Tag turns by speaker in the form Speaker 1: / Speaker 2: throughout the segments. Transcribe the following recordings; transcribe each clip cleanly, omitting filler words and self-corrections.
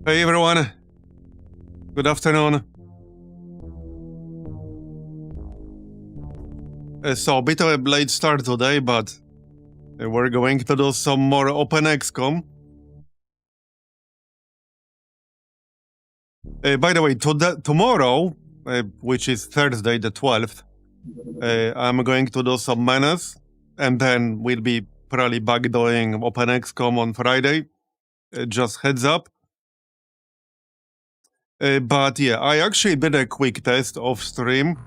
Speaker 1: Hey everyone, good afternoon. So a bit of a late start today, but we're going to do some more OpenXcom. By the way, tomorrow, which is Thursday the 12th, I'm going to do some menace, and then we'll be probably back doing OpenXcom on Friday. Just heads up. But yeah, I actually did a quick test off stream.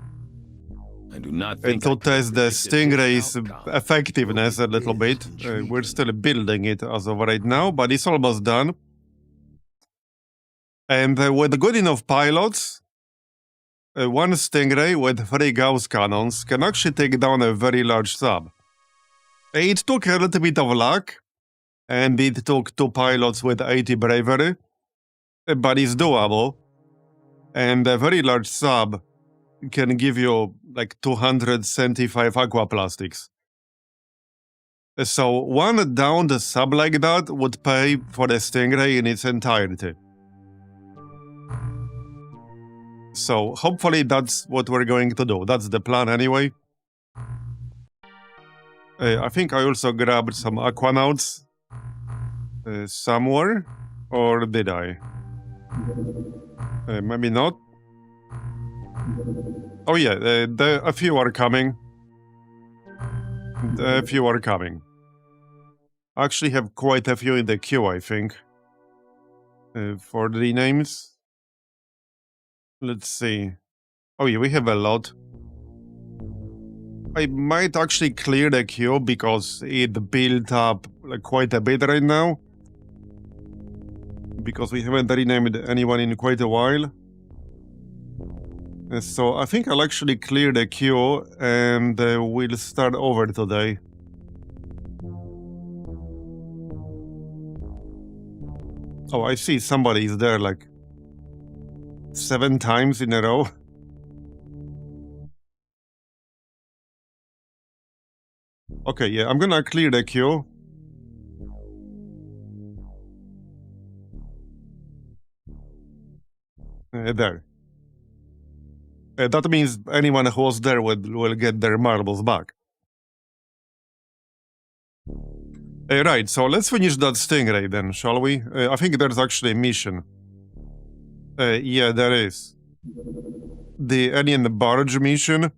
Speaker 2: I do not think
Speaker 1: to test the Stingray's effectiveness a little bit. We're still building it as of right now, but it's almost done. And with good enough pilots, one Stingray with 3 Gauss cannons can actually take down a very large sub. It took a little bit of luck, and it took 2 pilots with 80 bravery, but it's doable. And a very large sub can give you like 275 aquaplastics. So one downed sub like that would pay for the Stingray in its entirety. So hopefully that's what we're going to do. That's the plan anyway. I think I also grabbed some aquanauts somewhere, or did I? Maybe not. Oh yeah, a few are coming. A few are coming. I actually have quite a few in the queue, I think. For the names. Let's see. Oh yeah, we have a lot. I might actually clear the queue because it built up like quite a bit right now. Because we haven't renamed anyone in quite a while. So I think I'll actually clear the queue and we'll start over today. Oh, I see somebody is there like 7 times in a row. Okay, yeah, I'm gonna clear the queue. There. That means anyone who was there will get their marbles back. Right, so let's finish that Stingray then, shall we? I think there's actually a mission. Yeah, there is. The alien barge mission.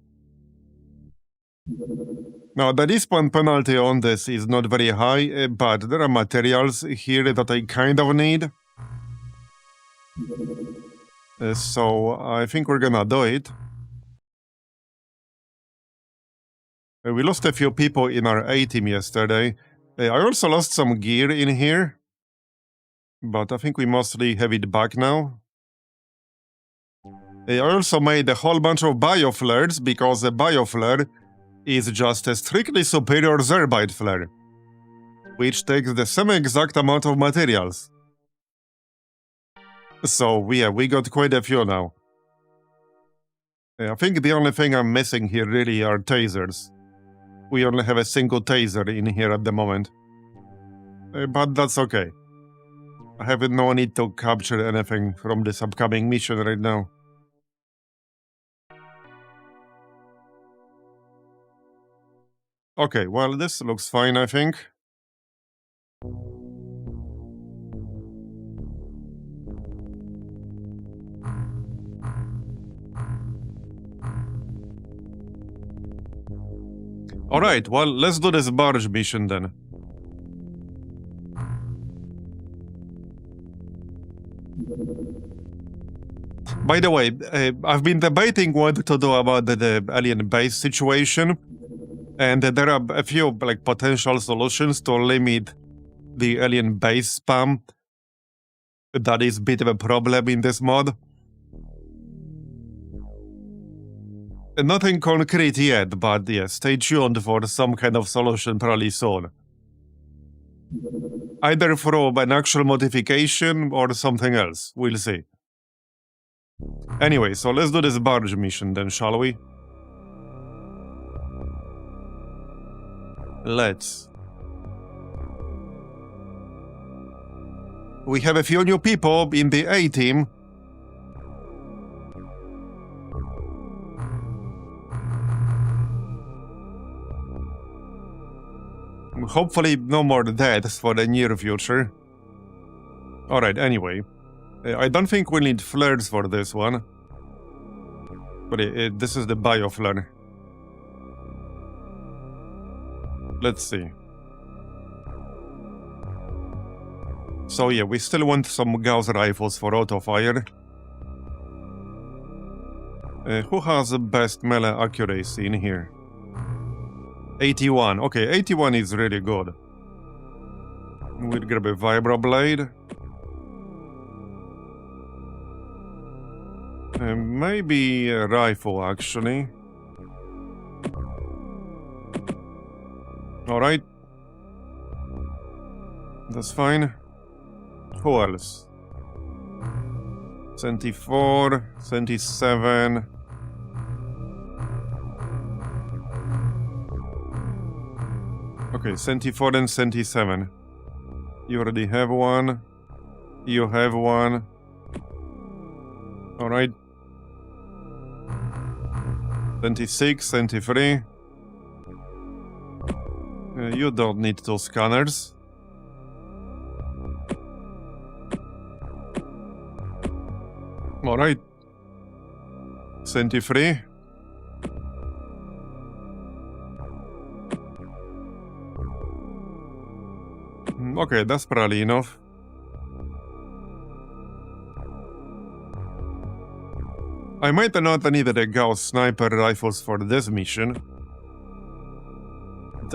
Speaker 1: Now, the respawn penalty on this is not very high, but there are materials here that I kind of need. So I think we're gonna do it. We lost a few people in our A team yesterday. I also lost some gear in here, but I think we mostly have it back now. I also made a whole bunch of bioflares because a bioflare is just a strictly superior Zerbite flare, which takes the same exact amount of materials. So yeah, we got quite a few now. I think the only thing I'm missing here really are tasers. We only have a single taser in here at the moment. But that's okay. I have no need to capture anything from this upcoming mission right now. Okay, well, this looks fine, I think. Alright, well, let's do this barge mission then. By the way, I've been debating what to do about the alien base situation, and there are a few like potential solutions to limit the alien base spam. That is a bit of a problem in this mod. Nothing concrete yet, but yeah, stay tuned for some kind of solution probably soon. Either through an actual modification or something else, we'll see. Anyway, so let's do this barge mission then, shall we? Let's. We have a few new people in the A team. Hopefully no more deaths for the near future. Alright, anyway. I don't think we'll need flares for this one. But this is the bioflare. Let's see. So yeah, we still want some Gauss rifles for auto fire. Who has the best melee accuracy in here? 81. Okay, 81 is really good. We'll grab a vibroblade. Maybe a rifle, actually. Alright. That's fine. Who else? 74, 77. Okay, 74 and 77. You already have one. You have one. Alright. 26, 73. You don't need those scanners. Alright. 73. Okay, that's probably enough. I might not need a Gauss sniper rifles for this mission.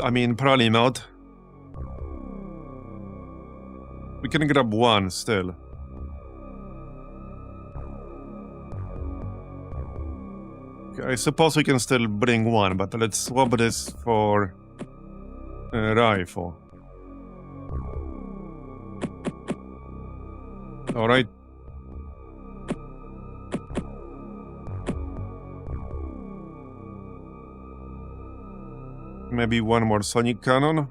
Speaker 1: I mean, probably not. We can grab one still. Okay, I suppose we can still bring one, but let's swap this for a rifle. Alright. Maybe one more sonic cannon.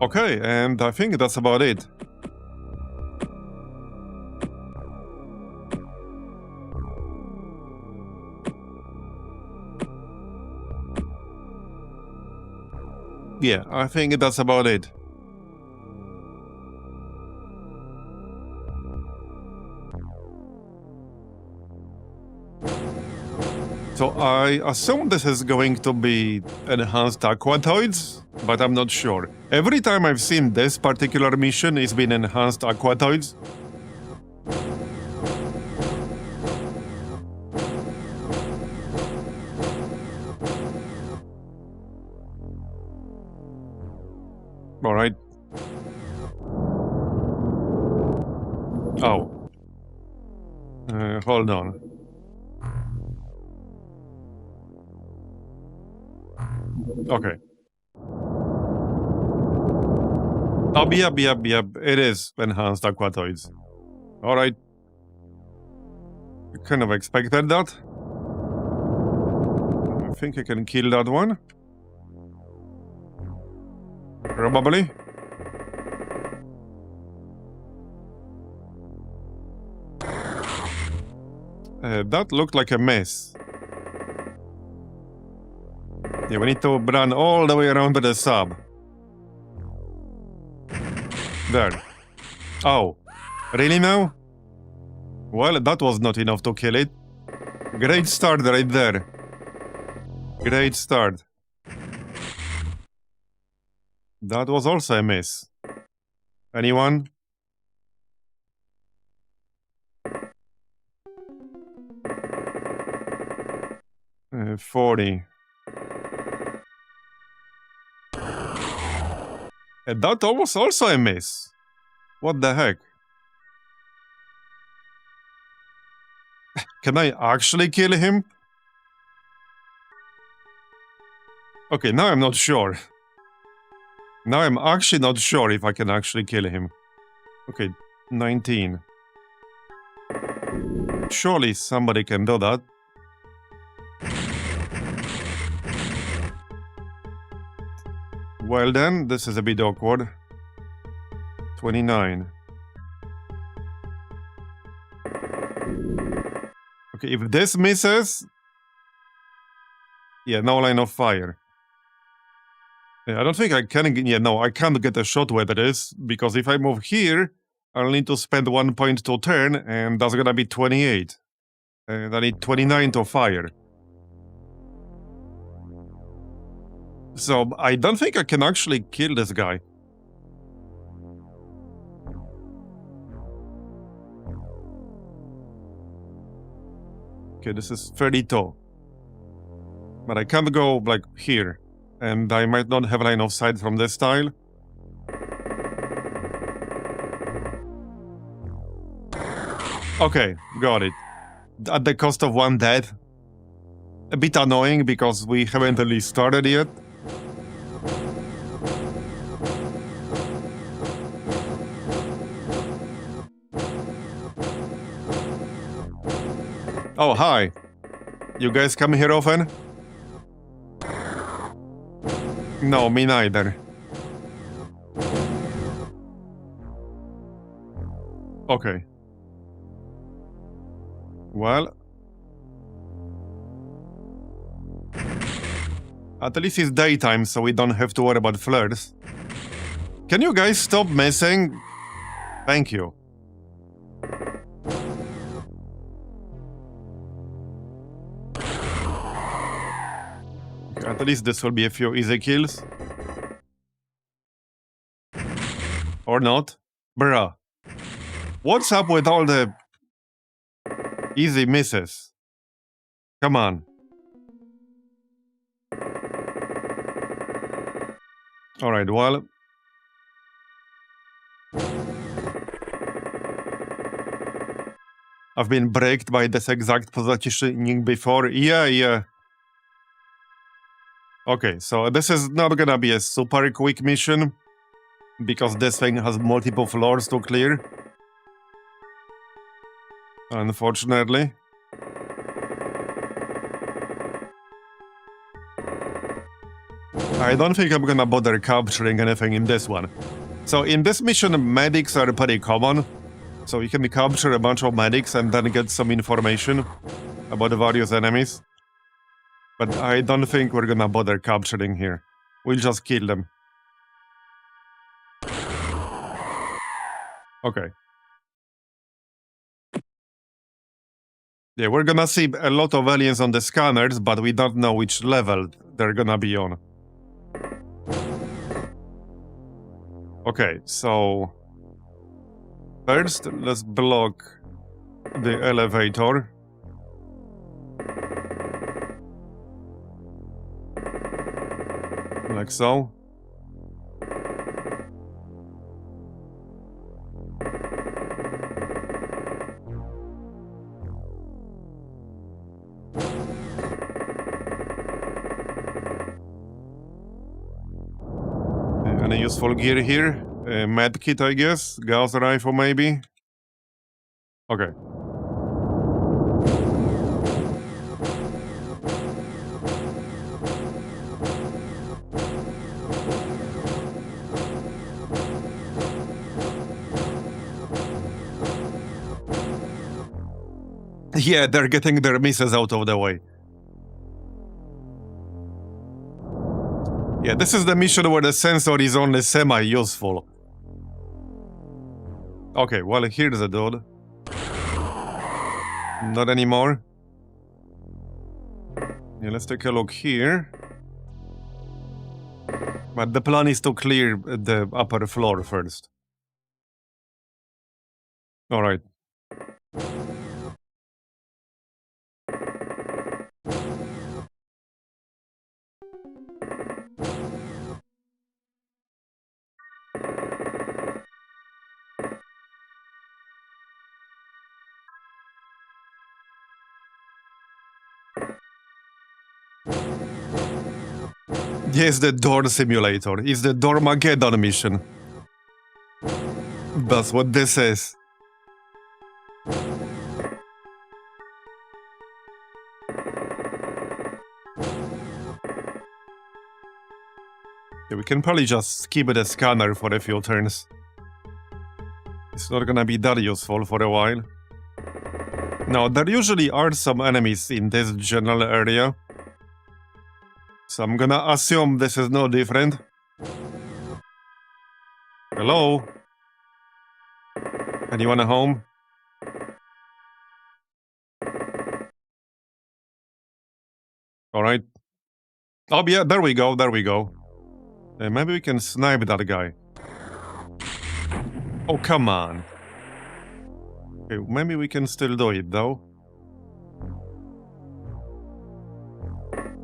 Speaker 1: Okay, and I think that's about it. Yeah, I think that's about it. So I assume this is going to be enhanced aquatoids, but I'm not sure. Every time I've seen this particular mission, it's been enhanced aquatoids. Alright. Oh. Hold on. Okay. Oh, yep. It is enhanced aquatoids. Alright. Kind of expected that. I think I can kill that one. Probably. That looked like a mess. Yeah, we need to run all the way around to the sub. There. Oh. Really now? Well, that was not enough to kill it. Great start right there. Great start. That was also a miss. Anyone? Uh, 40. And that was also a miss. What the heck? Can I actually kill him? Okay, now I'm not sure. Now I'm actually not sure if I can actually kill him. Okay, 19. Surely somebody can do that. Well then, this is a bit awkward. 29. Okay, if this misses... Yeah, no line of fire. Yeah, I don't think I can... Yeah, no, I can't get a shot where it is, because if I move here, I'll need to spend 1 point to turn, and that's gonna be 28. And I need 29 to fire. So, I don't think I can actually kill this guy. Okay, this is 32. But I can't go, like, here. And I might not have line of sight from this tile. Okay, got it. At the cost of 1 death. A bit annoying because we haven't really started yet. Oh, hi. You guys come here often? No, me neither. Okay. Well... At least it's daytime, so we don't have to worry about flares. Can you guys stop messing? Thank you. At least this will be a few easy kills. Or not. Bruh. What's up with all the easy misses? Come on. Alright, well... I've been braked by this exact positioning before. Yeah. Okay, so this is not gonna be a super quick mission, because this thing has multiple floors to clear. Unfortunately. I don't think I'm gonna bother capturing anything in this one. So in this mission, medics are pretty common. So you can capture a bunch of medics and then get some information about the various enemies. But I don't think we're gonna bother capturing here. We'll just kill them. Okay. Yeah, we're gonna see a lot of aliens on the scanners, but we don't know which level they're gonna be on. Okay, so... First, let's block the elevator. Like so. Any useful gear here? Med kit, I guess? Gauss rifle, maybe? Okay. Yeah, they're getting their misses out of the way. Yeah, this is the mission where the sensor is only semi-useful. Okay, well, here's a dude. Not anymore. Yeah, let's take a look here. But the plan is to clear the upper floor first. Alright. Yes, the door simulator. It's the Dormageddon mission. That's what this is. Yeah, we can probably just skip the scanner for a few turns. It's not gonna be that useful for a while. Now, there usually are some enemies in this general area. So I'm gonna assume this is no different. Hello? Anyone at home? Alright. Oh yeah, there we go, there we go. Maybe we can snipe that guy. Oh, come on. Okay, maybe we can still do it, though.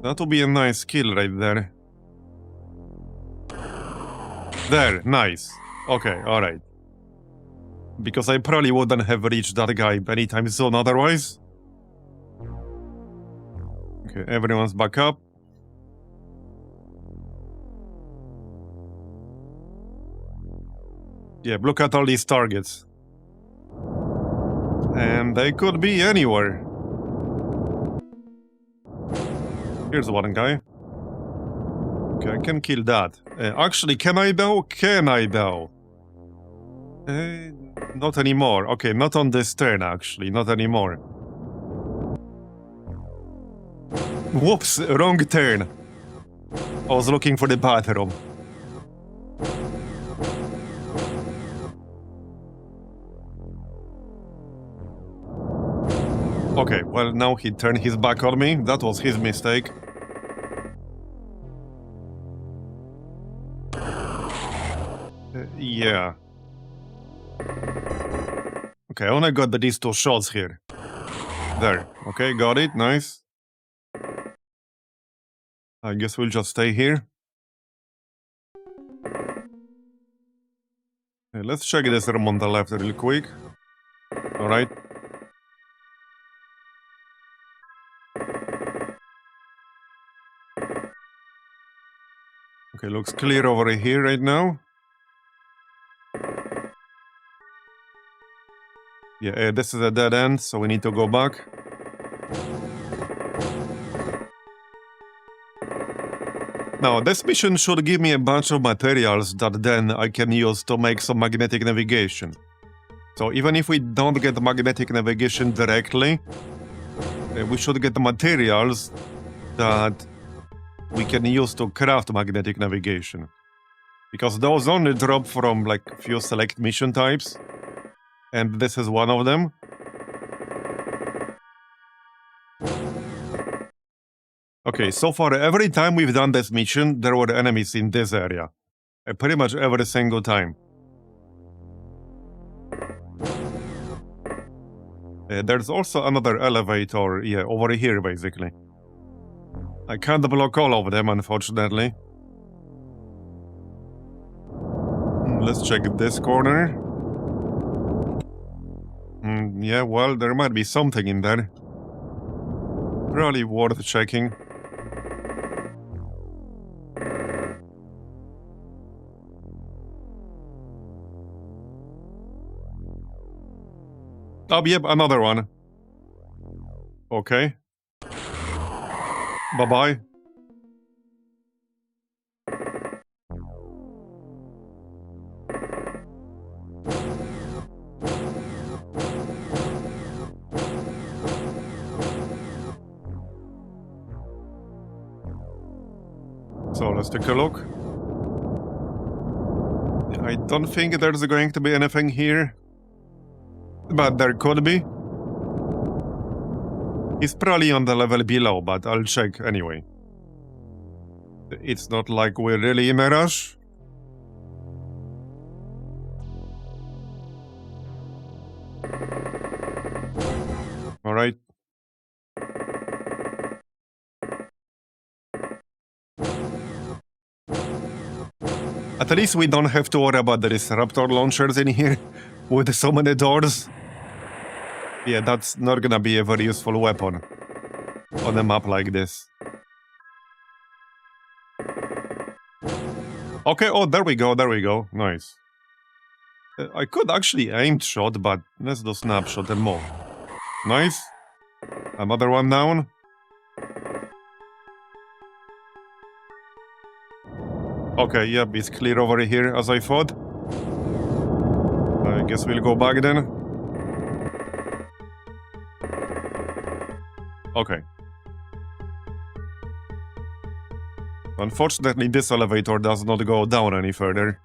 Speaker 1: That would be a nice kill right there. There, nice. Okay, alright. Because I probably wouldn't have reached that guy anytime soon otherwise. Okay, everyone's back up. Yeah, look at all these targets. And they could be anywhere. Here's one guy. Okay, I can kill that. Actually, can I though? Can I though? Not anymore. Okay, not on this turn actually, not anymore. Whoops, wrong turn. I was looking for the bathroom. Okay, well now he turned his back on me. That was his mistake. Yeah. Okay, I only got these two shots here. There. Okay, got it. Nice. I guess we'll just stay here. Okay, let's check this room on the left real quick. Alright. Okay, looks clear over here right now. Yeah, this is a dead end, so we need to go back. Now, this mission should give me a bunch of materials that then I can use to make some magnetic navigation. So even if we don't get magnetic navigation directly, we should get the materials that we can use to craft magnetic navigation. Because those only drop from like a few select mission types. And this is one of them. Okay, so far every time we've done this mission, there were enemies in this area. Pretty much every single time. There's also another elevator, yeah, over here basically. I can't block all of them, unfortunately. Let's check this corner. Yeah, well, there might be something in there. Probably worth checking. Oh, yep, another one. Okay. Bye-bye. So let's take a look. I don't think there's going to be anything here. But there could be. He's probably on the level below, but I'll check anyway. It's not like we're really in a rush. Alright. At least we don't have to worry about the disruptor launchers in here with so many doors. Yeah, that's not gonna be a very useful weapon on a map like this. Okay, oh, there we go, nice. I could actually aim shot, but let's do snapshot and more. Nice. Another one down. Okay, yep, it's clear over here, as I thought. I guess we'll go back then. Okay. Unfortunately, this elevator does not go down any further.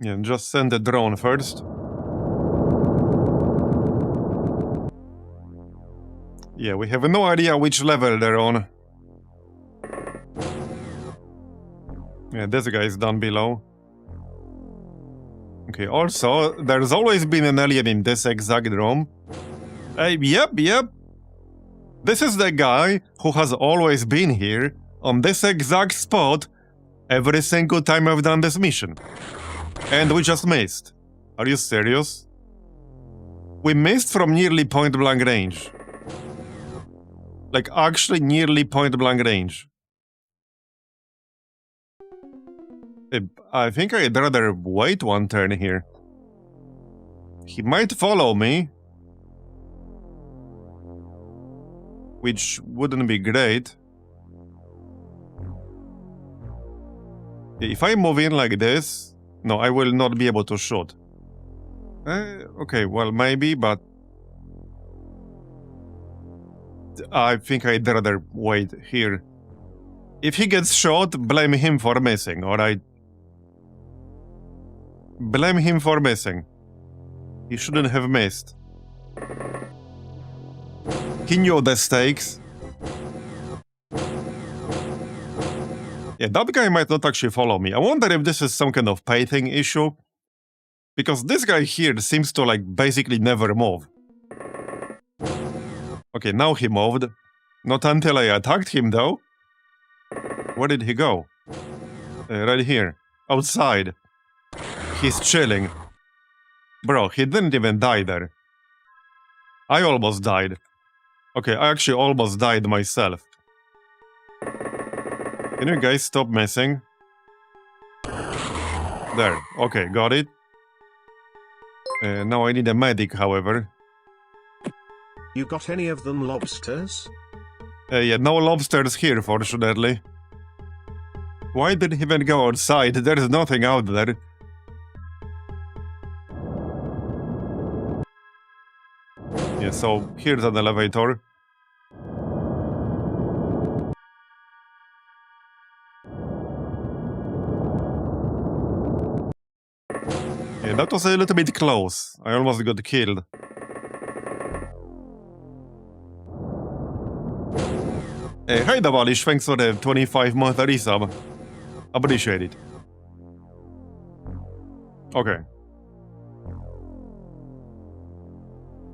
Speaker 1: Yeah, just send the drone first. Yeah, we have no idea which level they're on. Yeah, this guy is down below. Okay, also, there's always been an alien in this exact room. Yep. This is the guy who has always been here, on this exact spot, every single time I've done this mission. And we just missed. Are you serious? We missed from nearly point-blank range. Like, actually nearly point-blank range. I think I'd rather wait one turn here. He might follow me. Which wouldn't be great. If I move in like this... No, I will not be able to shoot. Okay, well, maybe, but... I think I'd rather wait here. If he gets shot, blame him for missing, alright? Blame him for missing. He shouldn't have missed. He knew the stakes. Yeah, that guy might not actually follow me. I wonder if this is some kind of pay-thing issue. Because this guy here seems to, like, basically never move. Okay, now he moved. Not until I attacked him, though. Where did he go? Right here. Outside. He's chilling. Bro, he didn't even die there. I almost died. Okay, I actually almost died myself. Can you guys stop messing? There. Okay, got it. Now I need a medic, however.
Speaker 3: You got any of them lobsters?
Speaker 1: Yeah, no lobsters here, fortunately. Why did he even go outside? There's nothing out there. Yeah, so here's an elevator. Yeah, that was a little bit close. I almost got killed. Hey Davalish, thanks for the 25-month resub. Appreciate it. Okay.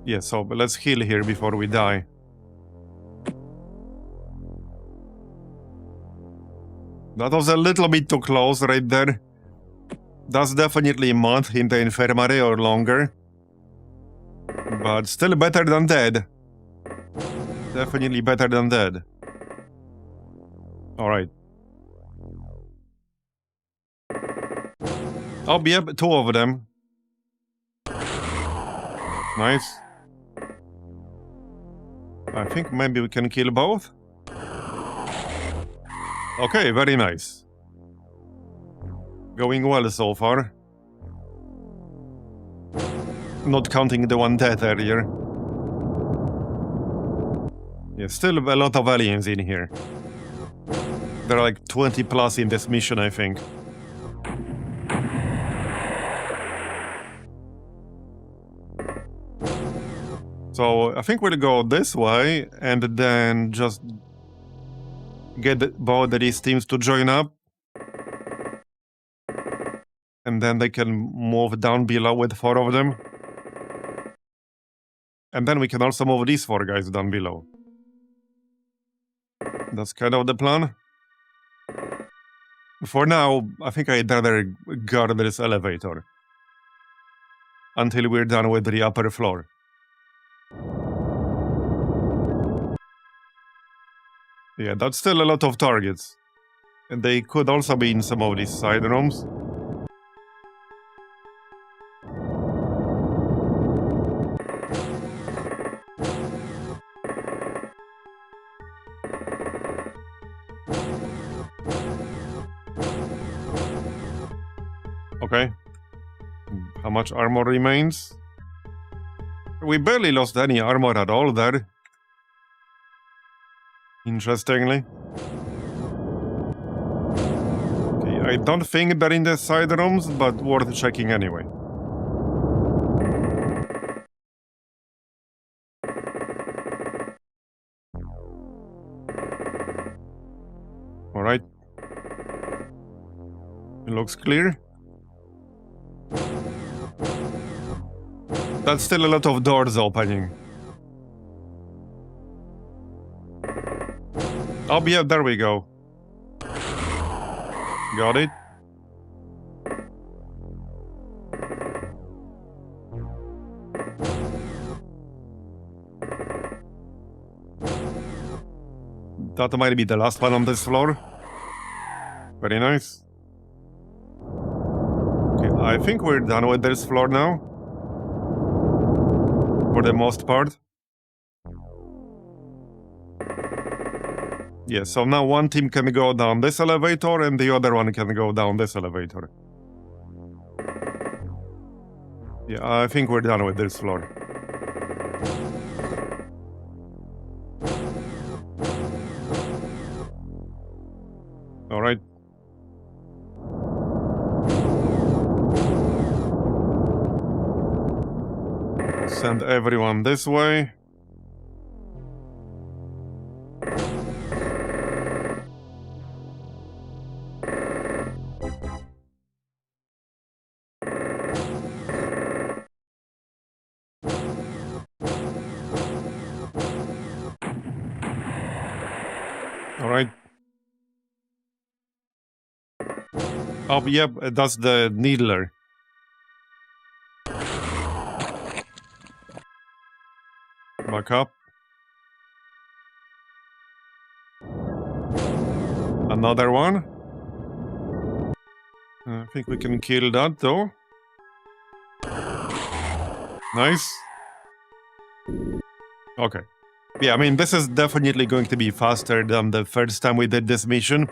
Speaker 1: Yeah, so let's heal here before we die. That was a little bit too close right there. That's definitely a month in the infirmary or longer. But still better than dead. Definitely better than dead. Alright. Oh, yep, two of them. Nice. I think maybe we can kill both. Okay, very nice. Going well so far. Not counting the one death earlier. Yeah, still a lot of aliens in here. There are like 20 plus in this mission, I think. So I think we'll go this way and then just get both of these teams to join up. And then they can move down below with 4 of them. And then we can also move these 4 guys down below. That's kind of the plan. For now, I think I'd rather guard this elevator. Until we're done with the upper floor. Yeah, that's still a lot of targets. And they could also be in some of these side rooms. Okay. How much armor remains? We barely lost any armor at all there. Interestingly. Okay, I don't think they're in the side rooms, but worth checking anyway. Alright. It looks clear. That's still a lot of doors opening. Oh, yeah, there we go. Got it. That might be the last one on this floor. Very nice. Okay, I think we're done with this floor now. For the most part. Yeah, so now one team can go down this elevator and the other one can go down this elevator. Yeah, I think we're done with this floor. Alright. Send everyone this way. Alright. Oh, yep, that's the needler. Back up. Another one. I think we can kill that, though. Nice. Okay. Yeah, I mean, this is definitely going to be faster than the first time we did this mission.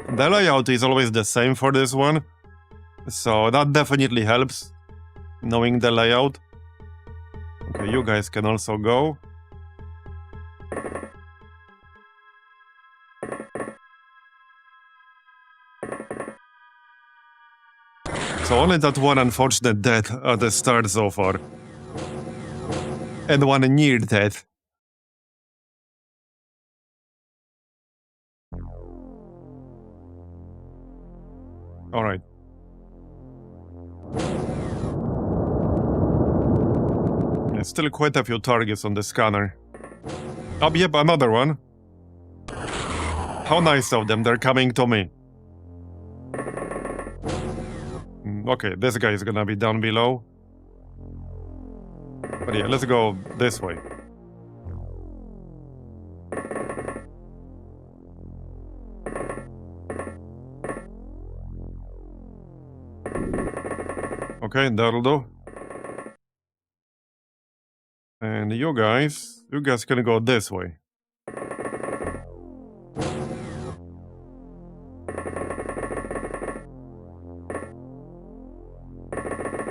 Speaker 1: The layout is always the same for this one, so that definitely helps, knowing the layout. Okay, you guys can also go. So only that one unfortunate death at the start so far. And one near death. Alright. There's still quite a few targets on the scanner. Oh, yep, another one. How nice of them, they're coming to me. Okay, this guy is gonna be down below. But yeah, let's go this way. Okay, that'll do. And you guys can go this way.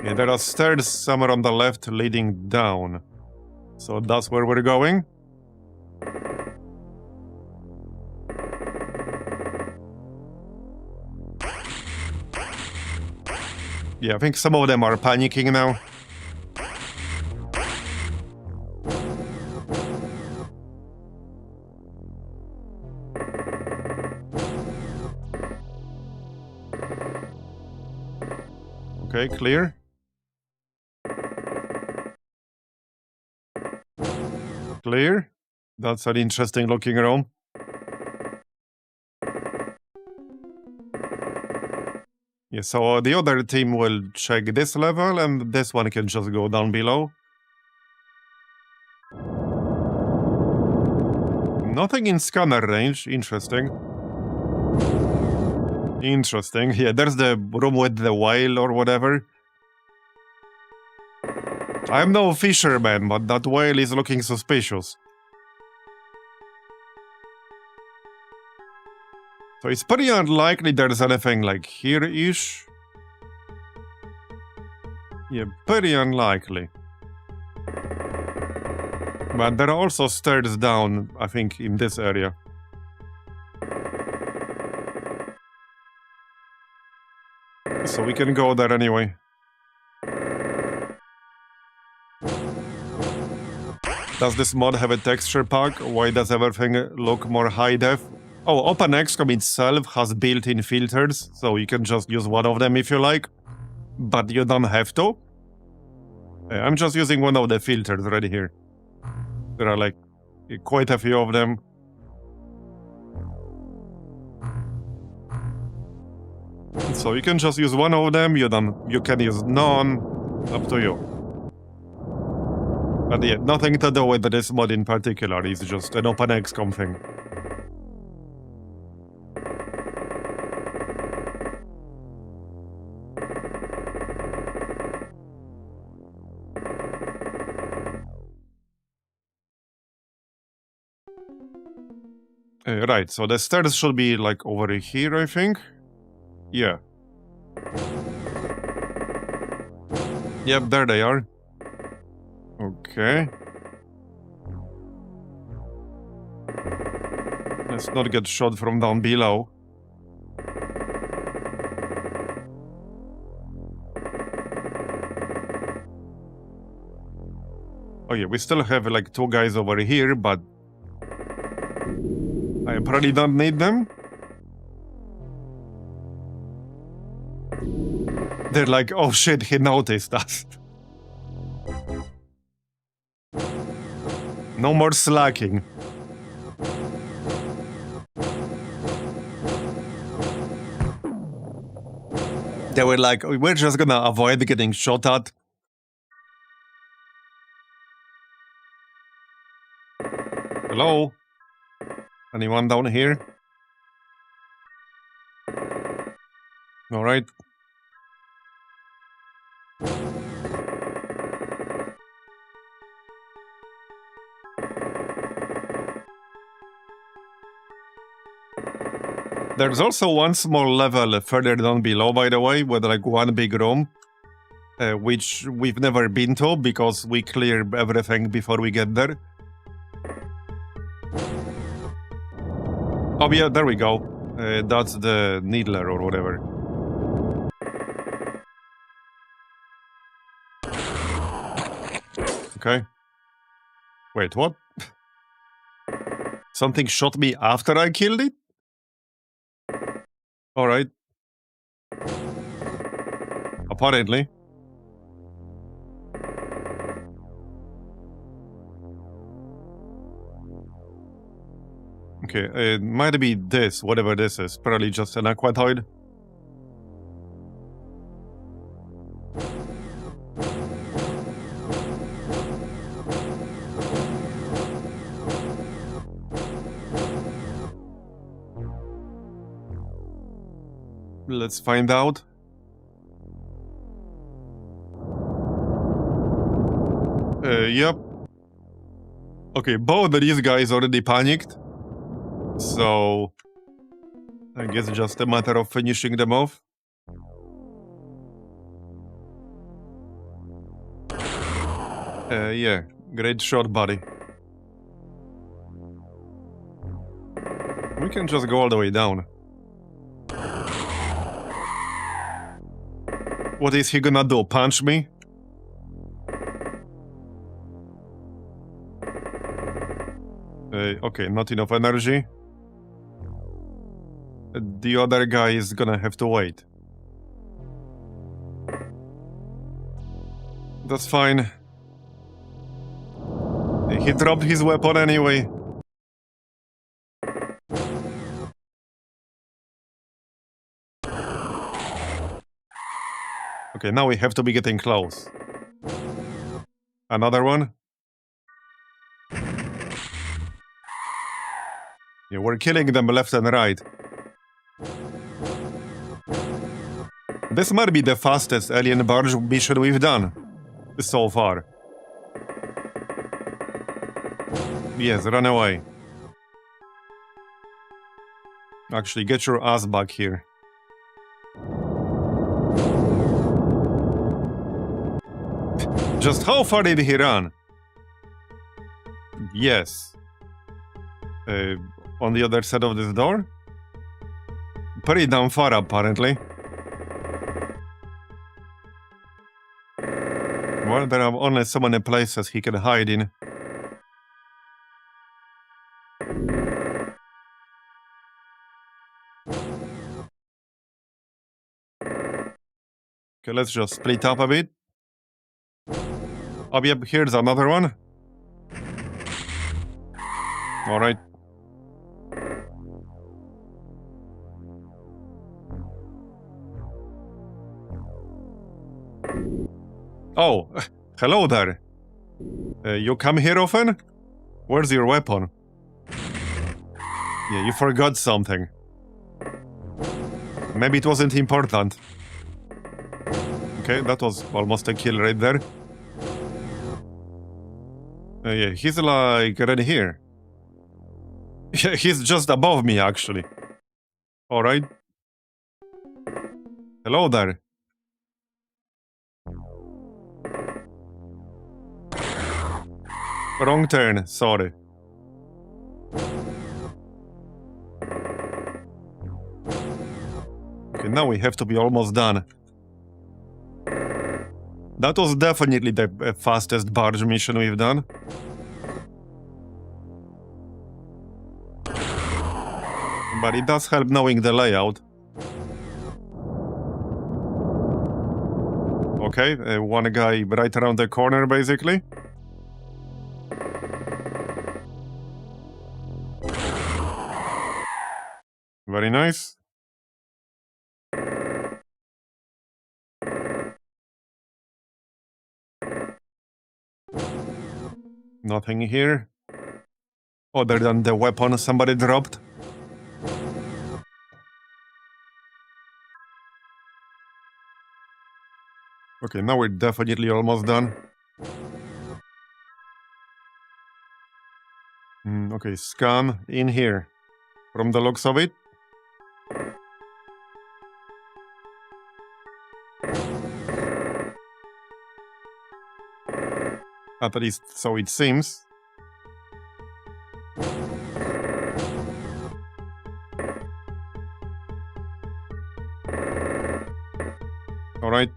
Speaker 1: Yeah, there are stairs somewhere on the left leading down. So that's where we're going. Yeah, I think some of them are panicking now. Okay, clear. Clear. That's an interesting looking room. Yeah, so the other team will check this level, and this one can just go down below. Nothing in scanner range, interesting. Interesting. Yeah, there's the room with the whale or whatever. I'm no fisherman, but that whale is looking suspicious. So it's pretty unlikely there's anything like here-ish. Yeah, pretty unlikely. But there are also stairs down, I think, in this area. So we can go there anyway. Does this mod have a texture pack? Why does everything look more high def? Oh, OpenXcom itself has built-in filters, so you can just use one of them if you like. But you don't have to. I'm just using one of the filters right here. There are like quite a few of them. So you can just use one of them, you can use none, up to you. But yeah, nothing to do with this mod in particular, it's just an OpenXcom thing. Right, so the stairs should be like over here, I think. Yeah. Yep, there they are. Okay. Let's not get shot from down below. Oh yeah, we still have like 2 guys over here, but I probably don't need them. They're like, oh shit, he noticed us. No more slacking. They were like, we're just gonna avoid getting shot at. Hello? Anyone down here? Alright. There's also one small level further down below, by the way, with like one big room, which we've never been to because we clear everything before we get there. Oh yeah, there we go. That's the needler or whatever. Okay. Wait, what? Something shot me after I killed it? Alright. Apparently. Okay, it might be this, whatever this is. Probably just an aquatoid. Let's find out. Yep. Okay, both of these guys already panicked. So I guess it's just a matter of finishing them off. Yeah, great shot, buddy. We can just go all the way down. What is he gonna do? Punch me? Okay, not enough energy. The other guy is gonna have to wait. That's fine. He dropped his weapon anyway. Okay, now we have to be getting close. Another one? Yeah, we're killing them left and right. This might be the fastest alien barge mission we've done so far. Yes, run away. Actually, get your ass back here. Just how far did he run? Yes. On the other side of this door? Pretty damn far, apparently. Well, there are only so many places he can hide in. Okay, let's just split up a bit. Oh, yep, here's another one. Alright. Oh, hello there. You come here often? Where's your weapon? Yeah, you forgot something. Maybe it wasn't important. Okay, that was almost a kill right there. Yeah, he's like right here. Yeah, he's just above me, actually. Alright. Hello there. Wrong turn, sorry. Okay, now we have to be almost done. That was definitely the fastest barge mission we've done. But it does help knowing the layout. Okay, one guy right around the corner, basically. Very nice. Nothing here. Other than the weapon somebody dropped. Okay, now we're definitely almost done. Okay, scan in here. From the looks of it. At least so it seems. Alright.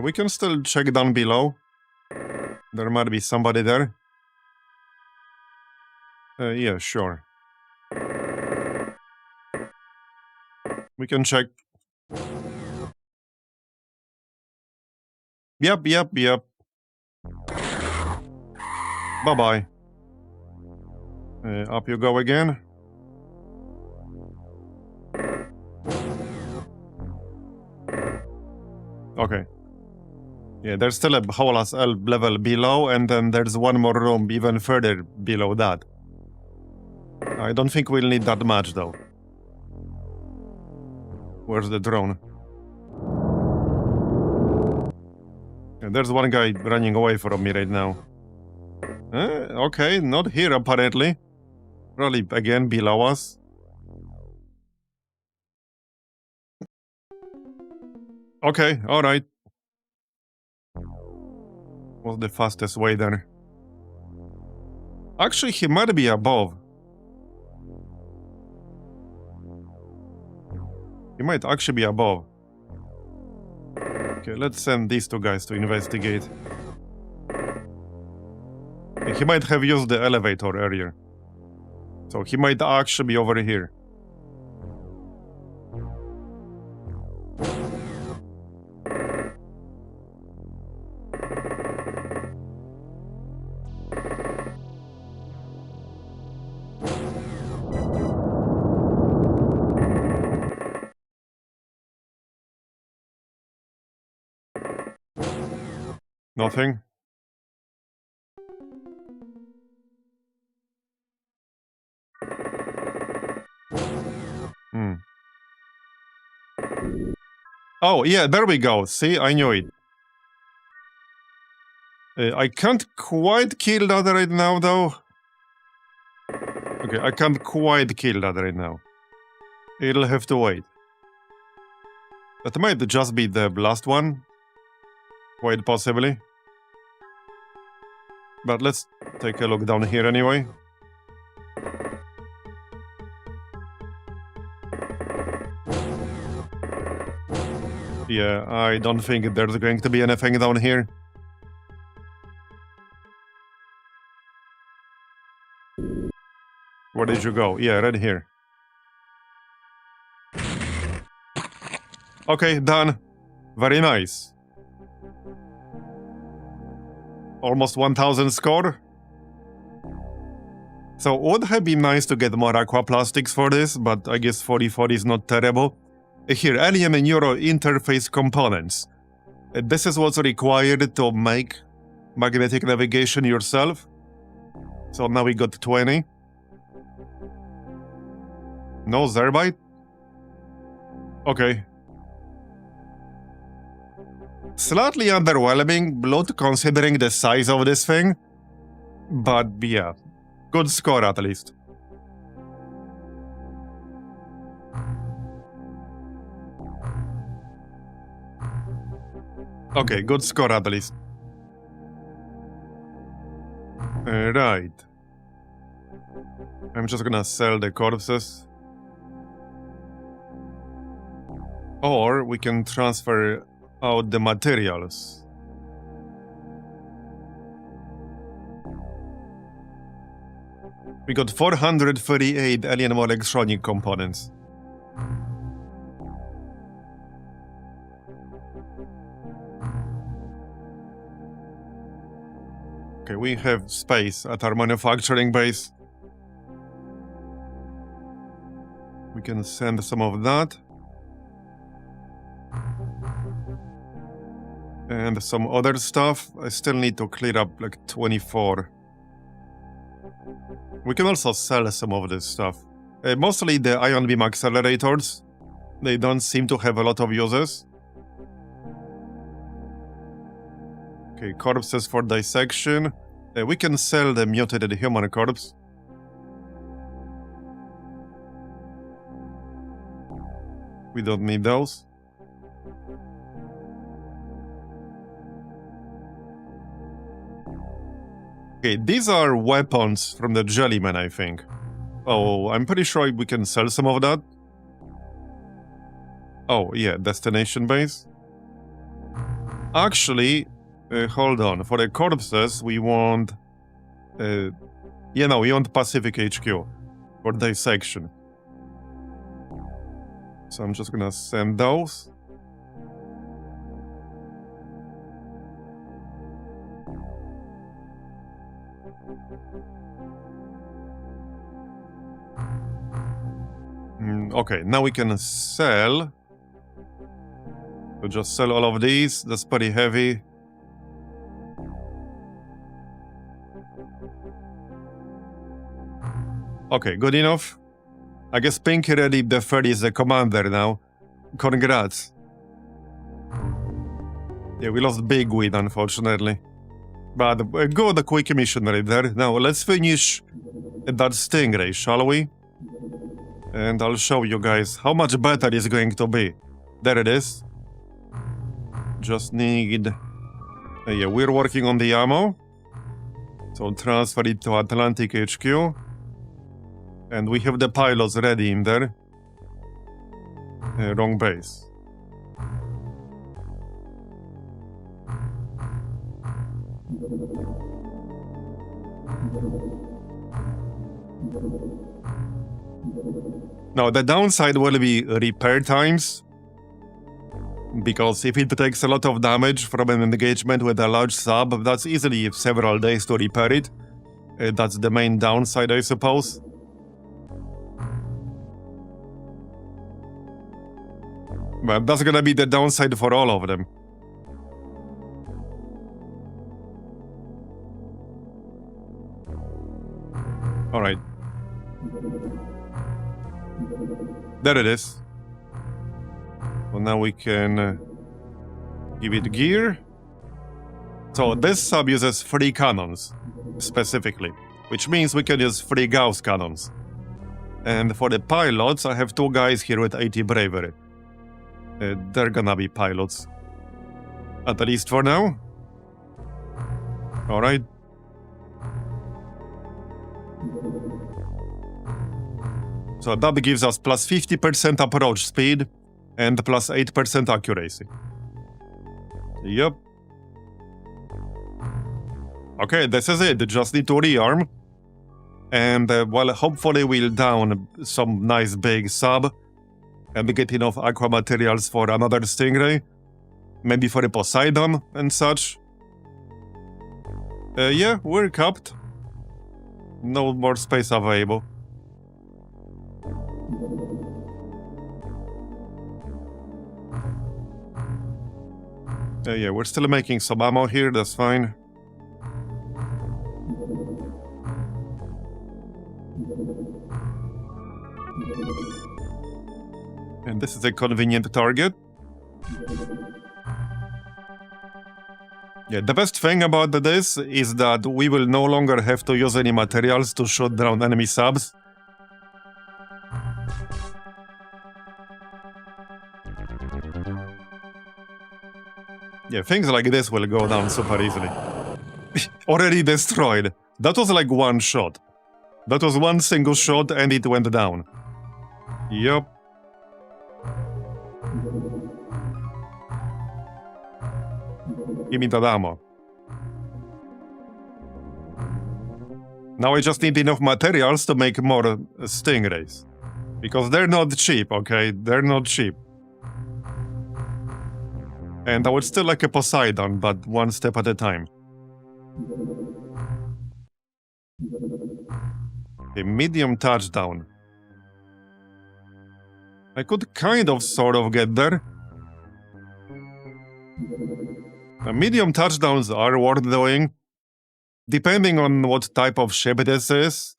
Speaker 1: We can still check down below. There might be somebody there. Yeah, sure. We can check. Yep. Bye-bye. Up you go again. Okay. Yeah, there's still a whole ass level below, and then there's one more room even further below that. I don't think we'll need that much, though. Where's the drone? Yeah, there's one guy running away from me right now. Okay, not here apparently. Probably again below us. Okay, alright. What's the fastest way there? Actually, he might be above. He might actually be above. Okay, let's send these two guys to investigate. He might have used the elevator earlier. So he might actually be over here. Nothing? Oh, yeah, there we go. See, I knew it. I can't quite kill that right now, though. Okay, I can't quite kill that right now. It'll have to wait. That might just be the last one. Quite possibly. But let's take a look down here anyway. Yeah, I don't think there's going to be anything down here. Where did you go? Yeah, right here. Okay, done. Very nice. Almost 1000 score. So would have been nice to get more aquaplastics for this, but I guess 4040 is not terrible. Here, alien and neuro interface components. This is what's required to make magnetic navigation yourself. So now we got 20. No Zerbite? Okay. Slightly underwhelming blood considering the size of this thing. But yeah, good score at least. Okay, good score at least. Right. I'm just gonna sell the corpses. Or we can transfer out the materials. We got 438 alien electronic components. Okay, we have space at our manufacturing base. We can send some of that. And some other stuff. I still need to clear up like 24. We can also sell some of this stuff. Mostly the ion beam accelerators. They don't seem to have a lot of uses. Okay, corpses for dissection. We can sell the mutated human corpse. We don't need those. Okay, these are weapons from the Jellyman, I think. Oh, I'm pretty sure we can sell some of that. Oh, yeah, destination base. Actually, hold on. For the corpses, we want... we want Pacific HQ for dissection. So I'm just gonna send those. Okay, now we can sell. So just sell all of these. That's pretty heavy. Okay, good enough. I guess Pinky Ready the 30 is the commander now. Congrats. Yeah, we lost Big Win, unfortunately. But good quick mission right there. Now, let's finish that Stingray, shall we? And I'll show you guys how much better it's going to be. There it is. Just need... yeah, we're working on the ammo. So transfer it to Atlantic HQ. And we have the pilots ready in there. Wrong base. Now, the downside will be repair times. Because if it takes a lot of damage from an engagement with a large sub, that's easily several days to repair it. That's the main downside, I suppose. But that's gonna be the downside for all of them. Alright. There it is. So now we can give it gear. So this sub uses 3 cannons, specifically, which means we can use 3 Gauss cannons. And for the pilots, I have 2 guys here with 80 bravery. They're gonna be pilots. At least for now. Alright. So that gives us plus 50% approach speed and plus 8% accuracy. Yep. Okay, this is it. Just need to rearm. And well, hopefully we'll down some nice big sub and get enough aqua materials for another Stingray. Maybe for a Poseidon and such. Yeah, we're capped. No more space available. Yeah, we're still making some ammo here, that's fine. And this is a convenient target. Yeah, the best thing about this is that we will no longer have to use any materials to shoot down enemy subs. Yeah, things like this will go down super easily. Already destroyed. That was like one shot. That was one single shot and it went down. Yup. Give me that ammo. Now I just need enough materials to make more Stingrays. Because they're not cheap, okay? They're not cheap. And I would still like a Poseidon, but one step at a time. A medium touchdown. I could kind of sort of get there. Medium touchdowns are worth doing. Depending on what type of ship this is,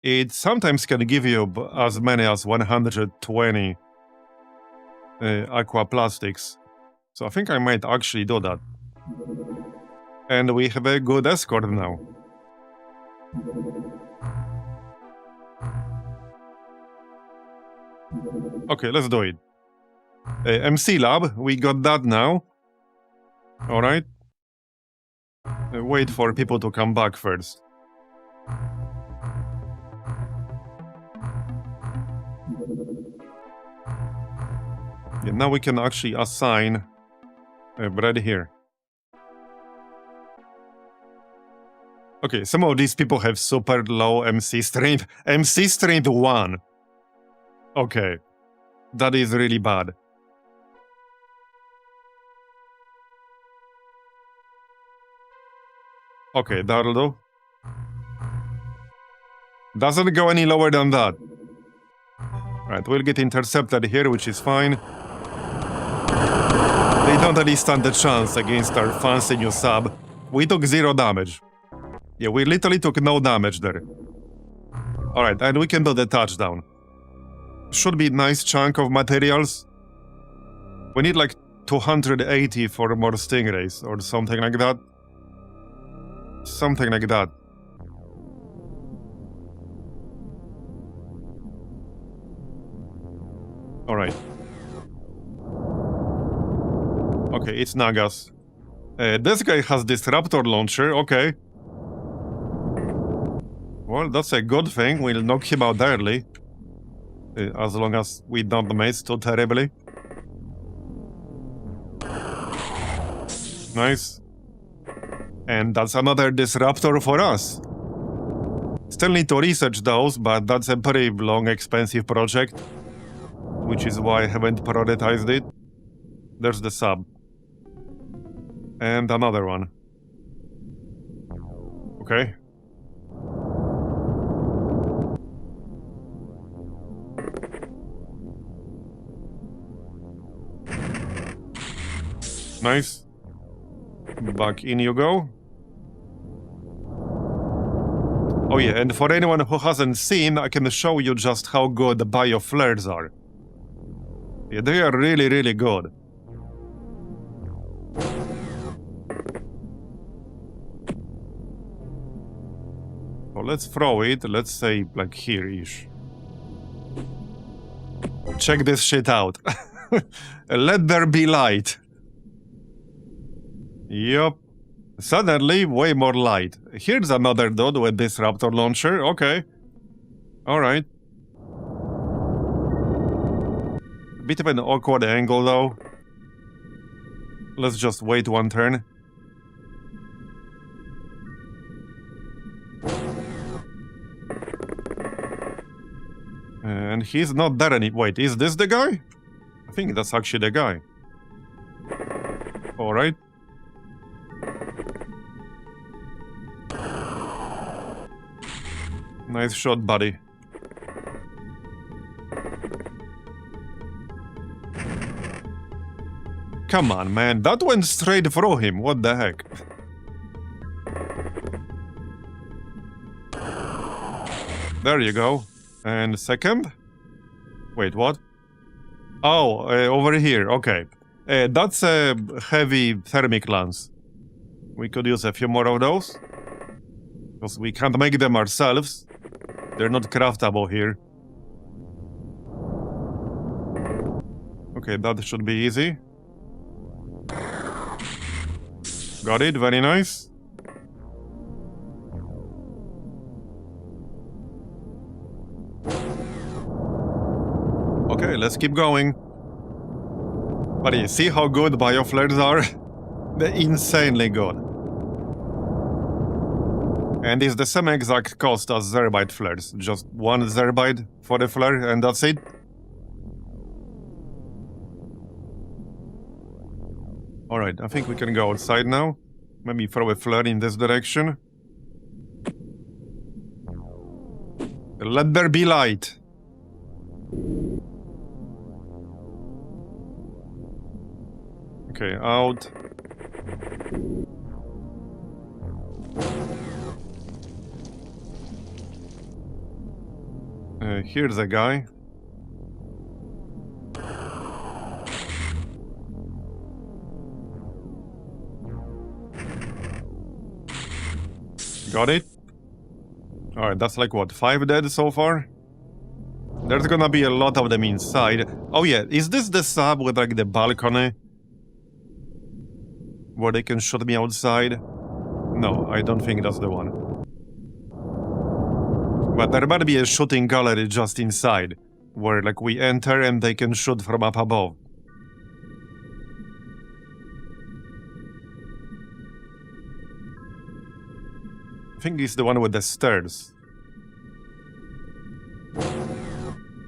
Speaker 1: it sometimes can give you as many as 120 aqua plastics. So I think I might actually do that. And we have a good escort now. Okay, let's do it. MC Lab, we got that now. Alright. Wait for people to come back first. Yeah, now we can actually assign right here. Okay, some of these people have super low MC strength. MC strength 1. Okay. That is really bad. Okay, that'll do. Doesn't go any lower than that. Right, we'll get intercepted here, which is fine. They don't really stand a chance against our fancy new sub. We took 0 damage. Yeah, we literally took no damage there. Alright, and we can do the touchdown. Should be a nice chunk of materials. We need like 280 for more Stingrays or something like that. Something like that. Alright. Okay, it's Nagas. This guy has Disruptor launcher, okay. Well, that's a good thing. We'll knock him out early. As long as we don't miss too terribly. Nice. And that's another disruptor for us. Still need to research those, but that's a pretty long, expensive project. Which is why I haven't prioritized it. There's the sub. And another one. Okay. Nice. Back in you go. Oh yeah, and for anyone who hasn't seen, I can show you just how good the bioflares are. Yeah, they are really, really good. So let's throw it, let's say, like here-ish. Check this shit out. Let there be light. Yup. Suddenly, way more light. Here's another dude with this raptor launcher. Okay. Alright. Bit of an awkward angle, though. Let's just wait one turn. And he's not there any... Wait, is this the guy? I think that's actually the guy. Alright. Nice shot, buddy. Come on, man. That went straight through him. What the heck? There you go. And second? Wait, what? Oh, over here. Okay. That's a heavy thermic lance. We could use a few more of those. Because we can't make them ourselves. They're not craftable here. Okay, that should be easy. Got it, very nice. Okay, let's keep going. Buddy, see how good bioflares are? They're insanely good. And it's the same exact cost as Zerbite flares. Just one Zerbite for the flare and that's it. Alright, I think we can go outside now. Maybe throw a flare in this direction. Let there be light. Okay, out. Here's a guy. Got it? Alright, that's like what, 5 dead so far? There's gonna be a lot of them inside. Oh yeah, is this the sub with like the balcony? Where they can shoot me outside? No, I don't think that's the one. But there might be a shooting gallery just inside, where like we enter and they can shoot from up above. I think it's the one with the stairs.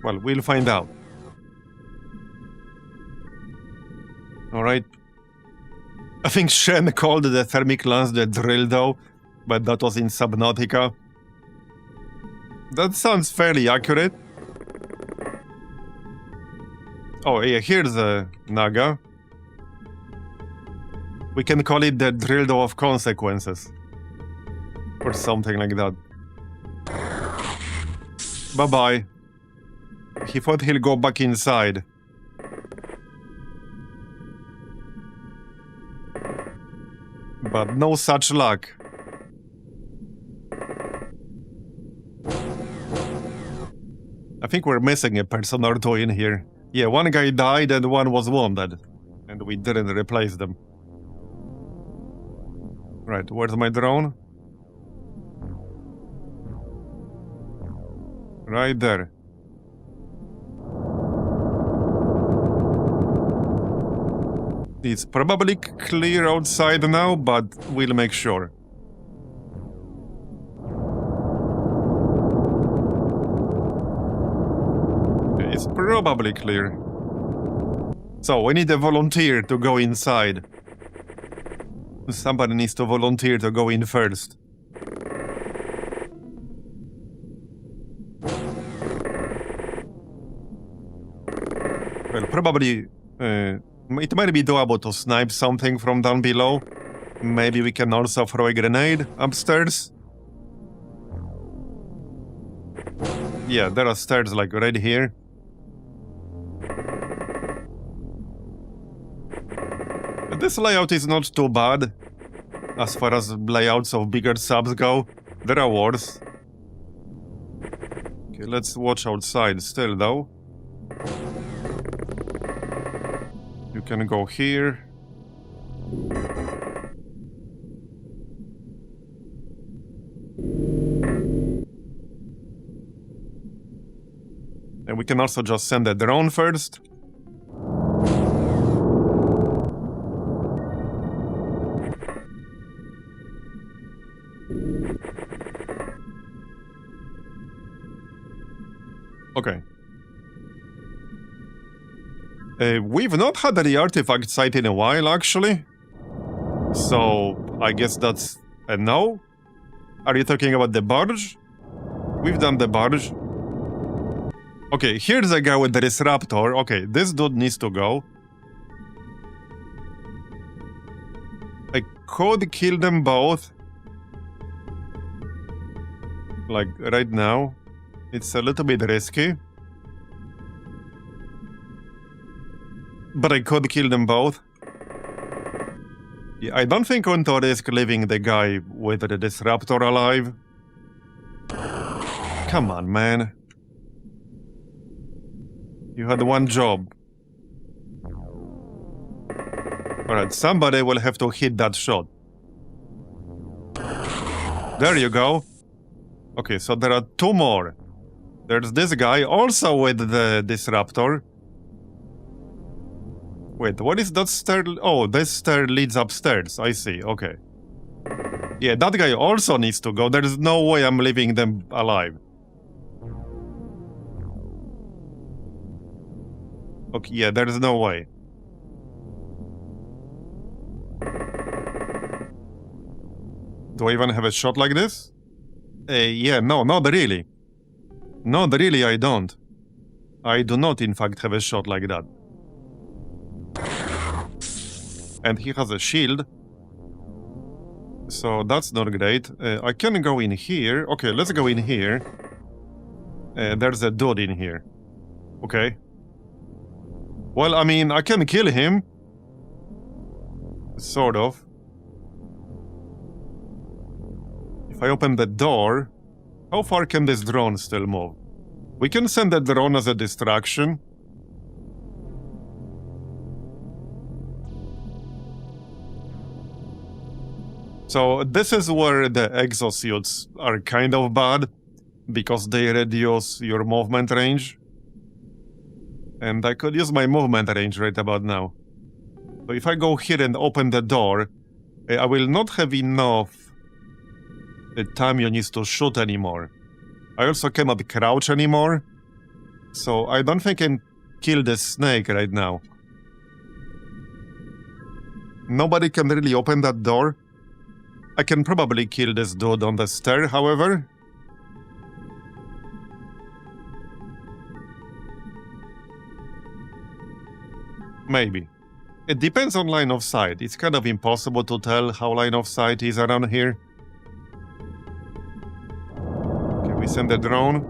Speaker 1: Well, we'll find out. Alright. I think Shen called the thermic lance the dildo, but that was in Subnautica. That sounds fairly accurate. Oh yeah, here's a Naga. We can call it the dildo of consequences. Or something like that. Bye-bye. He thought he'll go back inside. But no such luck. I think we're missing a person or two in here. Yeah, one guy died and one was wounded. And we didn't replace them. Right, where's my drone? Right there. It's probably clear outside now, but we'll make sure. It's probably clear. So, we need a volunteer to go inside. Somebody needs to volunteer to go in first. Well, probably... it might be doable to snipe something from down below. Maybe we can also throw a grenade upstairs. Yeah, there are stairs like right here. This layout is not too bad. As far as layouts of bigger subs go, there are worse. Okay, let's watch outside still, though. You can go here. And we can also just send a drone first. Okay. We've not had the artifact site in a while, actually. So, I guess that's a no? Are you talking about the barge? We've done the barge. Okay, here's a guy with the disruptor. Okay, this dude needs to go. I could kill them both. Like, right now. It's a little bit risky. But I could kill them both. Yeah, I don't think I want to risk leaving the guy with the disruptor alive. Come on, man. You had one job. Alright, somebody will have to hit that shot. There you go. Okay, so there are two more. There's this guy also with the disruptor. Wait, what is that stair? Oh, this stair leads upstairs. I see, okay. Yeah, that guy also needs to go. There's no way I'm leaving them alive. Okay, yeah, there's no way. Do I even have a shot like this? Yeah, no, not really. Not really, I don't. I do not, in fact, have a shot like that. And he has a shield. So that's not great. I can go in here. Okay, let's go in here. There's a dude in here. Okay. Well, I mean, I can kill him. Sort of. If I open the door, how far can this drone still move? We can send the drone as a distraction. So this is where the exosuits are kind of bad, because they reduce your movement range. And I could use my movement range right about now. So if I go here and open the door, I will not have enough time units to shoot anymore. I also cannot crouch anymore, so I don't think I can kill the snake right now. Nobody can really open that door. I can probably kill this dude on the stair, however. Maybe. It depends on line of sight. It's kind of impossible to tell how line of sight is around here. Okay, we send the drone.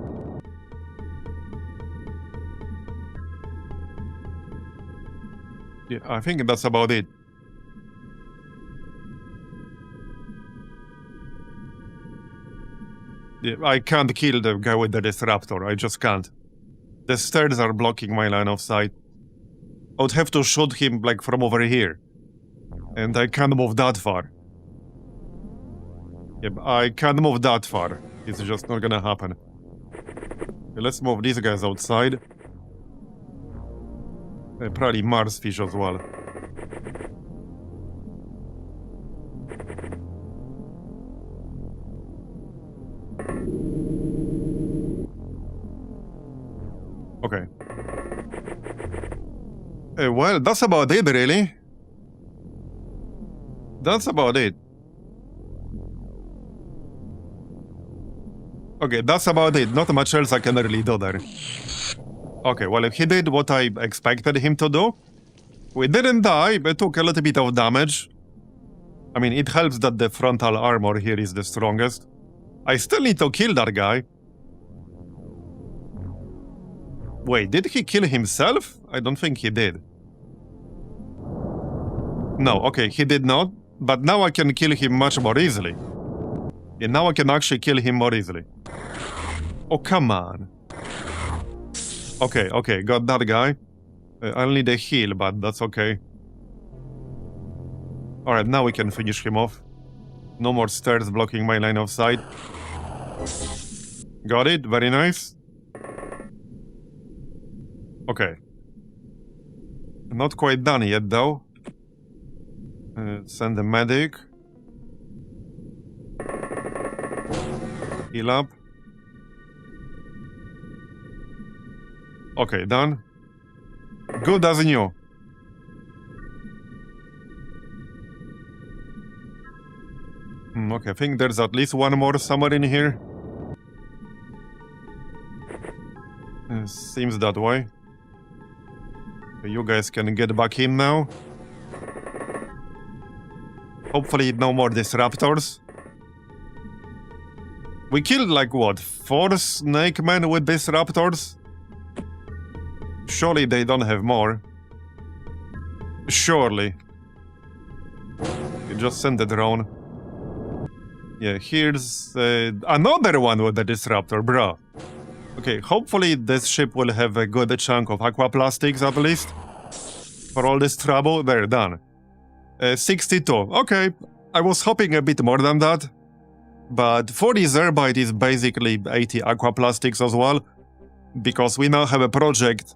Speaker 1: Yeah, I think that's about it. Yeah, I can't kill the guy with the disruptor. I just can't. The stairs are blocking my line of sight. I would have to shoot him, like, from over here. And I can't move that far. Yep, I can't move that far. It's just not gonna happen. Okay, let's move these guys outside. Probably Mars fish as well. Okay. Well, that's about it, really. That's about it. Okay, that's about it. Not much else I can really do there. Okay, well, he did what I expected him to do. We didn't die, but took a little bit of damage. I mean, it helps that the frontal armor here is the strongest. I still need to kill that guy. Wait, did he kill himself? I don't think he did. No, okay, he did not. But now I can kill him much more easily. Yeah, now I can actually kill him more easily. Oh, come on. Okay, okay, got that guy. I'll need a heal, but that's okay. Alright, now we can finish him off. No more stairs blocking my line of sight. Got it, very nice. Okay. Not quite done yet, though. Send a medic. Heal up. Okay, done. Good as new. Okay, I think there's at least one more somewhere in here. Seems that way. You guys can get back in now. Hopefully no more disruptors. We killed like what, 4 snake men with disruptors? Surely they don't have more. Surely. You just send the drone. Yeah, here's another one with the disruptor, bro. Okay, hopefully this ship will have a good chunk of aquaplastics at least. For all this trouble, they're done. 62, okay. I was hoping a bit more than that. But 40 Zerbite is basically 80 aquaplastics as well. Because we now have a project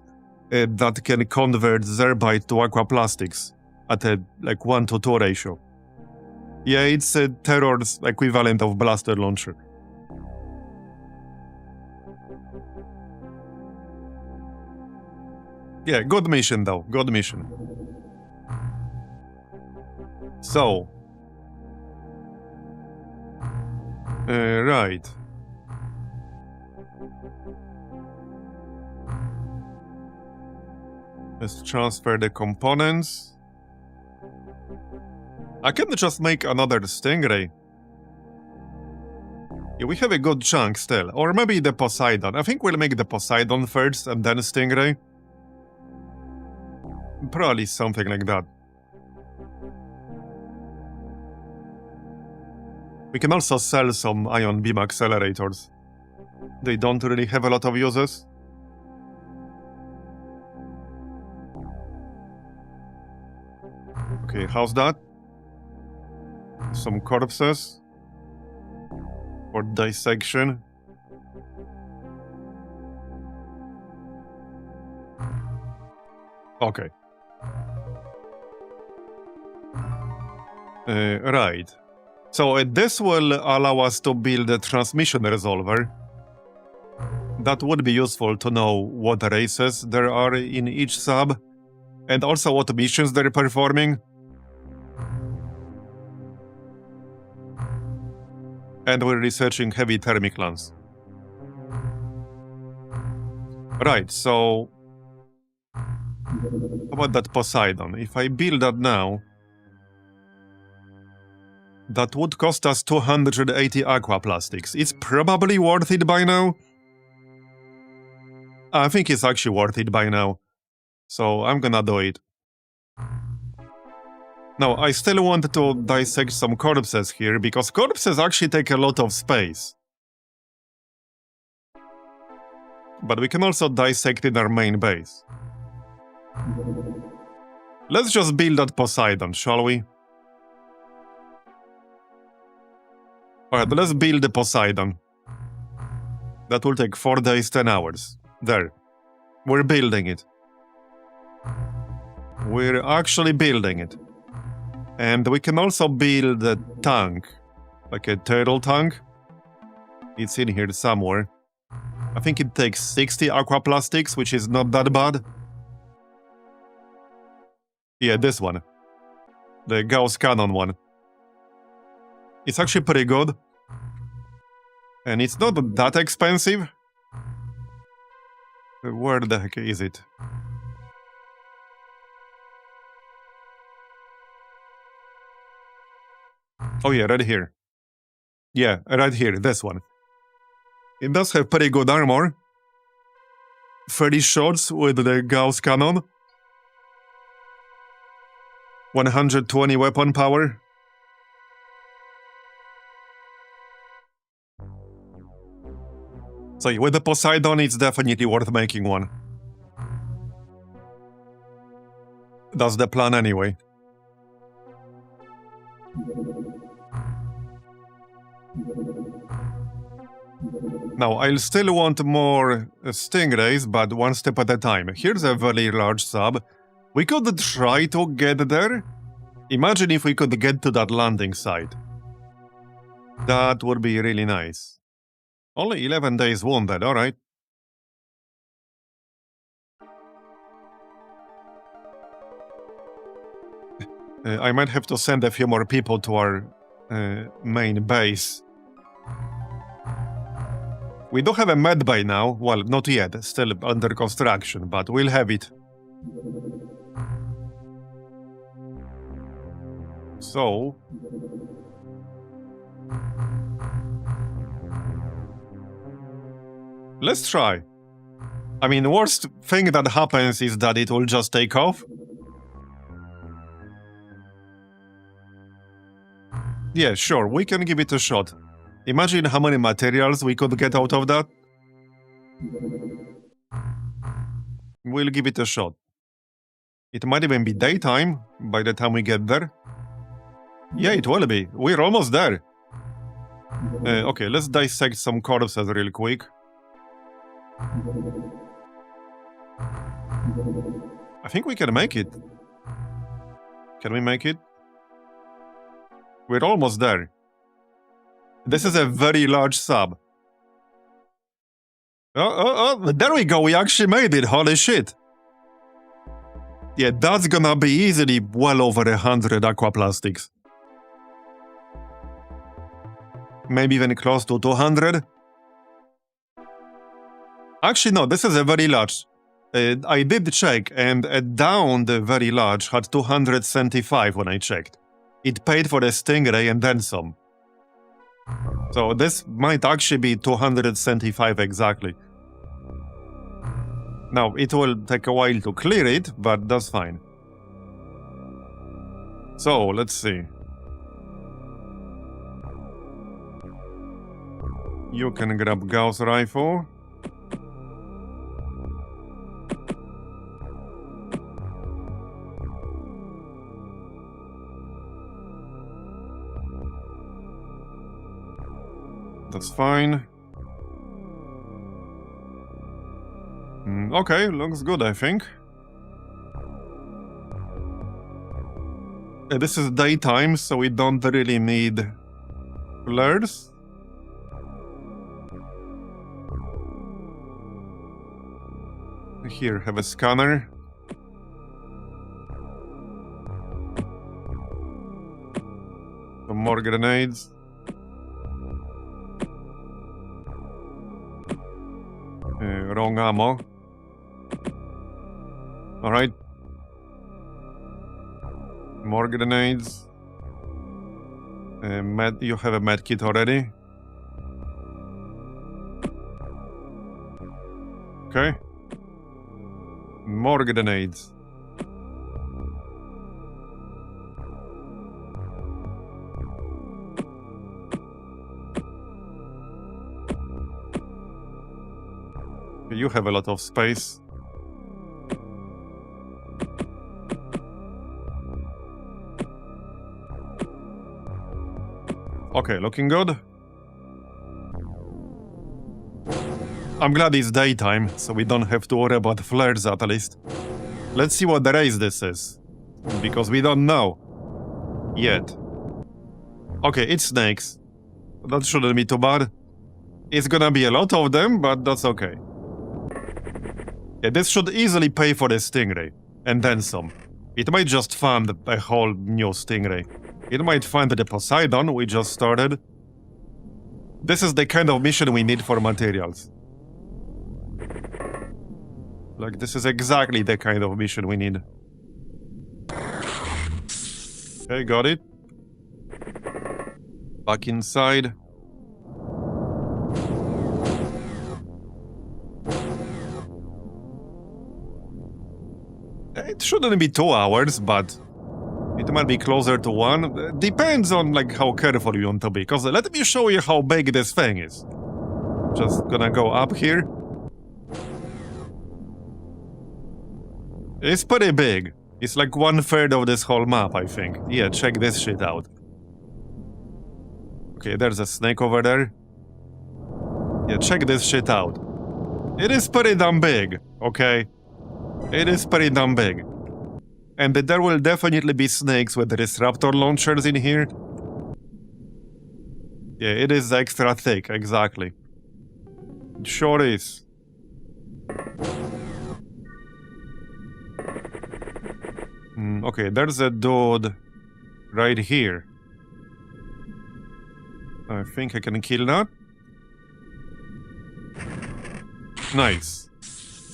Speaker 1: that can convert Zerbite to aquaplastics at a like 1:2 ratio. Yeah, it's a Terror's equivalent of blaster launcher. Yeah, good mission though, good mission. So. Right. Let's transfer the components. I can just make another Stingray. Yeah, we have a good chunk still. Or maybe the Poseidon. I think we'll make the Poseidon first and then Stingray. Probably something like that. We can also sell some ion beam accelerators. They don't really have a lot of uses. Okay, how's that? Some corpses. For dissection. Okay. Right. So this will allow us to build a transmission resolver. That would be useful to know what races there are in each sub, and also what missions they're performing. And we're researching heavy thermic lance. Right, so... how about that Poseidon? If I build that now... that would cost us 280 aquaplastics. It's probably worth it by now. I think it's actually worth it by now. So I'm gonna do it. Now, I still want to dissect some corpses here, because corpses actually take a lot of space. But we can also dissect in our main base. Let's just build that Poseidon, shall we? Alright, let's build the Poseidon. That will take 4 days, 10 hours. There. We're building it. We're actually building it. And we can also build a tank. Like a turtle tank. It's in here somewhere. I think it takes 60 aquaplastics, which is not that bad. Yeah, this one. The Gauss cannon one. It's actually pretty good. And it's not that expensive. Where the heck is it? Oh yeah, right here. Yeah, right here, this one. It does have pretty good armor. 30 shots with the Gauss cannon. 120 weapon power. So with the Poseidon, it's definitely worth making one. That's the plan anyway. Now, I'll still want more Stingrays, but one step at a time. Here's a very large sub. We could try to get there. Imagine if we could get to that landing site. That would be really nice. Only 11 days wounded, alright. I might have to send a few more people to our main base. We do have a med bay now. Well, not yet. Still under construction, but we'll have it. So... let's try. I mean, the worst thing that happens is that it will just take off. Yeah, sure, we can give it a shot. Imagine how many materials we could get out of that. We'll give it a shot. It might even be daytime by the time we get there. Yeah, it will be. We're almost there. Okay, let's dissect some corpses real quick. I think we can make it. Can we make it? We're almost there. This is a very large sub. Oh, there we go, we actually made it, holy shit. Yeah, that's gonna be easily well over 100 aquaplastics. Maybe even close to 200. Actually, no, this is a very large. I did check, and a downed very large had 275 when I checked. It paid for the Stingray and then some. So this might actually be 275 exactly. Now, it will take a while to clear it, but that's fine. So, let's see. You can grab Gauss rifle. That's fine. Okay, looks good, I think. This is daytime, so we don't really need flares. Here, have a scanner. Some more grenades. Wrong ammo. Alright. More grenades. You have a med kit already. Okay. More grenades. You have a lot of space. Okay, looking good. I'm glad it's daytime, so we don't have to worry about flares at least. Let's see what the race this is, because we don't know yet. Okay, it's snakes. That shouldn't be too bad. It's gonna be a lot of them, but that's okay. Yeah, this should easily pay for the Stingray, and then some. It might just fund a whole new Stingray. It might fund the Poseidon we just started. This is the kind of mission we need for materials. Like, this is exactly the kind of mission we need. Okay, got it. Back inside. It shouldn't be 2 hours, but It might be closer to 1. Depends on like how careful you want to be. Because let me show you how big this thing is. Just gonna go up here. It's pretty big. It's like 1/3 of this whole map, I think. Yeah, check this shit out. Okay, there's a snake over there. Yeah, check this shit out. It is pretty damn big, okay? It is pretty damn big. And there will definitely be snakes with disruptor launchers in here. Yeah, it is extra thick, exactly. It sure is. Okay, there's a dude right here. I think I can kill that. Nice.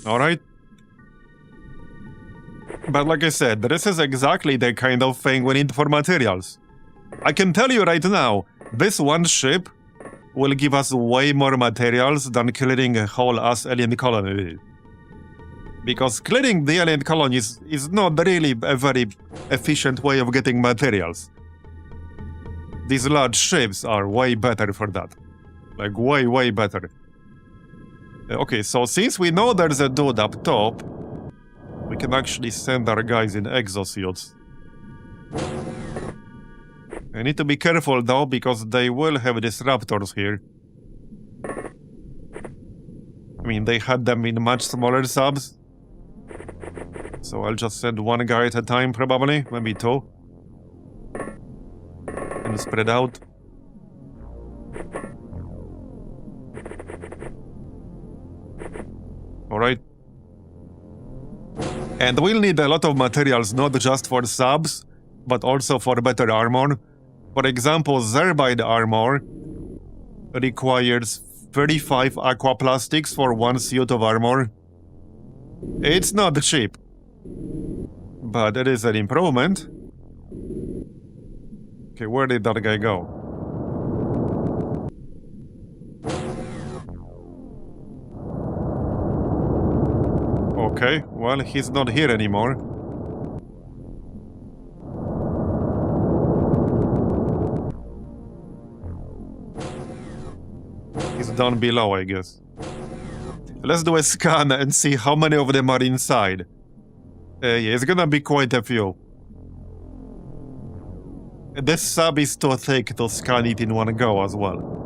Speaker 1: Alright. But like I said, this is exactly the kind of thing we need for materials. I can tell you right now, this one ship will give us way more materials than clearing a whole ass alien colony. Because clearing the alien colonies is not really a very efficient way of getting materials. These large ships are way better for that. Like, way, way better. Okay, so since we know there's a dude up top, we can actually send our guys in exosuits. I need to be careful though, because they will have disruptors here. I mean, they had them in much smaller subs. So I'll just send one guy at a time, probably, maybe 2. And spread out. Alright. And we'll need a lot of materials, not just for subs, but also for better armor. For example, Zerbite armor requires 35 aquaplastics for 1 suit of armor. It's not cheap, but it is an improvement. Okay, where did that guy go? Okay, well, he's not here anymore. He's down below, I guess. Let's do a scan and see how many of them are inside. Yeah, it's gonna be quite a few. This sub is too thick to scan it in one go as well.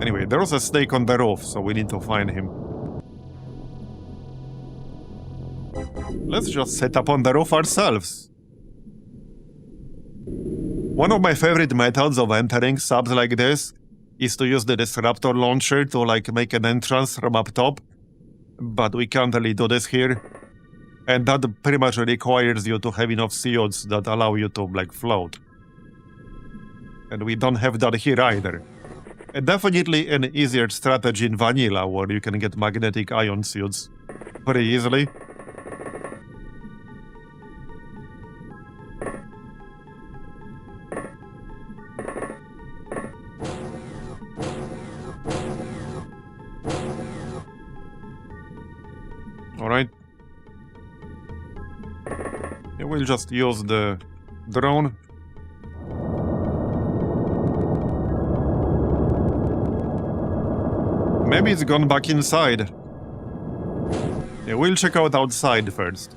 Speaker 1: Anyway, there was a snake on the roof, so we need to find him. Let's just set up on the roof ourselves. One of my favorite methods of entering subs like this is to use the disruptor launcher to like make an entrance from up top. But we can't really do this here. And that pretty much requires you to have enough suits that allow you to like float. And we don't have that here either. And definitely an easier strategy in vanilla where you can get magnetic ion suits pretty easily. Alright. Yeah, we'll just use the drone. Maybe it's gone back inside. Yeah, we'll check out outside first.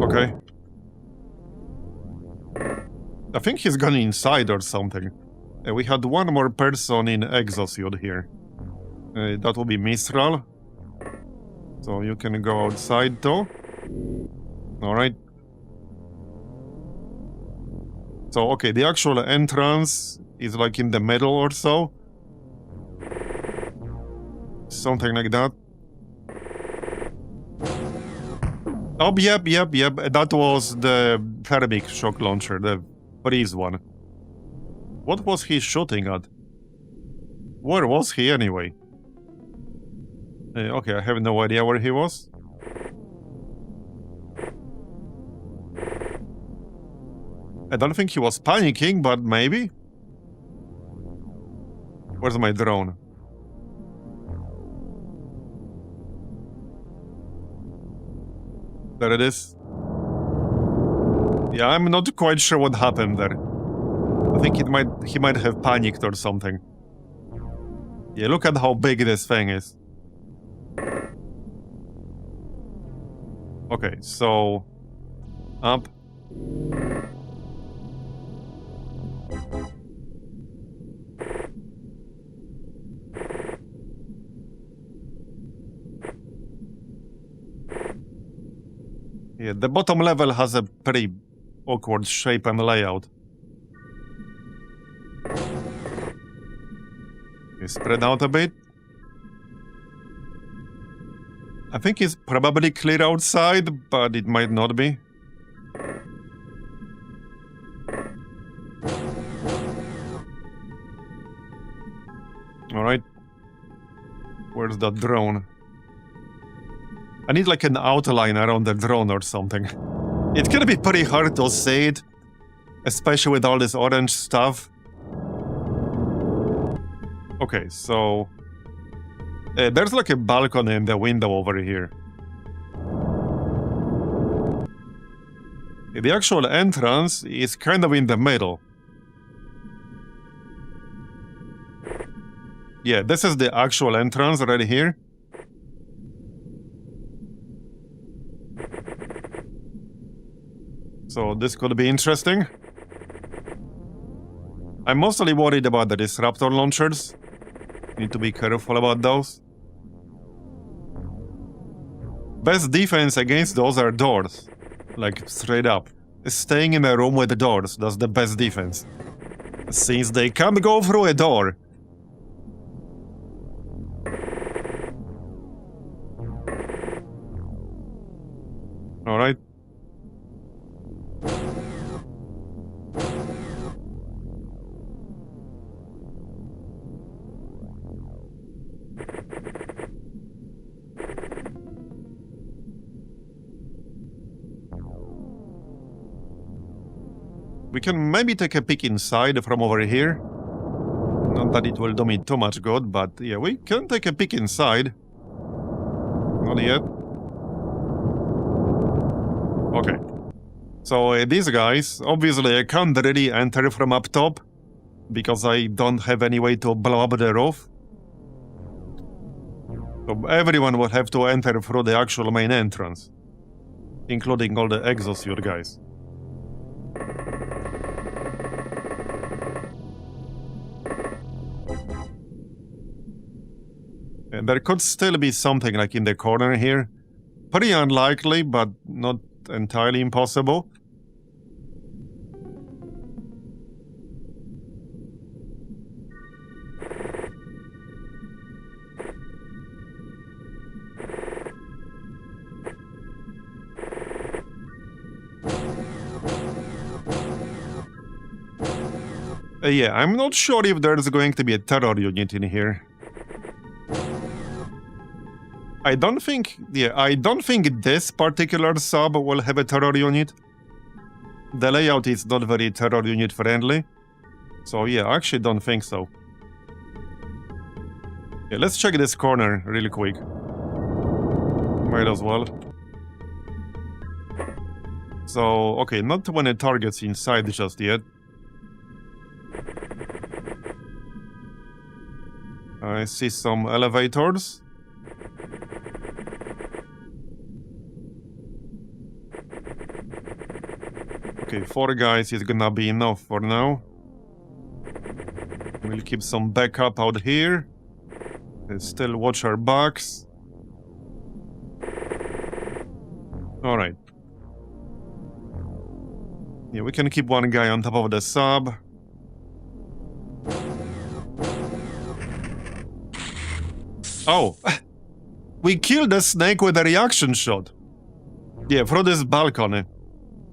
Speaker 1: Okay. I think he's gone inside or something. We had one more person in exosuit here. That will be Mistral. So you can go outside too. Alright. So, okay, the actual entrance is like in the middle or so. Something like that. Oh, yep. That was the thermic shock launcher, the freeze one. What was he shooting at? Where was he anyway? Okay, I have no idea where he was. I don't think he was panicking, but maybe? Where's my drone? There it is. Yeah, I'm not quite sure what happened there. I think he might have panicked or something. Yeah, look at how big this thing is. Okay, so... up. Yeah, the bottom level has a pretty awkward shape and layout. Okay, spread out a bit. I think it's probably clear outside, but it might not be. Alright. Where's that drone? I need like an outline around the drone or something. It can be pretty hard to see it, especially with all this orange stuff. Okay, so... there's like a balcony in the window over here. The actual entrance is kind of in the middle. Yeah, this is the actual entrance right here. So this could be interesting. I'm mostly worried about the disruptor launchers. Need to be careful about those. Best defense against those are doors. Like, straight up. Staying in a room with doors, that's the best defense. Since they can't go through a door. Alright. We can maybe take a peek inside from over here. Not that it will do me too much good, but yeah, we can take a peek inside. Not yet. Okay. So these guys, obviously I can't really enter from up top, because I don't have any way to blow up the roof. So everyone will have to enter through the actual main entrance, including all the exosuit guys. And there could still be something like in the corner here. Pretty unlikely, but not entirely impossible. Yeah, I'm not sure if there's going to be a terror unit in here. I don't think this particular sub will have a terror unit. The layout is not very terror unit friendly. So yeah, I actually don't think so. Yeah, let's check this corner really quick. Might as well. So, okay, not too many targets inside just yet. I see some elevators. Okay, 4 guys is gonna be enough for now. We'll keep some backup out here. And still watch our backs. Alright. Yeah, we can keep one guy on top of the sub. Oh! We killed the snake with a reaction shot. Yeah, through this balcony.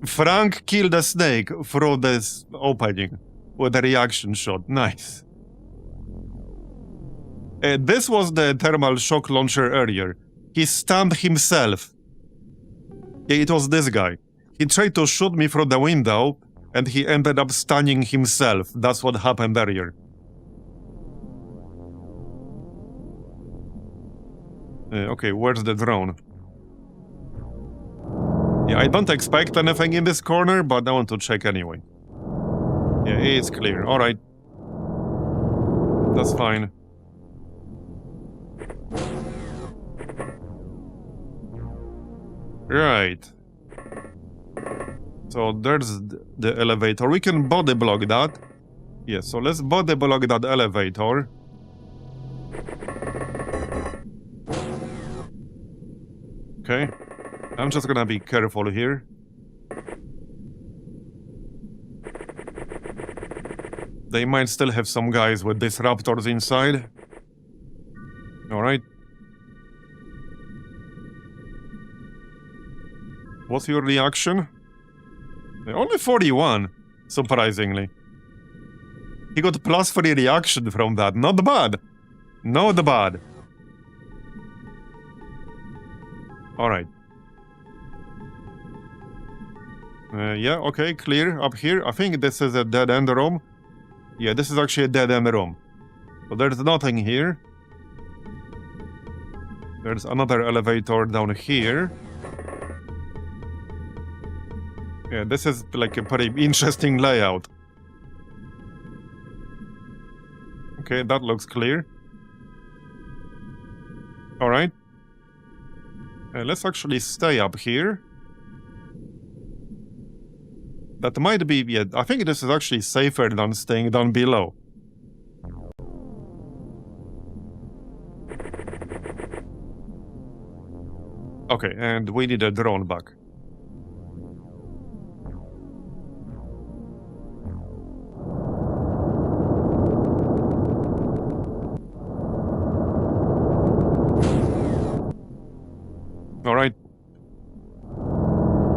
Speaker 1: Frank killed the snake through this opening with a reaction shot. Nice. This was the thermal shock launcher earlier. He stunned himself. Yeah, it was this guy. He tried to shoot me through the window, and he ended up stunning himself. That's what happened earlier. Okay, where's the drone? Yeah, I don't expect anything in this corner, but I want to check anyway. Yeah, it's clear. Alright. That's fine. Right. So there's the elevator. We can body block that. Yeah, so let's body block that elevator. Okay. I'm just gonna be careful here. They might still have some guys with disruptors inside. Alright. What's your reaction? Only 41, surprisingly. He got +3 reaction from that. Not bad. Not bad. Alright. Yeah, okay, clear up here. I think this is a dead-end room. Yeah, this is actually a dead-end room. So there's nothing here. There's another elevator down here. Yeah, this is like a pretty interesting layout. Okay, that looks clear. Alright. Let's actually stay up here. That might be, yeah, I think this is actually safer than staying down below. Okay, and we need a drone back. Alright.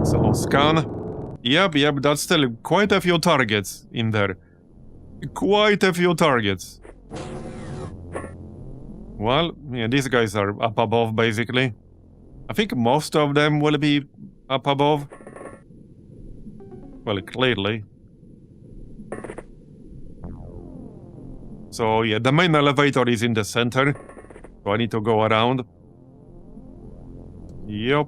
Speaker 1: So, scan. Yep, that's still quite a few targets in there. Quite a few targets. Well, yeah, these guys are up above, basically. I think most of them will be up above. Well, clearly. So, yeah, the main elevator is in the center. So I need to go around. Yep.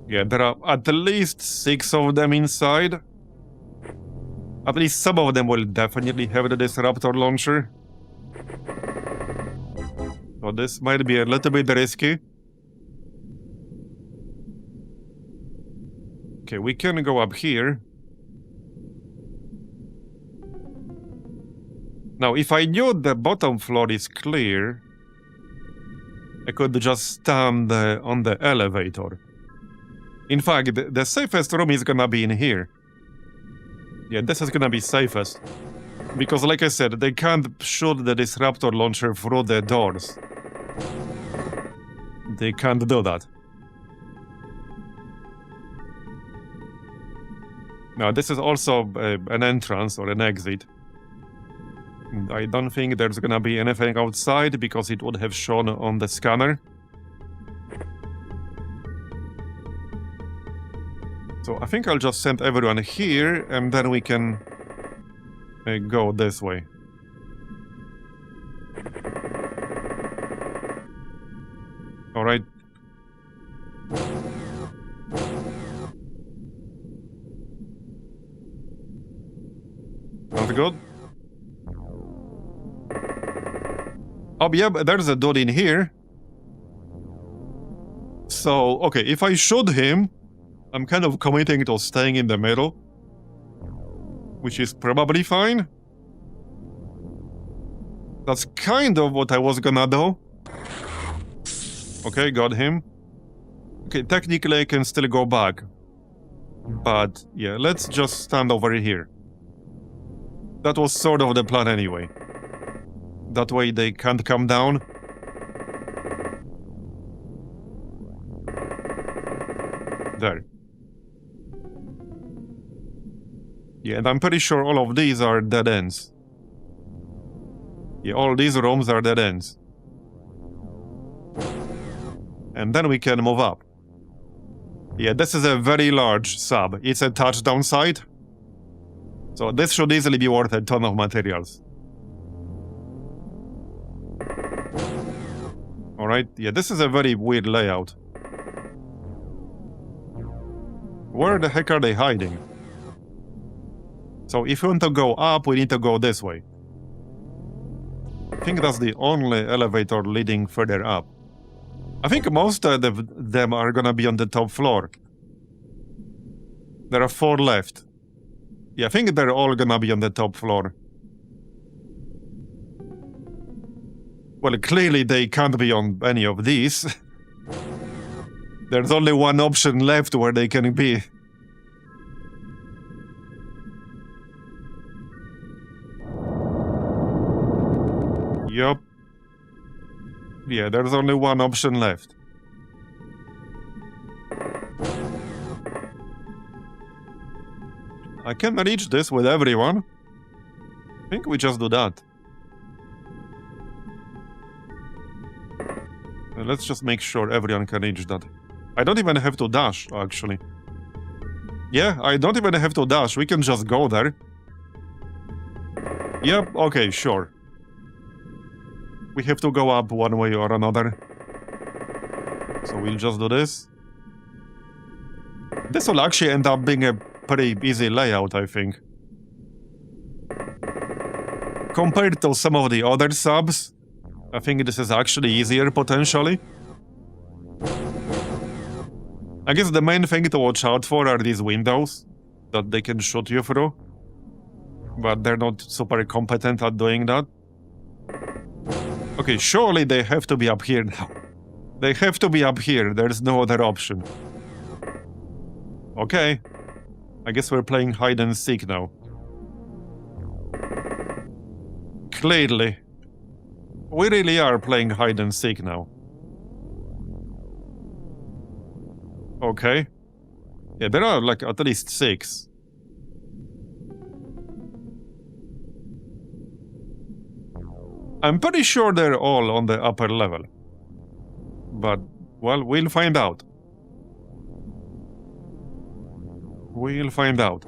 Speaker 1: Yeah, there are at least 6 of them inside. At least some of them will definitely have the disruptor launcher. So this might be a little bit risky. Okay, we can go up here. Now, if I knew the bottom floor is clear, I could just stand on the elevator. In fact, the safest room is gonna be in here. Yeah, this is gonna be safest. Because like I said, they can't shoot the disruptor launcher through the doors. They can't do that. Now, this is also an entrance or an exit. I don't think there's gonna be anything outside because it would have shown on the scanner. So I think I'll just send everyone here and then we can go this way. Alright. Sounds good. Oh, yeah, but there's a dude in here. So, okay, if I shoot him, I'm kind of committing to staying in the middle. Which is probably fine. That's kind of what I was gonna do. Okay, got him. Okay, technically I can still go back. But, yeah, let's just stand over here. That was sort of the plan anyway. That way they can't come down. There. Yeah, and I'm pretty sure all of these are dead ends. Yeah, all these rooms are dead ends. And then we can move up. Yeah, this is a very large sub. It's a touchdown site. So this should easily be worth a ton of materials. Alright, yeah, this is a very weird layout. Where the heck are they hiding? So if we want to go up, we need to go this way. I think that's the only elevator leading further up. I think most of them are gonna be on the top floor. There are 4 left. Yeah, I think they're all gonna be on the top floor. Well, clearly they can't be on any of these. There's only one option left where they can be. Yup. Yeah, there's only one option left. I can reach this with everyone. I think we just do that. Let's just make sure everyone can reach that. I don't even have to dash, actually. Yeah, I don't even have to dash. We can just go there. Yep, okay, sure. We have to go up one way or another. So we'll just do this. This will actually end up being a pretty easy layout, I think. Compared to some of the other subs, I think this is actually easier, potentially. I guess the main thing to watch out for are these windows that they can shoot you through. But they're not super competent at doing that. Okay, surely they have to be up here now. They have to be up here, there's no other option. Okay. I guess we're playing hide and seek now. Clearly. We really are playing hide and seek now. Okay. Yeah, there are like at least 6. I'm pretty sure they're all on the upper level. But, well, we'll find out. We'll find out.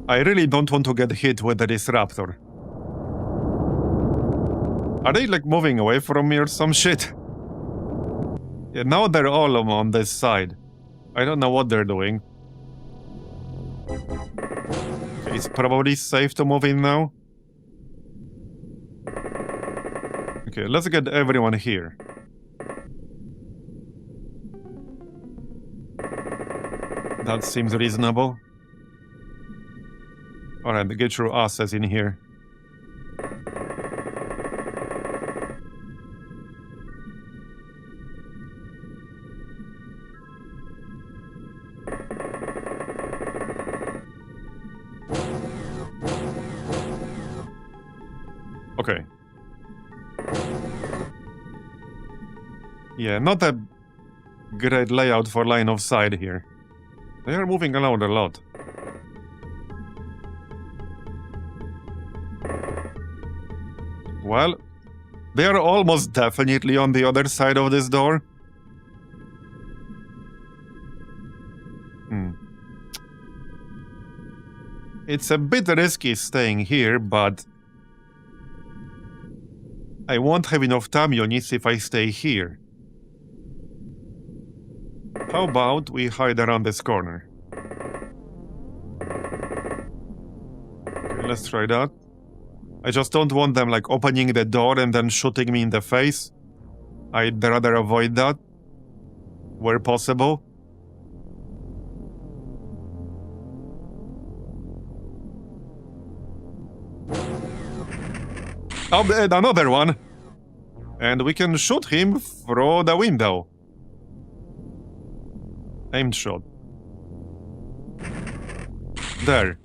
Speaker 1: I really don't want to get hit with the disruptor. Are they like moving away from me or some shit? Yeah, now they're all on this side. I don't know what they're doing. Okay, it's probably safe to move in now. Okay, let's get everyone here. That seems reasonable. Alright, get your asses in here. Okay. Yeah, not a great layout for line of sight here. They are moving around a lot. Well, they are almost definitely on the other side of this door. It's a bit risky staying here, but I won't have enough time units if I stay here. How about we hide around this corner? Okay, let's try that. I just don't want them like opening the door and then shooting me in the face. I'd rather avoid that, where possible. Oh, another one! And we can shoot him through the window. Aimed shot. There.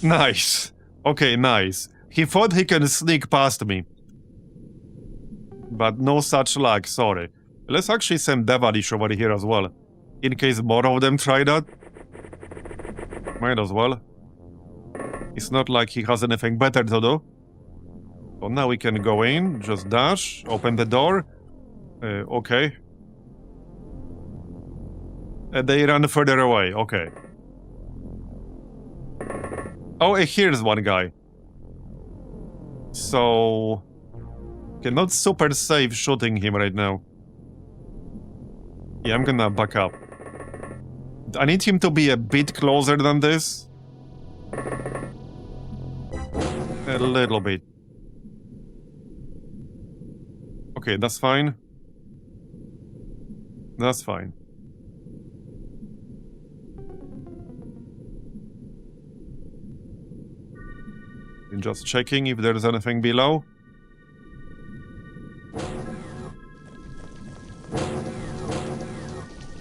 Speaker 1: Nice. Okay, nice. He thought he can sneak past me. But no such luck, sorry. Let's actually send Devilish over here as well. In case more of them try that. Might as well. It's not like he has anything better to do. So now we can go in, just dash, open the door. Okay. And they run further away, okay. Oh, here's one guy. So... okay, not super safe shooting him right now. Yeah, I'm gonna back up. I need him to be a bit closer than this. A little bit. Okay, that's fine. That's fine. And just checking if there's anything below.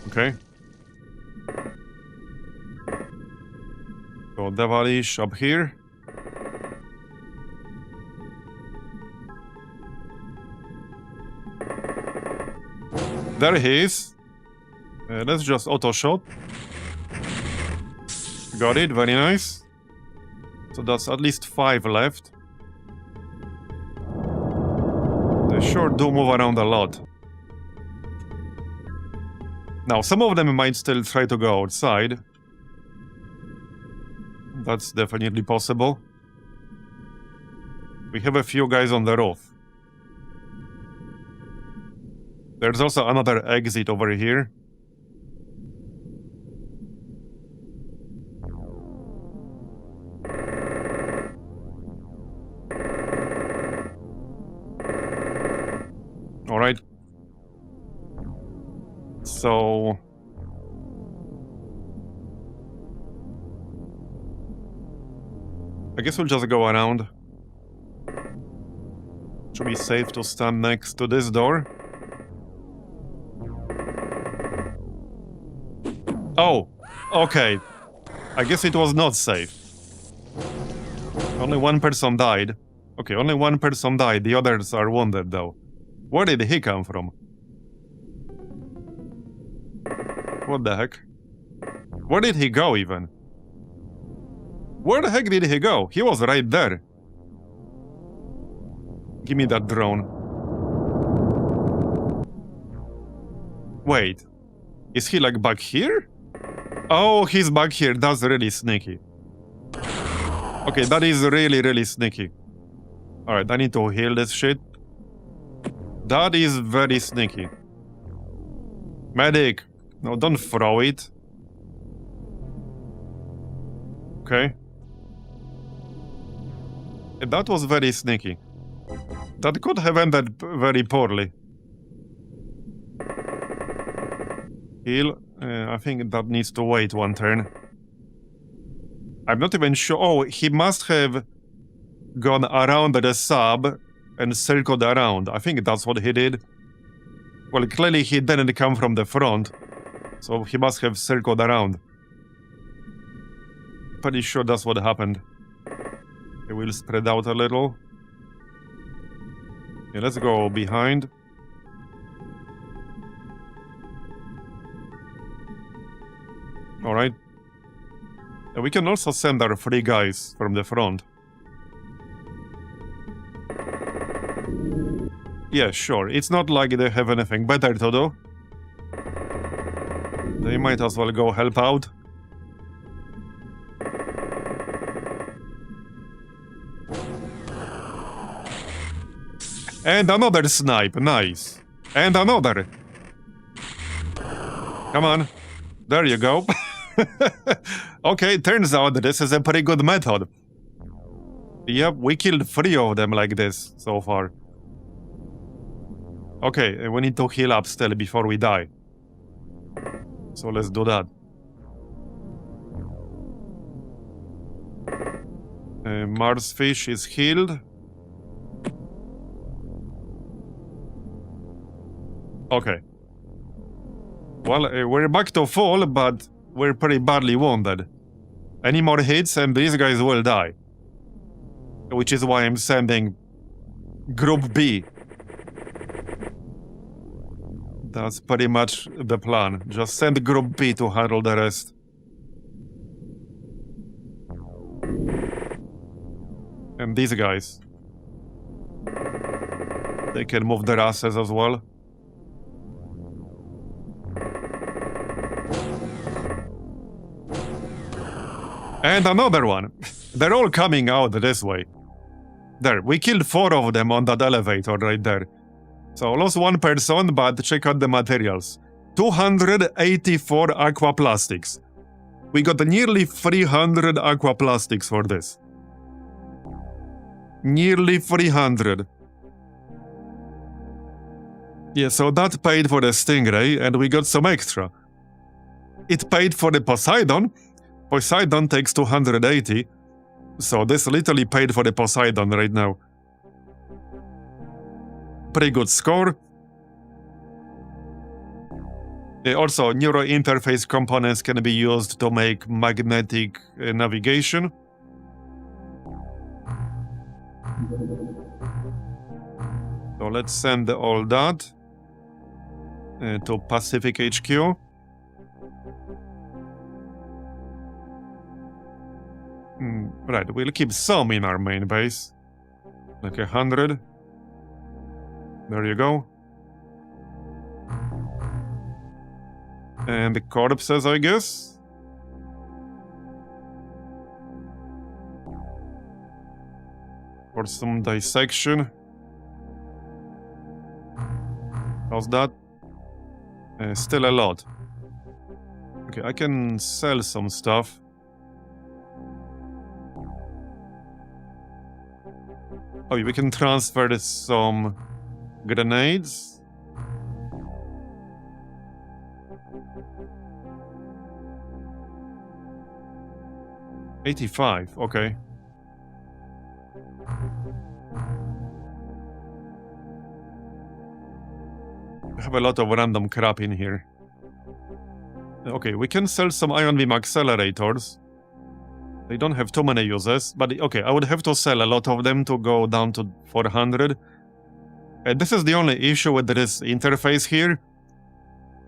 Speaker 1: Okay. So Devilish up here. There he is. Let's just auto shot. Got it, very nice. So that's at least 5 left. They sure do move around a lot. Now, some of them might still try to go outside. That's definitely possible. We have a few guys on the roof. There's also another exit over here. All right. So... I guess we'll just go around. Should be safe to stand next to this door. Oh, okay. I guess it was not safe. Only one person died. Okay, only one person died. The others are wounded, though. Where did he come from? What the heck? Where did he go, even? Where the heck did he go? He was right there. Give me that drone. Wait. Is he, like, back here? Oh, he's back here. That's really sneaky. Okay, that is really, really sneaky. Alright, I need to heal this shit. That is very sneaky. Medic! No, don't throw it. Okay. That was very sneaky. That could have ended very poorly. Heal. I think that needs to wait one turn. I'm not even sure. Oh, he must have gone around the sub and circled around. I think that's what he did. Well, clearly he didn't come from the front, so he must have circled around. Pretty sure that's what happened. Okay, we'll spread out a little. Okay, let's go behind. Alright. And we can also send our 3 guys from the front. Yeah, sure. It's not like they have anything better to do. They might as well go help out. And another snipe, nice. And another. Come on. There you go. Okay, turns out this is a pretty good method. Yep, we killed 3 of them like this so far. Okay, we need to heal up still before we die. So let's do that. Mars fish is healed. Okay. Well, we're back to full, but we're pretty badly wounded. Any more hits and these guys will die. Which is why I'm sending Group B. That's pretty much the plan. Just send Group B to handle the rest. And these guys. They can move their asses as well. And another one. They're all coming out this way. There, we killed 4 of them on that elevator right there. So lost 1 person, but check out the materials. 284 aquaplastics. We got nearly 300 aquaplastics for this. Nearly 300. Yeah, so that paid for the Stingray, and we got some extra. It paid for the Poseidon. Poseidon takes 280. So this literally paid for the Poseidon right now. Pretty good score. Also, neuro interface components can be used to make magnetic navigation. So let's send all that to Pacific HQ. Right, we'll keep some in our main base. Like 100. There you go. And the corpses, I guess. For some dissection. How's that? Still a lot. Okay, I can sell some stuff. Oh, we can transfer some grenades. $85, okay. I have a lot of random crap in here. Okay, we can sell some ion beam accelerators. They don't have too many uses, but okay, I would have to sell a lot of them to go down to 400. This is the only issue with this interface here.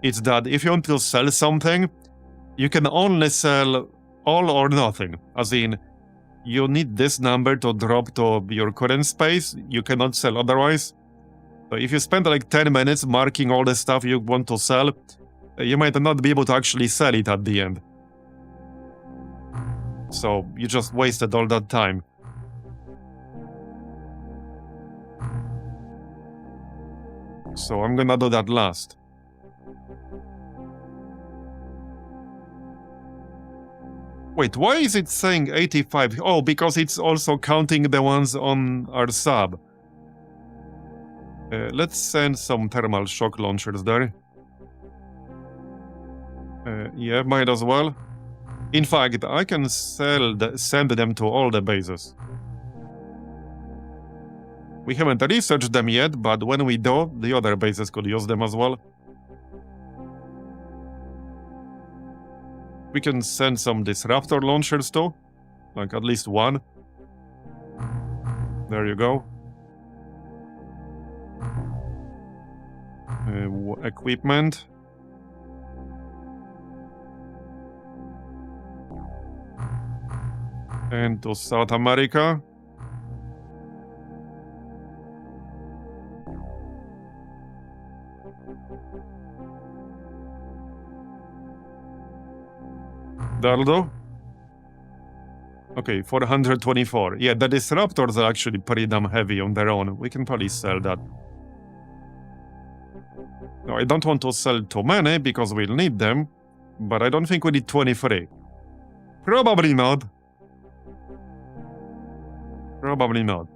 Speaker 1: It's that if you want to sell something, you can only sell all or nothing. As in, you need this number to drop to your current space. You cannot sell otherwise. So if you spend like 10 minutes marking all the stuff you want to sell, you might not be able to actually sell it at the end. So you just wasted all that time. So I'm gonna do that last. Wait, why is it saying 85? Oh, because it's also counting the ones on our sub. Let's send some thermal shock launchers there. Yeah, might as well. In fact, I can send them to all the bases. We haven't researched them yet, but when we do, the other bases could use them as well. We can send some disruptor launchers too, like at least one. There you go. Equipment. And to South America. That'll do. Okay, 424. Yeah, the disruptors are actually pretty damn heavy on their own. We can probably sell that. No, I don't want to sell too many because we'll need them, but I don't think we need 23. Probably not. Probably not.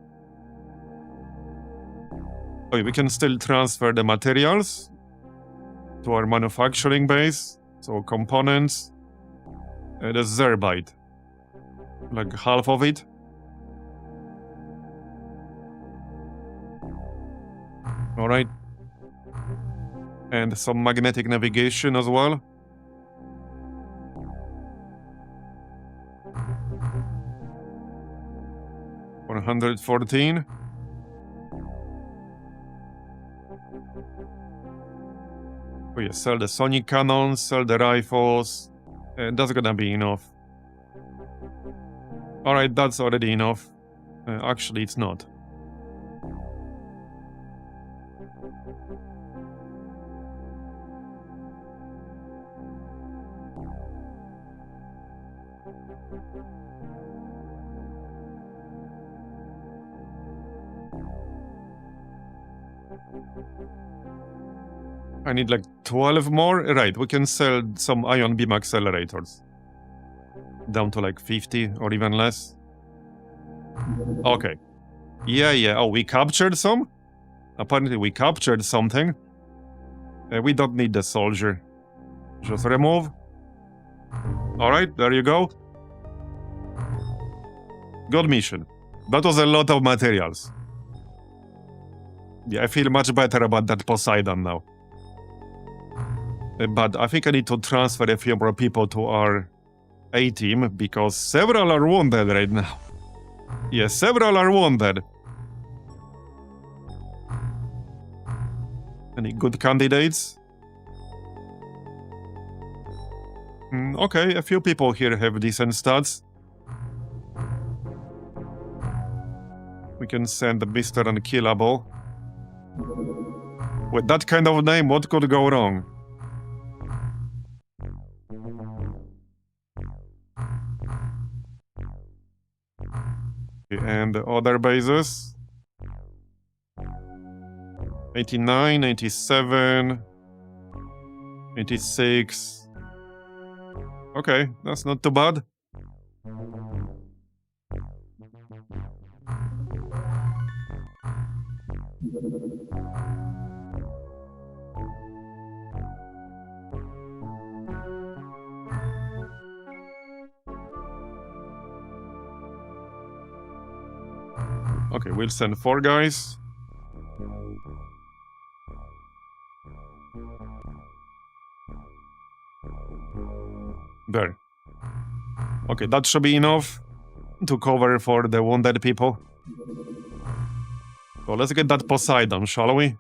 Speaker 1: Okay, we can still transfer the materials to our manufacturing base. So components. The zerbite. Like half of it. Alright. And some magnetic navigation as well. 114. Oh yeah, sell the sonic cannons, sell the rifles. That's gonna be enough. Alright, that's already enough. Actually, it's not. I need like 12 more. Right, we can sell some ion beam accelerators. Down to like 50 or even less. Okay. Yeah. Oh, we captured some? Apparently we captured something. We don't need the soldier. Just remove. Alright, there you go. Good mission. That was a lot of materials. Yeah, I feel much better about that Poseidon now. But I think I need to transfer a few more people to our A-team, because several are wounded right now. Yeah, several are wounded. Any good candidates? Okay, a few people here have decent stats. We can send Mr. Unkillable. With that kind of name, what could go wrong? And the other bases. 89, 87, 86. Okay, that's not too bad. Okay, we'll send 4 guys. There. Okay, that should be enough to cover for the wounded people. So let's get that Poseidon, shall we?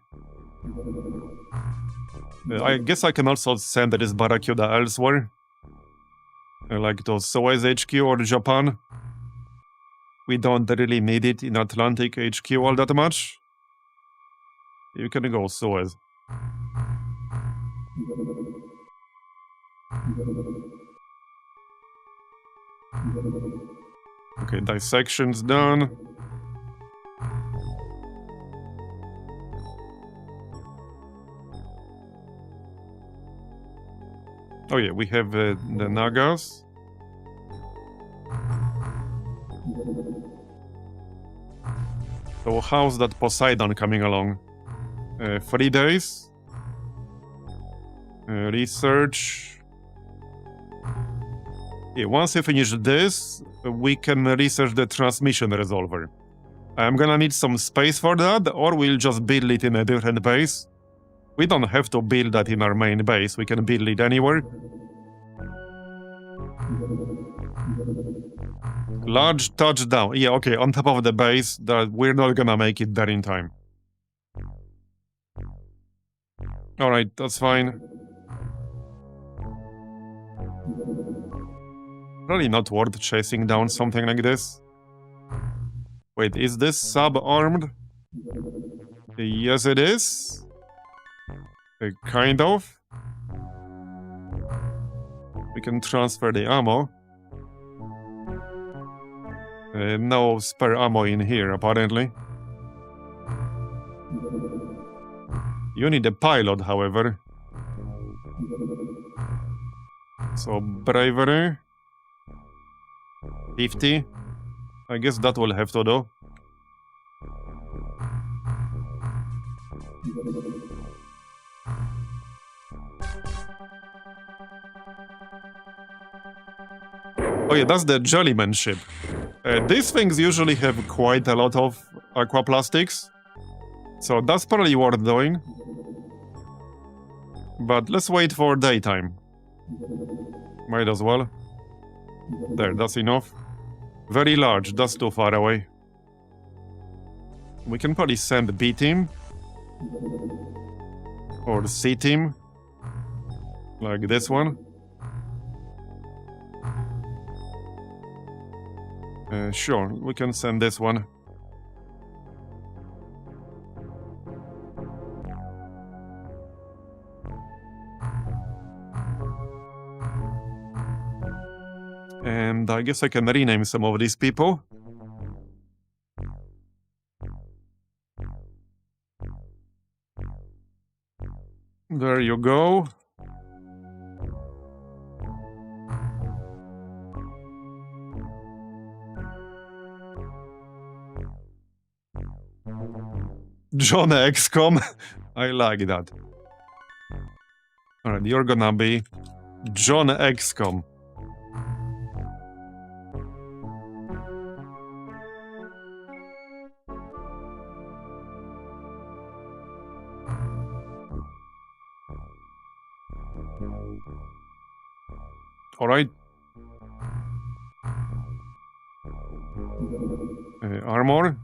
Speaker 1: I guess I can also send this Barracuda elsewhere. Like to Suez HQ or Japan. We don't really need it in Atlantic HQ all that much. You can go Suez. Okay, dissection's done. Oh yeah, we have the Nagas. So how's that Poseidon coming along? 3 days. Research. Yeah, once we finish this, we can research the transmission resolver. I'm gonna need some space for that, or we'll just build it in a different base. We don't have to build that in our main base, we can build it anywhere. Large touchdown. Yeah, okay, on top of the base, that we're not gonna make it there in time. Alright, that's fine. Really not worth chasing down something like this. Wait, is this sub-armed? Yes, it is. Kind of. We can transfer the ammo. No spare ammo in here, apparently. You need a pilot, however. So, bravery. 50. I guess that will have to do. Oh yeah, that's the Jellyman ship. These things usually have quite a lot of aquaplastics, so that's probably worth doing. But let's wait for daytime. Might as well. There, that's enough. Very large, that's too far away. We can probably send the B team. Or the C team. Like this one. Sure, we can send this one. And I guess I can rename some of these people. There you go. John XCOM. I like that. Alright, you're gonna be John XCOM. Alright. Armor.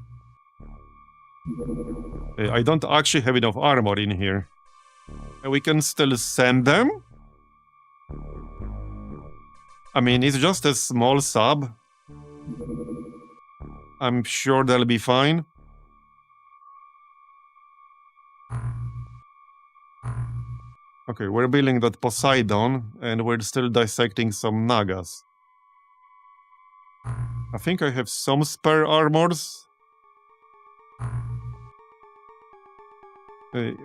Speaker 1: I don't actually have enough armor in here. We can still send them. I mean, it's just a small sub. I'm sure they'll be fine. Okay, we're building that Poseidon, and we're still dissecting some Nagas. I think I have some spare armors.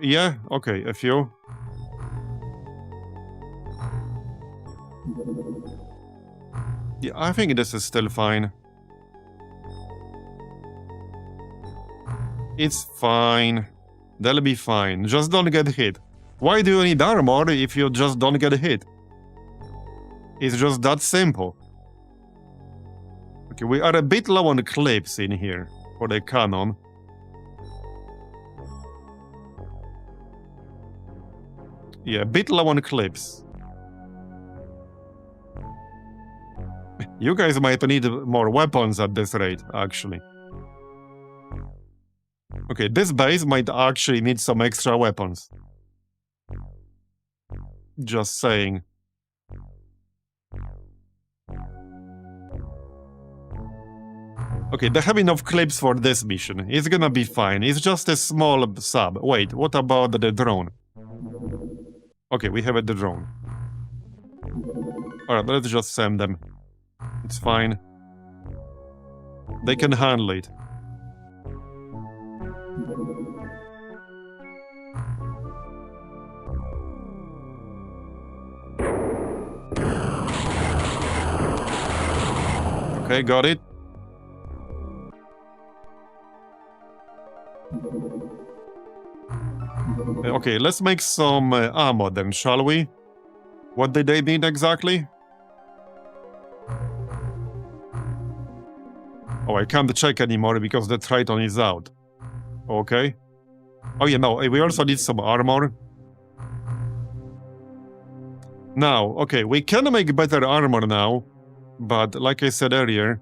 Speaker 1: Yeah, okay, a few. Yeah, I think this is still fine. It's fine. They'll be fine. Just don't get hit. Why do you need armor if you just don't get hit? It's just that simple. Okay, we are a bit low on clips in here for the cannon. Yeah, a bit low on clips. You guys might need more weapons at this rate, actually. Okay, this base might actually need some extra weapons. Just saying. Okay, they have enough clips for this mission. It's gonna be fine. It's just a small sub. Wait, what about the drone? Okay, we have the drone. Alright, let's just send them. It's fine. They can handle it. Okay, got it. Okay, let's make some ammo then, shall we? What did they need exactly? Oh, I can't check anymore because the Triton is out. Okay. Oh yeah, no, we also need some armor. Now, okay, we can make better armor now, but like I said earlier,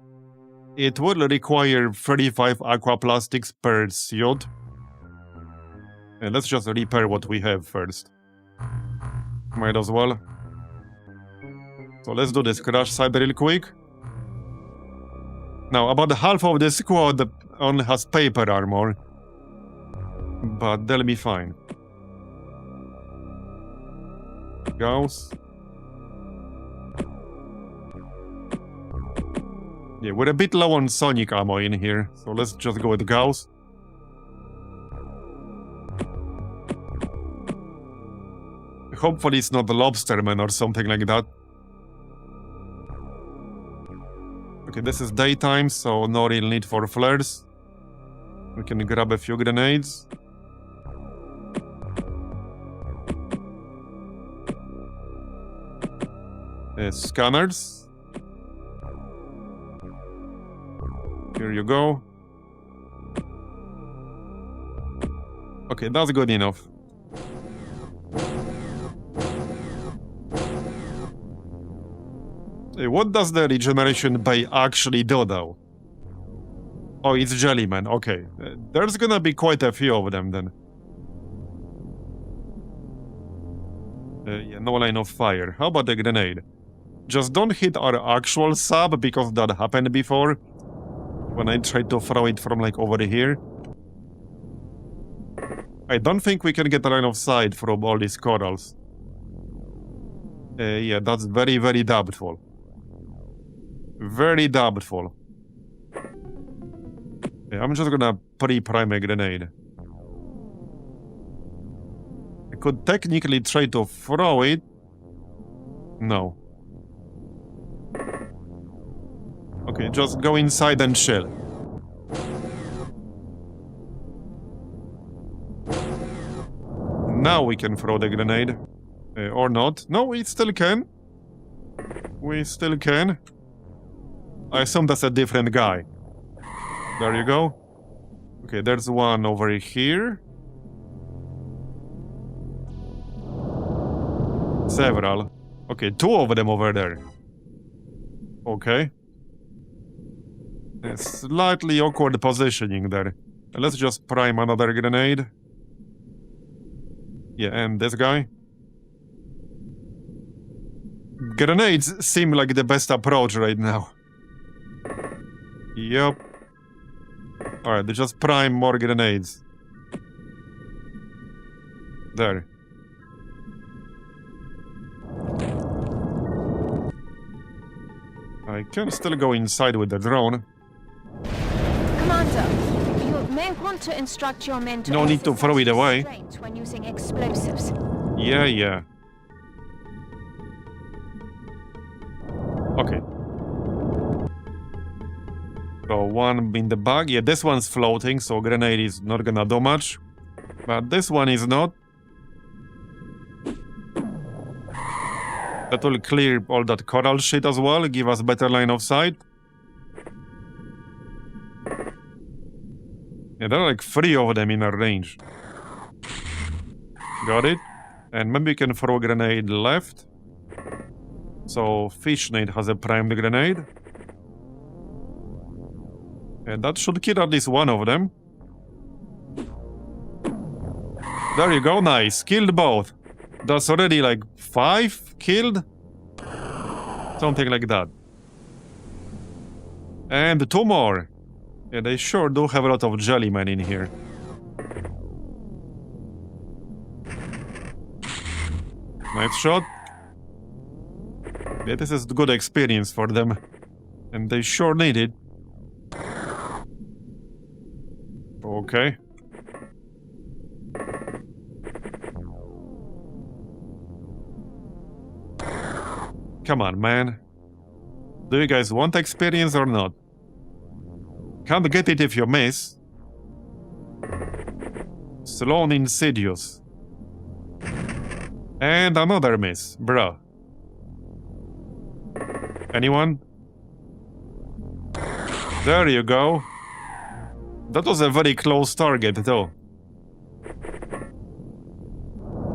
Speaker 1: it will require 35 aquaplastics per suit. And let's just repair what we have first. Might as well. So let's do this crash site real quick. Now, about half of the squad only has paper armor, but they'll be fine. Gauss. Yeah, we're a bit low on sonic ammo in here, so let's just go with Gauss. Hopefully it's not the Lobsterman or something like that. Okay, this is daytime, so no real need for flares. We can grab a few grenades. Scanners. Here you go. Okay, that's good enough. What does the regeneration bay actually do, though? Oh, it's Jellyman. Okay. There's gonna be quite a few of them then. Yeah, no line of fire. How about the grenade? Just don't hit our actual sub, because that happened before. When I tried to throw it from like over here. I don't think we can get a line of sight from all these corals. Yeah, that's very, very doubtful. Very doubtful. Yeah, I'm just gonna pre-prime a grenade. I could technically try to throw it. No. Okay, just go inside and chill. Now we can throw the grenade. Or not. No, we still can. We still can. I assume that's a different guy. There you go. Okay, there's one over here. Several. Okay, two of them over there. Okay. A slightly awkward positioning there. Let's just prime another grenade. Yeah, and this guy. Grenades seem like the best approach right now. Yup. Alright, just prime more grenades. There. I can still go inside with the drone.
Speaker 4: Commander, you may want to instruct your men to
Speaker 1: No need to throw it away.
Speaker 4: restraint when using explosives.
Speaker 1: Yeah, yeah. Okay. So one in the bag. Yeah, this one's floating, so grenade is not gonna do much. But this one is not. That will clear all that coral shit as well, give us better line of sight. Yeah, there are like 3 of them in our range. Got it? And maybe we can throw a grenade left. So Fishnade has a primed grenade. And that should kill at least one of them. There you go, nice. Killed both. That's already like 5 killed? Something like that. And 2 more. Yeah, they sure do have a lot of jellymen in here. Nice shot. Yeah, this is good experience for them. And they sure need it. Okay. Come on, man. Do you guys want experience or not? Can't get it if you miss. Slow and insidious. And another miss, bruh. Anyone? There you go. That was a very close target, though.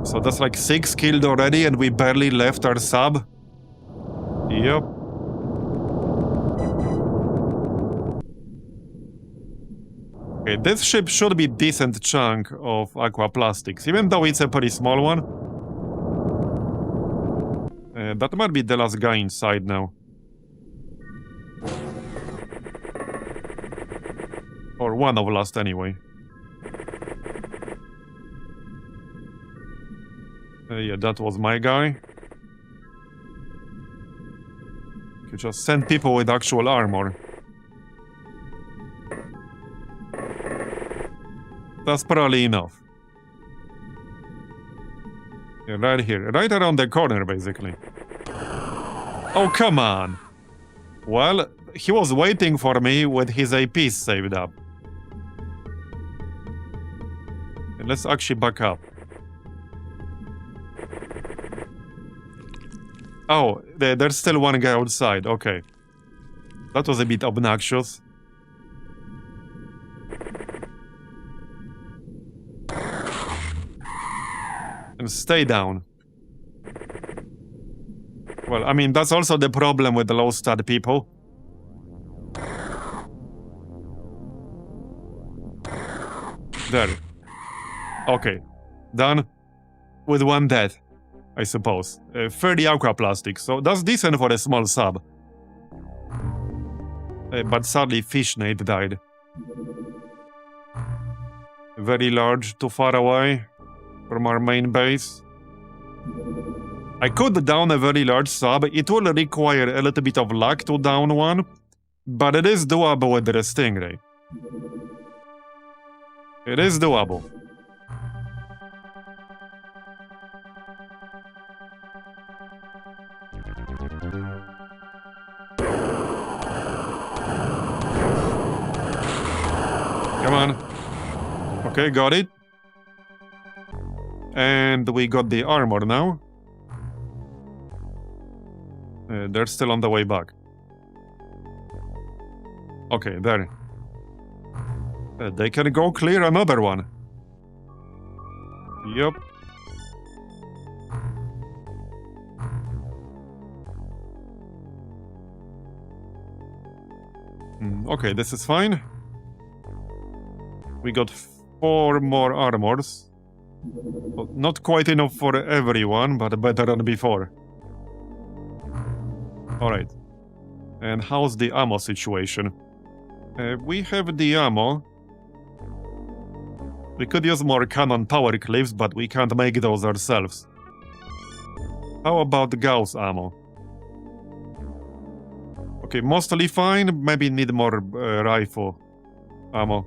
Speaker 1: So that's like 6 killed already, and we barely left our sub. Yep. Okay, this ship should be a decent chunk of aquaplastics, even though it's a pretty small one. That might be the last guy inside now. Or one of last, anyway. Yeah, that was my guy. You just send people with actual armor. That's probably enough. Yeah, right here. Right around the corner, basically. Oh, come on! Well, he was waiting for me with his APs saved up. Let's actually back up. Oh, there's still one guy outside. Okay. That was a bit obnoxious. And stay down. Well, I mean, that's also the problem with the low stat people. There. Okay. Done. With one death, I suppose. 30 aquaplastic, so that's decent for a small sub. But sadly, Fishnade died. Very large, too far away from our main base. I could down a very large sub. It will require a little bit of luck to down one, but it is doable with the Stingray. It is doable. Come on. Okay, got it. And we got the armor now. They're still on the way back. Okay, there. They can go clear another one. Yup. Okay, this is fine. We got 4 more armors. Well, not quite enough for everyone, but better than before. Alright. And how's the ammo situation? We have the ammo. We could use more cannon power clips, but we can't make those ourselves. How about the Gauss ammo? Okay, mostly fine. Maybe need more rifle ammo.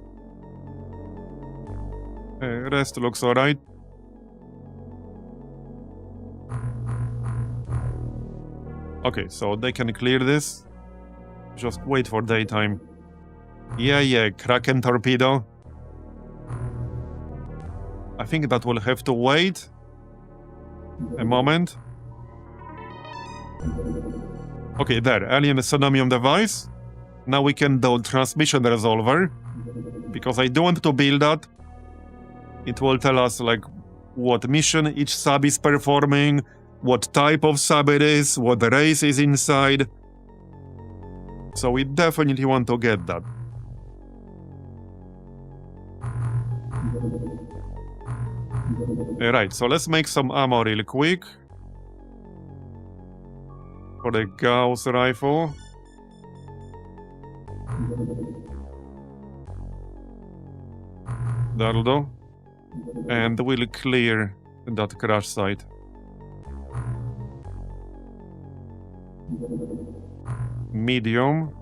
Speaker 1: Rest looks alright. Okay, so they can clear this. Just wait for daytime. Yeah, Kraken torpedo. I think that will have to wait a moment. Okay, there, alien Tsunami device. Now we can do transmission resolver, because I do want to build that. It will tell us like what mission each sub is performing, what type of sub it is, what race is inside. So we definitely want to get that. Alright, so let's make some ammo real quick. For the Gauss rifle. That'll do. And we'll clear that crash site. Medium.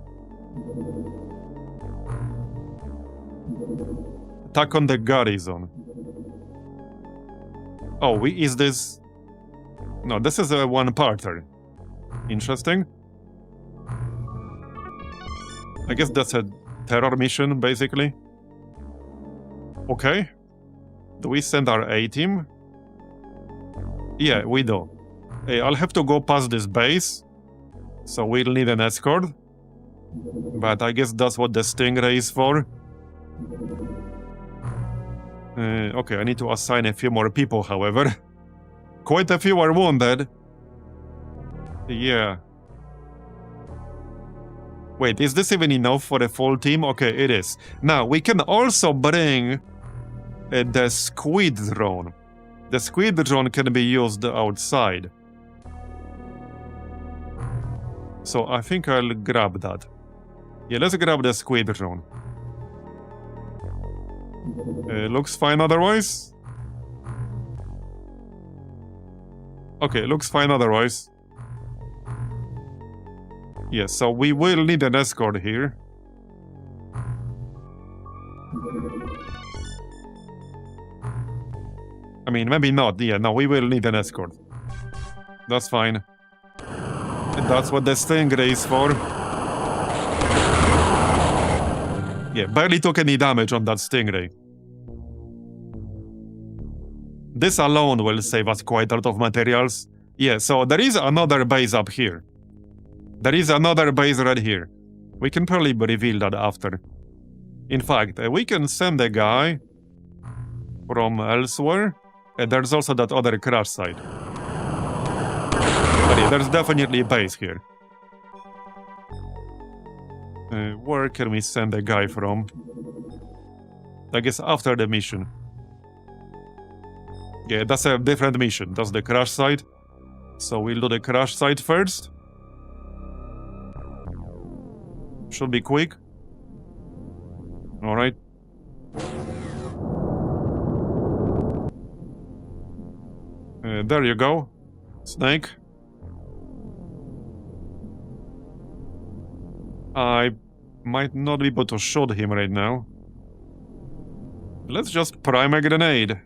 Speaker 1: Attack on the garrison. Oh, is this... No, this is a one-parter. Interesting. I guess that's a terror mission, basically. Okay. Do we send our A-team? Yeah, we do. Hey, I'll have to go past this base, so we'll need an escort. But I guess that's what the Stingray is for. Okay, I need to assign a few more people, however. Quite a few are wounded. Yeah. Wait, is this even enough for a full team? Okay, it is. Now, we can also bring the squid drone. The squid drone can be used outside. So I think I'll grab that. Yeah, let's grab the squid drone. Looks fine otherwise. Okay, looks fine otherwise. Yeah, so we will need an escort here. I mean, maybe not. Yeah, no, we will need an escort. That's fine. And that's what the Stingray is for. Yeah, barely took any damage on that Stingray. This alone will save us quite a lot of materials. Yeah, so there is another base up here. There is another base right here. We can probably reveal that after. In fact, we can send a guy from elsewhere. There's also that other crash site. But yeah, there's definitely a base here. Where can we send a guy from? I guess after the mission. Yeah, that's a different mission. That's the crash site. So we'll do the crash site first. Should be quick. Alright. There you go. Snake. I might not be able to shoot him right now. Let's just prime a grenade.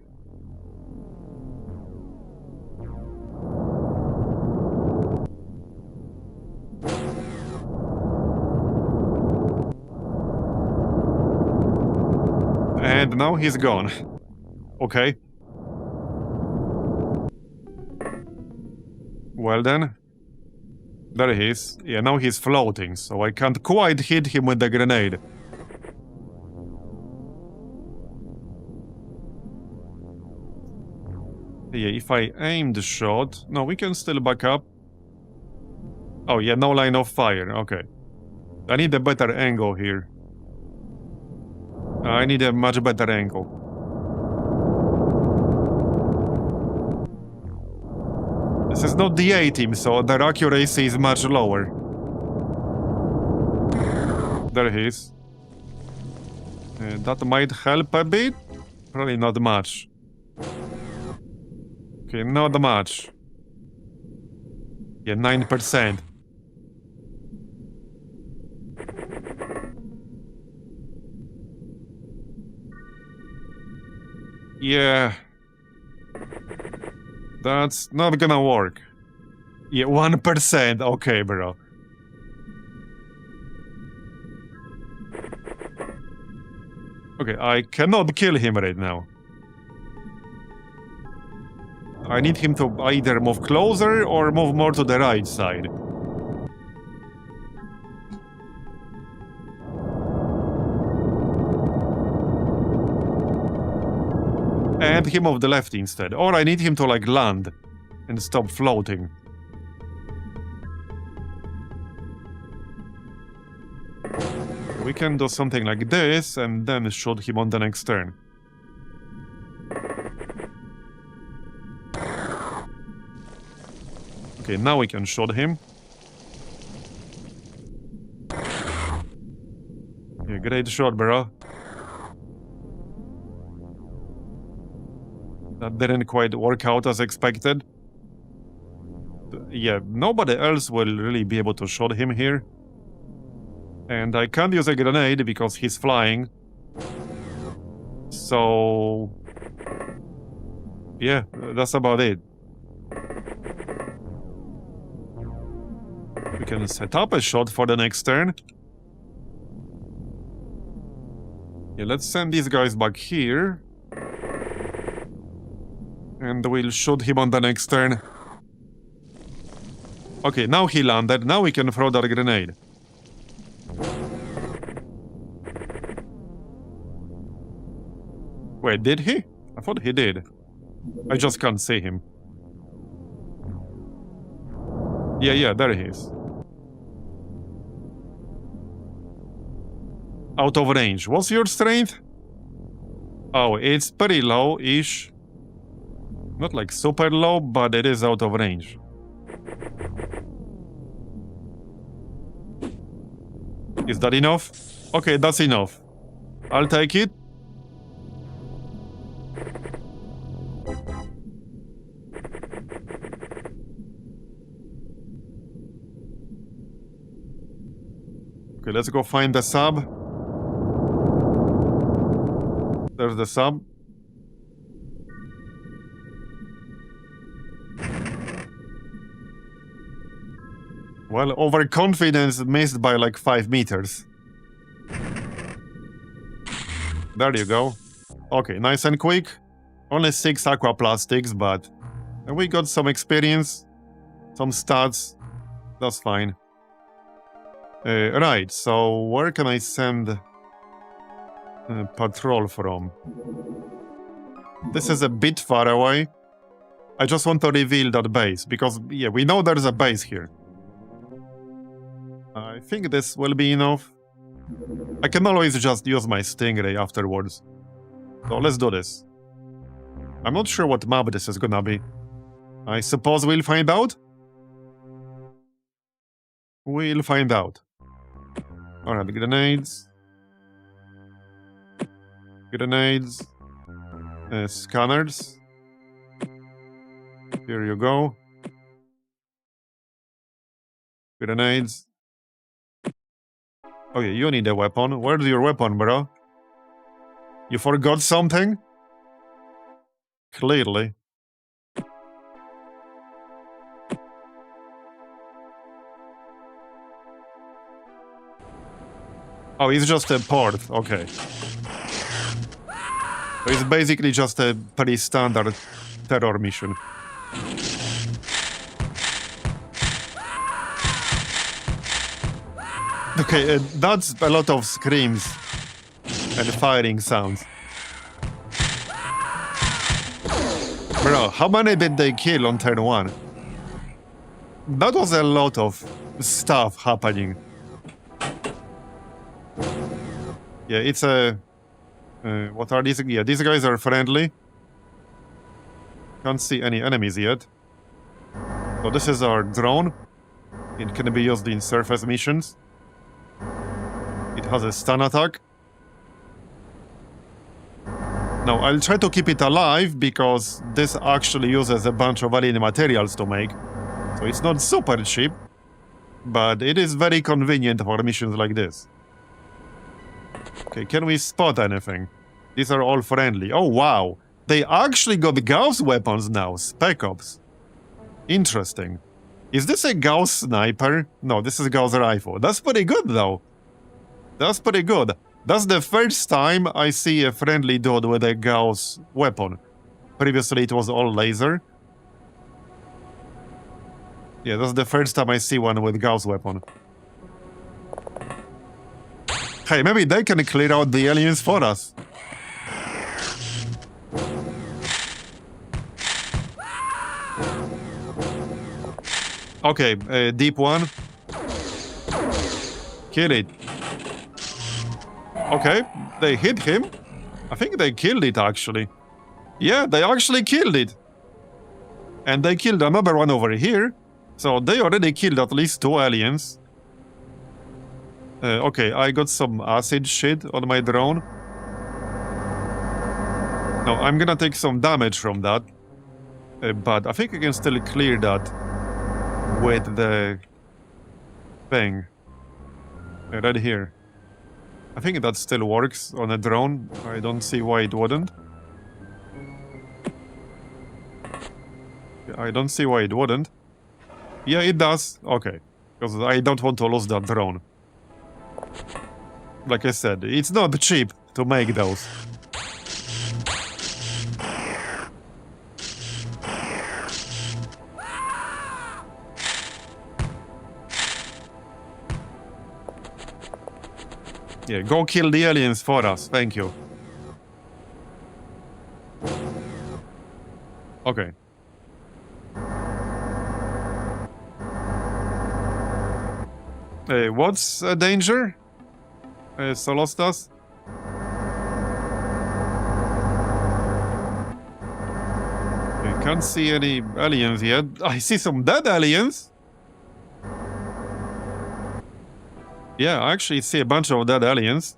Speaker 1: And now he's gone. Okay. Well then. There he is. Yeah, now he's floating, so I can't quite hit him with the grenade. Yeah, if I aim the shot... No, we can still back up. Oh yeah, no line of fire. Okay. I need a better angle here. I need a much better angle. This is not the A-team, so their accuracy is much lower. There he is. That might help a bit. Probably not much. Okay, not much. Yeah, 9%. Yeah. That's not gonna work. Yeah, 1%. Okay, bro. Okay, I cannot kill him right now. I need him to either move closer or move more to the right side. And him off the left instead. Or I need him to like land and stop floating. We can do something like this and then shoot him on the next turn. Okay, now we can shoot him. Yeah, great shot, bro. That didn't quite work out as expected. Yeah, nobody else will really be able to shoot him here. And I can't use a grenade because he's flying. So... yeah, that's about it. We can set up a shot for the next turn. Yeah, let's send these guys back here. And we'll shoot him on the next turn. Okay, now he landed. Now we can throw that grenade. Wait, did he? I thought he did. I just can't see him. Yeah, there he is. Out of range. What's your strength? Oh, it's pretty low-ish. Not like super low, but it is out of range. Is that enough? Okay, that's enough. I'll take it. Okay, let's go find the sub. There's the sub. Well, overconfidence missed by like 5 meters. There you go. Okay, nice and quick. Only 6 aqua plastics, but we got some experience, some stats. That's fine. Right, so where can I send patrol from? This is a bit far away. I just want to reveal that base, because, yeah, we know there's a base here. I think this will be enough. I can always just use my Stingray afterwards. So let's do this. I'm not sure what map this is gonna be. I suppose we'll find out? We'll find out. Alright, grenades. Grenades. Scanners. Here you go. Grenades. Okay, you need a weapon. Where's your weapon, bro? You forgot something? Clearly. Oh, it's just a port. Okay. So it's basically just a pretty standard terror mission. Okay, that's a lot of screams and firing sounds. Bro, how many did they kill on turn 1? That was a lot of stuff happening. Yeah, it's a... what are these? Yeah, these guys are friendly. Can't see any enemies yet. So this is our drone. It can be used in surface missions. It has a stun attack. Now, I'll try to keep it alive because this actually uses a bunch of alien materials to make. So it's not super cheap, but it is very convenient for missions like this. Okay, can we spot anything? These are all friendly. Oh, wow. They actually got Gauss weapons now. Spec Ops. Interesting. Is this a Gauss sniper? No, this is a Gauss rifle. That's pretty good, though. That's pretty good. That's the first time I see a friendly dude with a Gauss weapon. Previously, it was all laser. Yeah, that's the first time I see one with Gauss weapon. Hey, maybe they can clear out the aliens for us. Okay, deep one. Kill it. Okay, they hit him. I think they killed it, actually. Yeah, they actually killed it. And they killed another one over here. So they already killed at least 2 aliens. Okay, I got some acid shit on my drone. Now, I'm gonna take some damage from that. But I think I can still clear that with the thing. Right here. I think that still works on a drone. I don't see why it wouldn't. I don't see why it wouldn't. Yeah, it does. Okay. Because I don't want to lose that drone. Like I said, it's not cheap to make those. Yeah, go kill the aliens for us. Thank you. Okay. What's a danger? Solostas? I can't see any aliens yet. I see some dead aliens. Yeah, I actually see a bunch of dead aliens.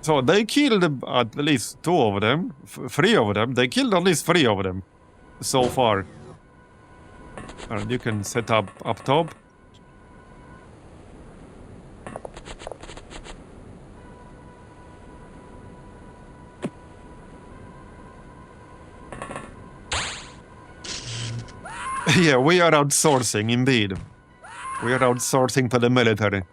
Speaker 1: So they killed at least 2 of them. 3 of them. They killed at least 3 of them so far. Alright, you can set up top. Yeah, we are outsourcing, indeed. We are outsourcing to the military.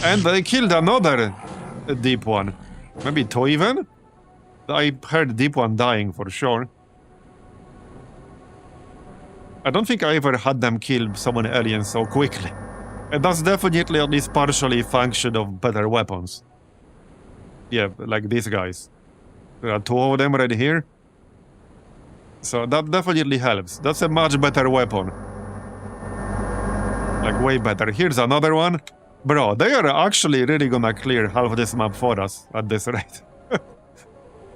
Speaker 1: And they killed another deep one. Maybe 2 even? I heard deep one dying for sure. I don't think I ever had them kill so many aliens so quickly. And that's definitely at least partially a function of better weapons. Yeah, like these guys. There are two of them right here. So that definitely helps. That's a much better weapon. Like, way better. Here's another one. Bro, they are actually really gonna clear half this map for us at this rate.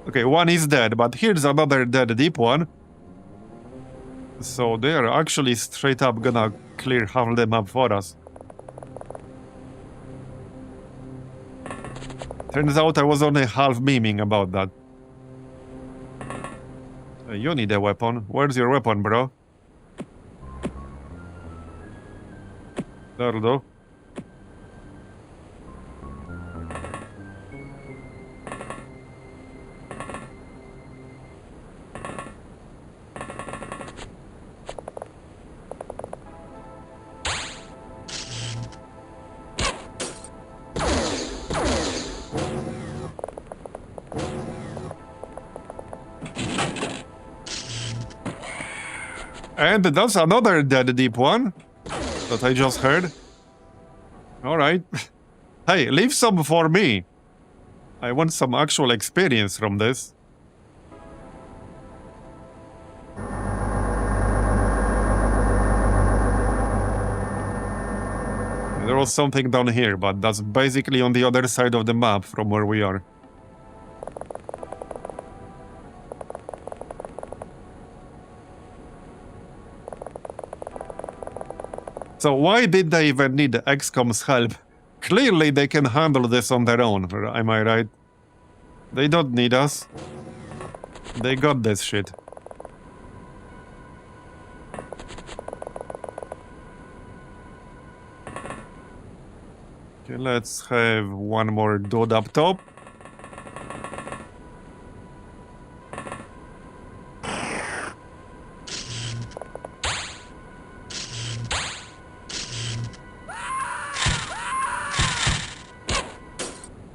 Speaker 1: Okay, one is dead, but here's another dead deep one. So they are actually straight up gonna clear half the map for us. Turns out I was only half memeing about that. You need a weapon. Where's your weapon, bro? There, though. And that's another dead deep one that I just heard. Alright. Hey, leave some for me. I want some actual experience from this. There was something down here, but that's basically on the other side of the map from where we are. So why did they even need XCOM's help? Clearly they can handle this on their own, am I right? They don't need us. They got this shit. Okay, let's have one more dude up top.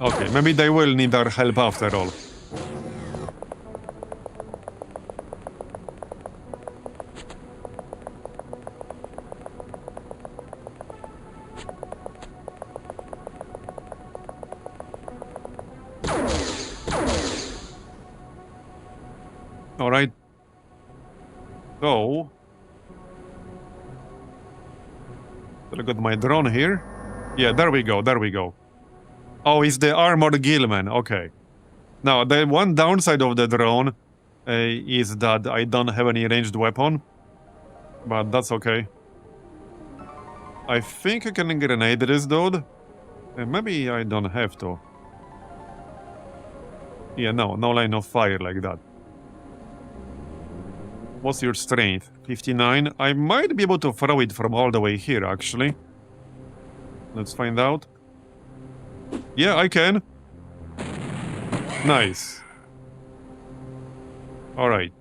Speaker 1: Okay, maybe they will need our help after all. Alright. So... look at my drone here. Yeah, there we go, there we go. Oh, it's the armored gillman, okay. Now, the one downside of the drone is that I don't have any ranged weapon. But that's okay. I think I can grenade this dude. Maybe I don't have to. Yeah, no line of fire like that. What's your strength? 59. I might be able to throw it from all the way here, actually. Let's find out. Yeah, I can. Nice. Alright.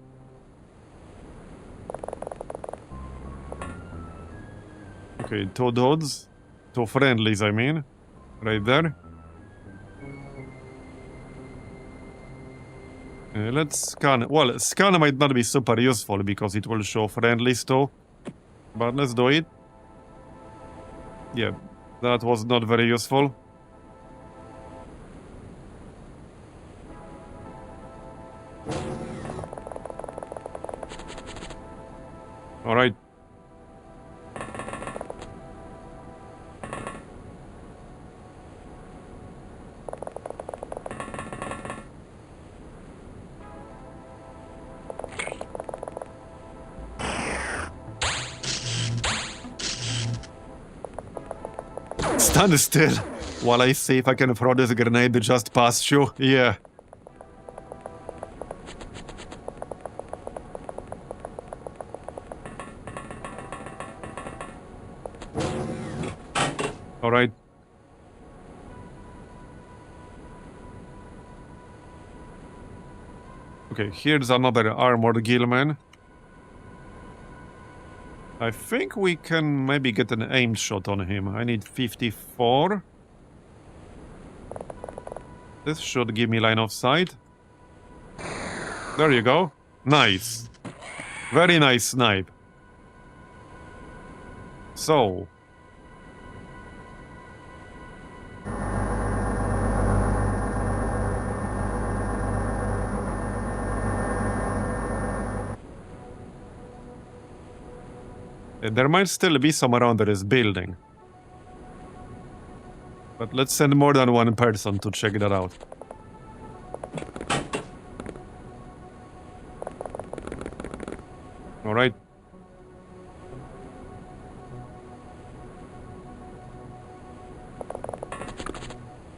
Speaker 1: Okay, two dudes. Two friendlies, I mean. Right there. Let's scan. Well, scan might not be super useful because it will show friendlies too. But let's do it. Yeah, that was not very useful. Alright. Stand still while I see if I can throw this grenade just past you. Yeah. Alright. Okay, here's another armored gillman. I think we can maybe get an aimed shot on him. I need 54. This should give me line of sight. There you go. Nice. Very nice snipe. So... There might still be some around this building. But let's send more than one person to check that out. Alright.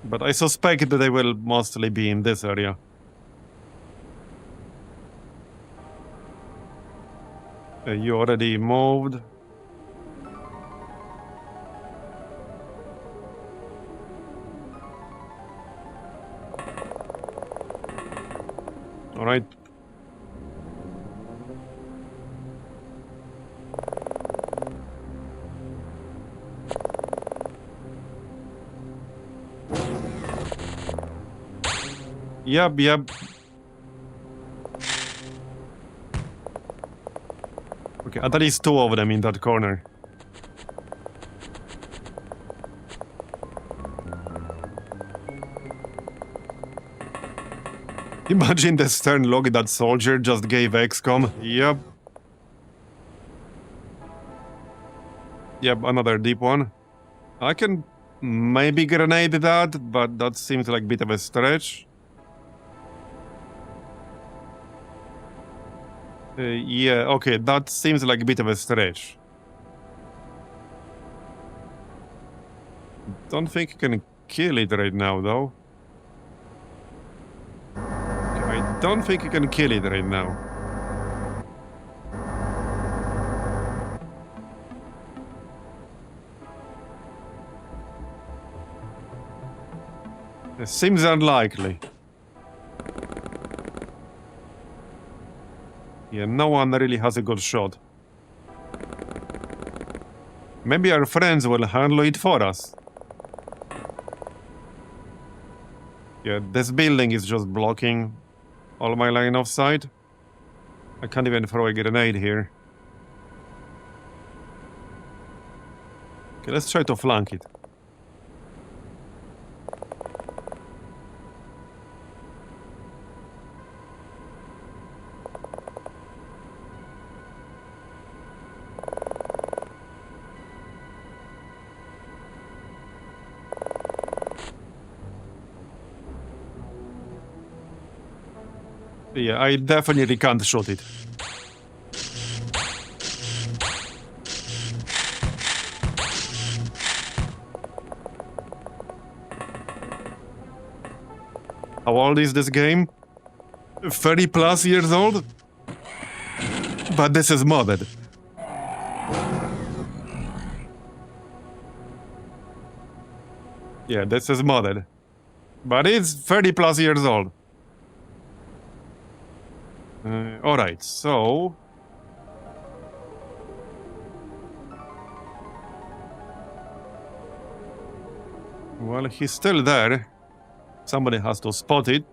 Speaker 1: But I suspect that they will mostly be in this area. You already moved. All right. Yep. Okay, at least two of them in that corner. Imagine the stern look that soldier just gave XCOM. Yep, another deep one. I can maybe grenade that, but that seems like a bit of a stretch. Yeah, okay, that seems like a bit of a stretch. Don't think you can kill it right now, though. Okay, I don't think you can kill it right now. It seems unlikely. Yeah, no one really has a good shot. Maybe our friends will handle it for us. Yeah, this building is just blocking all my line of sight. I can't even throw a grenade here. Okay, let's try to flank it. Yeah, I definitely can't shoot it. How old is this game? 30 plus years old? But this is modded. Yeah, this is modded. But it's 30 plus years old. Alright, so... Well, he's still there. Somebody has to spot it.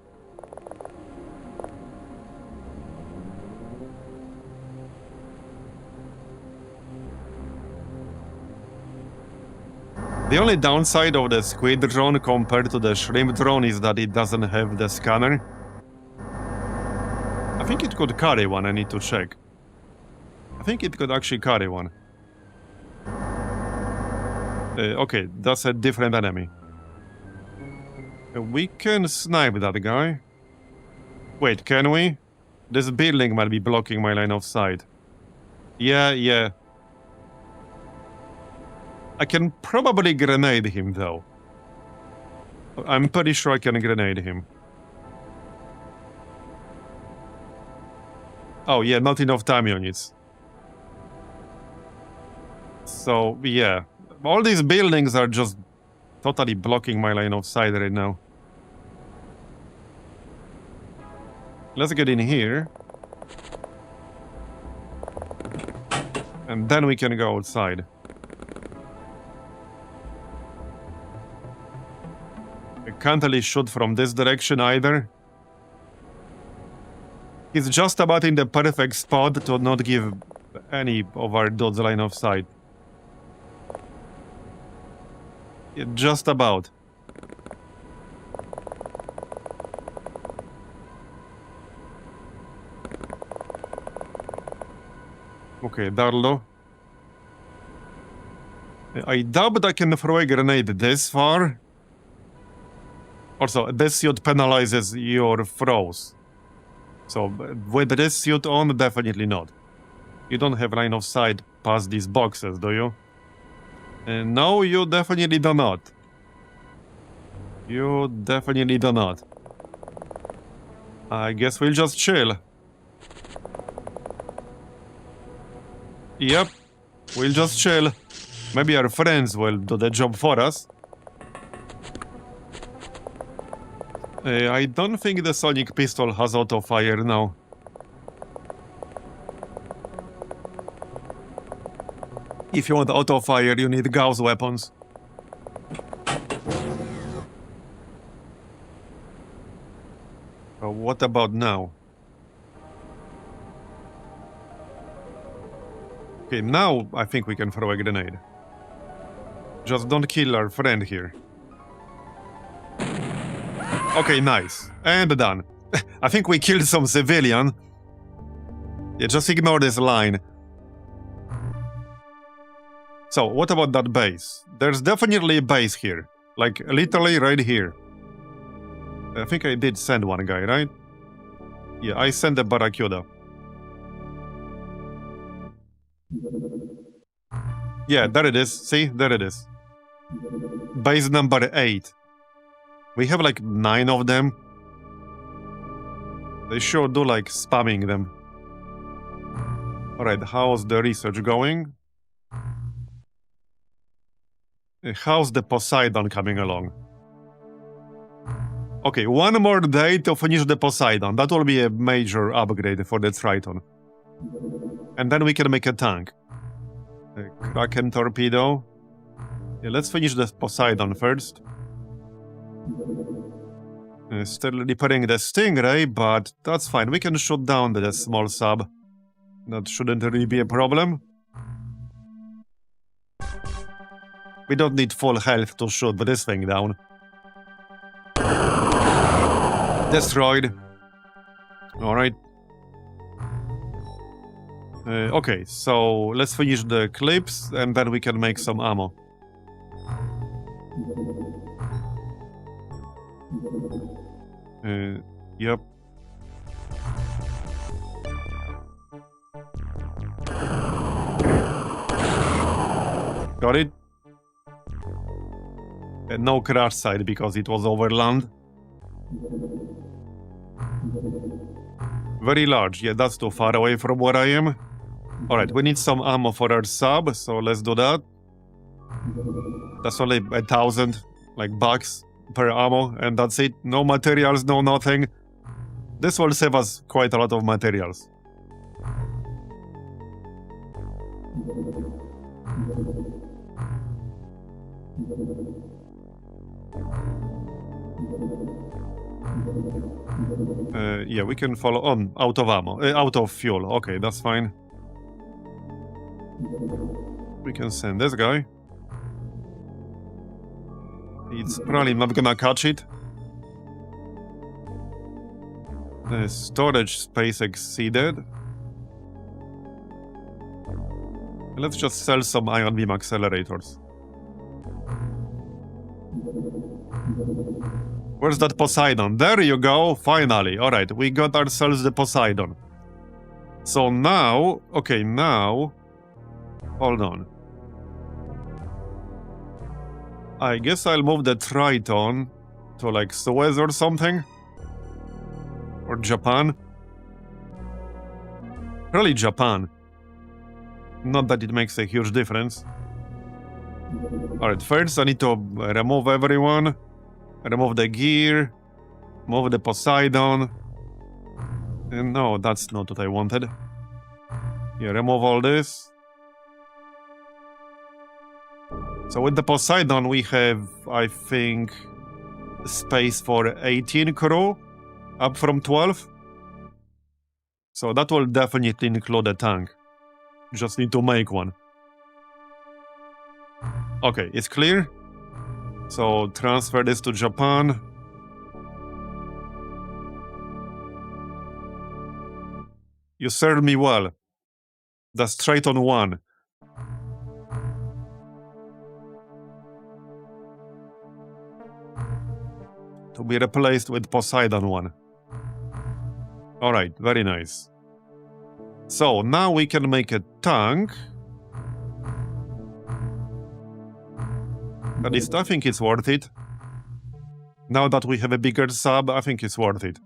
Speaker 1: The only downside of the squid drone compared to the shrimp drone is that it doesn't have the scanner. I think it could carry one, I need to check. I think it could actually carry one. Okay, that's a different enemy. We can snipe that guy. Wait, can we? This building might be blocking my line of sight. Yeah. I can probably grenade him, though. I'm pretty sure I can grenade him. Oh, yeah, not enough time units. So, yeah. All these buildings are just totally blocking my line of sight right now. Let's get in here. And then we can go outside. I can't really shoot from this direction either. He's just about in the perfect spot to not give any of our dudes line of sight. Yeah, just about. Okay, Darlo. I doubt I can throw a grenade this far. Also, this suit penalizes your throws. So, with this suit on, definitely not. You don't have line of sight past these boxes, do you? No, you definitely do not. You definitely do not. I guess we'll just chill. Yep, we'll just chill. Maybe our friends will do the job for us. I don't think the sonic pistol has auto fire now. If you want auto fire, you need Gauss weapons. What about now? Okay, now I think we can throw a grenade. Just don't kill our friend here. Okay, nice. And done. I think we killed some civilian. Yeah, just ignore this line. So, what about that base? There's definitely a base here. Like, literally right here. I think I did send one guy, right? Yeah, I sent a Barracuda. Yeah, there it is. See? There it is. Base number 8. We have like 9 of them. They sure do like spamming them. Alright, how's the research going? How's the Poseidon coming along? Okay, one more day to finish the Poseidon. That will be a major upgrade for the Triton. And then we can make a tank. Kraken torpedo. Yeah, let's finish the Poseidon first. Still repairing the Stingray, but that's fine. We can shoot down the small sub. That shouldn't really be a problem. We don't need full health to shoot this thing down. Destroyed. Alright. Okay, so let's finish the clips and then we can make some ammo. Yep. Got it? No crash site because it was over land. Very large. Yeah, that's too far away from where I am. Alright, we need some ammo for our sub, so let's do that. That's only 1,000 bucks per ammo, and that's it. No materials, no nothing. This will save us quite a lot of materials. Yeah, we can follow on. Out of ammo. Out of fuel. Okay, that's fine. We can send this guy. It's probably not gonna catch it. The storage space exceeded. Let's just sell some ion beam accelerators. Where's that Poseidon? There you go, finally. Alright, we got ourselves the Poseidon. So now, okay, now... Hold on. I guess I'll move the Triton to Suez or something? Or Japan? Probably Japan. Not that it makes a huge difference. Alright, first I need to remove everyone. Remove the gear. Move the Poseidon. And no, that's not what I wanted. Yeah, remove all this. So with the Poseidon we have, I think, space for 18 crew. Up from 12. So that will definitely include a tank. Just need to make one. Okay, it's clear. So transfer this to Japan. You served me well. That's Triton 1. to be replaced with Poseidon 1. Alright, very nice. So, now we can make a tank. At least I think it's worth it. Now that we have a bigger sub, I think it's worth it.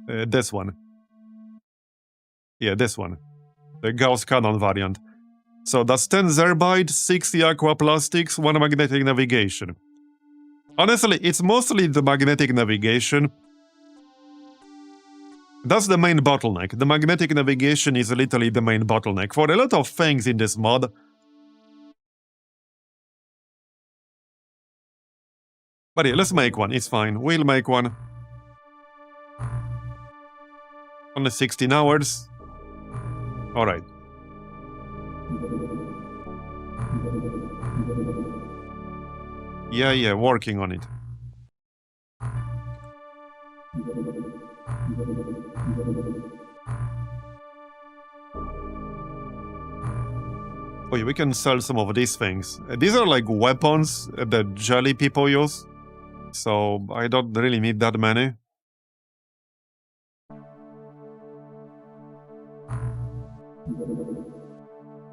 Speaker 1: This one. Yeah, this one. The Gauss cannon variant. So that's 10 Zerbite, 60 aqua plastics, 1 magnetic navigation. Honestly, it's mostly the magnetic navigation. That's the main bottleneck. The magnetic navigation is literally the main bottleneck for a lot of things in this mod. But yeah, let's make one, it's fine. We'll make one. Only 16 hours. Alright. Yeah, working on it. Oh yeah, we can sell some of these things. These are like weapons that jelly people use. So I don't really need that many.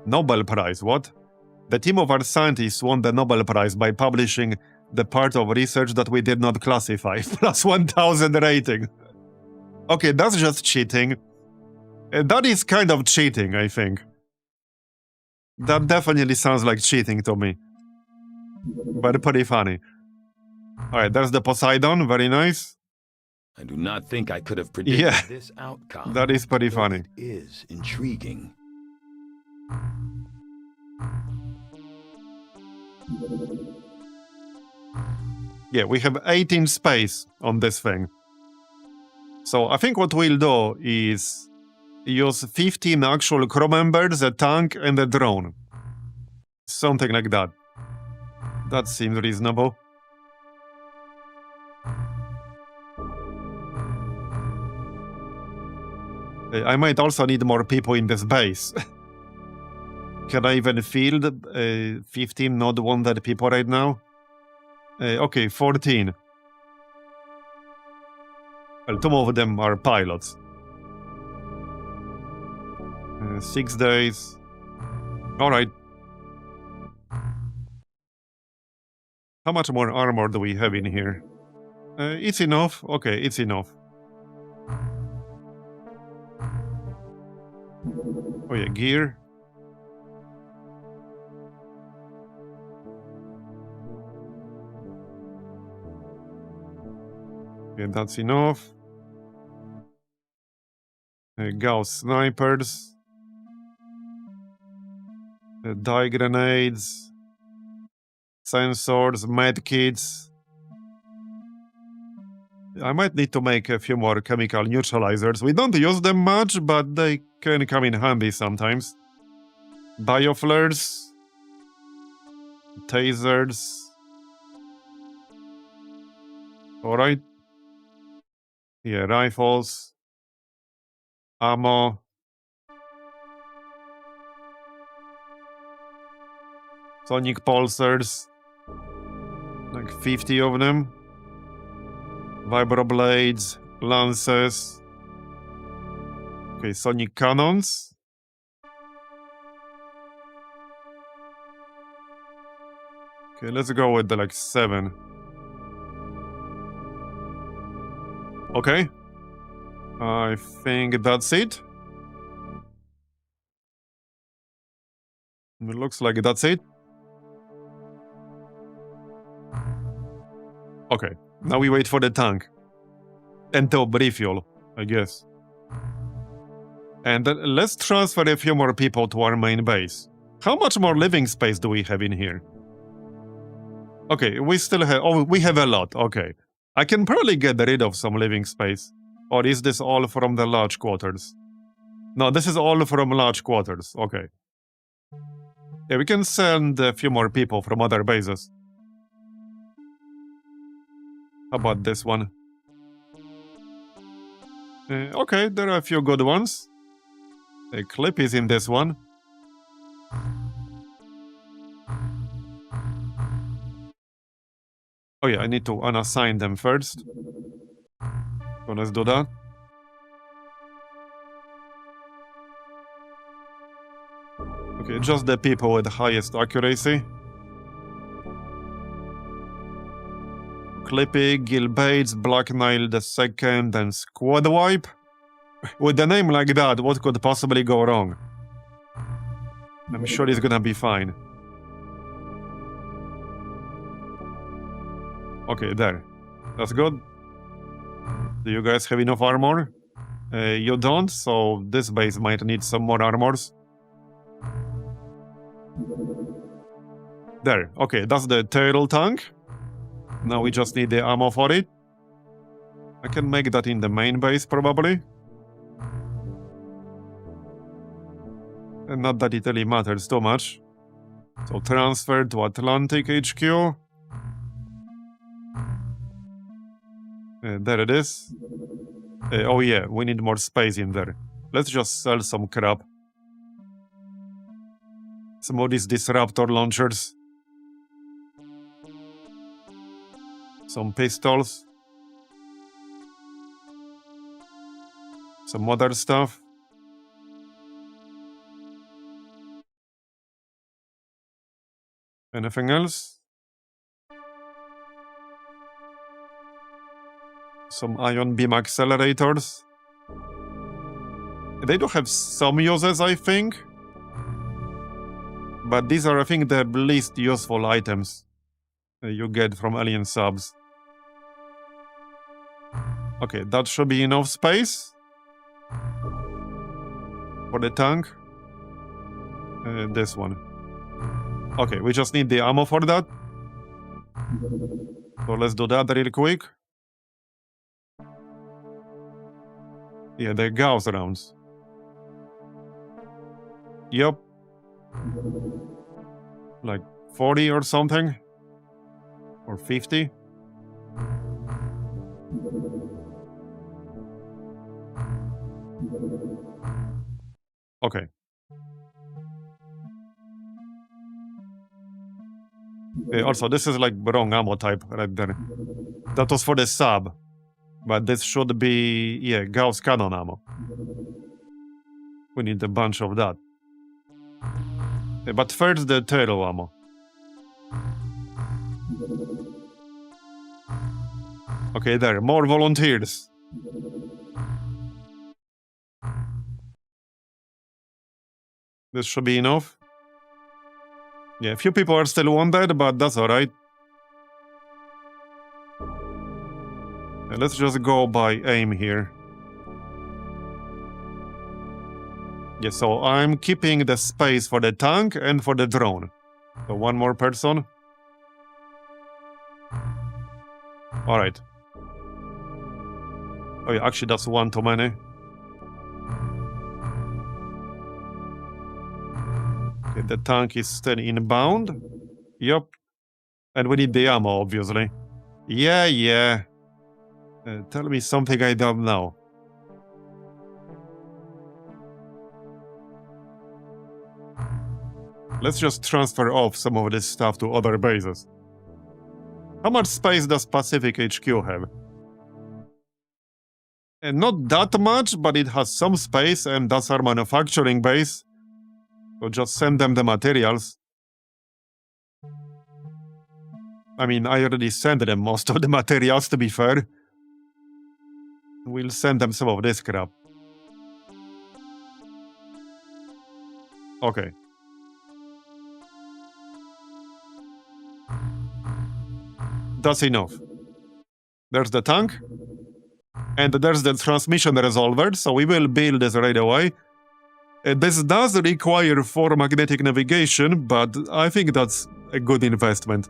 Speaker 1: Nobel Prize, what? The team of our scientists won the Nobel Prize by publishing the part of research that we did not classify. Plus 1000 rating. Okay, that's just cheating. That is kind of cheating, I think. That definitely sounds like cheating to me. But pretty funny. Alright, there's the Poseidon, very nice.
Speaker 2: I do not think I could have predicted this outcome.
Speaker 1: That is pretty funny.
Speaker 2: It is intriguing.
Speaker 1: Yeah, we have 18 space on this thing. So I think what we'll do is use 15 actual crew members, a tank, and a drone. Something like that. That seems reasonable. I might also need more people in this base. Can I even field 15 not wanted people right now? Okay, 14. Well, 2 of them are pilots. 6 days. Alright. How much more armor do we have in here? It's enough. Okay, it's enough. Oh yeah, gear. Okay, that's enough. Gauss snipers. Dye grenades. Sensors, medkits. I might need to make a few more chemical neutralizers. We don't use them much, but they can come in handy sometimes. Bioflares. Tasers. Alright. Yeah, rifles. Ammo. Sonic pulsars. Like 50 of them. Vibroblades. Lances. Okay, sonic cannons. Okay, let's go with the like 7. Okay. I think that's it. It looks like that's it. Okay, now we wait for the tank. And to refuel, I guess. And let's transfer a few more people to our main base. How much more living space do we have in here? Okay, we still have... Oh, we have a lot, okay. I can probably get rid of some living space. Or is this all from the large quarters? No, this is all from large quarters, okay. Yeah, we can send a few more people from other bases. How about this one? Okay, there are a few good ones. A clip is in this one. Oh yeah, I need to unassign them first. So let's do that. Okay, just the people with the highest accuracy. Clippy, Gil Bates, Black Nile II, and Squad Wipe. With a name like that, what could possibly go wrong? I'm sure it's gonna be fine. Okay, there. That's good. Do you guys have enough armor? You don't, so this base might need some more armors. There. Okay, that's the turtle tank. Now we just need the ammo for it. I can make that in the main base, probably. And not that it really matters too much. So transfer to Atlantic HQ. There it is. Oh yeah, we need more space in there. Let's just sell some crap. Some of these disruptor launchers. Some pistols. Some other stuff. Anything else? Some ion beam accelerators. They do have some uses, I think. But these are, I think, the least useful items you get from alien subs. Okay, that should be enough space for the tank. This one. Okay, we just need the ammo for that. So let's do that real quick. Yeah, the Gauss rounds. Yup. Like 40 or something? Or 50? Okay. Also, this is like wrong ammo type right there. That was for the sub. But this should be, yeah, Gauss cannon ammo. We need a bunch of that. But first the turtle ammo. Okay, there, more volunteers. This should be enough. Yeah, a few people are still wounded, but that's alright. Let's just go by aim here. Yeah, so I'm keeping the space for the tank and for the drone. So one more person. Alright. Oh yeah, actually that's one too many. Okay, the tank is still inbound. Yup. And we need the ammo, obviously. Yeah. Tell me something I don't know. Let's just transfer off some of this stuff to other bases. How much space does Pacific HQ have? And not that much, but it has some space, and that's our manufacturing base. So just send them the materials. I mean, I already sent them most of the materials, to be fair. We'll send them some of this crap. Okay. That's enough. There's the tank. And there's the transmission resolver, so we will build this right away. This does require 4 magnetic navigation, but I think that's a good investment.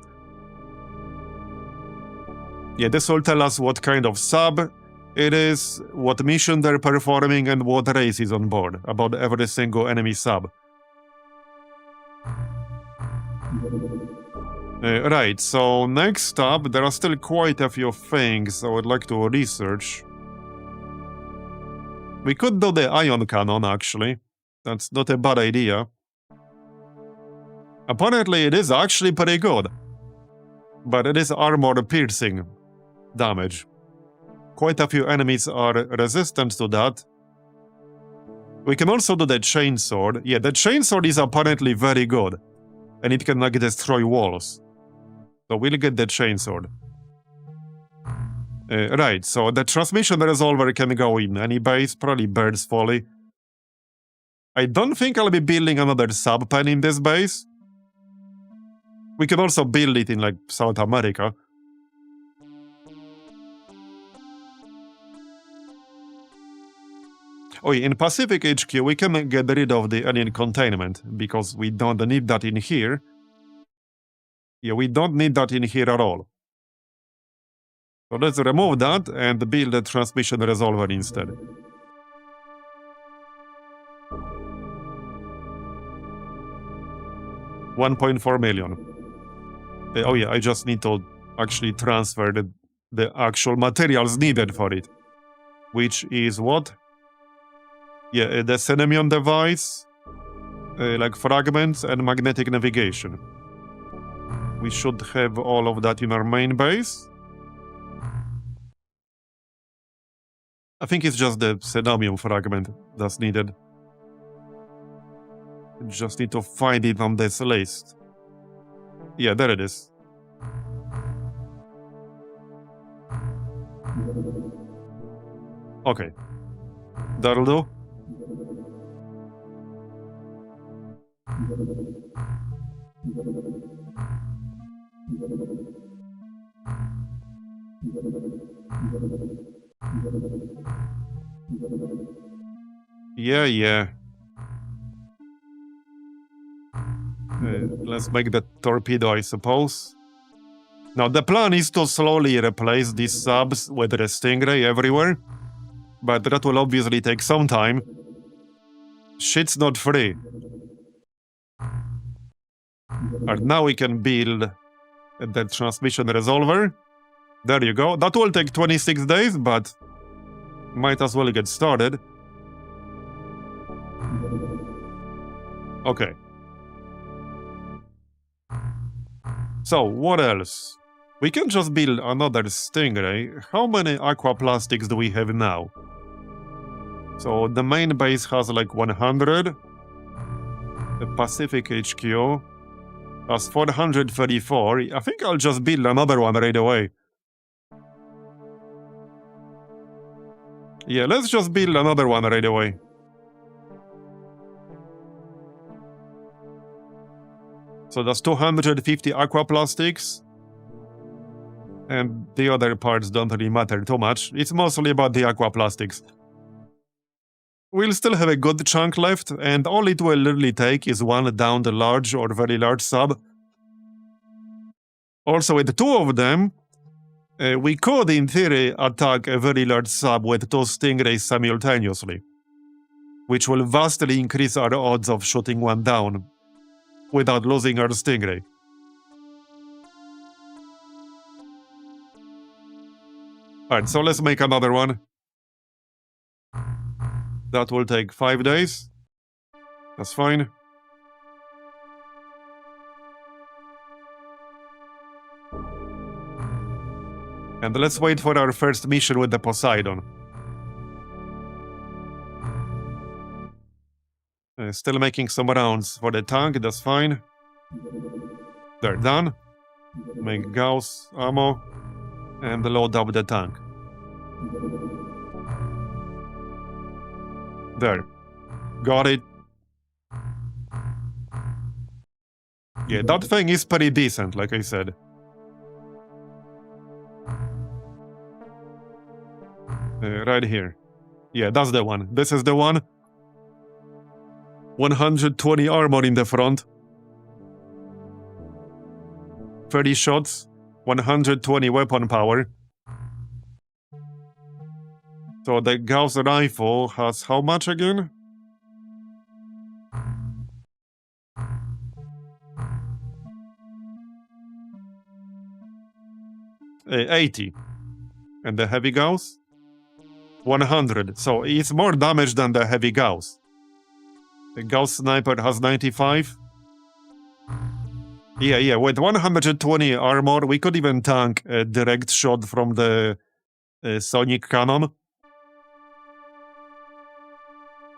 Speaker 1: Yeah, this will tell us what kind of sub it is, what mission they're performing, and what race is on board, about every single enemy sub. Right, so next up, there are still quite a few things I would like to research. We could do the ion cannon, actually. That's not a bad idea. Apparently, it is actually pretty good. but it is armor piercing damage. Quite a few enemies are resistant to that. We can also do the chainsword. Yeah, the chainsword is apparently very good, and it can like destroy walls. So we'll get the chainsword. Right, so the transmission resolver can go in any base, probably Bird's Folly. I don't think I'll be building another sub-pen in this base. We can also build it in like South America. Oh yeah, in Pacific HQ we can get rid of the alien containment because we don't need that in here. Yeah, we don't need that in here at all. So let's remove that and build a transmission resolver instead. $1.4 million. Oh yeah, I just need to actually transfer the actual materials needed for it. Which is what? Yeah, the Tsunami device, like fragments and magnetic navigation. We should have all of that in our main base. I think it's just the Tsunami fragment that's needed. Just need to find it on this list. Yeah, there it is. Okay. That'll do. Yeah. Let's make the torpedo, I suppose. Now, the plan is to slowly replace these subs with the Stingray everywhere, but that will obviously take some time. Shit's not free. And now we can build the transmission resolver. There you go. That will take 26 days, but might as well get started. Okay. So, what else? We can just build another Stingray. How many aquaplastics do we have now? So, the main base has like 100. The Pacific HQ has 434. I think I'll just build another one right away. Yeah, let's just build another one right away. So that's 250 aquaplastics. And the other parts don't really matter too much. It's mostly about the aquaplastics. We'll still have a good chunk left, and all it will really take is one down the large or very large sub. Also, with two of them, we could, in theory, attack a very large sub with two Stingrays simultaneously, which will vastly increase our odds of shooting one down without losing our Stingray. Alright, so let's make another one. That will take 5 days. That's fine. And let's wait for our first mission with the Poseidon. Still making some rounds for the tank, that's fine. They're done. Make Gauss ammo and load up the tank. There. Got it. Yeah, that thing is pretty decent, like I said. Right here. Yeah, that's the one. This is the one. 120 armor in the front. 30 shots. 120 weapon power. So the Gauss rifle has how much again? Uh, 80. And the heavy Gauss? 100. So it's more damage than the heavy Gauss. The Gauss sniper has 95. Yeah, with 120 armor, we could even tank a direct shot from the sonic cannon.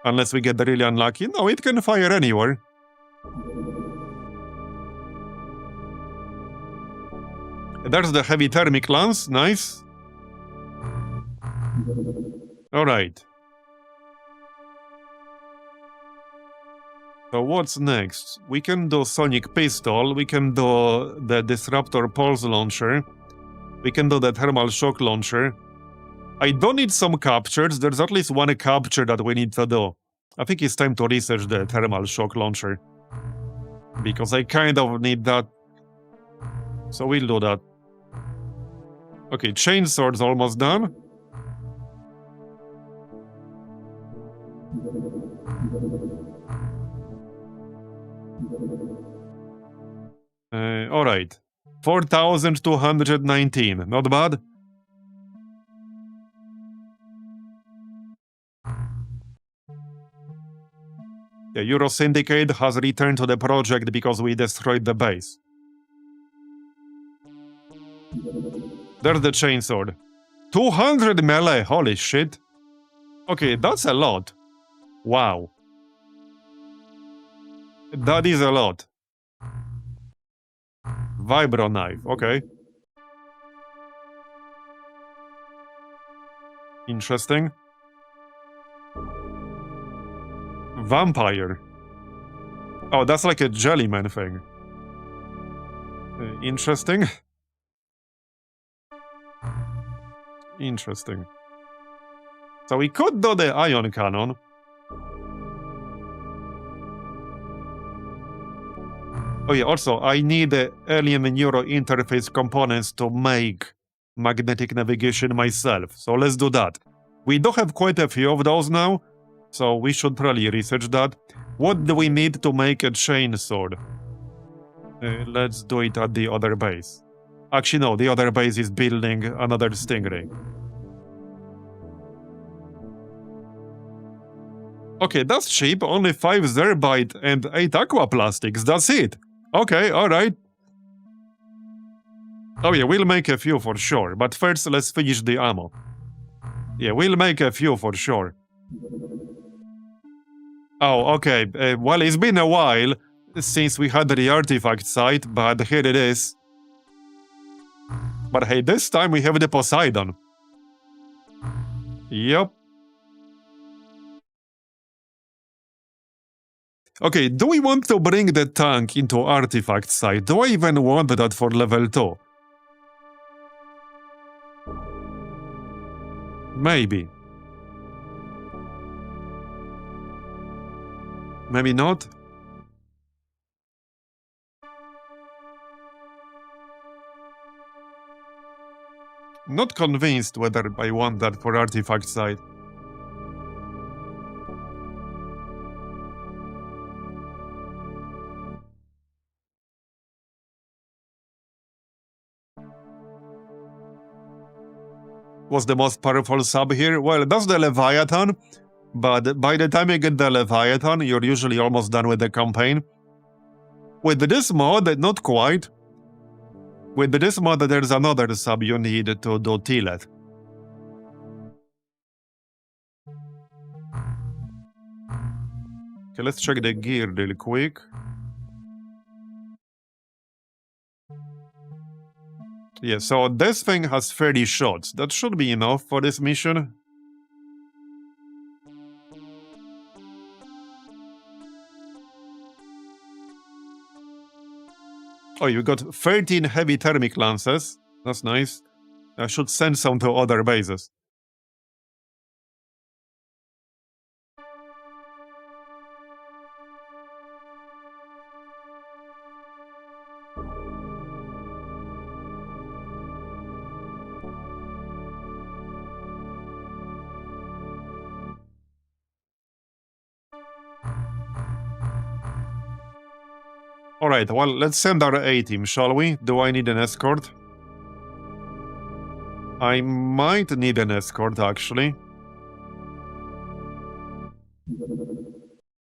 Speaker 1: Unless we get really unlucky. No, it can fire anywhere. There's the heavy thermic lance, nice. Alright. So what's next? We can do sonic pistol, we can do the disruptor pulse launcher, we can do the thermal shock launcher. I don't need some captures, there's at least one capture that we need to do. I think it's time to research the thermal shock launcher. Because I kind of need that. So we'll do that. Okay, chainsword's almost done. Alright. 4,219. Not bad. The Euro Syndicate has returned to the project because we destroyed the base. There's the chainsword. 200 melee, holy shit. Okay, that's a lot. Wow. That is a lot. Vibro knife, okay. Interesting. Vampire. Oh, that's like a jellyman thing. Interesting. Interesting. So we could do the ion cannon. Oh yeah, also, I need the alien neuro interface components to make magnetic navigation myself. So let's do that. We do have quite a few of those now, so we should probably research that. What do we need to make a chainsword? Let's do it at the other base. Actually, no, the other base is building another Stingray. Okay, that's cheap. Only 5 Zerbite and 8 aquaplastics. That's it. Okay, alright. Oh yeah, we'll make a few for sure. But first, let's finish the ammo. Yeah, we'll make a few for sure. Oh, okay. Well, it's been a while since we had the artifact site, but here it is. But hey, this time we have the Poseidon. Yep. Okay, do we want to bring the tank into artifact site? Do I even want that for level 2? Maybe. Maybe not? Not convinced whether I want that for artifact site. Was the most powerful sub here? Well, that's the Leviathan, but by the time you get the Leviathan, you're usually almost done with the campaign. With this mod, not quite. With this mod, there's another sub you need to do Tillet. Okay, let's check the gear real quick. Yeah, so this thing has 30 shots. That should be enough for this mission. Oh, you got 13 heavy thermic lances. That's nice. I should send some to other bases. Alright, well, let's send our A-team, shall we? Do I need an escort? I might need an escort, actually.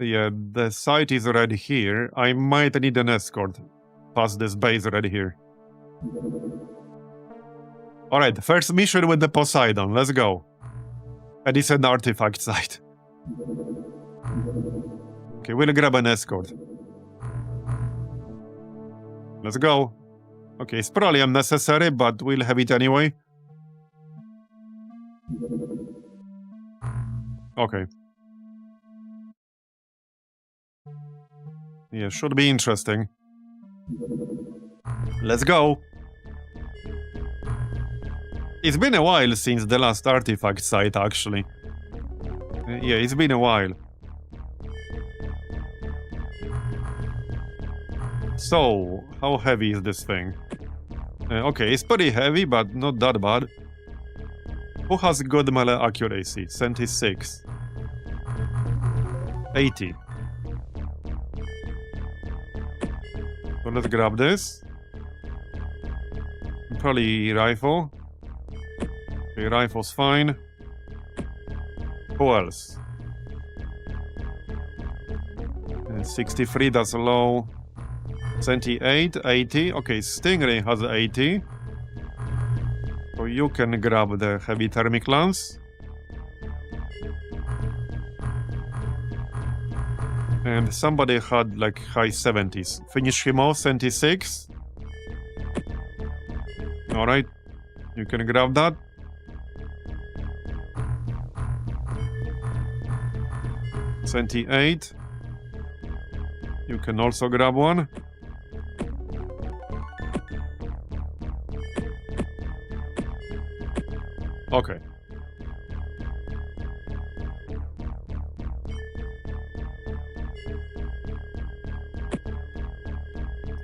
Speaker 1: Yeah, the site is right here. I might need an escort. past this base right here. Alright, first mission with the Poseidon. Let's go. And it's an artifact site. Okay, we'll grab an escort. Let's go. Okay, it's probably unnecessary, but we'll have it anyway. Okay. Yeah, should be interesting. Let's go. It's been a while since the last artifact site, actually. Yeah, it's been a while. So, how heavy is this thing? Okay, it's pretty heavy, but not that bad. Who has good melee accuracy? 76. 80. So let's grab this. Probably rifle. Okay, rifle's fine. Who else? 63, that's low. 78, 80. Okay, Stingray has 80. So you can grab the heavy thermic lance. And somebody had like high 70s. Finish him off, 76. Alright, you can grab that. $28. You can also grab one. Okay.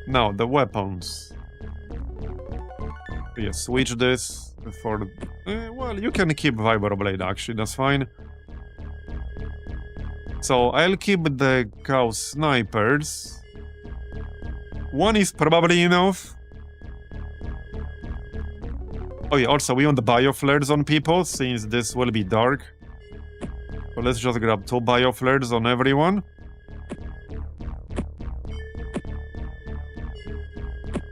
Speaker 1: Now, the weapons. Yeah, switch this for... well, you can keep Vibroblade, actually, that's fine. So, I'll keep the cow snipers. One is probably enough. Oh yeah, also we want the bioflares on people, since this will be dark. So let's just grab 2 bioflares on everyone.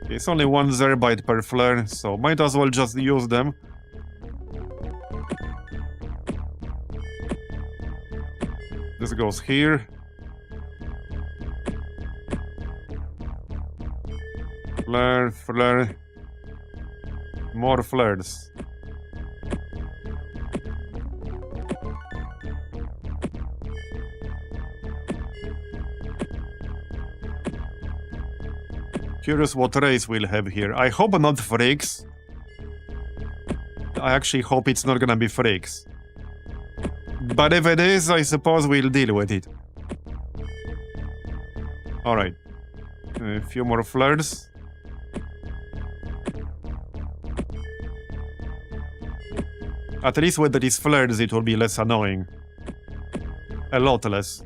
Speaker 1: Okay, it's only 1 Zerbite per flare, so might as well just use them. This goes here. Flare, flare. More flares. Curious what race we'll have here. I hope not freaks. I actually hope it's not gonna be freaks. But if it is, I suppose we'll deal with it. Alright. A few more flares. At least with these flares it will be less annoying. A lot less.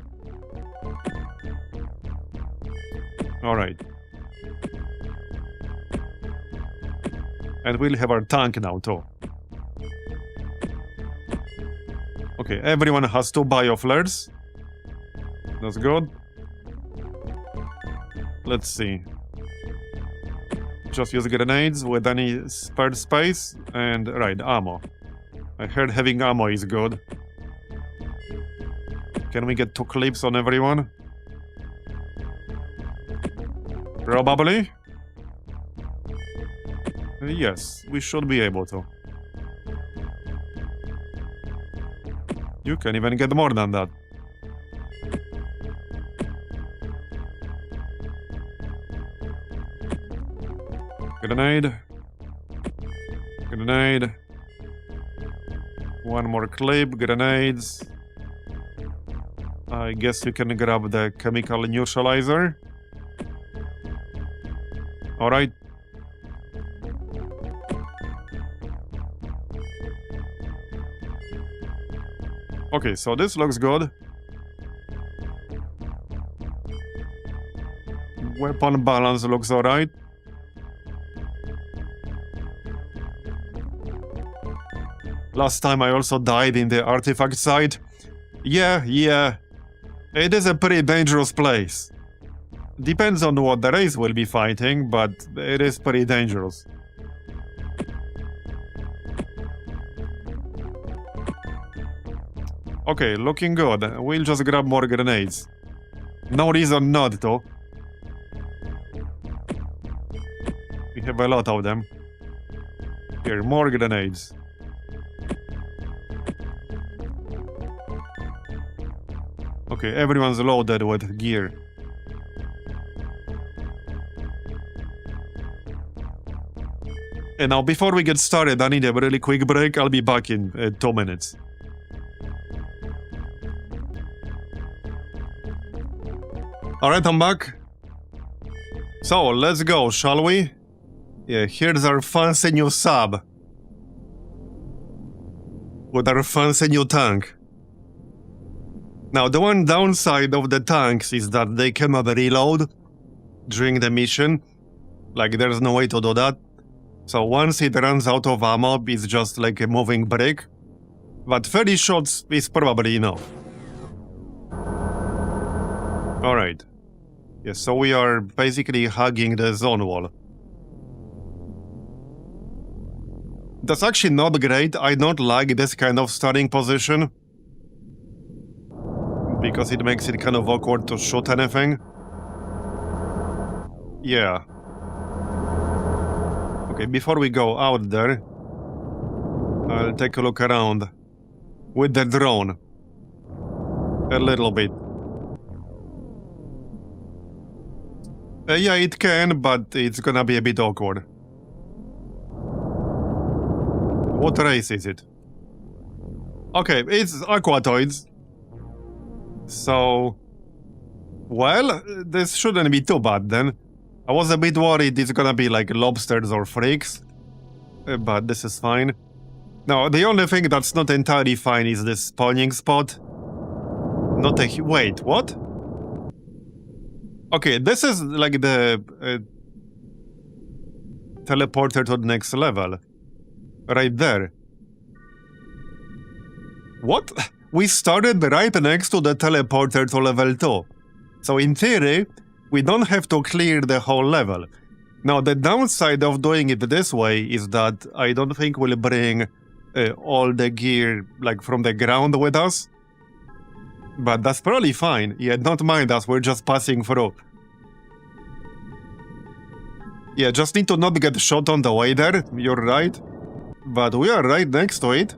Speaker 1: Alright. And we'll have our tank now too. Okay, everyone has 2 bioflares. That's good. Let's see. Just use grenades with any spare space. And, right, ammo. I heard having ammo is good. Can we get 2 clips on everyone? Probably. Yes, we should be able to. You can even get more than that. Grenade. Grenade. 1 more clip, grenades. I guess you can grab the chemical neutralizer. Alright. Okay, so this looks good. Weapon balance looks alright. Last time I also died in the artifact site. Yeah. It is a pretty dangerous place. Depends on what the race will be fighting, but it is pretty dangerous. Okay, looking good. We'll just grab more grenades. No reason not to. We have a lot of them. Here, more grenades. Okay, everyone's loaded with gear. And now, before we get started, I need a really quick break. I'll be back in 2 minutes. Alright, I'm back. So, let's go, shall we? Yeah, here's our fancy new sub. With our fancy new tank. Now, the one downside of the tanks is that they cannot reload during the mission. Like, there's no way to do that. So once it runs out of ammo, it's just like a moving brick. But 30 shots is probably enough. Alright. Yes, so we are basically hugging the zone wall. That's actually not great. I don't like this kind of starting position. Because it makes it kind of awkward to shoot anything. Yeah. Okay, before we go out there, I'll take a look around with the drone. A little bit. Yeah, it can, but it's gonna be a bit awkward. What race is it? Okay, it's aquatoids. So... well, this shouldn't be too bad then. I was a bit worried it's gonna be like lobsters or freaks, but this is fine. Now, the only thing that's not entirely fine is this spawning spot. Not a... wait, what? Okay, this is like the... teleporter to the next level. Right there. What? We started right next to the teleporter to level 2. So in theory, we don't have to clear the whole level. Now, the downside of doing it this way is that I don't think we'll bring all the gear like from the ground with us. But that's probably fine. Yeah, don't mind us, we're just passing through. Yeah, just need to not get shot on the way there, you're right. But we are right next to it.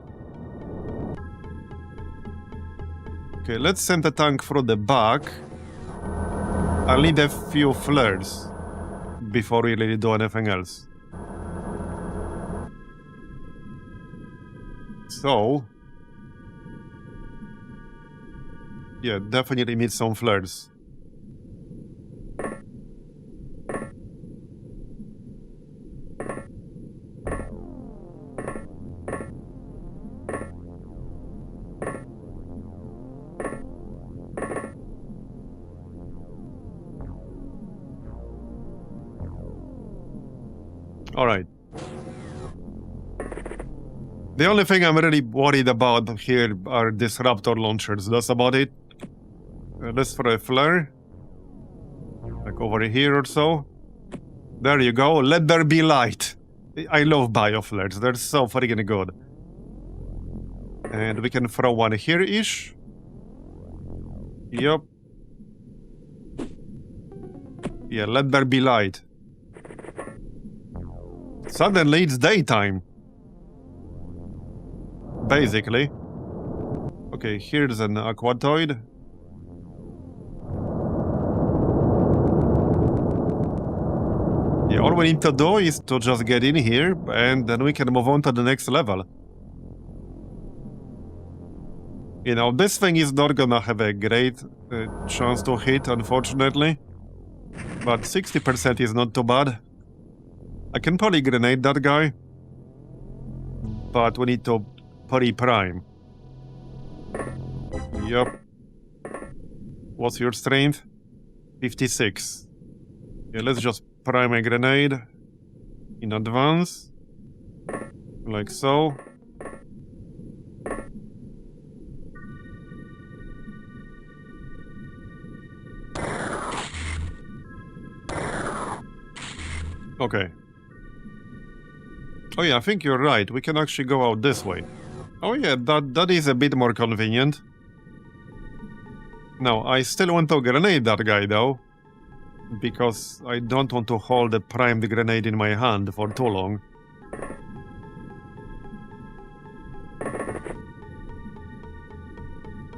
Speaker 1: Okay, let's send the tank through the back. I'll need a few flares before we really do anything else. So... yeah, definitely need some flares. Alright. The only thing I'm really worried about here are disruptor launchers. That's about it. Let's throw a flare. Like over here or so. There you go. Let there be light. I love bioflares. They're so freaking good. And we can throw one here-ish. Yup. Yeah, let there be light. Suddenly it's daytime. Basically. Okay, here's an aquatoid. Yeah, all we need to do is to just get in here, and then we can move on to the next level. You know, this thing is not gonna have a great chance to hit, unfortunately. But 60% is not too bad. I can probably grenade that guy. But we need to pre-prime. Yup. What's your strength? 56. Yeah, let's just prime a grenade in advance. Like so. Okay. Oh yeah, I think you're right. We can actually go out this way. Oh yeah, that is a bit more convenient. Now, I still want to grenade that guy though. Because I don't want to hold a primed grenade in my hand for too long.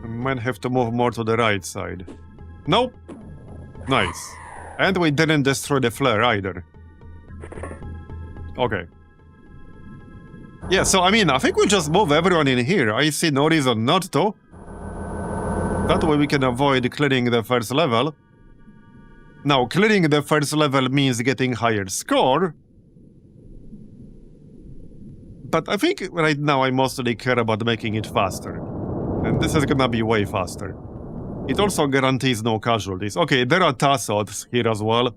Speaker 1: I might have to move more to the right side. Nope. Nice. And we didn't destroy the flare either. Okay. Yeah, so I mean, I think we'll just move everyone in here. I see no reason not to. That way we can avoid clearing the first level. Now, clearing the first level means getting higher score. But I think right now I mostly care about making it faster. And this is gonna be way faster. It also guarantees no casualties. Okay, there are Tassods here as well.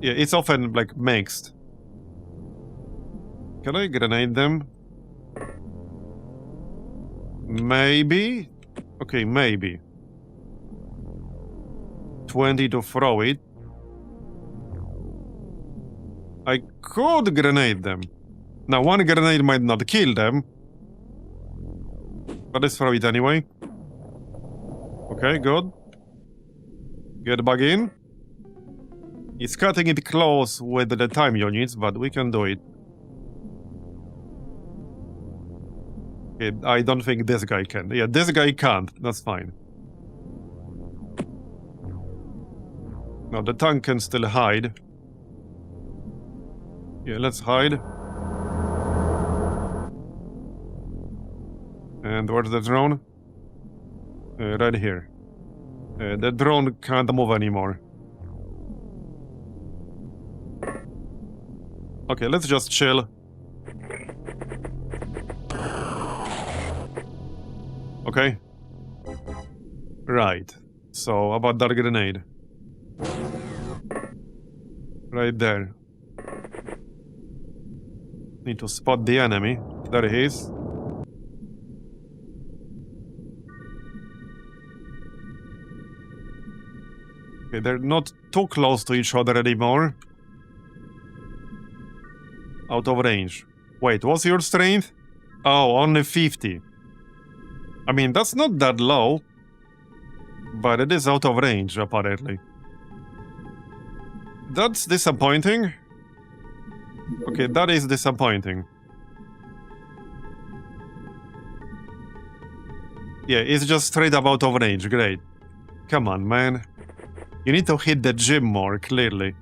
Speaker 1: Yeah, it's often, like, mixed. Can I grenade them? Maybe? Okay, maybe. 20 to throw it. I could grenade them. Now, one grenade might not kill them. But let's throw it anyway. Okay, good. Get back in. It's cutting it close with the time units, but we can do it. Okay, I don't think this guy can. Yeah, this guy can't. That's fine. No, the tank can still hide. Yeah, let's hide. And where's the drone? Right here. The drone can't move anymore. Okay, let's just chill. Okay. Right. So, about that grenade. Right there. Need to spot the enemy. There he is. Okay, they're not too close to each other anymore. Out of range. Wait, what's your strength? Oh, only 50. I mean, that's not that low. But it is out of range, apparently. That's disappointing. Okay, that is disappointing. Yeah, it's just straight up out of range. Great. Come on, man. You need to hit the gym more, clearly.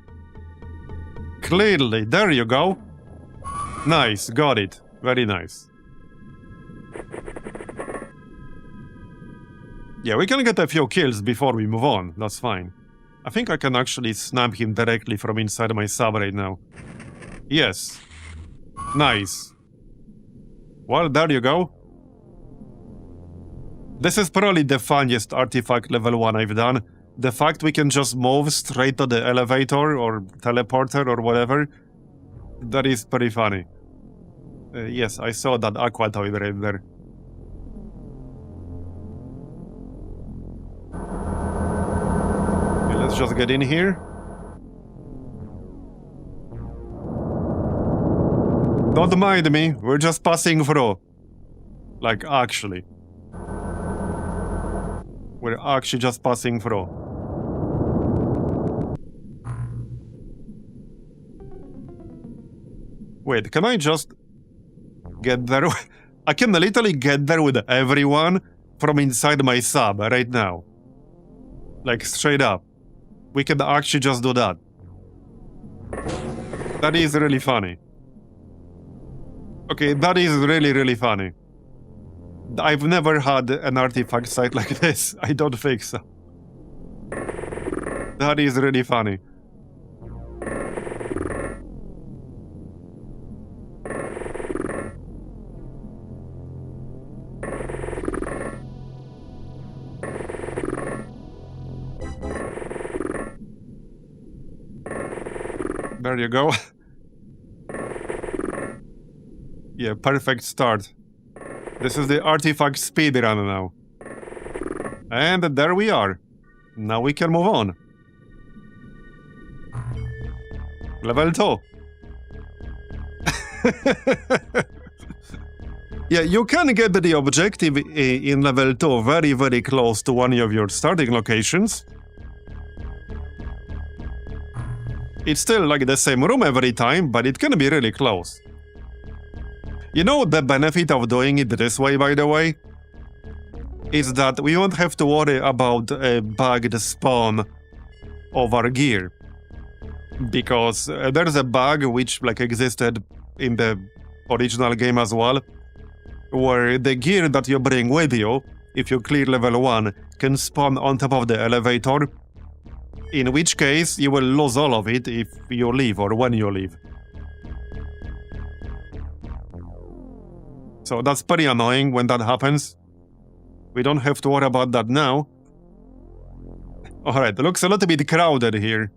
Speaker 1: Clearly. There you go. Nice. Got it. Very nice. Yeah, we can get a few kills before we move on. That's fine. I think I can actually snap him directly from inside my sub right now. Yes. Nice. Well, there you go. This is probably the funniest artifact level 1 I've done. The fact we can just move straight to the elevator or teleporter or whatever. That is pretty funny. Yes, I saw that aqua toy right there. Okay, let's just get in here. Don't mind me, we're just passing through. Like, actually. We're actually just passing through. Wait, can I just get there? I can literally get there with everyone from inside my sub right now. Like, straight up. We can actually just do that. That is really funny. Okay, that is really, really funny. I've never had an artifact site like this. I don't think so. That is really funny. There you go. Yeah, perfect start. This is the artifact speedrun now. And there we are. Now we can move on. Level 2. Yeah, you can get the objective in level 2 very, very close to one of your starting locations. It's still like the same room every time, but it can be really close. You know the benefit of doing it this way, by the way? Is that we won't have to worry about a bugged spawn of our gear. Because there's a bug which like existed in the original game as well, where the gear that you bring with you, if you clear level 1, can spawn on top of the elevator, in which case you will lose all of it if you leave or when you leave. So that's pretty annoying when that happens. We don't have to worry about that now. Alright, looks a little bit crowded here.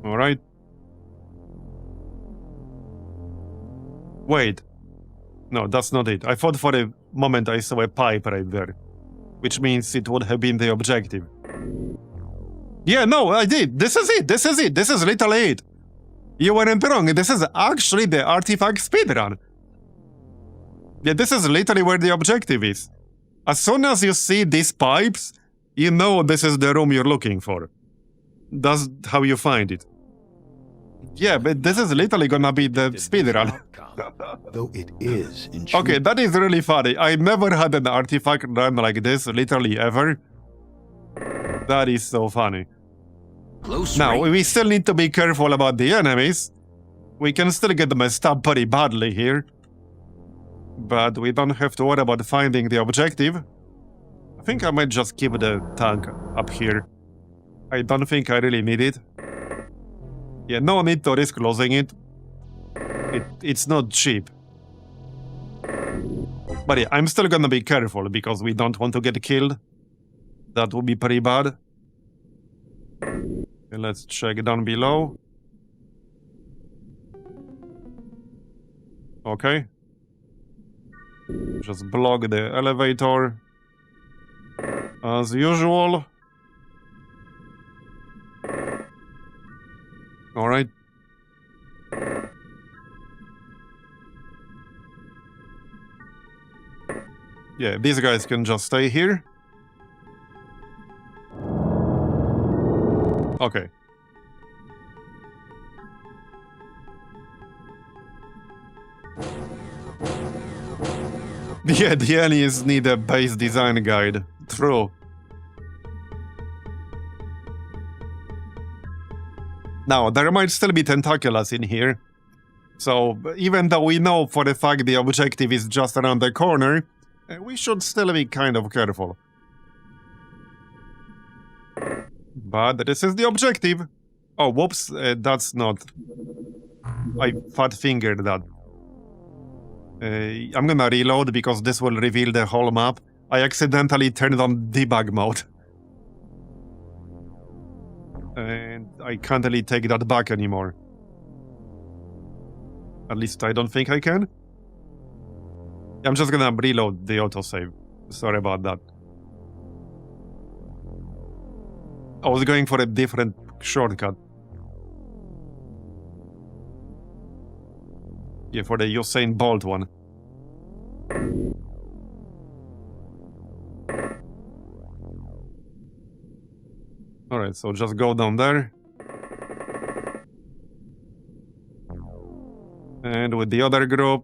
Speaker 1: Alright. Wait. No, that's not it. I thought for a moment I saw a pipe right there. Which means it would have been the objective. Yeah, no, I did. This is it. This is it. This is literally it. You weren't wrong. This is actually the artifact speedrun. Yeah, this is literally where the objective is. As soon as you see these pipes, you know this is the room you're looking for. That's how you find it. Yeah, but this is literally gonna be the speedrun.
Speaker 2: Though it is in
Speaker 1: Okay, that is really funny. I never had an artifact run like this, literally ever. That is so funny. Now, we still need to be careful about the enemies. We can still get messed up pretty badly here. But we don't have to worry about finding the objective. I think I might just keep the tank up here. I don't think I really need it. Yeah, no need to risk losing it. It's not cheap. But yeah, I'm still gonna be careful because we don't want to get killed. That would be pretty bad. Okay, let's check down below. Okay. Just block the elevator. As usual. Alright. Yeah, these guys can just stay here. Okay. Yeah, the aliens need a base design guide. True. Now, there might still be tentaculars in here. So, even though we know for the fact the objective is just around the corner, we should still be kind of careful. But this is the objective. Oh, whoops, that's not... I fat-fingered that. I'm gonna reload because this will reveal the whole map. I accidentally turned on debug mode. And I can't really take that back anymore. At least I don't think I can. I'm just gonna reload the autosave. Sorry about that. I was going for a different shortcut. Yeah, for the Usain Bolt one. Alright, so just go down there. And with the other group.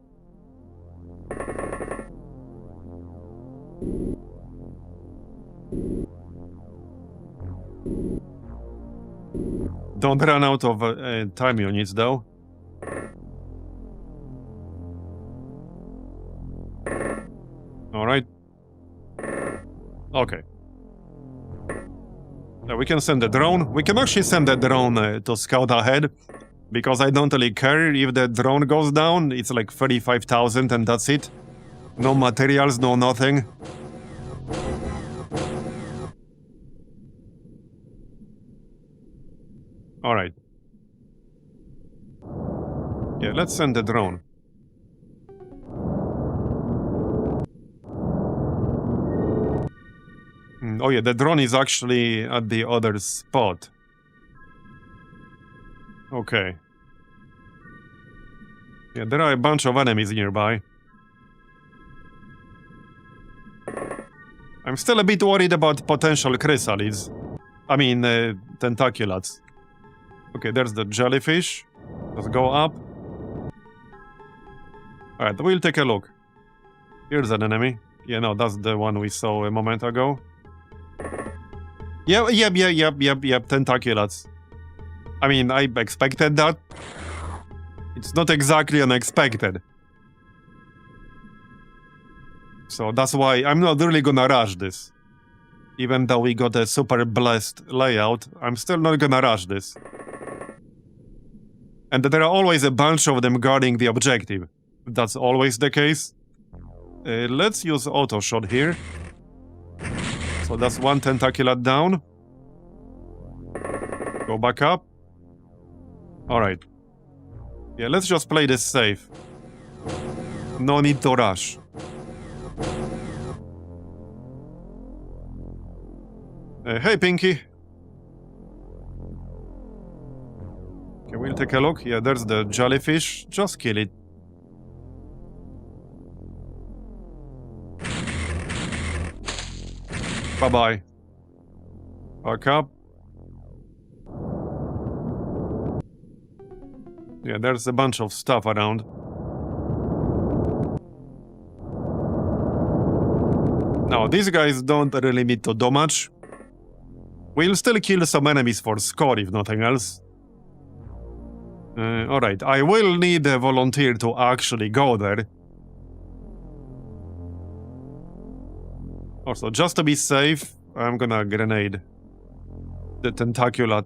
Speaker 1: Don't run out of time units, though. Alright. Okay. Now we can send a drone. We can actually send a drone to scout ahead. Because I don't really care if the drone goes down. It's like 35,000 and that's it. No materials, no nothing. Alright. Yeah, let's send the drone. Oh yeah, the drone is actually at the other spot. Okay. Yeah, there are a bunch of enemies nearby. I'm still a bit worried about potential chrysalids. I mean, tentaculates. Okay, there's the jellyfish. Let's go up. Alright, we'll take a look. Here's an enemy. Yeah, no, that's the one we saw a moment ago. Yep, tentaculates. I mean, I expected that. It's not exactly unexpected. So that's why I'm not really gonna rush this. Even though we got a super blessed layout, I'm still not gonna rush this. And there are always a bunch of them guarding the objective. That's always the case. Let's use auto shot here. So that's one tentaculate down. Go back up. Alright. Yeah, let's just play this safe. No need to rush. Hey, Pinky. Okay, we'll take a look. Yeah, there's the jellyfish. Just kill it. Bye-bye. Back up. Yeah, there's a bunch of stuff around. Now, these guys don't really need to do much. We'll still kill some enemies for score, if nothing else. Alright, I will need a volunteer to actually go there. Also, just to be safe, I'm gonna grenade the tentaculate.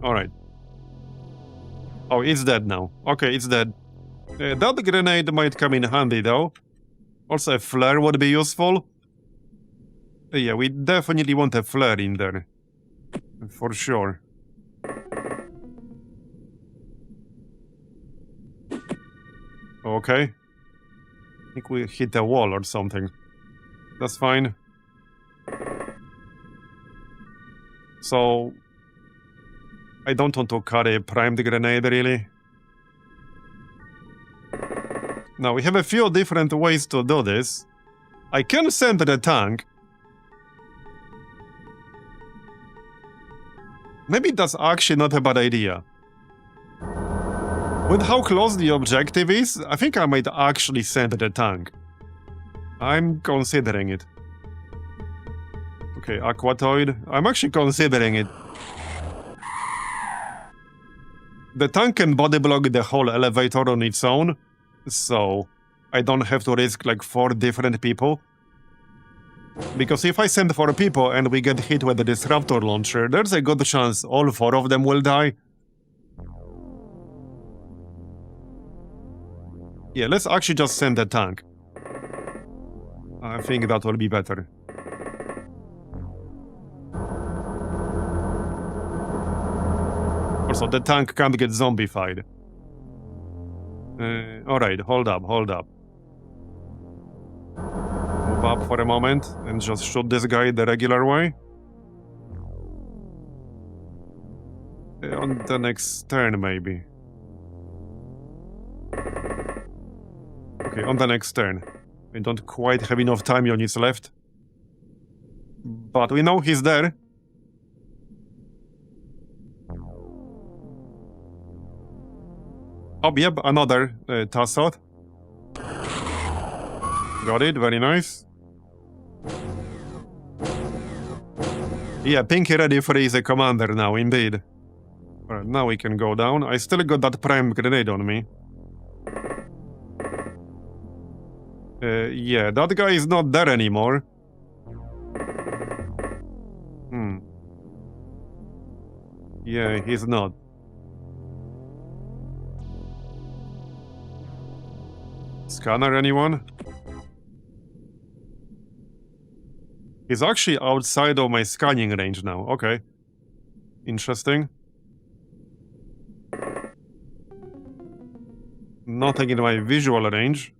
Speaker 1: Alright. Oh, it's dead now. Okay, it's dead. That grenade might come in handy, though. Also, a flare would be useful. Yeah, we definitely want a flare in there. For sure. Okay. I think we hit a wall or something. That's fine. So... I don't want to carry a primed grenade, really. Now, we have a few different ways to do this. I can send the tank. Maybe that's actually not a bad idea. With how close the objective is, I think I might actually send the tank. I'm considering it. Okay, Aquatoid. I'm actually considering it. The tank can body block the whole elevator on its own, so I don't have to risk like 4 different people. Because if I send 4 people and we get hit with the disruptor launcher, there's a good chance all 4 of them will die. Yeah, let's actually just send the tank. I think that will be better. Also, the tank can't get zombified. Alright, hold up. Move up for a moment and just shoot this guy the regular way. On the next turn, maybe. Okay, on the next turn. We don't quite have enough time units left. But we know he's there. Oh, yep, another Tassot. Got it, very nice. Yeah, Pinky ready for his commander now, indeed. Alright, now we can go down. I still got that prime grenade on me. Yeah, that guy is not there anymore. Yeah, he's not. Scanner, anyone? He's actually outside of my scanning range now. Okay. nothing in my visual range.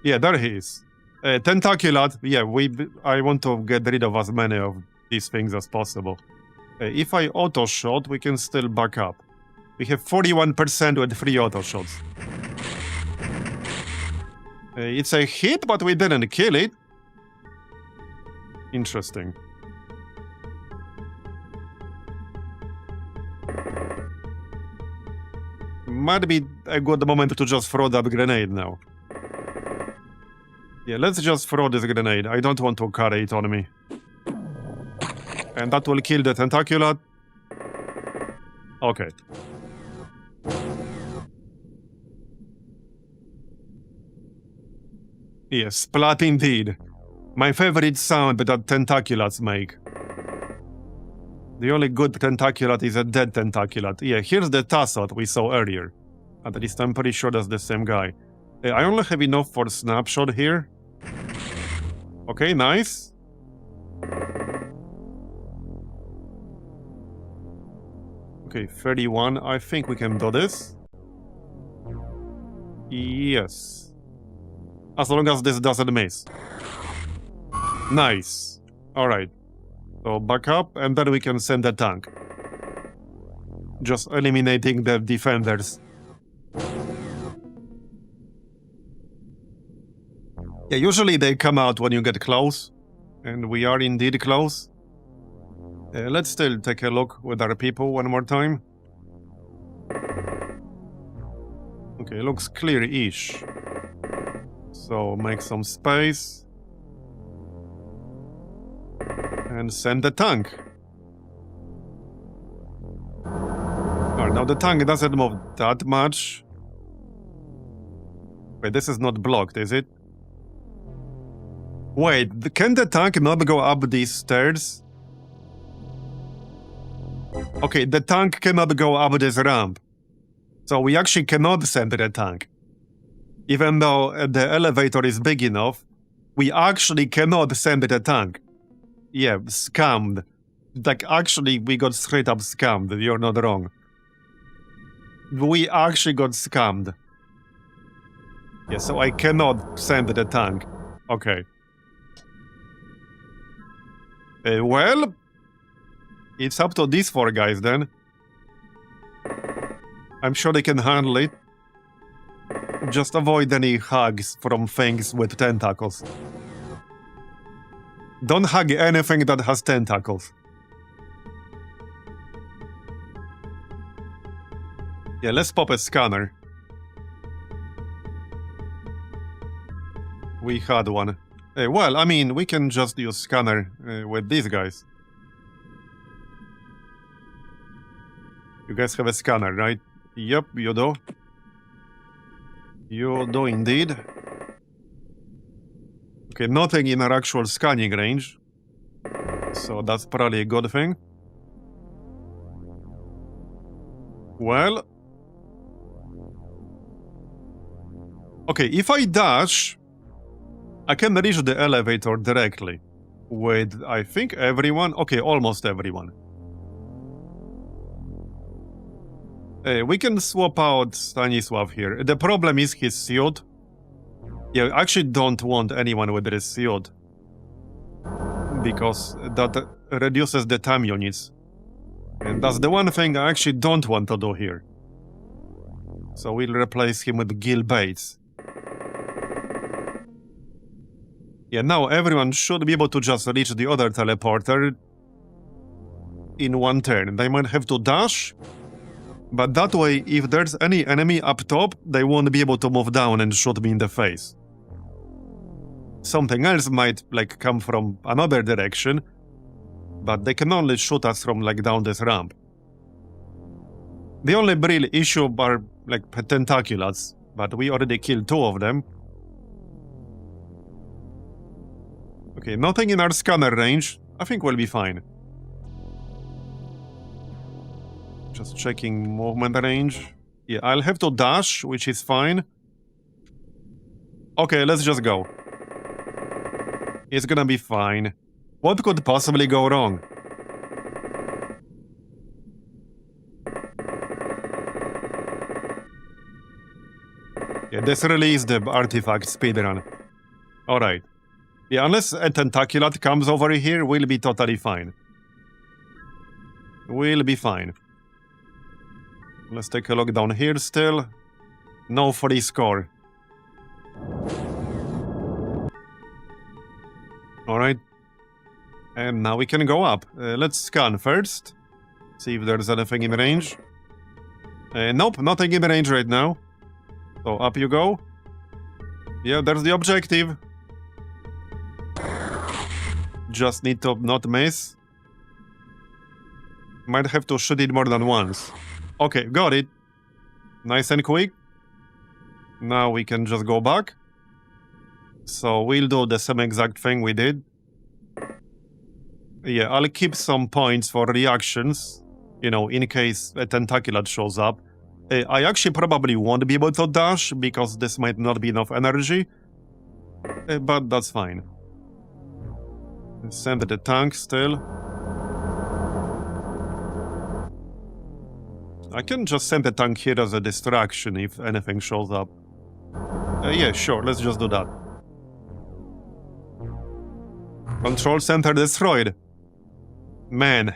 Speaker 1: Yeah, there he is. Tentaculat, yeah, I want to get rid of as many of these things as possible. If I auto-shot, we can still back up. We have 41% with 3 auto-shots. It's a hit, but we didn't kill it. Interesting. Might be a good moment to just throw that grenade now. Yeah, let's just throw this grenade. I don't want to carry it on me. And that will kill the Tentaculat. Okay. Yes, splat indeed. My favorite sound that Tentaculats make. The only good Tentaculat is a dead Tentaculat. Yeah, here's the Tassot we saw earlier. At least I'm pretty sure that's the same guy. I only have enough for snapshot here. Okay, nice. Okay, 31. I think we can do this. Yes. As long as this doesn't miss. Nice. Alright. So back up, and then we can send the tank. Just eliminating the defenders. Yeah, usually they come out when you get close. And we are indeed close. Let's still take a look with our people one more time. Okay, looks clear-ish. So make some space. And send the tank. Alright, now the tank doesn't move that much. Wait, this is not blocked, is it? Wait, can the tank not go up these stairs? Okay, the tank cannot go up this ramp. So we actually cannot send the tank. Even though the elevator is big enough, we actually cannot send the tank. Yeah, scammed. Like, actually, we got straight up scammed. You're not wrong. We actually got scammed. Yeah, so I cannot send the tank. Okay. Well, it's up to these 4 guys then. I'm sure they can handle it. Just avoid any hugs from things with tentacles. Don't hug anything that has tentacles. Yeah, let's pop a scanner. We had one. Well, I mean, we can just use scanner with these guys. You guys have a scanner, right? Yep, you do. You do indeed. Okay, nothing in our actual scanning range. So that's probably a good thing. Well. Okay, if I dash, I can reach the elevator directly. With, I think, everyone. Okay, almost everyone. We can swap out Stanisław here. The problem is his suit. Yeah, I actually don't want anyone with this suit. Because that reduces the time units. And that's the one thing I actually don't want to do here. So we'll replace him with Gil Bates. Yeah, now everyone should be able to just reach the other teleporter in one turn. They might have to dash, but that way, if there's any enemy up top, they won't be able to move down and shoot me in the face. Something else might, like, come from another direction, but they can only shoot us from, like, down this ramp. The only real issue are, like, tentaculats, but we already killed 2 of them. Okay, nothing in our scanner range. I think we'll be fine. Just checking movement range. Yeah, I'll have to dash, which is fine. Okay, let's just go. It's gonna be fine. What could possibly go wrong? Yeah, this really is the artifact speedrun. Alright. Yeah, unless a tentaculat comes over here, we'll be totally fine. We'll be fine. Let's take a look down here still. No free score. Alright. And now we can go up. Let's scan first. See if there's anything in range. Nope, nothing in range right now. So up you go. Yeah, there's the objective. Just need to not miss. Might have to shoot it more than once. Okay, got it. Nice and quick. Now we can just go back. So we'll do the same exact thing we did. Yeah, I'll keep some points for reactions. You know, in case a tentacular shows up. I actually probably won't be able to dash because this might not be enough energy. But that's fine. Send the tank still. I can just send the tank here as a distraction if anything shows up. Yeah, sure, let's just do that. Control center destroyed. Man,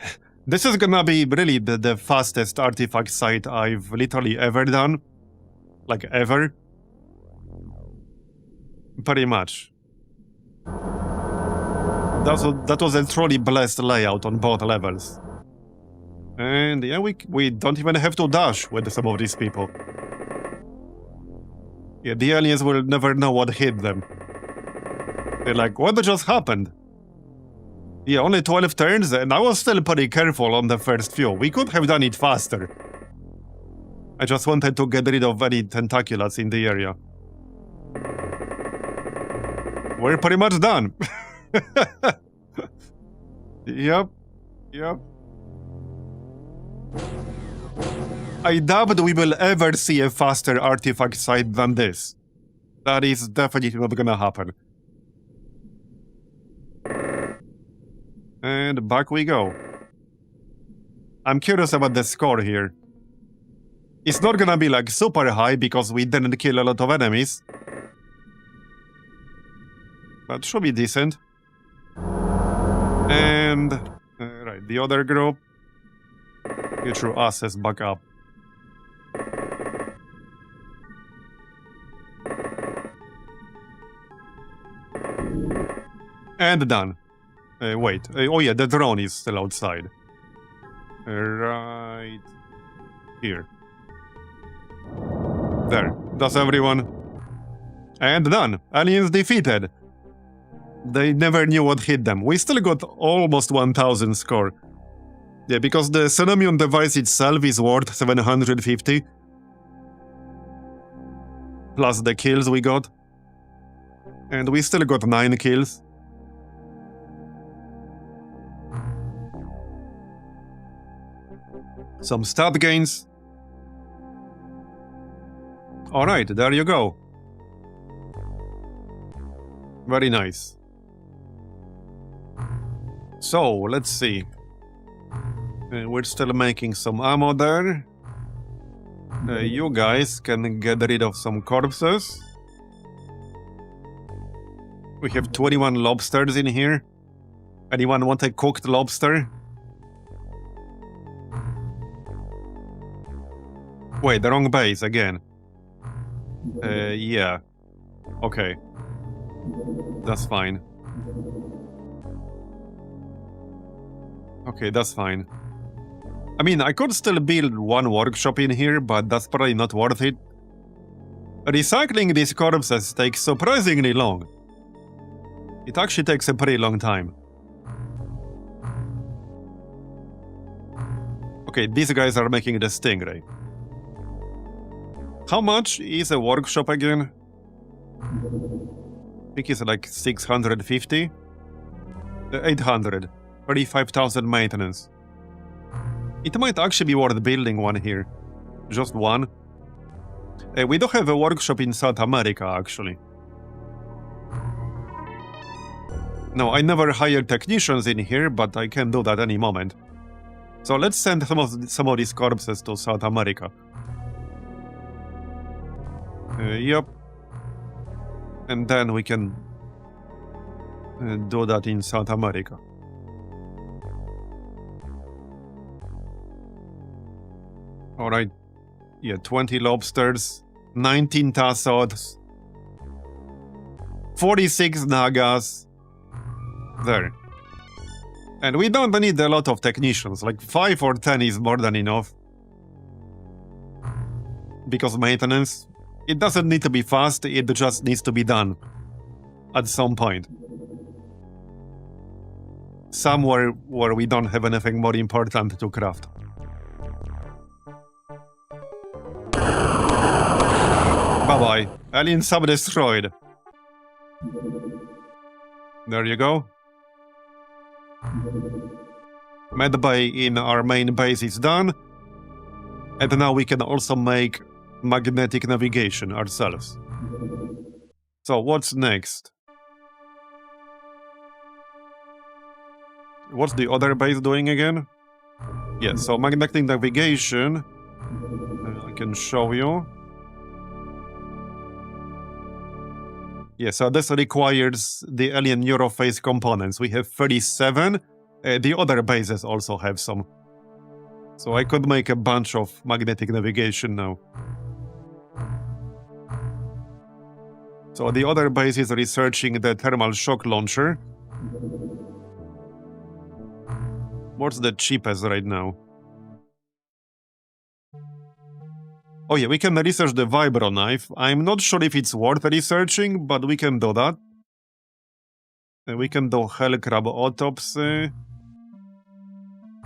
Speaker 1: this is gonna be really the fastest artifact site I've literally ever done. Like, ever. Pretty much. That was a truly blessed layout on both levels. And yeah, we don't even have to dash with some of these people. Yeah, the aliens will never know what hit them. They're like, what just happened? Yeah, only 12 turns, and I was still pretty careful on the first few. We could have done it faster. I just wanted to get rid of any tentaculars in the area. We're pretty much done. Yep. I doubt we will ever see a faster artifact site than this. That is definitely not gonna happen. And back we go. I'm curious about the score here. It's not gonna be like super high because we didn't kill a lot of enemies. But should be decent. And... right, the other group. Get your asses back up. And done. Wait. Oh yeah, the drone is still outside. Right... here. There. That's everyone. And done. Aliens defeated. They never knew what hit them. We still got almost 1000 score. Yeah, because the Tsunami device itself is worth 750. Plus the kills we got. And we still got 9 kills. Some stat gains. Alright, there you go. Very nice. So, let's see. We're still making some ammo there. You guys can get rid of some corpses. We have 21 lobsters in here. Anyone want a cooked lobster? Wait, the wrong base again. Yeah. Okay. That's fine. Okay, that's fine. I mean, I could still build one workshop in here, but that's probably not worth it. Recycling these corpses takes surprisingly long. It actually takes a pretty long time. Okay, these guys are making the Stingray. How much is a workshop again? I think it's like 650? 800. 35,000 maintenance. It might actually be worth building one here. Just one. We do have a workshop in South America, actually. No, I never hired technicians in here, but I can do that any moment. So let's send some of these corpses to South America. Yep. And then we can do that in South America. Alright. Yeah, 20 lobsters, 19 tassods, 46 nagas. There. And we don't need a lot of technicians, like 5 or 10 is more than enough. Because maintenance, it doesn't need to be fast, it just needs to be done. At some point. Somewhere where we don't have anything more important to craft. Bye-bye. Alien sub destroyed. There you go. Medbay in our main base is done. And now we can also make magnetic navigation ourselves. So what's next? What's the other base doing again? Yeah, so magnetic navigation. I can show you. Yeah, so this requires the alien Europhase components. We have 37. The other bases also have some. So I could make a bunch of magnetic navigation now. So the other base is researching the thermal shock launcher. What's the cheapest right now? Oh yeah, we can research the vibro knife. I'm not sure if it's worth researching, but we can do that. We can do hellcrab autopsy.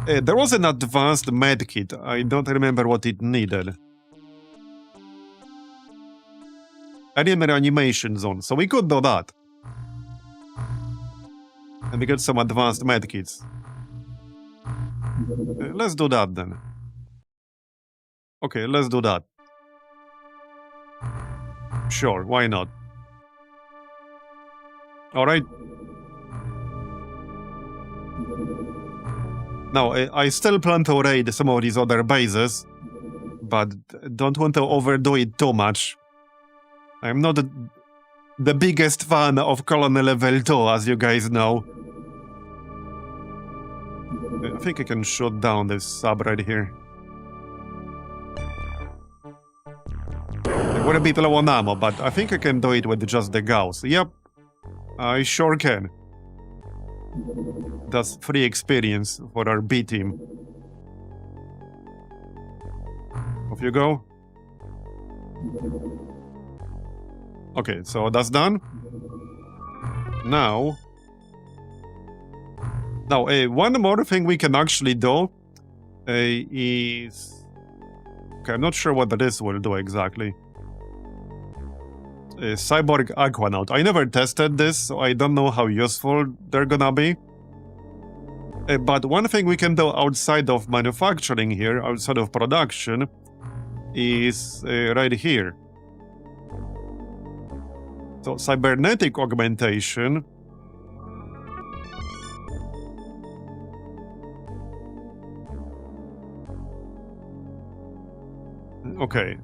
Speaker 1: There was an advanced medkit. I don't remember what it needed. Alien reanimation zone. So we could do that. And we get some advanced medkits. Let's do that then. Okay, let's do that. Sure, why not? Alright. Now, I still plan to raid some of these other bases, but don't want to overdo it too much. I'm not the biggest fan of Colonel Level 2, as you guys know. I think I can shoot down this sub right here. We're a bit low on ammo, but I think I can do it with just the Gauss. Yep, I sure can. That's free experience for our B team. Off you go. Okay, so that's done. Now, one more thing we can actually do is... Okay, I'm not sure what this will do exactly. Cyborg Aquanaut. I never tested this, so I don't know how useful they're gonna be. But one thing we can do outside of manufacturing here, outside of production, is right here. So, cybernetic augmentation. Okay.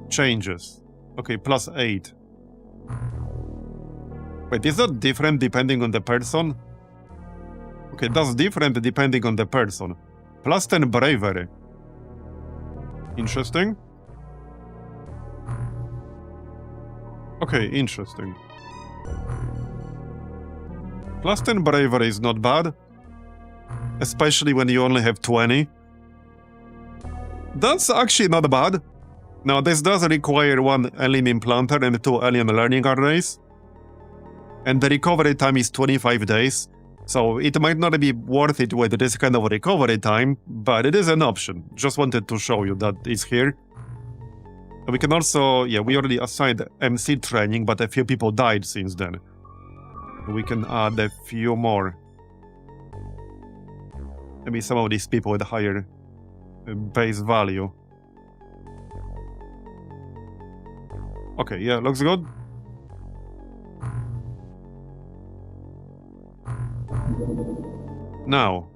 Speaker 1: Changes. Okay, +8. Wait, is that different depending on the person? Okay, that's different depending on the person. +10 bravery. Interesting. Okay, interesting. +10 bravery is not bad. Especially when you only have 20. That's actually not bad. Now, this does require 1 alien implanter and 2 alien learning arrays. And the recovery time is 25 days. So it might not be worth it with this kind of recovery time, but it is an option. Just wanted to show you that it's here. We can also, yeah, we already assigned MC training, but a few people died since then. We can add a few more. Maybe some of these people with higher base value. Okay, yeah, looks good. Now.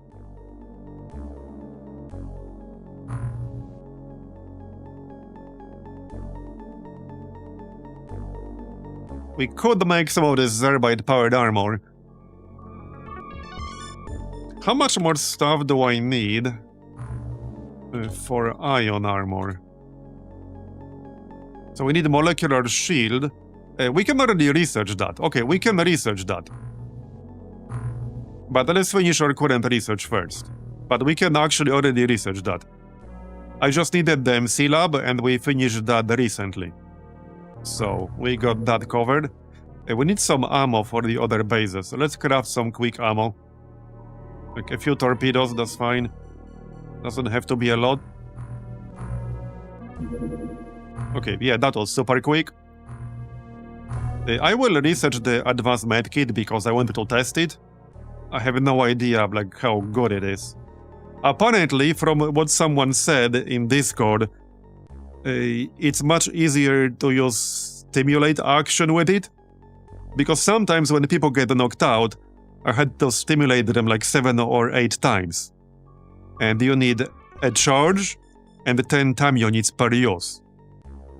Speaker 1: We could make some of this Zerbite-powered armor. How much more stuff do I need for ion armor? So we need a molecular shield. We can already research that. Okay, we can research that. But let's finish our current research first. But we can actually already research that. I just needed the MC lab and we finished that recently. So we got that covered. We need some ammo for the other bases. So let's craft some quick ammo. Like a few torpedoes, that's fine. Doesn't have to be a lot. Okay, yeah, that was super quick. I will research the advanced medkit because I wanted to test it. I have no idea like how good it is. Apparently, from what someone said in Discord, it's much easier to use stimulate action with it. Because sometimes when people get knocked out, I had to stimulate them like 7 or 8 times. And you need a charge and 10 time units per use.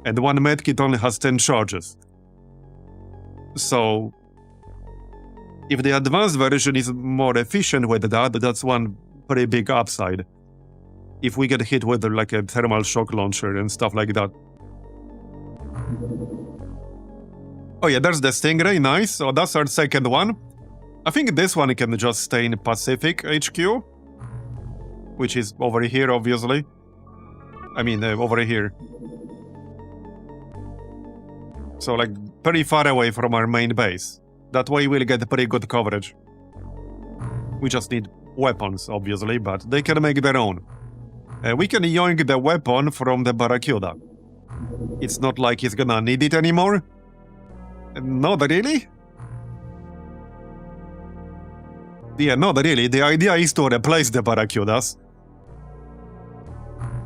Speaker 1: And one medkit only has 10 charges. So, if the advanced version is more efficient with that, that's one pretty big upside. If we get hit with like a thermal shock launcher and stuff like that. Oh yeah, there's the Stingray, nice. So that's our second one. I think this one can just stay in Pacific HQ. Which is over here, obviously. I mean, over here. So like, pretty far away from our main base. That way we'll get pretty good coverage. We just need weapons, obviously, but they can make their own. We can yoink the weapon from the Barracuda. It's not like he's gonna need it anymore. Not really? Yeah, not really. The idea is to replace the Barracudas.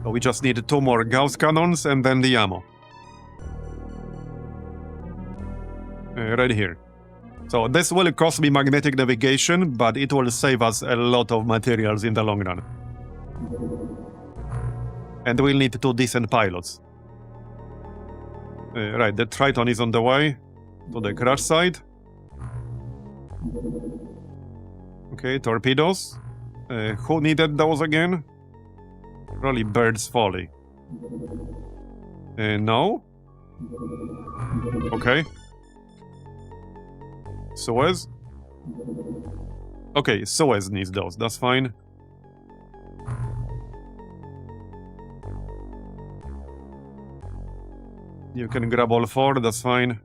Speaker 1: So we just need 2 more Gauss cannons and then the ammo. Right here. So this will cost me magnetic navigation, but it will save us a lot of materials in the long run. And we'll need 2 decent pilots. Right, the Triton is on the way to the crash site. Okay, torpedoes. Who needed those again? Probably Bird's Folly. No? Okay. Suez? Okay, Suez needs those, that's fine. You can grab all 4, that's fine.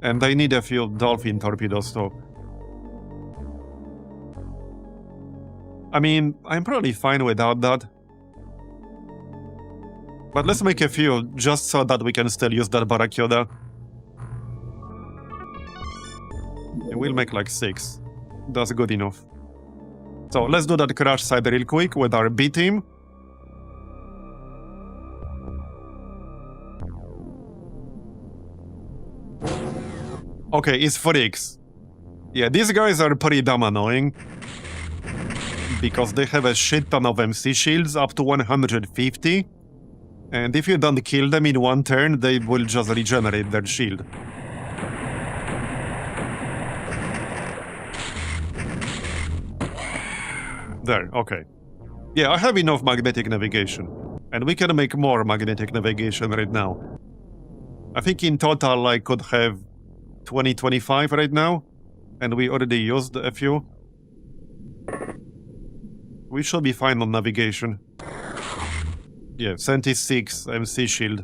Speaker 1: And I need a few Dolphin torpedoes too. I mean, I'm probably fine without that. But let's make a few, just so that we can still use that Barracuda. We'll make like 6. That's good enough. So let's do that crash site real quick with our B team. Okay, it's freaks. Yeah, these guys are pretty damn annoying. Because they have a shit ton of MC shields, up to 150. And if you don't kill them in one turn, they will just regenerate their shield. There, okay. Yeah, I have enough magnetic navigation. And we can make more magnetic navigation right now. I think in total I could have 20-25 right now. And we already used a few. We should be fine on navigation. Yeah, 76 MC shield.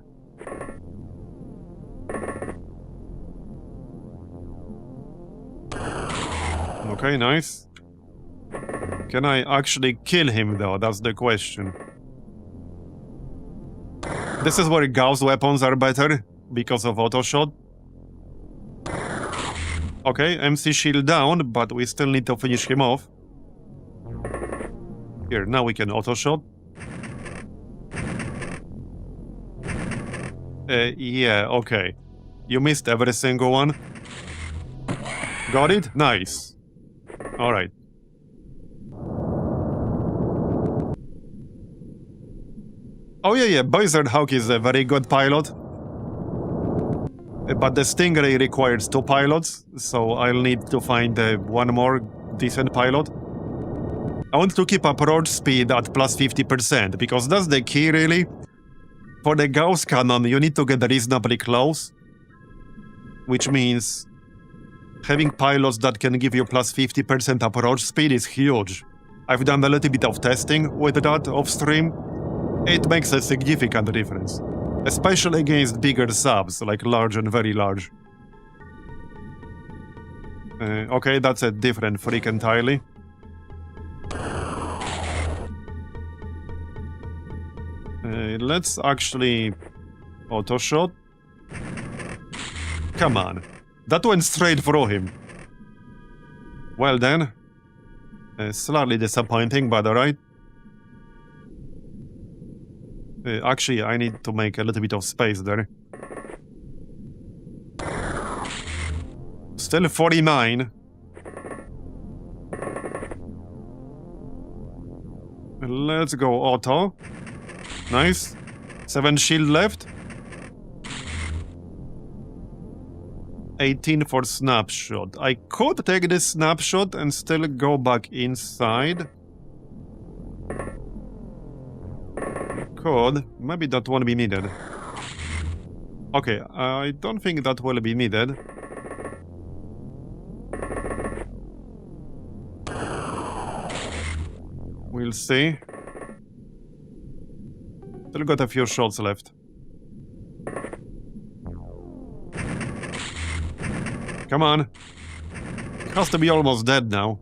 Speaker 1: Okay, nice. Can I actually kill him though? That's the question. This is where Gauss weapons are better because of auto shot. Okay, MC shield down, but we still need to finish him off. Here, now we can auto shot. Yeah, okay. You missed every single one. Got it? Nice. Alright. Oh yeah, Boyzard Hawk is a very good pilot. But the Stingray requires 2 pilots, so I'll need to find one more decent pilot. I want to keep approach speed at plus 50%, because that's the key, really. For the Gauss cannon, you need to get reasonably close, which means having pilots that can give you plus 50% approach speed is huge. I've done a little bit of testing with that off-stream. It makes a significant difference, especially against bigger subs, like large and very large. Okay, that's a different freak entirely. Let's actually auto shot. Come on. That went straight through him. Well then. Slightly disappointing, but alright. Actually, I need to make a little bit of space there. Still 49. Let's go auto. Nice. 7 shield left. 18 for snapshot. I could take this snapshot and still go back inside. Could. Maybe that won't be needed. Okay, I don't think that will be needed. We'll see. Still got a few shots left. Come on. It has to be almost dead now.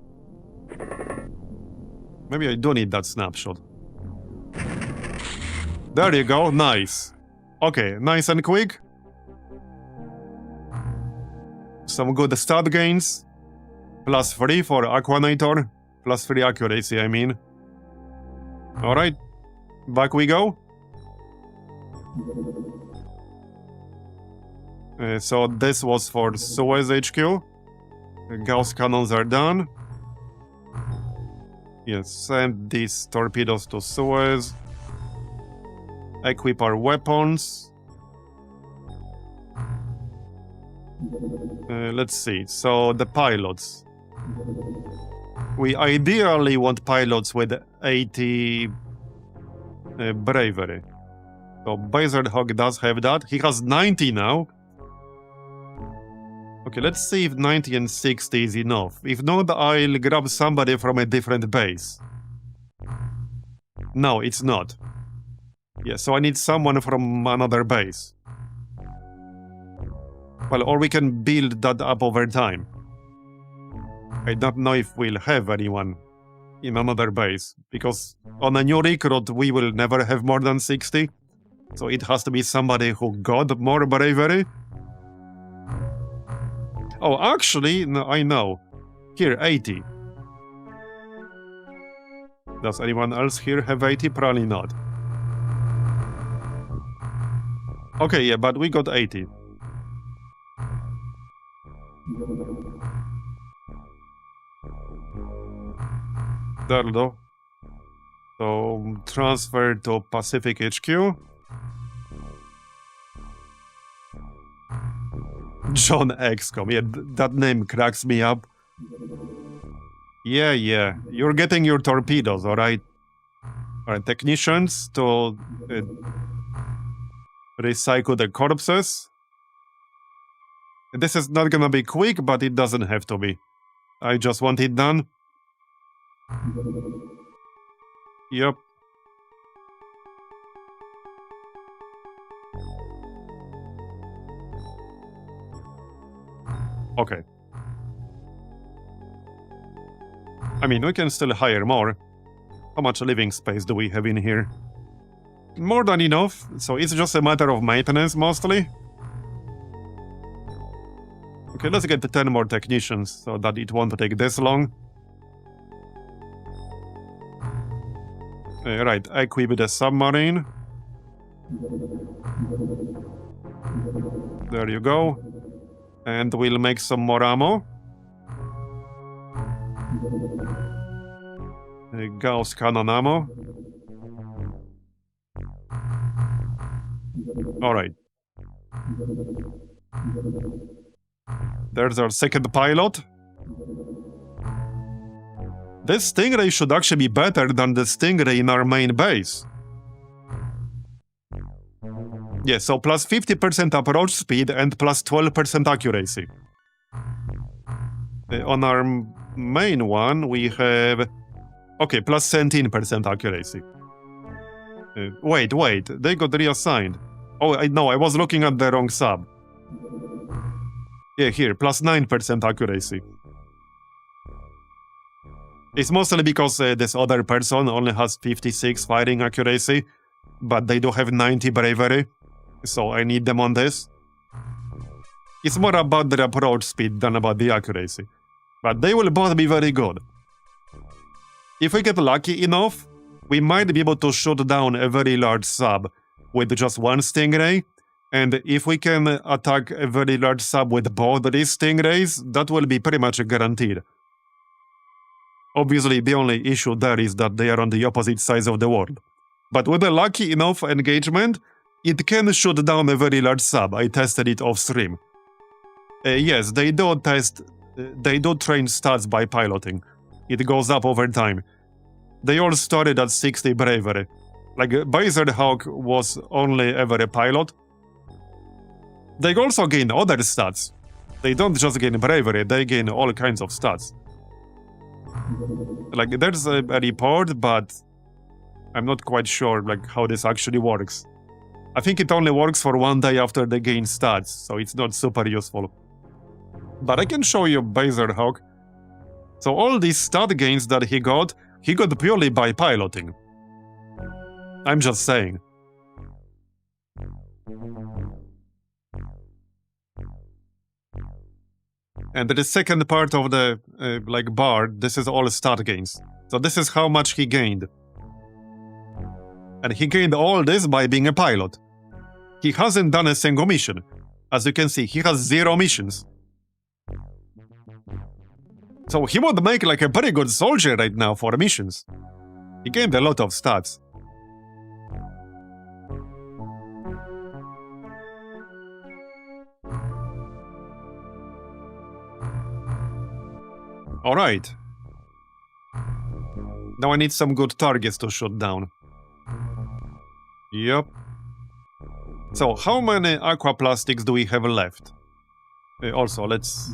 Speaker 1: Maybe I do need that snapshot. There you go, nice. Okay, nice and quick. Some good stat gains. +3 for Aquanator. +3 accuracy, I mean. Alright, back we go. So this was for Suez HQ. Gauss cannons are done. Yes, send these torpedoes to Suez. Equip our weapons. Let's see. So the pilots. We ideally want pilots with 80 bravery. So Boyzard Hawk does have that. He has 90 now. Okay, let's see if 90 and 60 is enough. If not, I'll grab somebody from a different base. No, it's not. Yeah, so I need someone from another base. Well, or we can build that up over time. I don't know if we'll have anyone in another base, because on a new recruit we will never have more than 60. So it has to be somebody who got more bravery. Oh, actually, no, I know. Here, 80. Does anyone else here have 80? Probably not. Okay, yeah, but we got 80. There, though. So, transfer to Pacific HQ. John XCOM. Yeah, that name cracks me up. Yeah. You're getting your torpedoes, alright? Alright, technicians to recycle the corpses. This is not gonna be quick, but it doesn't have to be. I just want it done. Yep. Okay. I mean, we can still hire more. How much living space do we have in here? More than enough, so it's just a matter of maintenance, mostly. Okay, let's get 10 more technicians, so that it won't take this long. Right, equip the submarine. There you go. And we'll make some more ammo. Gauss cannon ammo. Alright. There's our second pilot. This Stingray should actually be better than the Stingray in our main base. Yeah, so plus 50% approach speed and plus 12% accuracy. On our main one, we have... Okay, plus 17% accuracy. Wait, they got reassigned. Oh, no, I was looking at the wrong sub. Yeah, here, plus 9% accuracy. It's mostly because this other person only has 56 firing accuracy, but they do have 90 bravery, so I need them on this. It's more about the approach speed than about the accuracy, but they will both be very good. If we get lucky enough, we might be able to shoot down a very large sub with just one Stingray, and if we can attack a very large sub with both these Stingrays, that will be pretty much guaranteed. Obviously, the only issue there is that they are on the opposite sides of the world. But with a lucky enough engagement, it can shoot down a very large sub. I tested it off stream. Yes, they do train stats by piloting. It goes up over time. They all started at 60 bravery. Like, Hawk was only ever a pilot. They also gain other stats. They don't just gain bravery, they gain all kinds of stats. Like, there's a report, but I'm not quite sure like how this actually works. I think it only works for 1 day after they gain stats, so it's not super useful. But I can show you Hawk. So all these stat gains that he got purely by piloting. I'm just saying. And the second part of the bar, this is all stat gains. So this is how much he gained. And he gained all this by being a pilot. He hasn't done a single mission. As you can see, he has 0 missions. So he would make like a very good soldier right now for missions. He gained a lot of stats. Alright. Now I need some good targets to shoot down. Yep. So, how many aquaplastics do we have left? Also, let's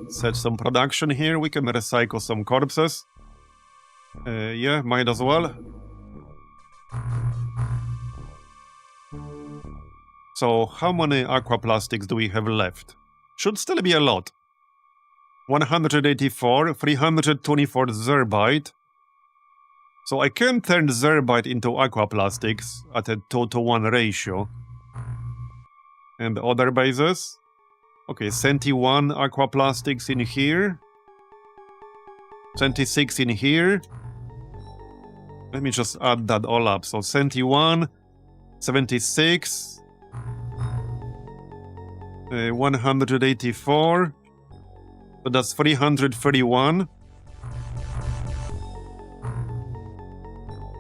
Speaker 1: set some production here. We can recycle some corpses. Yeah, might as well. So, how many aquaplastics do we have left? Should still be a lot. 184, 324 zerbite. So I can turn zerbite into aquaplastics at a 2-to-1 ratio. And other bases? Okay, 71 aquaplastics in here. 26 in here. Let me just add that all up. So 71, 76, 184. So that's 331.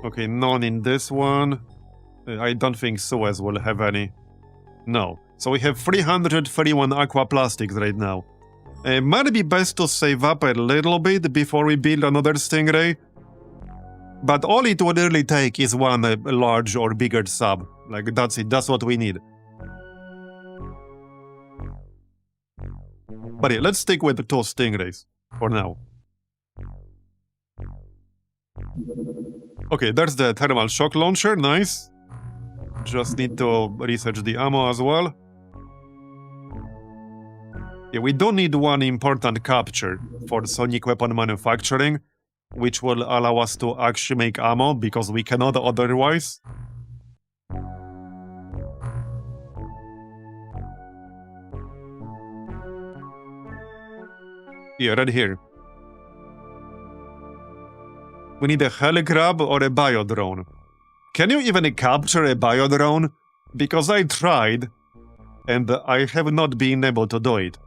Speaker 1: Okay, none in this one. I don't think Suez will have any. No. So we have 331 aquaplastics right now. Might be best to save up a little bit before we build another Stingray. But all it would really take is one large or bigger sub. Like, that's it. That's what we need. But yeah, let's stick with the 2 Stingrays for now. Okay, there's the thermal shock launcher, nice. Just need to research the ammo as well. Yeah, we do need one important capture for sonic weapon manufacturing, which will allow us to actually make ammo, because we cannot otherwise. Yeah, right here. We need a heligrab or a biodrone. Can you even capture a biodrone? Because I tried, and I have not been able to do it.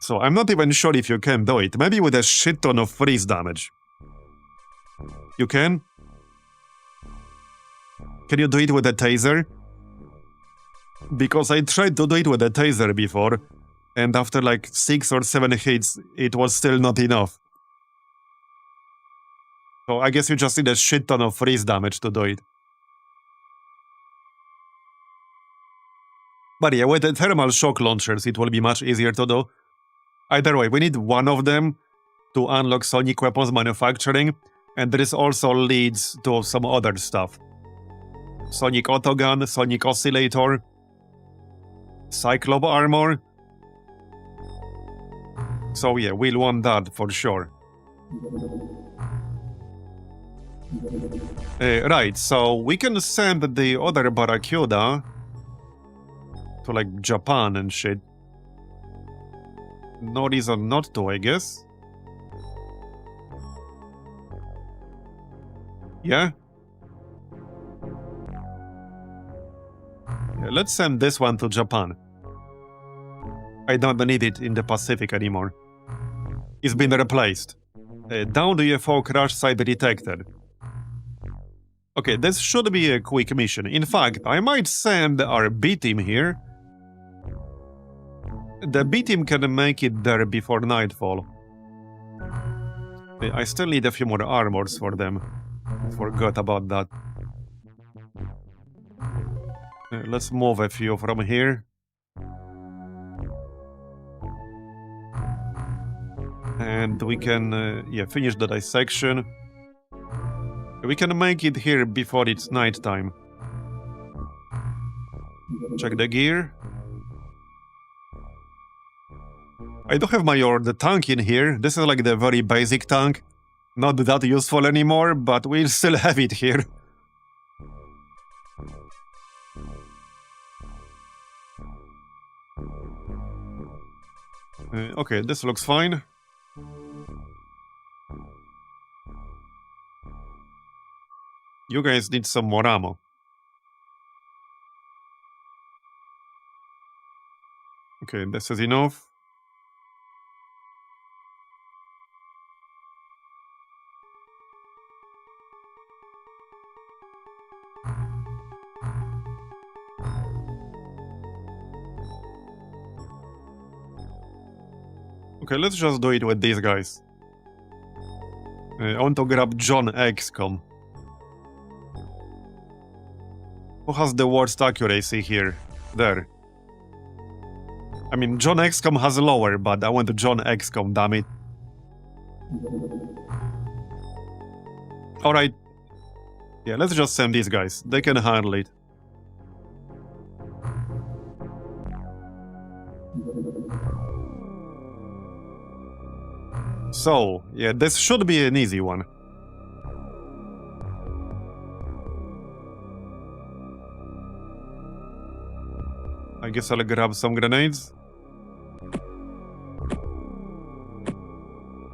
Speaker 1: So I'm not even sure if you can do it. Maybe with a shit ton of freeze damage. You can? Can you do it with a taser? Because I tried to do it with a taser before, and after like 6 or 7 hits, it was still not enough. So I guess you just need a shit ton of freeze damage to do it. But yeah, with the thermal shock launchers, it will be much easier to do. Either way, we need one of them to unlock sonic weapons manufacturing, and there is also leads to some other stuff. Sonic autogun, sonic oscillator, cyclop armor. So yeah, we'll want that for sure. Right, so we can send the other Barracuda to like Japan and shit. No reason not to, I guess. Yeah? Yeah, let's send this one to Japan. I don't need it in the Pacific anymore. It's been replaced. Down UFO crash site detected. Okay, this should be a quick mission. In fact, I might send our B-team here. The B-team can make it there before nightfall. I still need a few more armors for them. Forgot about that. Let's move a few from here. And we can, finish the dissection. We can make it here before it's nighttime. Check the gear. I do have the tank in here. This is like the very basic tank. Not that useful anymore, but we'll still have it here. Okay, this looks fine. You guys need some more ammo. Okay, this is enough. Okay, let's just do it with these guys. I want to grab OpenXcom. Who has the worst accuracy here? There. I mean, OpenXcom has lower, but I want OpenXcom, damn it. Alright. Yeah, let's just send these guys. They can handle it. So, yeah, this should be an easy one. I guess I'll grab some grenades.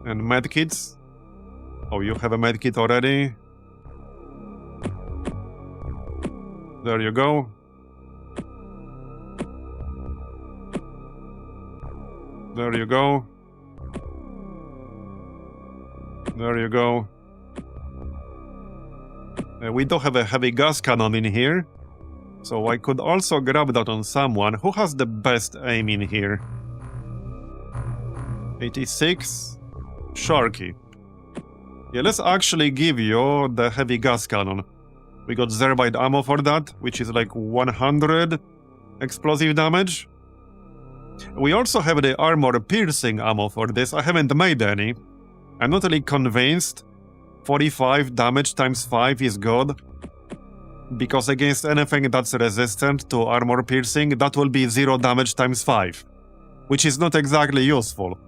Speaker 1: And medkits. Oh, you have a medkit already. There you go. There you go. There you go. We do have a heavy gas cannon in here. So I could also grab that on someone. Who has the best aim in here? 86? Sharky. Yeah, let's actually give you the heavy gas cannon. We got Zerbite ammo for that, which is like 100 explosive damage. We also have the armor-piercing ammo for this. I haven't made any. I'm not really convinced 45 damage times 5 is good. Because against anything that's resistant to armor piercing, that will be 0 damage times 5. Which is not exactly useful.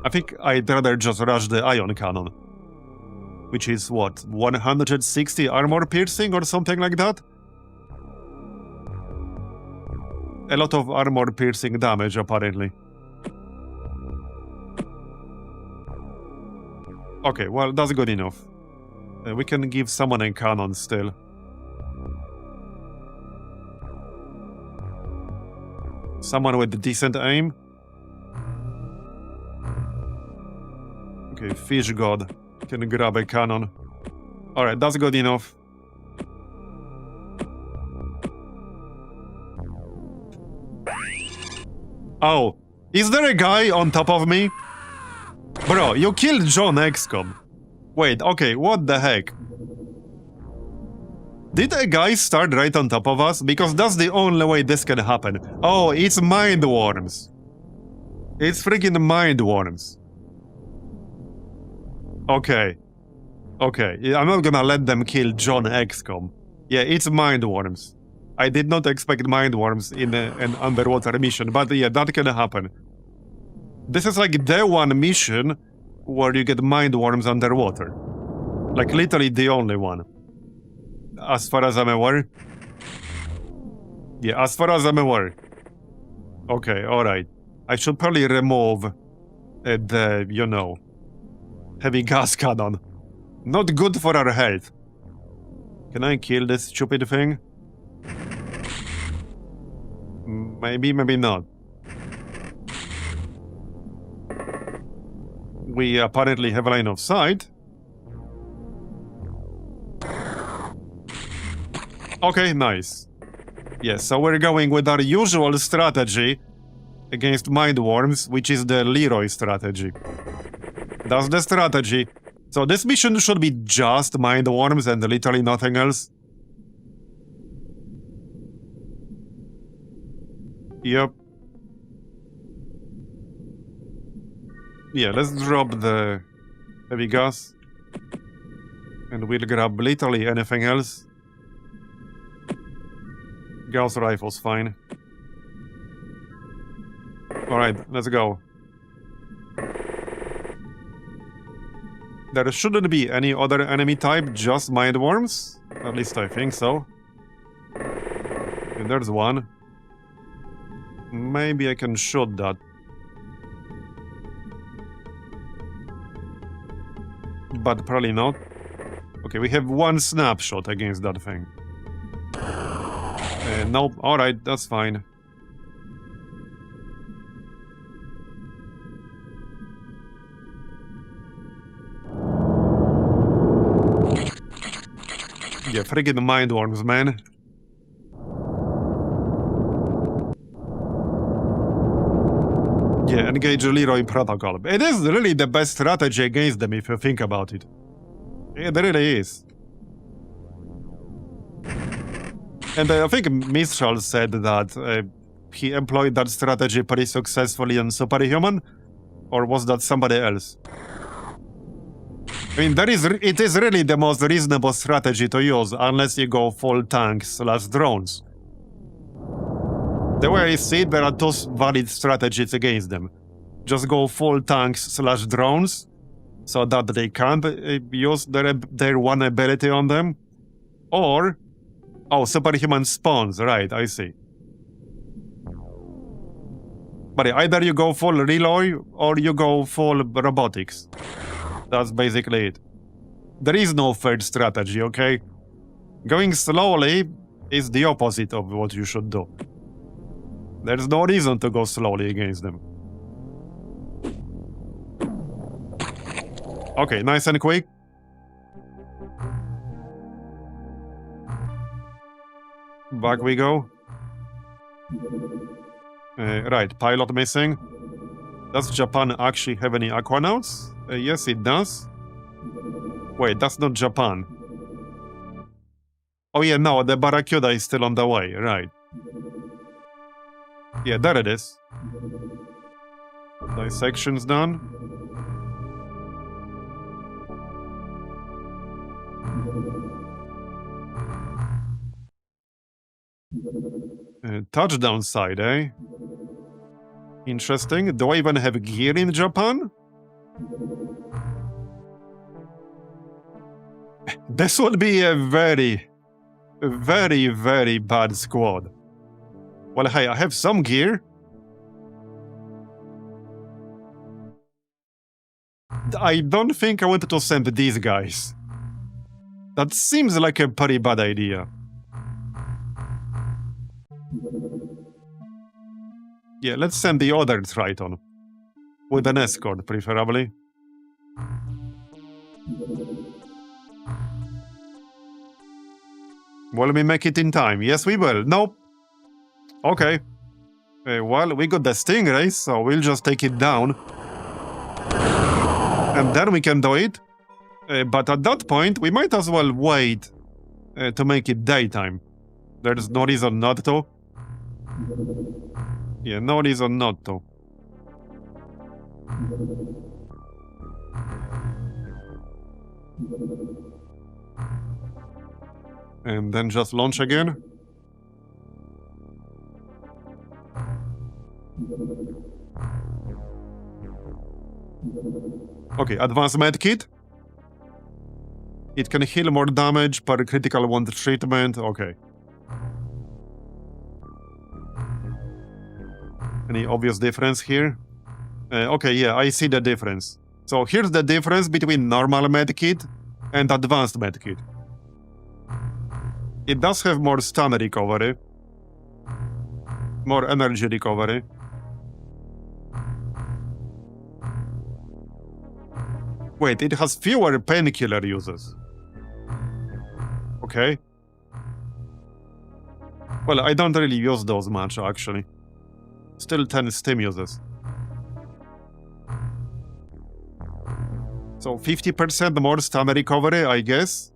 Speaker 1: I think I'd rather just rush the ion cannon. Which is what, 160 armor piercing or something like that? A lot of armor piercing damage apparently. Okay, well, that's good enough. We can give someone a cannon still. Someone with decent aim. Okay, fish god can grab a cannon. Alright, that's good enough. Oh, is there a guy on top of me? Bro, you killed John XCOM. Wait, okay, what the heck? Did a guy start right on top of us? Because that's the only way this can happen. Oh, it's mind worms. It's freaking mind worms. Okay. Okay, I'm not gonna let them kill John XCOM. Yeah, it's mind worms. I did not expect mind worms in an underwater mission, but yeah, that can happen. This is like the one mission where you get mind worms underwater. Like literally the only one. As far as I'm aware. Yeah, as far as I'm aware. Okay, alright. I should probably remove the, you know, heavy gas cannon. Not good for our health. Can I kill this stupid thing? Maybe, maybe not. We apparently have a line of sight. Okay, nice. Yes, so we're going with our usual strategy against mind worms, which is the Leroy strategy. That's the strategy. So this mission should be just mind worms and literally nothing else. Yep. Yeah, let's drop the heavy gas. And we'll grab literally anything else. Gauss rifle's fine. Alright, let's go. There shouldn't be any other enemy type, just mind worms. At least I think so. And there's one. Maybe I can shoot that. But probably not. Okay, we have one snapshot against that thing. Nope, alright, that's fine. Yeah, friggin' mind worms, man. Yeah, engage Leroy protocol. It is really the best strategy against them if you think about it. It really is. And I think Mistral said that he employed that strategy pretty successfully on Superhuman? Or was that somebody else? I mean, it is really the most reasonable strategy to use, unless you go full tanks/drones. The way I see it, there are two valid strategies against them. Just go full tanks/drones, so that they can't use their one ability on them. Or... oh, superhuman spawns, right, I see. But either you go full Leroy, or you go full robotics. That's basically it. There is no third strategy, okay? Going slowly is the opposite of what you should do. There's no reason to go slowly against them. Okay, nice and quick. Back we go. Right, pilot missing. Does Japan actually have any aquanauts? Yes, it does. Wait, that's not Japan. Oh yeah, no, the Barracuda is still on the way, right. Yeah, there it is. Dissection's done. Touchdown side, eh? Interesting. Do I even have gear in Japan? This would be a very, very bad squad. Well, hey, I have some gear. I don't think I wanted to send these guys. That seems like a pretty bad idea. Yeah, let's send the other Triton. With an escort, preferably. Will we make it in time? Yes, we will. Nope. Okay. Well, we got the Stingray, so we'll just take it down. And then we can do it. But at that point, we might as well wait to make it daytime. There's no reason not to. Yeah, no reason not to. And then just launch again. Okay, advanced medkit. It can heal more damage per critical wound treatment. Okay. Any obvious difference here? Okay, yeah, I see the difference. So here's the difference between normal medkit and advanced medkit. It does have more stun recovery, more energy recovery. Wait, it has fewer painkiller uses. Okay. Well, I don't really use those much, actually. Still 10 stim uses. So 50% more stun recovery, I guess.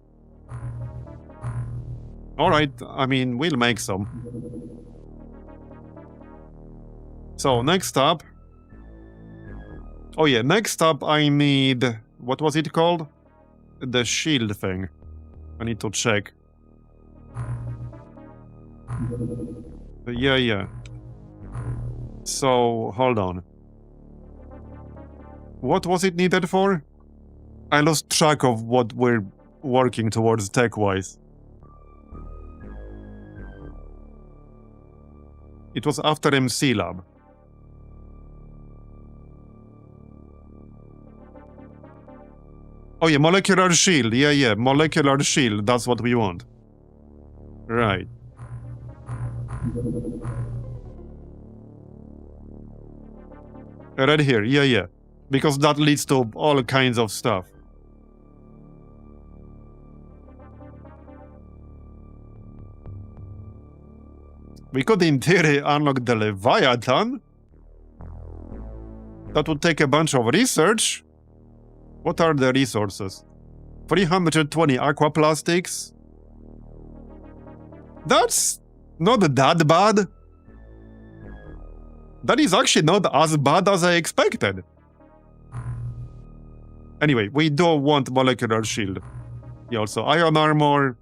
Speaker 1: Alright, I mean, we'll make some. So, next up... Oh yeah, next up I need... What was it called? The shield thing. I need to check. Yeah. So, hold on. What was it needed for? I lost track of what we're working towards tech-wise. It was after MC Lab. Oh yeah, molecular shield. Yeah, molecular shield. That's what we want. Right. Right here. Yeah. Because that leads to all kinds of stuff. We could, in theory, unlock the Leviathan. That would take a bunch of research. What are the resources? 320 aquaplastics. That's not that bad. That is actually not as bad as I expected. Anyway, we do want molecular shield. Yeah, also ion armor.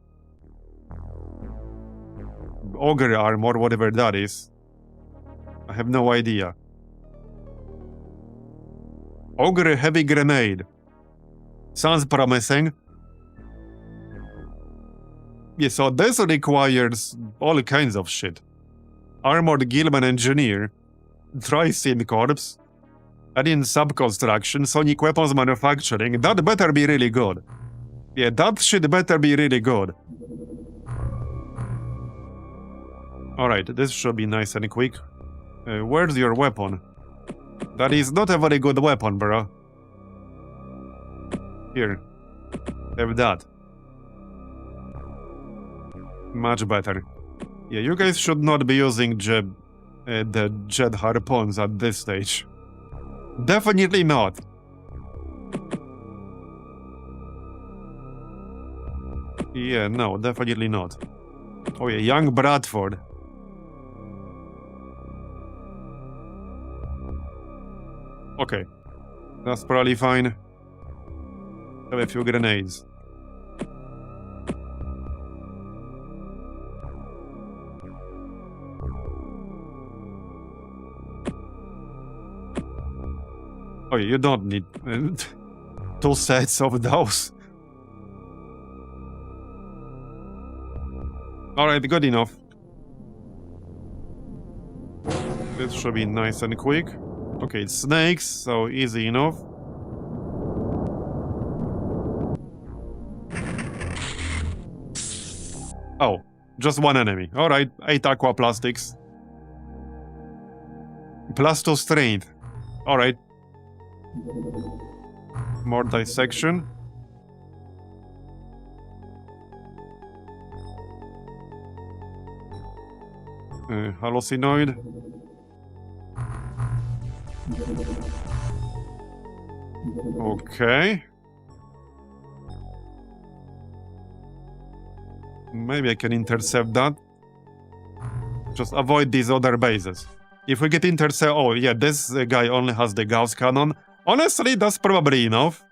Speaker 1: Ogre armor, whatever that is. I have no idea. Ogre heavy grenade. Sounds promising. Yeah, so this requires all kinds of shit. Armored Gilman Engineer. Tri-Syn Corps. Alien Subconstruction, Sonic Weapons Manufacturing. That better be really good. Yeah, that shit better be really good. Alright, this should be nice and quick. Where's your weapon? That is not a very good weapon, bro. Here. Have that. Much better. Yeah, you guys should not be using the jet harpoons at this stage. Definitely not. Yeah, no, definitely not. Oh yeah, young Bradford. Okay. That's probably fine. Have a few grenades. Oh, you don't need 2 sets of those. Alright, good enough. This should be nice and quick. Okay, it's snakes, so easy enough. Oh, just one enemy. Alright, 8 aquaplastics. +2 strength. Alright. More dissection. Hallucinoid. Okay. Maybe I can intercept that. Just avoid these other bases. If we get intercept... Oh, yeah, this guy only has the Gauss cannon. Honestly, that's probably enough.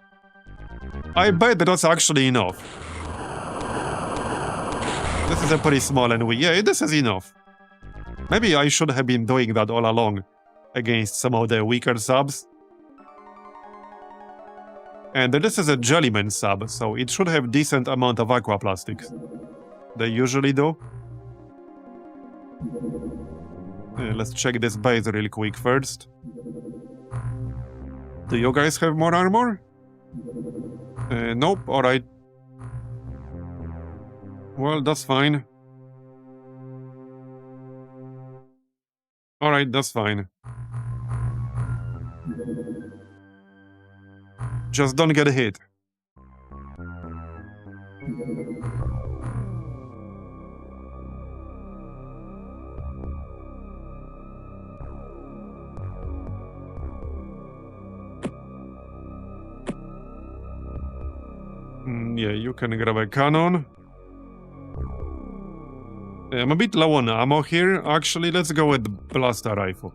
Speaker 1: I bet that's actually enough. This is a pretty small and weak. Yeah, this is enough. Maybe I should have been doing that all along against some of the weaker subs. And this is a Jellyman sub, so it should have decent amount of aquaplastics. They usually do. Let's check this base real quick first. Do you guys have more armor? Nope, alright. Well, that's fine. Alright, that's fine. Just don't get hit. Yeah, you can grab a cannon. I'm a bit low on ammo here. Actually, let's go with blaster rifle.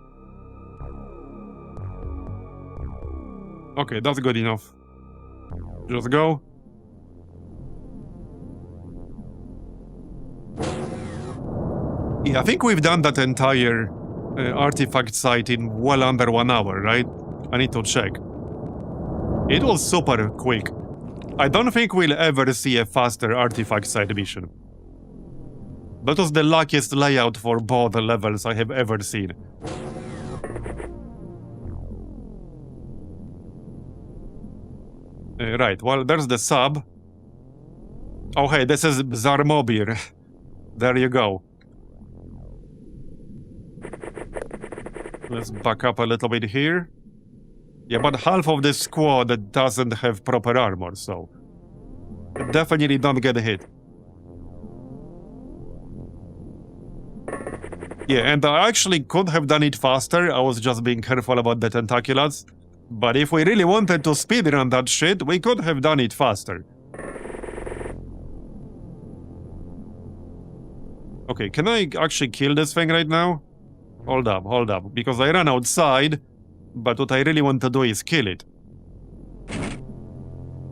Speaker 1: Okay, that's good enough. Just go. Yeah, I think we've done that entire artifact site in well under 1 hour, right? I need to check. It was super quick. I don't think we'll ever see a faster artifact site mission. That was the luckiest layout for both levels I have ever seen. Right, well, there's the sub. Oh, hey, this is Marbozir. There you go. Let's back up a little bit here. Yeah, but half of this squad doesn't have proper armor, so... definitely don't get hit. Yeah, and I actually could have done it faster. I was just being careful about the tentaculars. But if we really wanted to speedrun that shit, we could have done it faster. Okay, can I actually kill this thing right now? Hold up, because I ran outside, but what I really want to do is kill it.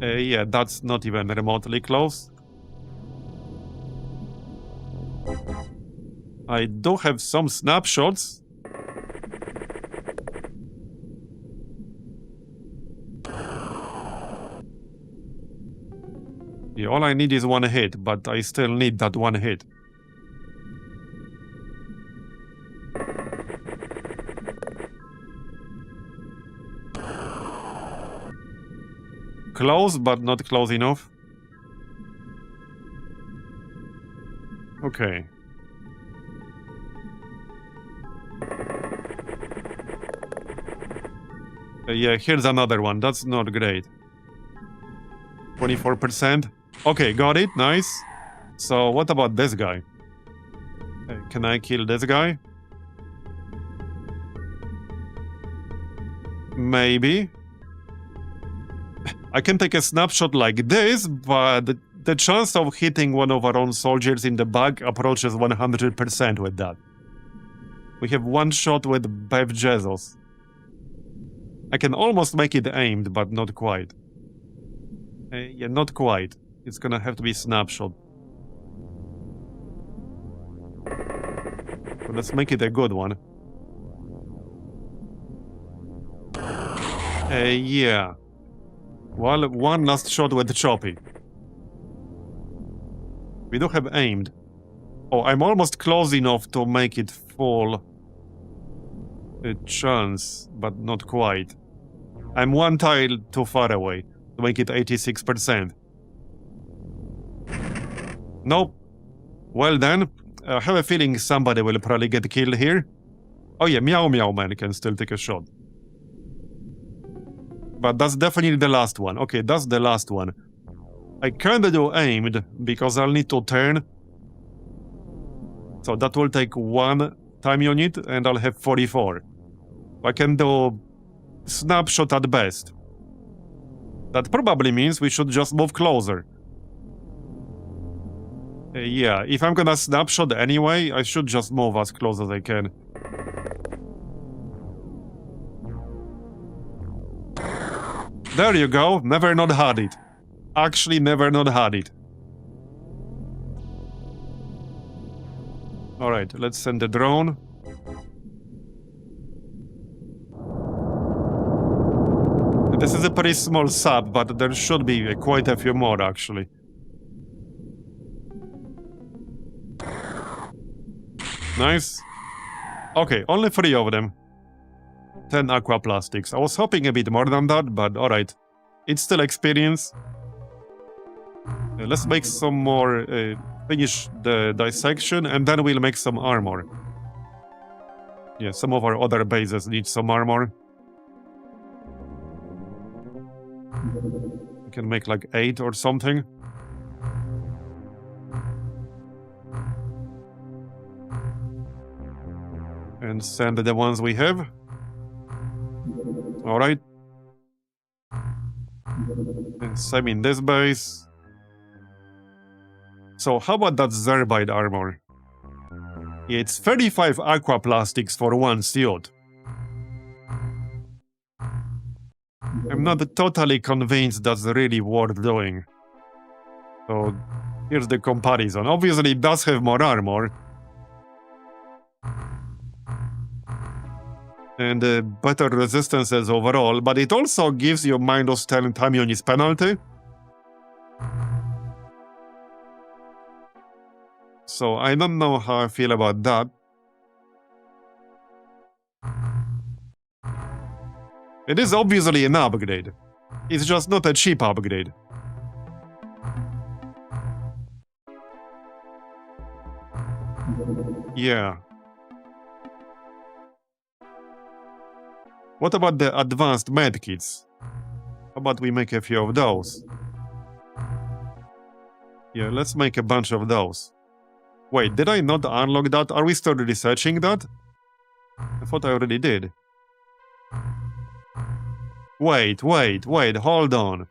Speaker 1: Yeah, that's not even remotely close. I do have some snapshots. Yeah, all I need is one hit, but I still need that one hit. Close, but not close enough. Okay. Yeah, here's another one. That's not great. 24%. Okay, got it. Nice. So, what about this guy? Can I kill this guy? Maybe. I can take a snapshot like this, but the chance of hitting one of our own soldiers in the back approaches 100% with that. We have one shot with Bev Jesus. I can almost make it aimed, but not quite. Yeah, not quite. It's gonna have to be snapshot. So let's make it a good one. Yeah. Well, one last shot with Choppy. We do have aimed. Oh, I'm almost close enough to make it full chance, but not quite. I'm one tile too far away to make it 86%. Nope. Well then, I have a feeling somebody will probably get killed here. Oh yeah, Meow Meow Man can still take a shot. But that's definitely the last one. Okay, that's the last one. I kinda do aimed, because I'll need to turn. So that will take 1 time unit, and I'll have 44. I can do snapshot at best. That probably means we should just move closer. Yeah, if I'm gonna snapshot anyway, I should just move as close as I can. There you go, never not had it. Actually, never not had it. Alright, let's send the drone. This is a pretty small sub, but there should be quite a few more, actually. Nice. Okay, only 3 of them. 10 aqua plastics. I was hoping a bit more than that, but alright. It's still experience. Let's make some more, finish the dissection, and then we'll make some armor. Yeah, some of our other bases need some armor. We can make like 8 or something. And send the ones we have. Alright. And same in this base. So how about that Zerbite armor? It's 35 aqua plastics for 1 suit. I'm not totally convinced that's really worth doing. So here's the comparison. Obviously it does have more armor. And better resistances overall, but it also gives you -10 time units penalty. So I don't know how I feel about that. It is obviously an upgrade. It's just not a cheap upgrade. Yeah. What about the advanced medkits? How about we make a few of those? Yeah, let's make a bunch of those. Wait, did I not unlock that? Are we still researching that? I thought I already did. Wait, hold on.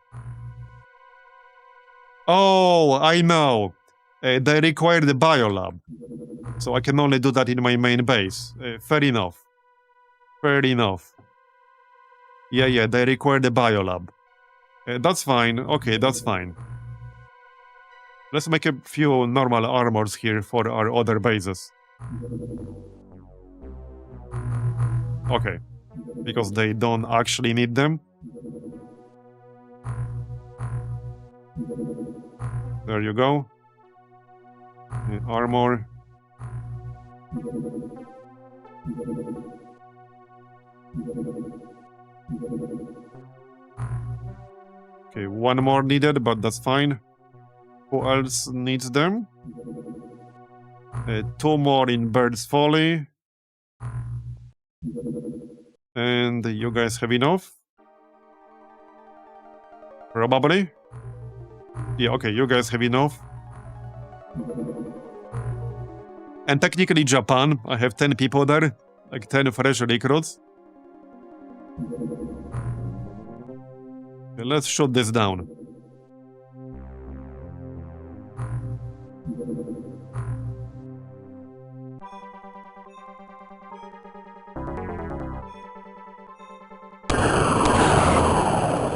Speaker 1: Oh, I know. They require the biolab. So I can only do that in my main base. Fair enough. Fair enough. Yeah, they require the biolab. That's fine. Okay, that's fine. Let's make a few normal armors here for our other bases. Okay. Because they don't actually need them. There you go. Armor. Okay, 1 more needed, but that's fine. Who else needs them? 2 more in Bird's Folly. And you guys have enough? Probably? Yeah, okay, you guys have enough. And technically Japan, I have 10 people there. Like 10 fresh recruits. Okay, let's shoot this down.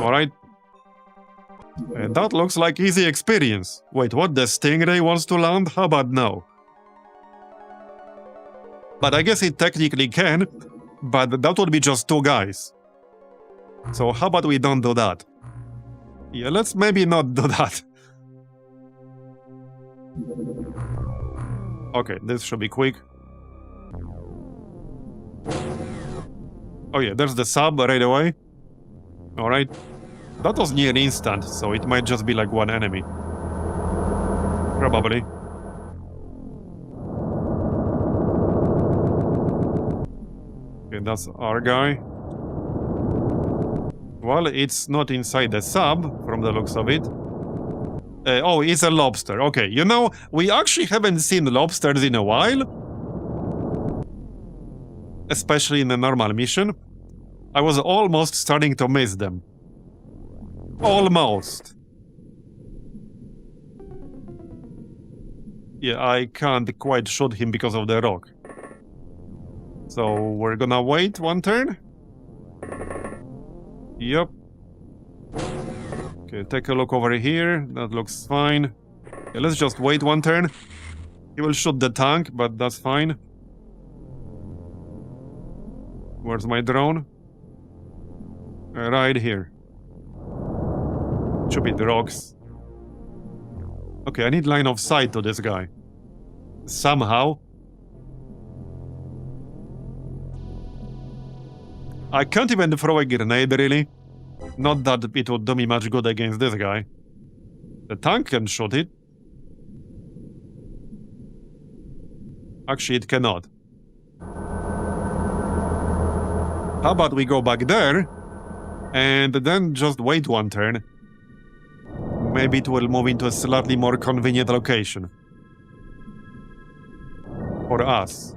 Speaker 1: Alright. That looks like easy experience. Wait, what? The Stingray wants to land? How about no? But I guess it technically can, but that would be just 2 guys. So how about we don't do that? Yeah, let's maybe not do that. Okay, this should be quick. Oh yeah, there's the sub right away. Alright. That was near instant, so it might just be like 1 enemy. Probably. that's our guy. Well, it's not inside the sub, from the looks of it. Oh, it's a lobster. Okay, you know, we actually haven't seen lobsters in a while. Especially in the normal mission. I was almost starting to miss them. Almost. Yeah, I can't quite shoot him because of the rock. So, we're gonna wait one turn. Yep. Okay, take a look over here. That looks fine. Okay, let's just wait one turn. He will shoot the tank, but that's fine. Where's my drone? Right here. Should be the rocks. Okay, I need line of sight to this guy. Somehow. I can't even throw a grenade, really. Not that it would do me much good against this guy. The tank can shoot it. Actually, it cannot. How about we go back there, and then just wait one turn. Maybe it will move into a slightly more convenient location. For us.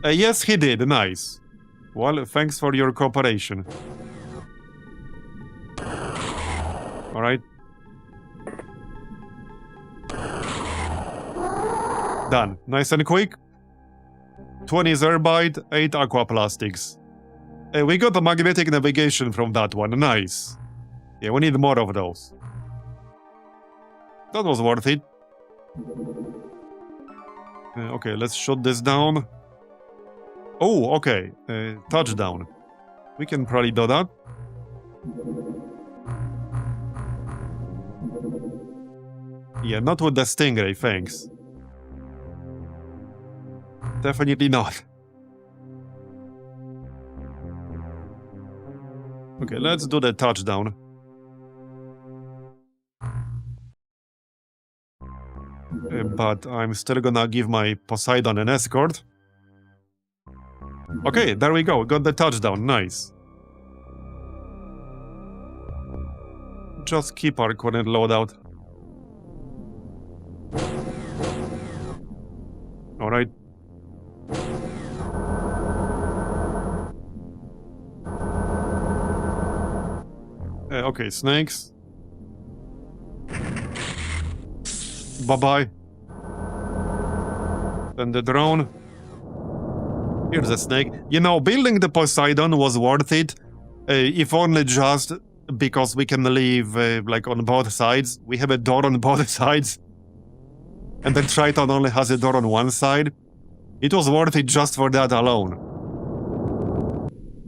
Speaker 1: Yes, he did. Nice. Well, thanks for your cooperation. Alright. Done. Nice and quick. 20 Zerbite, 8 Aquaplastics. We got a magnetic navigation from that one. Nice. Yeah, we need more of those. That was worth it. Okay, let's shut this down. Oh, okay. Touchdown. We can probably do that. Yeah, not with the Stingray, thanks. Definitely not. Okay, let's do the touchdown. But I'm still gonna give my Poseidon an escort. Okay, there we go. Got the touchdown. Nice. Just keep our current loadout. Alright. Okay, snakes. Bye-bye. Then the drone. Here's a snake. You know, building the Poseidon was worth it. If only just because we can leave, like, on both sides. We have a door on both sides. And the Triton only has a door on one side. It was worth it just for that alone.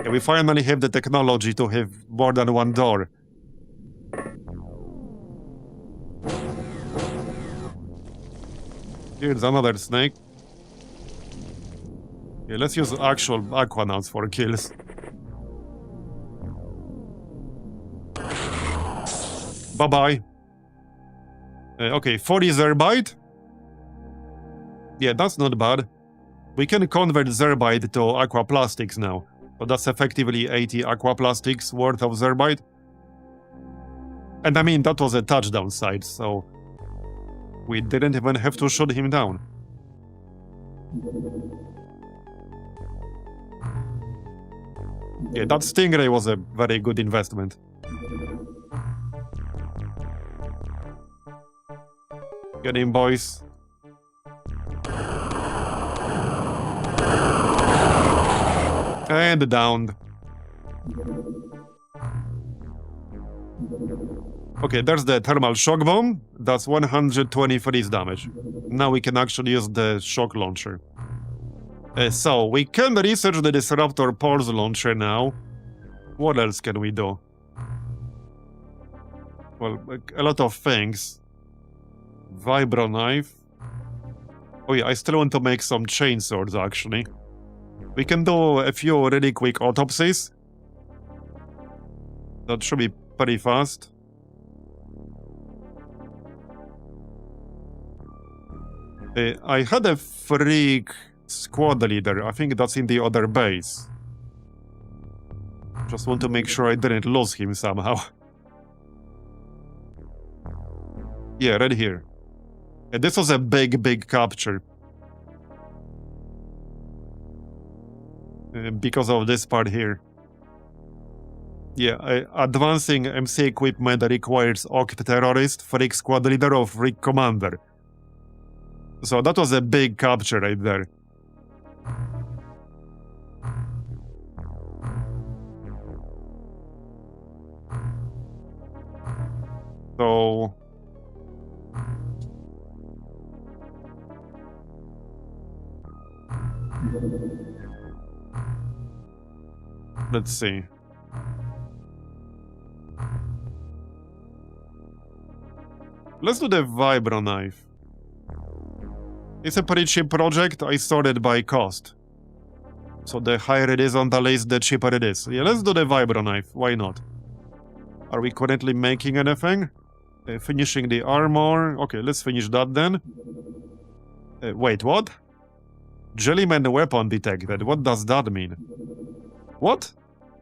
Speaker 1: Yeah, we finally have the technology to have more than one door. Here's another snake. Yeah, let's use actual Aquanauts for kills. Bye-bye. Okay, 40 Zerbite. Yeah, that's not bad. We can convert Zerbite to Aquaplastics now. So that's effectively 80 Aquaplastics worth of Zerbite. And I mean, that was a touchdown site, so we didn't even have to shoot him down. Yeah, that Stingray was a very good investment. Get in, boys. And downed. Okay, there's the thermal shock bomb. That's 120 freeze damage. Now we can actually use the shock launcher. So, we can research the disruptor pulse launcher now. What else can we do? Well, a lot of things. Vibro knife. Oh yeah, I still want to make some chainswords, actually. We can do a few really quick autopsies. That should be pretty fast. I had a freak Squad leader. I think that's in the other base. Just want to make sure I didn't lose him somehow. Yeah, right here. And this was a big capture. Because of this part here. Yeah, advancing MC equipment requires Oct terrorist, freak squad leader, or freak commander. So that was a big capture right there. So... let's see. Let's do the Vibro knife. It's a pretty cheap project. I sorted by cost. So the higher it is on the list, the cheaper it is. Yeah, let's do the Vibro knife. Why not? Are we currently making anything? Finishing the armor. Okay, let's finish that then. Wait, what? Jellyman weapon detected. What does that mean? What?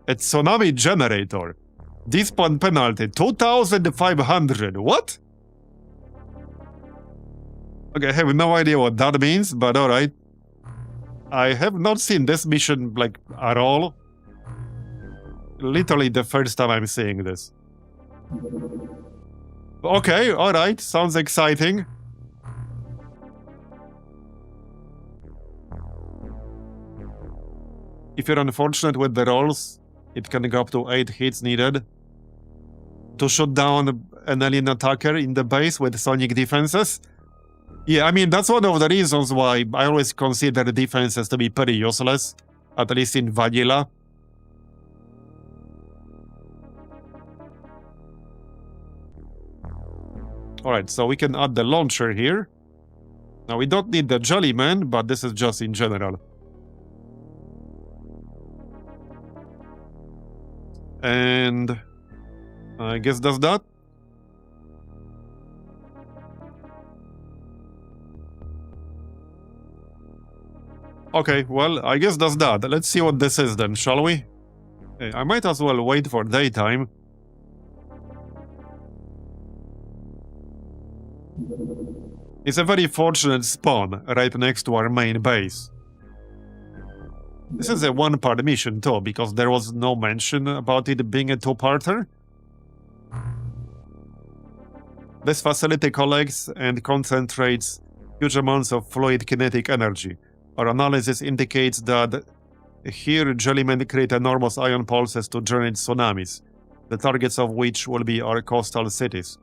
Speaker 1: A tsunami generator. Despawn penalty 2,500. What? Okay, I have no idea what that means, but alright. I have not seen this mission, like, at all. Literally the first time I'm seeing this. Okay, alright, sounds exciting. If you're unfortunate with the rolls, it can go up to 8 hits needed to shoot down an alien attacker in the base with sonic defenses. Yeah, I mean, that's one of the reasons why I always consider defenses to be pretty useless, at least in vanilla. Alright, so we can add the launcher here. Now, we don't need the Jellyman, but this is just in general. And I guess that's that. Okay, well, I guess that's that. Let's see what this is then, shall we? I might as well wait for daytime. It's a very fortunate spawn right next to our main base. This is a one-part mission too, because there was no mention about it being a two-parter. This facility collects and concentrates huge amounts of fluid kinetic energy. Our analysis indicates that here Jellymen create enormous ion pulses to generate tsunamis, the targets of which will be our coastal cities.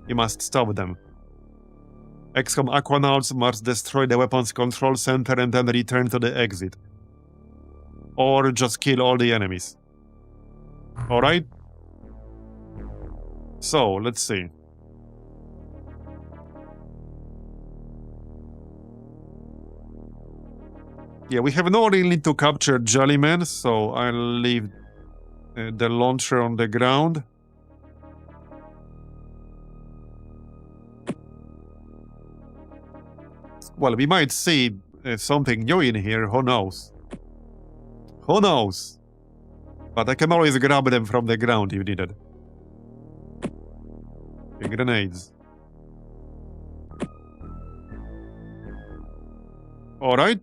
Speaker 1: You must stop them. XCOM Aquanauts must destroy the weapons control center and then return to the exit. Or just kill all the enemies. Alright? So, let's see. Yeah, we have no real need to capture Jellyman, so I'll leave the launcher on the ground. Well, we might see something new in here, who knows? Who knows? But I can always grab them from the ground if needed. Grenades. Alright.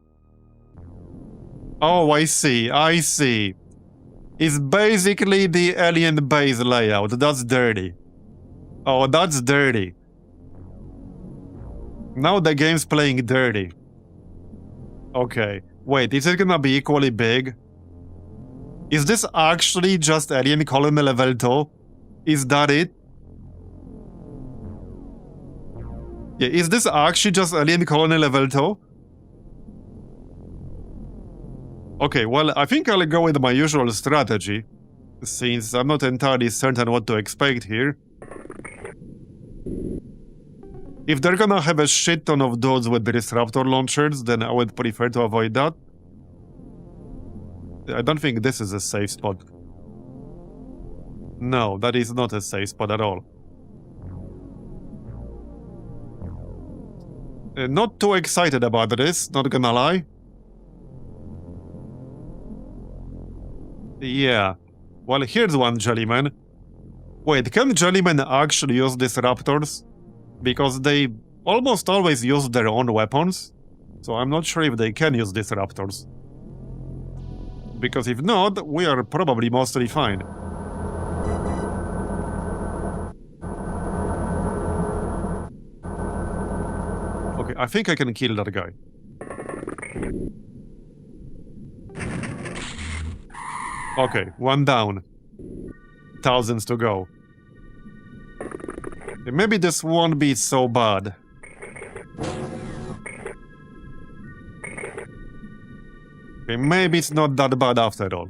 Speaker 1: Oh, I see, I see. It's basically the alien base layout. That's dirty. Oh, that's dirty. Now the game's playing dirty. Okay. Wait, is it gonna be equally big? Is this actually just alien colony level 2? Is that it? Yeah, is this actually just alien colony level 2? Okay, well, I think I'll go with my usual strategy, since I'm not entirely certain what to expect here. If they're gonna have a shit ton of dudes with the disruptor launchers, then I would prefer to avoid that. I don't think this is a safe spot. No, that is not a safe spot at all. Not too excited about this, not gonna lie. Yeah. Well, here's one jellyman. Wait, can jellymen actually use disruptors? Because they almost always use their own weapons. So I'm not sure if they can use disruptors. Because if not, we are probably mostly fine. Okay, I think I can kill that guy. Okay, one down. Thousands to go. Maybe this won't be so bad. Okay, maybe it's not that bad after all.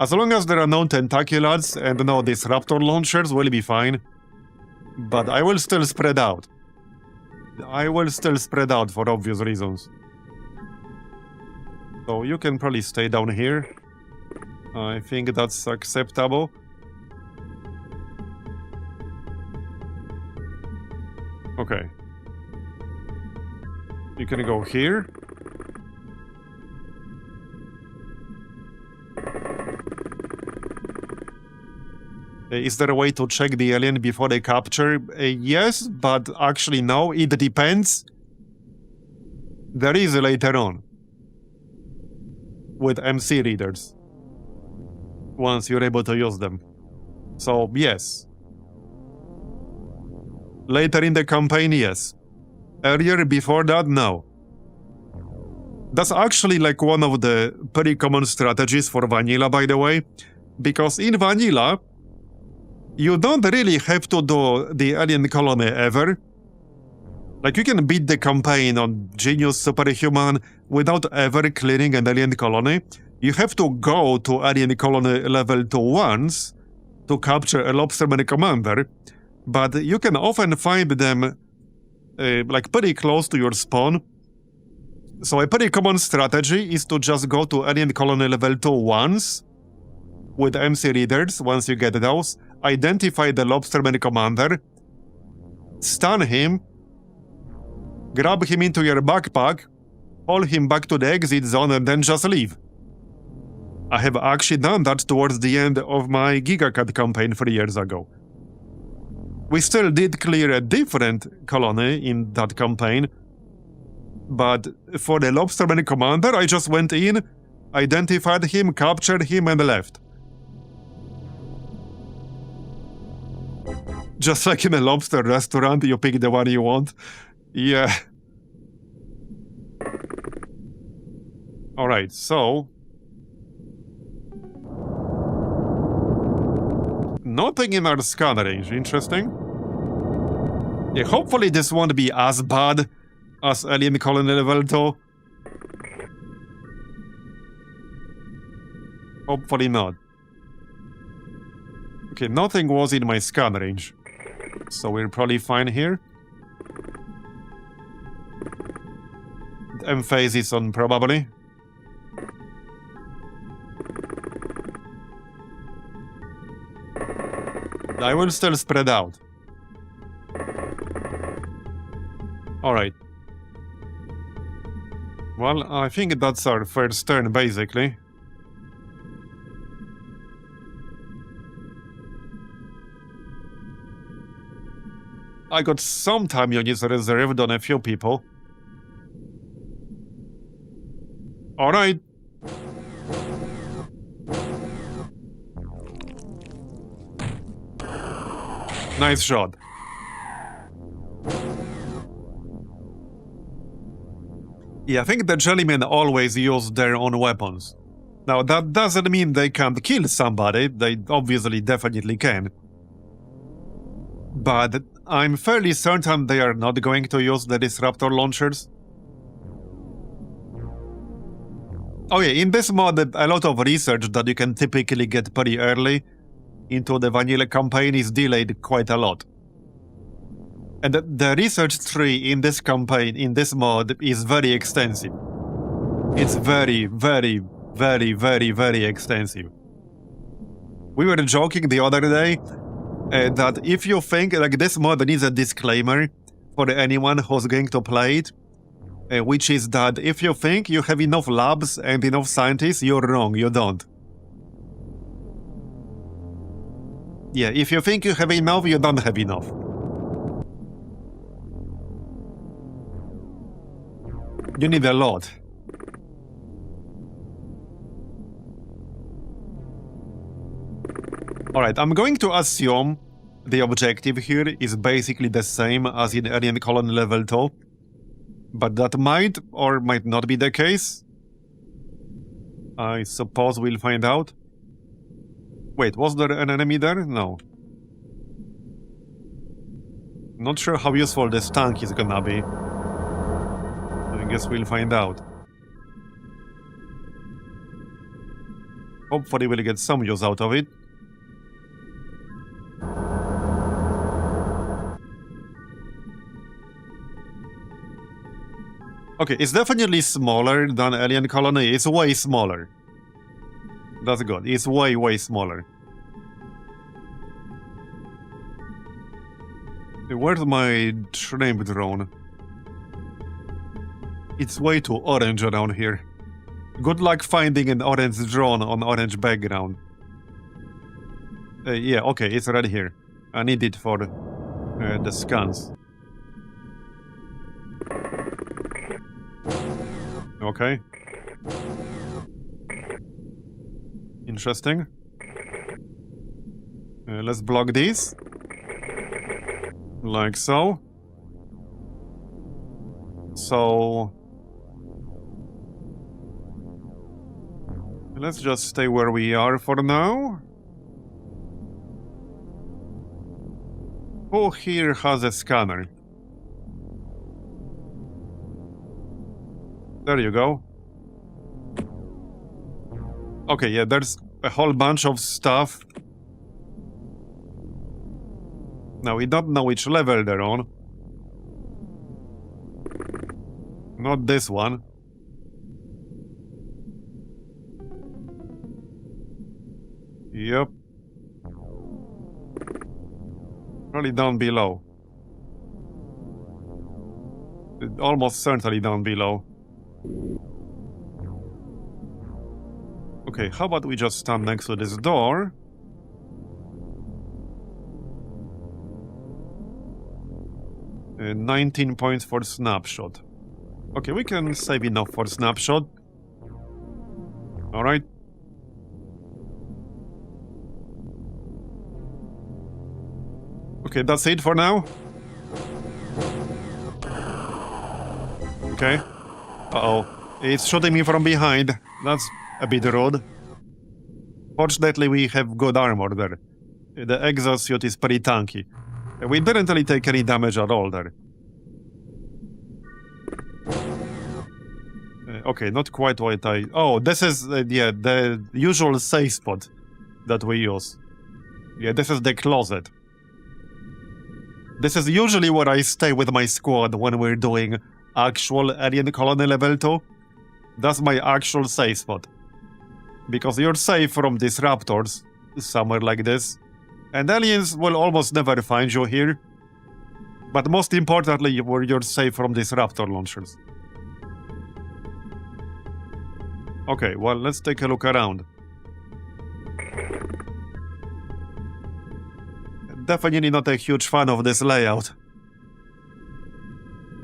Speaker 1: As long as there are no tentaculars and no disruptor launchers, we'll be fine. But I will still spread out. I will still spread out for obvious reasons. So you can probably stay down here. I think that's acceptable. Okay. You can go here. Is there a way to check the alien before they capture? Yes, but actually no, it depends. There is later on. With MC readers. Once you're able to use them. So, yes. Later in the campaign, yes. Earlier, before that, no. That's actually like one of the pretty common strategies for vanilla, by the way. Because in vanilla, you don't really have to do the alien colony ever. Like, you can beat the campaign on Genius Superhuman without ever clearing an alien colony. You have to go to alien colony level 2 once to capture a lobsterman commander, but you can often find them like pretty close to your spawn. So a pretty common strategy is to just go to alien colony level 2 once with MC readers once you get those, identify the lobsterman commander, stun him, grab him into your backpack, haul him back to the exit zone, and then just leave. I have actually done that towards the end of my GigaCat campaign 3 years ago. We still did clear a different colony in that campaign, but for the lobsterman commander, I just went in, identified him, captured him, and left. Just like in a lobster restaurant, you pick the one you want. Yeah. Alright, so... nothing in our scan range, interesting. Yeah, hopefully this won't be as bad as Alien Colony level 2. Hopefully not. Okay, nothing was in my scan range. So we're probably fine here. Emphasis on probably. I will still spread out. Alright. Well, I think that's our first turn, basically. I got some time units reserved on a few people. Alright. Nice shot. Yeah, I think the jellymen always use their own weapons. Now, that doesn't mean they can't kill somebody. They obviously definitely can. But I'm fairly certain they are not going to use the disruptor launchers. Oh yeah, in this mod, a lot of research that you can typically get pretty early into the vanilla campaign is delayed quite a lot. And the research tree in this campaign, in this mod, is very extensive. It's very, very, very, very, very extensive. We were joking the other day that if you think like this mod needs a disclaimer for anyone who's going to play it, which is that if you think you have enough labs and enough scientists, you're wrong, you don't. Yeah, if you think you have enough, you don't have enough. You need a lot. Alright, I'm going to assume the objective here is basically the same as in Alien Colony Level 2. But that might or might not be the case. I suppose we'll find out. Wait, was there an enemy there? No. Not sure how useful this tank is gonna be. I guess we'll find out. Hopefully we'll get some use out of it. Okay, it's definitely smaller than Alien Colony. It's way smaller. That's good. It's way, way smaller. Where's my shrimp drone? It's way too orange around here. Good luck finding an orange drone on orange background. Yeah, okay, it's right here. I need it for the scans. Okay. Interesting. Let's block these. Like so. So... let's just stay where we are for now. Who here has a scanner? There you go. Okay, yeah, there's a whole bunch of stuff. Now, we don't know which level they're on. Not this one. Yep. Probably down below. Almost certainly down below. Okay, how about we just stand next to this door? And 19 points for snapshot. Okay, we can save enough for snapshot. Alright. Okay, that's it for now. Okay. Uh-oh. It's shooting me from behind. That's a bit rude. Fortunately, we have good armor there. The exosuit is pretty tanky. We didn't really take any damage at all there. Okay, not quite what I... oh, this is, yeah, the usual safe spot that we use. Yeah, this is the closet. This is usually where I stay with my squad when we're doing actual Alien Colony Level 2. That's my actual safe spot. Because you're safe from disruptors, somewhere like this. And aliens will almost never find you here. But most importantly, you're safe from disruptor launchers. Okay, well, let's take a look around. Definitely not a huge fan of this layout.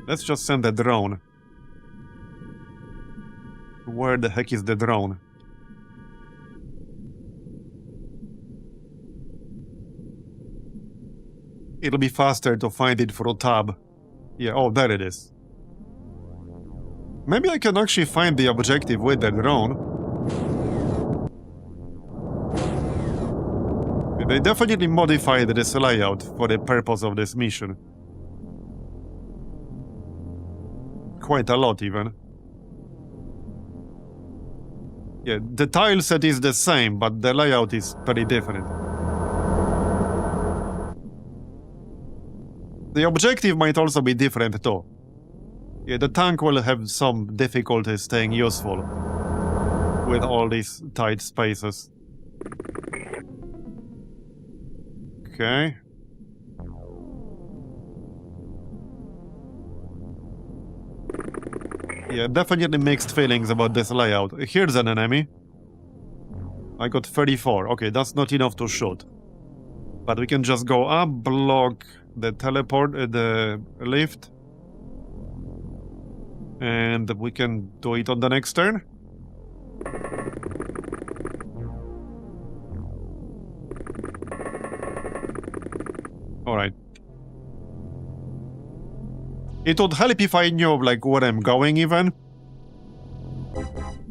Speaker 1: Let's just send a drone. Where the heck is the drone? It'll be faster to find it through tab. Yeah, oh, there it is. Maybe I can actually find the objective with the drone. They definitely modified this layout for the purpose of this mission. Quite a lot, even. Yeah, the tile set is the same, but the layout is pretty different. The objective might also be different, too. Yeah, the tank will have some difficulty staying useful with all these tight spaces. Okay. Yeah, definitely mixed feelings about this layout. Here's an enemy. I got 34. Okay, that's not enough to shoot. But we can just go up, block the teleport, the lift. And we can do it on the next turn. Alright. It would help if I knew, like, where I'm going, even.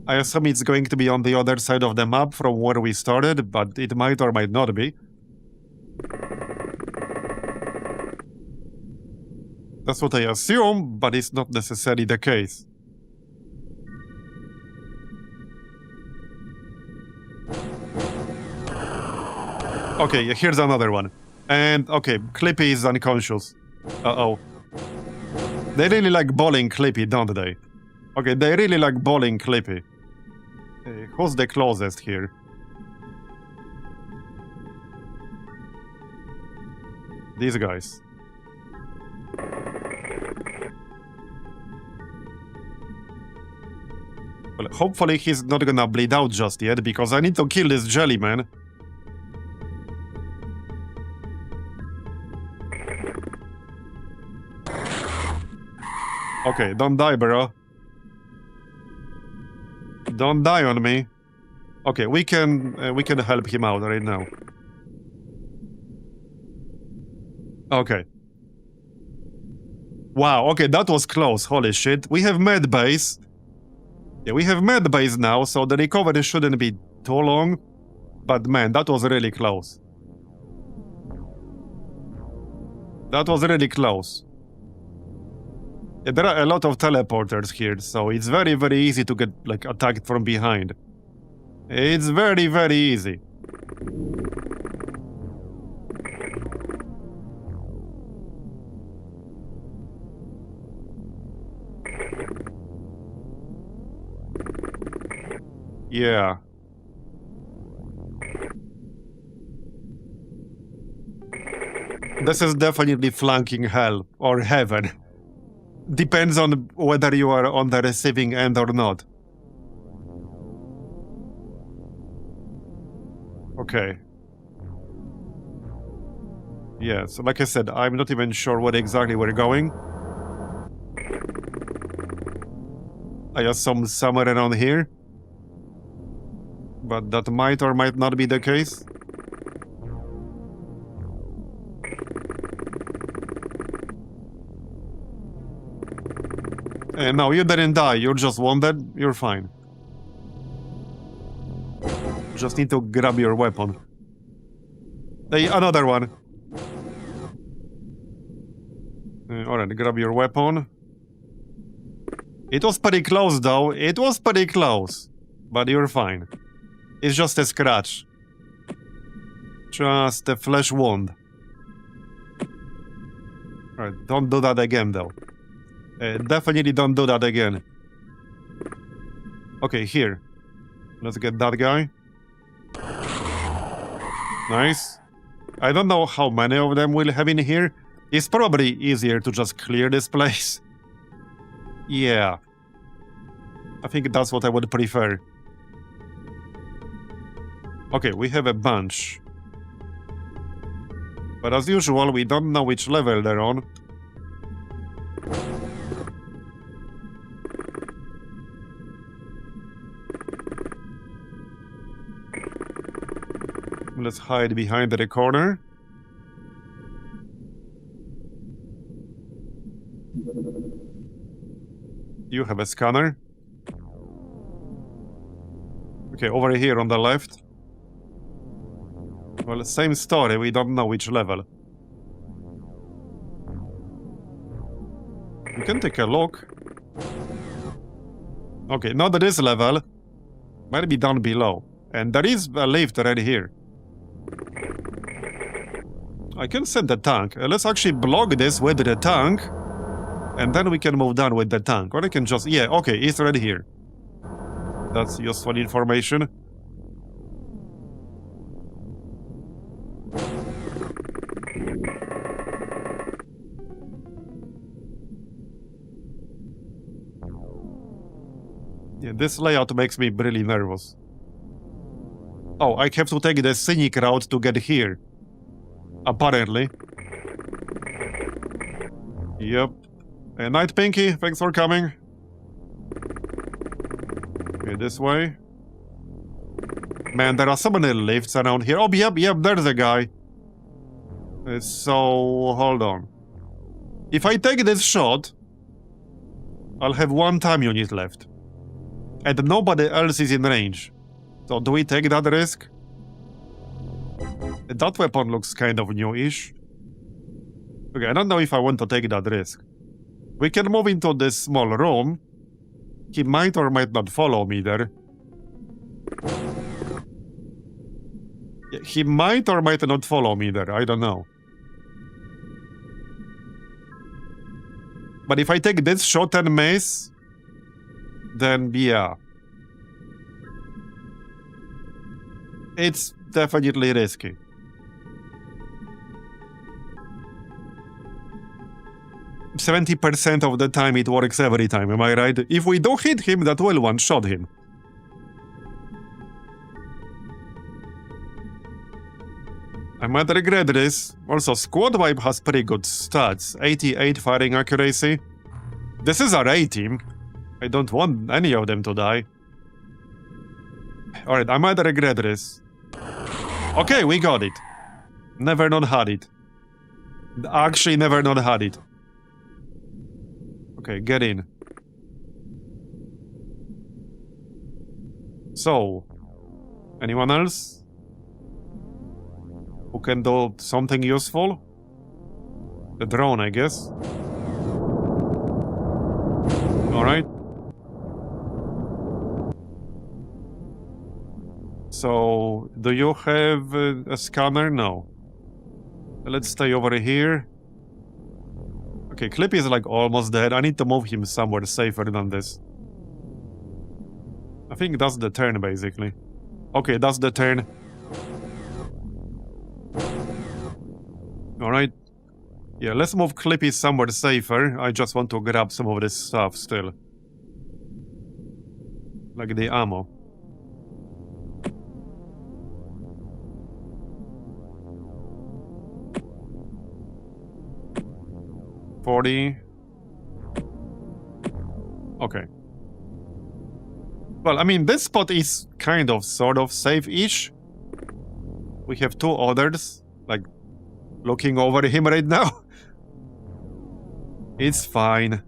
Speaker 1: I assume it's going to be on the other side of the map from where we started, but it might or might not be. That's what I assume, but it's not necessarily the case. Okay, here's another one. And, okay, Clippy is unconscious. Uh-oh. They really like bowling Clippy, don't they? Okay, they really like bowling Clippy. Who's the closest here? These guys. Well, hopefully he's not gonna bleed out just yet, because I need to kill this jellyman. Okay, don't die, bro. Don't die on me. Okay, we can help him out right now. Okay. Wow, okay, that was close. Holy shit. We have med base. Yeah, we have med base now, so the recovery shouldn't be too long. But man, that was really close. That was really close. Yeah, there are a lot of teleporters here, so it's very, very easy to get, like, attacked from behind. It's very, very easy. Yeah. This is definitely flanking hell, or heaven. Depends on whether you are on the receiving end or not. Okay. Yeah, so like I said, I'm not even sure what exactly we're going. I assume somewhere around here. But that might or might not be the case. No, you didn't die, you're just wounded, you're fine. Just need to grab your weapon. Hey, another one. Alright, grab your weapon. It was pretty close though, it was pretty close. But you're fine. It's just a scratch. Just a flesh wound. Alright, don't do that again though. Definitely don't do that again. Okay, here. Let's get that guy. Nice. I don't know how many of them we'll have in here. It's probably easier to just clear this place. Yeah. I think that's what I would prefer. Okay, we have a bunch. But as usual, we don't know which level they're on. Let's hide behind the corner. You have a scanner. Okay, over here on the left. Well, same story, we don't know which level. We can take a look. Okay, not this level. Might be down below. And there is a lift right here. I can send the tank. Let's actually block this with the tank. And then we can move down with the tank. Or I can just... Yeah, okay, it's right here. That's useful information. Yeah, this layout makes me really nervous. Oh, I have to take the scenic route to get here. Apparently. Yep. Night Pinky, thanks for coming. Okay, this way. Man, there are so many lifts around here. Oh, yep, there's a guy. So, hold on. If I take this shot, I'll have 1 time unit left. And nobody else is in range. So do we take that risk? That weapon looks kind of newish. Okay, I don't know if I want to take that risk. We can move into this small room. He might or might not follow me there. He might or might not follow me there, I don't know. But if I take this shot and mace, then yeah. It's definitely risky. %70 of the time it works every time, am I right? If we don't hit him, that will one-shot him. I might regret this. Also, Squad Wipe has pretty good stats. 88 firing accuracy. This is our A-team. I don't want any of them to die. Alright, I might regret this. Okay, we got it. Never not had it. Actually, never not had it. Okay, get in. So, anyone else who can do something useful? The drone, I guess. Alright. So, do you have a scanner? No. Let's stay over here. Okay, Clippy is like almost dead. I need to move him somewhere safer than this. I think that's the turn, basically. Okay, that's the turn. Alright. Yeah, let's move Clippy somewhere safer. I just want to grab some of this stuff still. Like the ammo. $40. Okay. Well, I mean, this spot is kind of, sort of safe-ish. We have 2 others, like, looking over him right now. It's fine.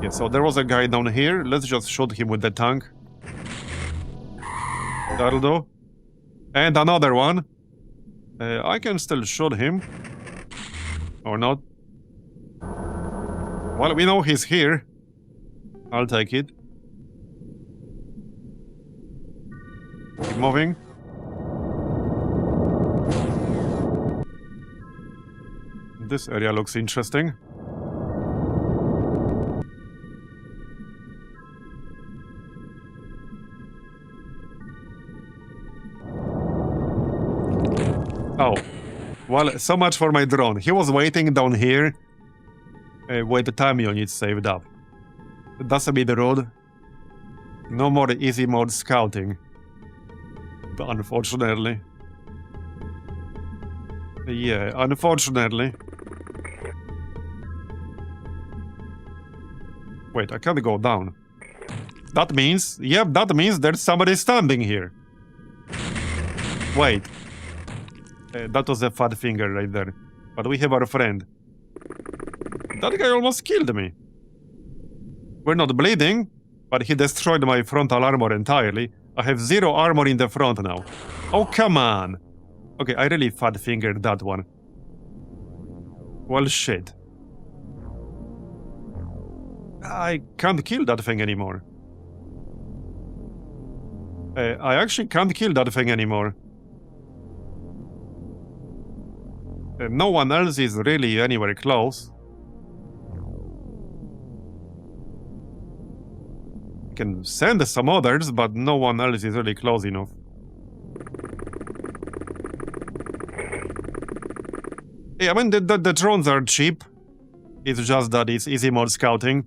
Speaker 1: Yeah, so there was a guy down here. Let's just shoot him with the tank. That'll do. And another one. I can still shoot him. Or not. Well, we know he's here. I'll take it. Keep moving. This area looks interesting. Oh, well, so much for my drone. He was waiting down here with the time unit saved up. That's a bit rude. No more easy mode scouting. But unfortunately. Yeah, unfortunately. Wait, I can't go down. That means, yep, that means there's somebody standing here. Wait. That was a fat finger right there. But we have our friend. That guy almost killed me. We're not bleeding, but he destroyed my frontal armor entirely. I have 0 armor in the front now. Oh, come on. Okay, I really fat fingered that one. Well, shit. I can't kill that thing anymore. I actually can't kill that thing anymore. No one else is really anywhere close. I can send some others, but no one else is really close enough. Yeah, I mean, the drones are cheap. It's just that it's easy mode scouting.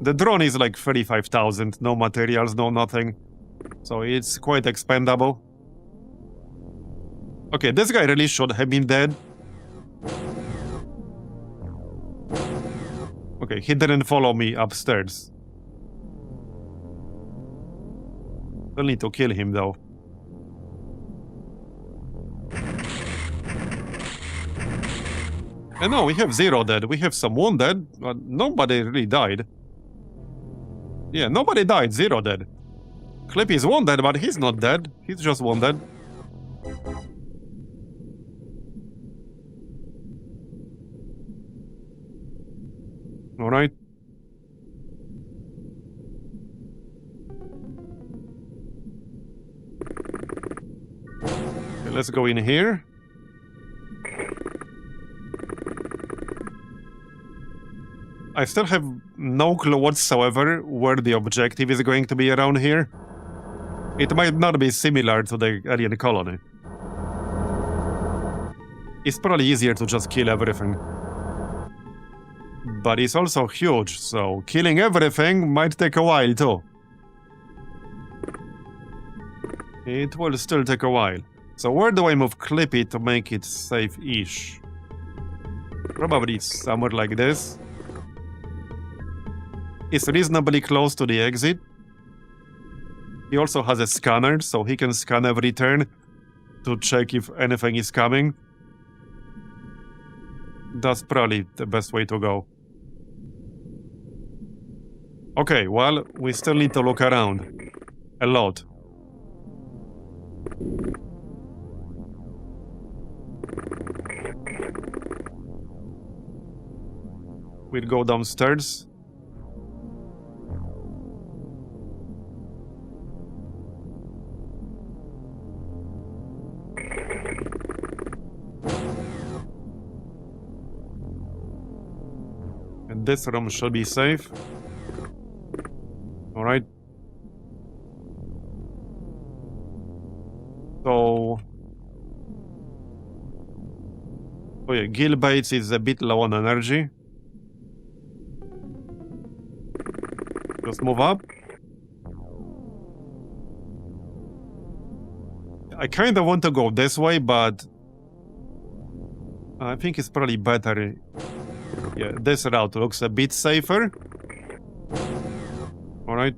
Speaker 1: The drone is like 35,000, no materials, no nothing. So it's quite expendable. Okay, this guy really should have been dead. Okay, he didn't follow me upstairs. We'll need to kill him though. And no, we have 0 dead. We have some wounded, but nobody really died. Yeah, nobody died. 0 dead. Clippy is wounded, but he's not dead. He's just wounded. Alright. Okay, let's go in here. I still have no clue whatsoever where the objective is going to be around here. It might not be similar to the alien colony. It's probably easier to just kill everything. But it's also huge, so killing everything might take a while too. It will still take a while. So where do I move Clippy to make it safe-ish? Probably somewhere like this. It's reasonably close to the exit. He also has a scanner, so he can scan every turn to check if anything is coming. That's probably the best way to go. Okay, well, we still need to look around. A lot. We'll go downstairs. And this room should be safe. Alright. So... oh yeah, Gil Bates is a bit low on energy. Just move up. I kind of want to go this way, but... I think it's probably better. Yeah, this route looks a bit safer. Alright.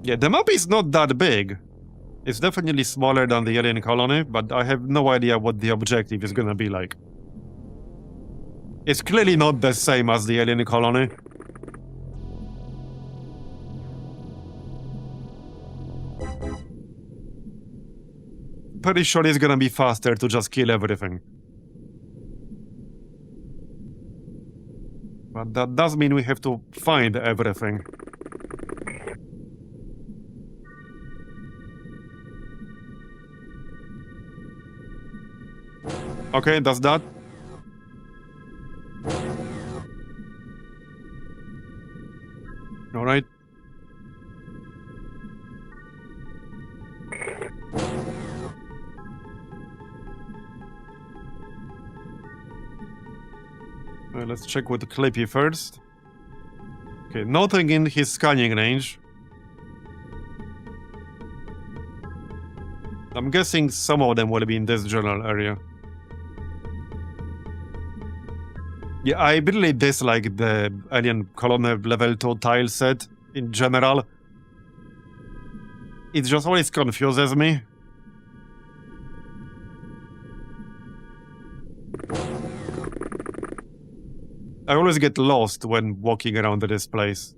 Speaker 1: Yeah, the map is not that big. It's definitely smaller than the alien colony, but I have no idea what the objective is gonna be like. It's clearly not the same as the alien colony. Pretty sure it's gonna be faster to just kill everything. But that does mean we have to find everything. Okay, that's that. Alright. Let's check with Clippy first. Okay, nothing in his scanning range. I'm guessing some of them will be in this general area. Yeah, I really dislike the alien colony level 2 tile set in general. It just always confuses me. I always get lost when walking around this place.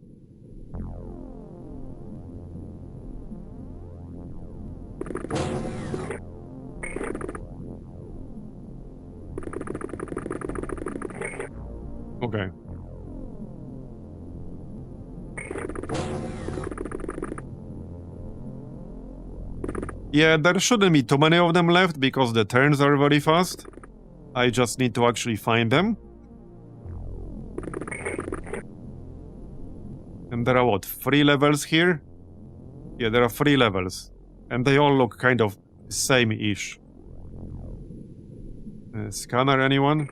Speaker 1: Okay. Yeah, there shouldn't be too many of them left because the turns are very fast. I just need to actually find them. And there are what, 3 levels here? Yeah, there are 3 levels. And they all look kind of same-ish. Scanner, anyone?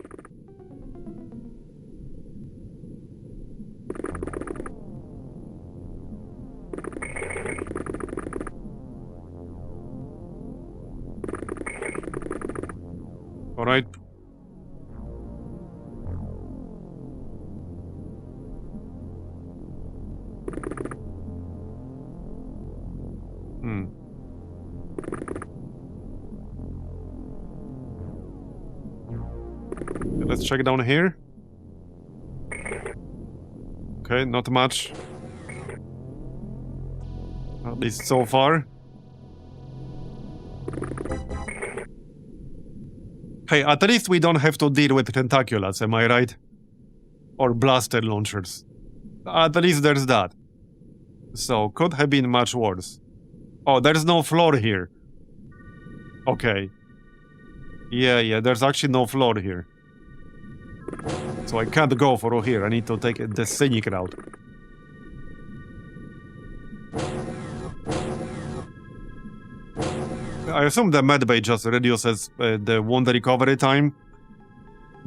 Speaker 1: Alright. Let's check down here. Okay, not much. At least so far. Hey, at least we don't have to deal with tentaculars, am I right? Or blaster launchers. At least there's that. So, could have been much worse. Oh, there's no floor here. Okay. Yeah, there's actually no floor here. So I can't go for here, I need to take the scenic route. I assume the medbay just reduces the wound recovery time.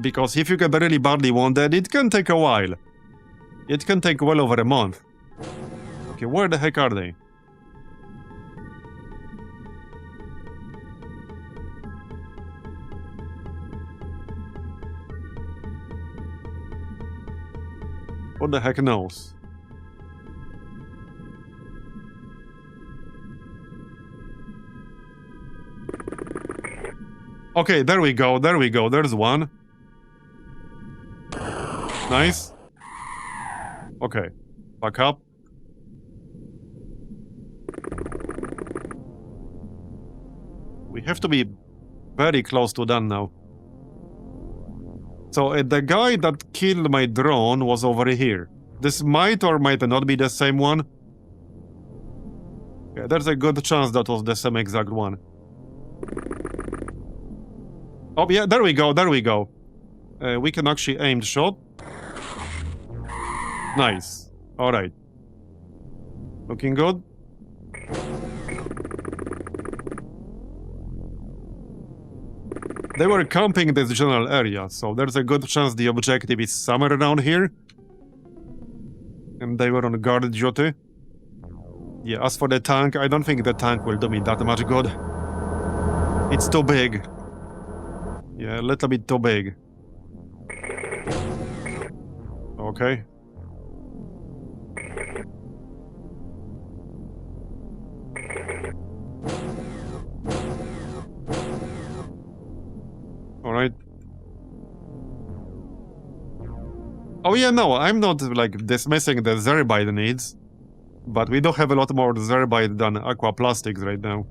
Speaker 1: Because if you get really badly wounded, it can take a while. It can take well over a month. Okay, where the heck are they? What the heck knows? Okay, there we go, there's one. Nice. Okay, back up. We have to be very close to done now. So the guy that killed my drone was over here. This might or might not be the same one. Yeah, there's a good chance that was the same exact one. Oh yeah, there we go. We can actually aim the shot. Nice. Alright. Looking good. They were camping this general area, so there's a good chance the objective is somewhere around here. And they were on guard duty. Yeah, as for the tank, I don't think the tank will do me that much good. It's too big. Yeah, a little bit too big. Okay. Alright. Oh yeah, no, I'm not, like, dismissing the Zerbite needs. But we do have a lot more Zerbite than aquaplastics right now.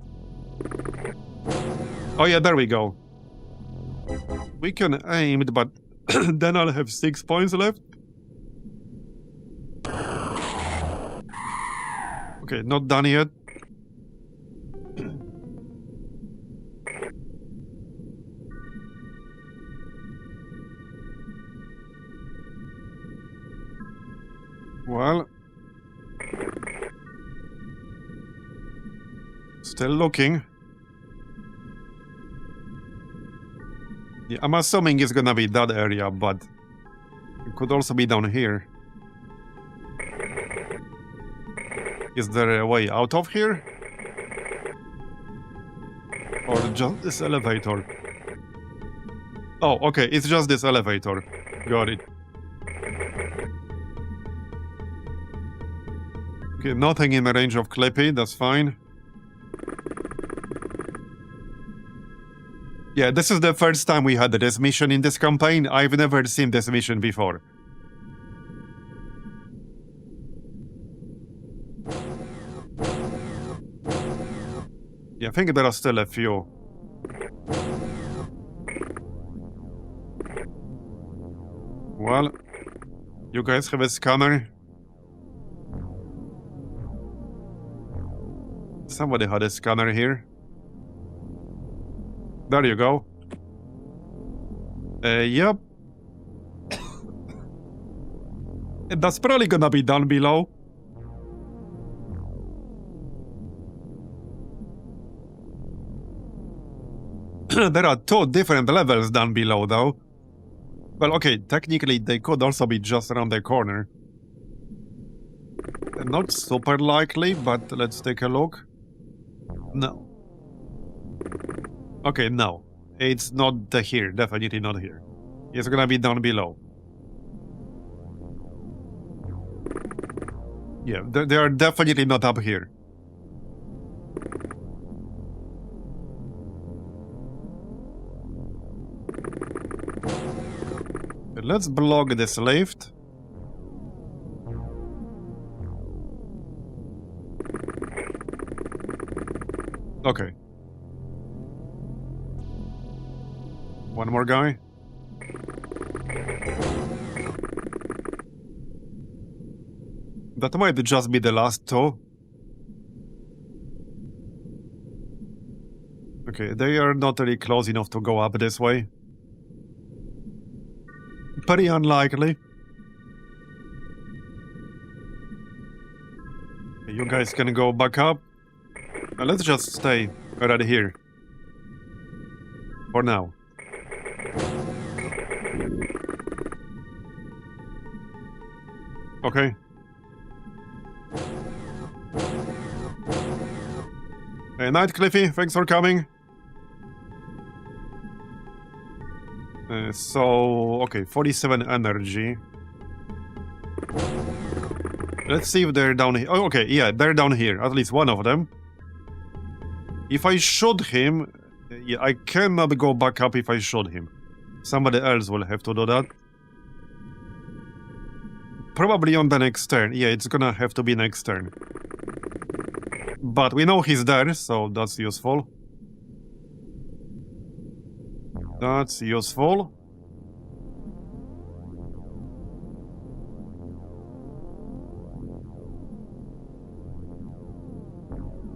Speaker 1: Oh yeah, there we go. We can aim it, but then I'll have 6 points left. Okay, not done yet. Well, still looking. Yeah, I'm assuming it's gonna be that area, but it could also be down here. Is there a way out of here? Or just this elevator? Oh, okay, it's just this elevator. Got it. Okay, nothing in the range of Clippy, that's fine. Yeah, this is the first time we had this mission in this campaign. I've never seen this mission before. Yeah, I think there are still a few. Well, you guys have a scanner? Somebody had a scanner here. There you go. Yep. That's probably gonna be down below. There are 2 different levels down below, though. Well, okay, technically they could also be just around the corner. Not super likely, but let's take a look. No. Okay, no. It's not here, definitely not here. It's gonna be down below. Yeah, they are definitely not up here. Let's block this lift. Okay. One more guy. That might just be the last two. Okay, they are not really close enough to go up this way. Pretty unlikely. You guys can go back up. Let's just stay right here. For now. Okay. Hey, night, Cliffy. Thanks for coming. Okay, 47 energy. Let's see if they're down here. Oh, okay, yeah, they're down here. At least one of them. If I shoot him... Yeah, I cannot go back up if I shoot him. Somebody else will have to do that. Probably on the next turn. Yeah, it's gonna have to be next turn. But we know he's there, so that's useful. That's useful.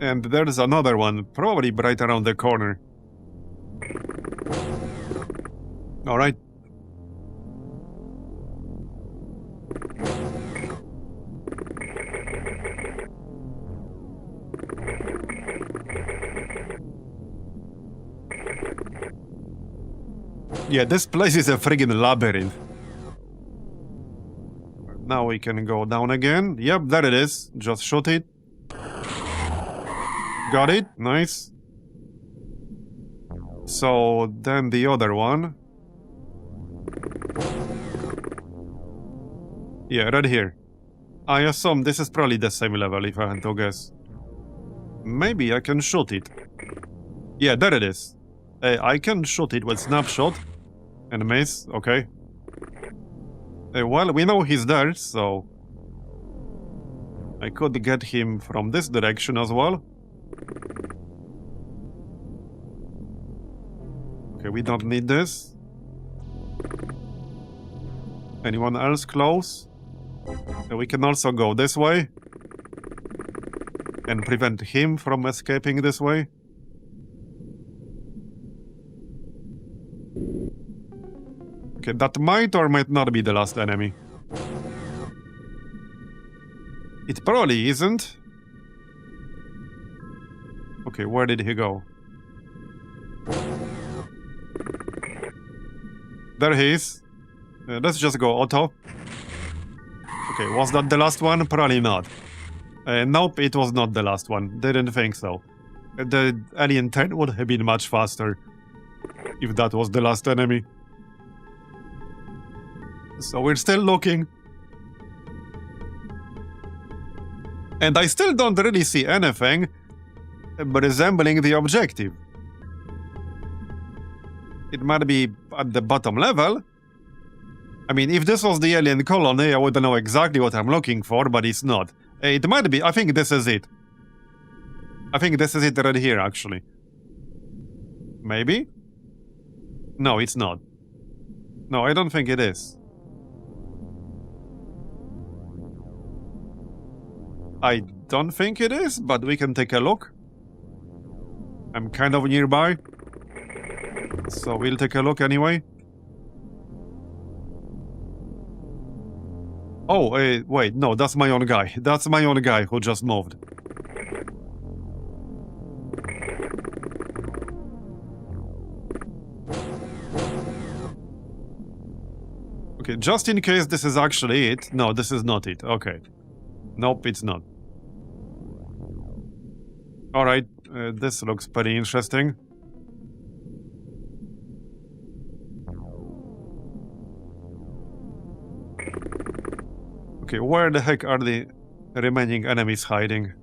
Speaker 1: And there's another one, probably right around the corner. Alright. Yeah, this place is a friggin' labyrinth. Now we can go down again. Yep, there it is. Just shoot it. Got it. Nice. So, then the other one. Yeah, right here. I assume this is probably the same level, if I had to guess. Maybe I can shoot it. Yeah, there it is. I can shoot it with snapshot. And miss, okay. Well, we know he's there, so... I could get him from this direction as well. Okay, we don't need this. Anyone else close? We can also go this way. And prevent him from escaping this way. Okay, that might or might not be the last enemy. It probably isn't. Okay, where did he go? There he is. Let's just go auto. Okay, was that the last one? Probably not. Nope, it was not the last one. Didn't think so. The Alien 10 would have been much faster if that was the last enemy. So we're still looking. And I still don't really see anything resembling the objective. It might be at the bottom level. I mean, if this was the alien colony, I would know exactly what I'm looking for, but it's not. It might be. I think this is it. I think this is it right here, actually. Maybe? No, it's not. No, I don't think it is. I don't think it is, but we can take a look. I'm kind of nearby. So we'll take a look anyway. Oh, wait, no, that's my own guy. That's my own guy who just moved. Okay, just in case this is actually it. No, this is not it. Okay. Nope, it's not. Alright, this looks pretty interesting. Okay, where the heck are the remaining enemies hiding?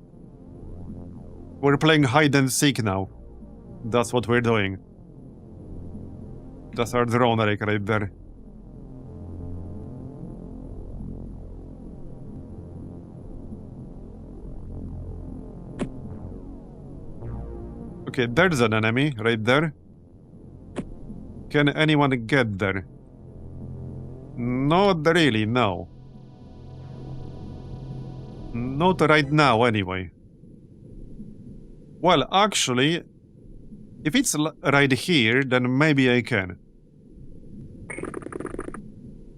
Speaker 1: We're playing hide and seek now. That's what we're doing. That's our drone rig right there. Okay, there's an enemy right there. Can anyone get there? Not really, no. Not right now, anyway. Well, actually, if it's right here, then maybe I can.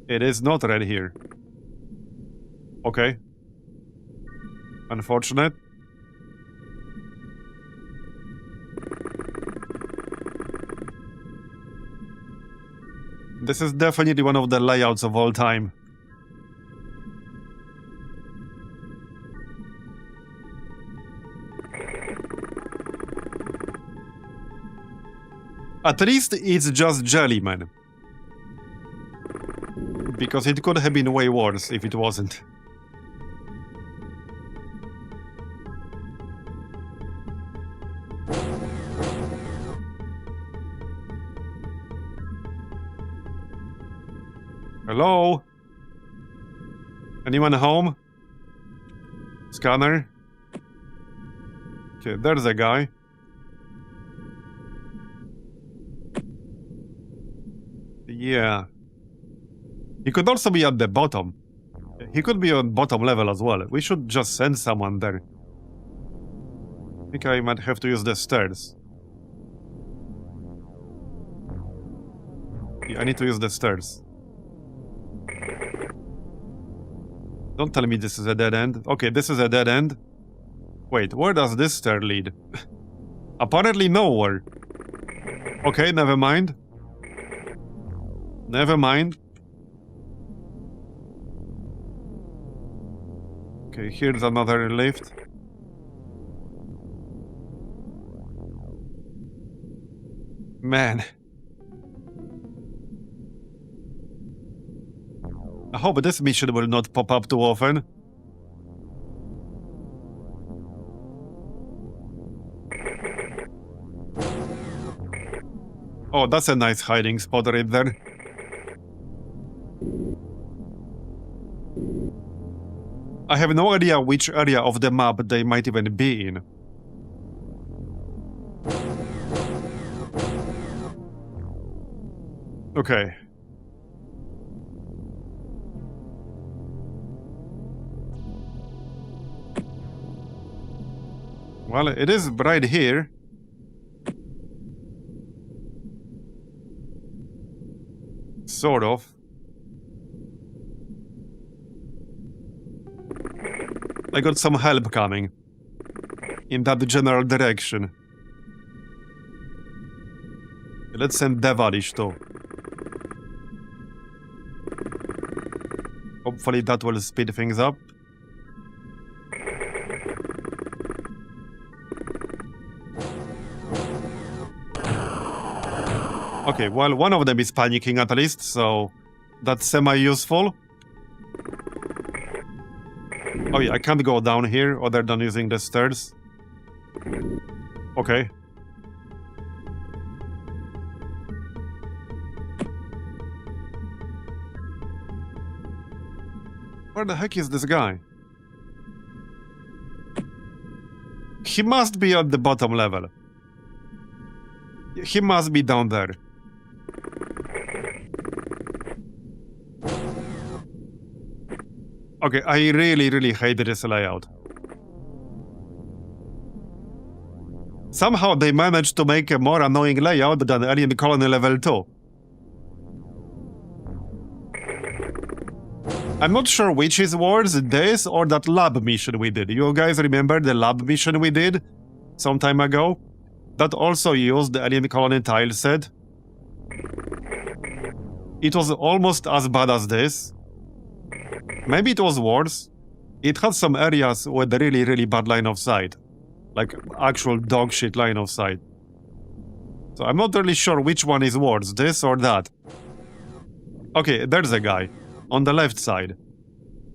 Speaker 1: It is not right here. Okay. Unfortunate. This is definitely one of the layouts of all time. At least it's just Jellyman. Because it could have been way worse if it wasn't. Hello? Anyone home? Scanner? Okay, there's a guy. Yeah. He could also be at the bottom. He could be on bottom level as well. We should just send someone there. I think I might have to use the stairs. Yeah, I need to use the stairs. Don't tell me this is a dead end. Okay, this is a dead end. Wait, where does this stair lead? Apparently nowhere. Okay, never mind. Never mind. Okay, here's another lift. Man. I hope this mission will not pop up too often. Oh, that's a nice hiding spot right there. I have no idea which area of the map they might even be in. Okay. Well, it is right here. Sort of. I got some help coming. In that general direction. Let's send Devalish too. Hopefully that will speed things up. Okay, well, one of them is panicking at least, so that's semi-useful. Oh yeah, I can't go down here other than using the stairs. Okay. Where the heck is this guy? He must be at the bottom level. He must be down there. Okay, I really hate this layout. Somehow they managed to make a more annoying layout than Alien Colony Level 2. I'm not sure which is worse, this or that lab mission we did. You guys remember the lab mission we did some time ago? That also used the Alien Colony tile set. It was almost as bad as this. Maybe it was worse. It had some areas with really bad line of sight. Like actual dog shit line of sight. So I'm not really sure which one is worse, this or that. Okay, there's a guy. On the left side.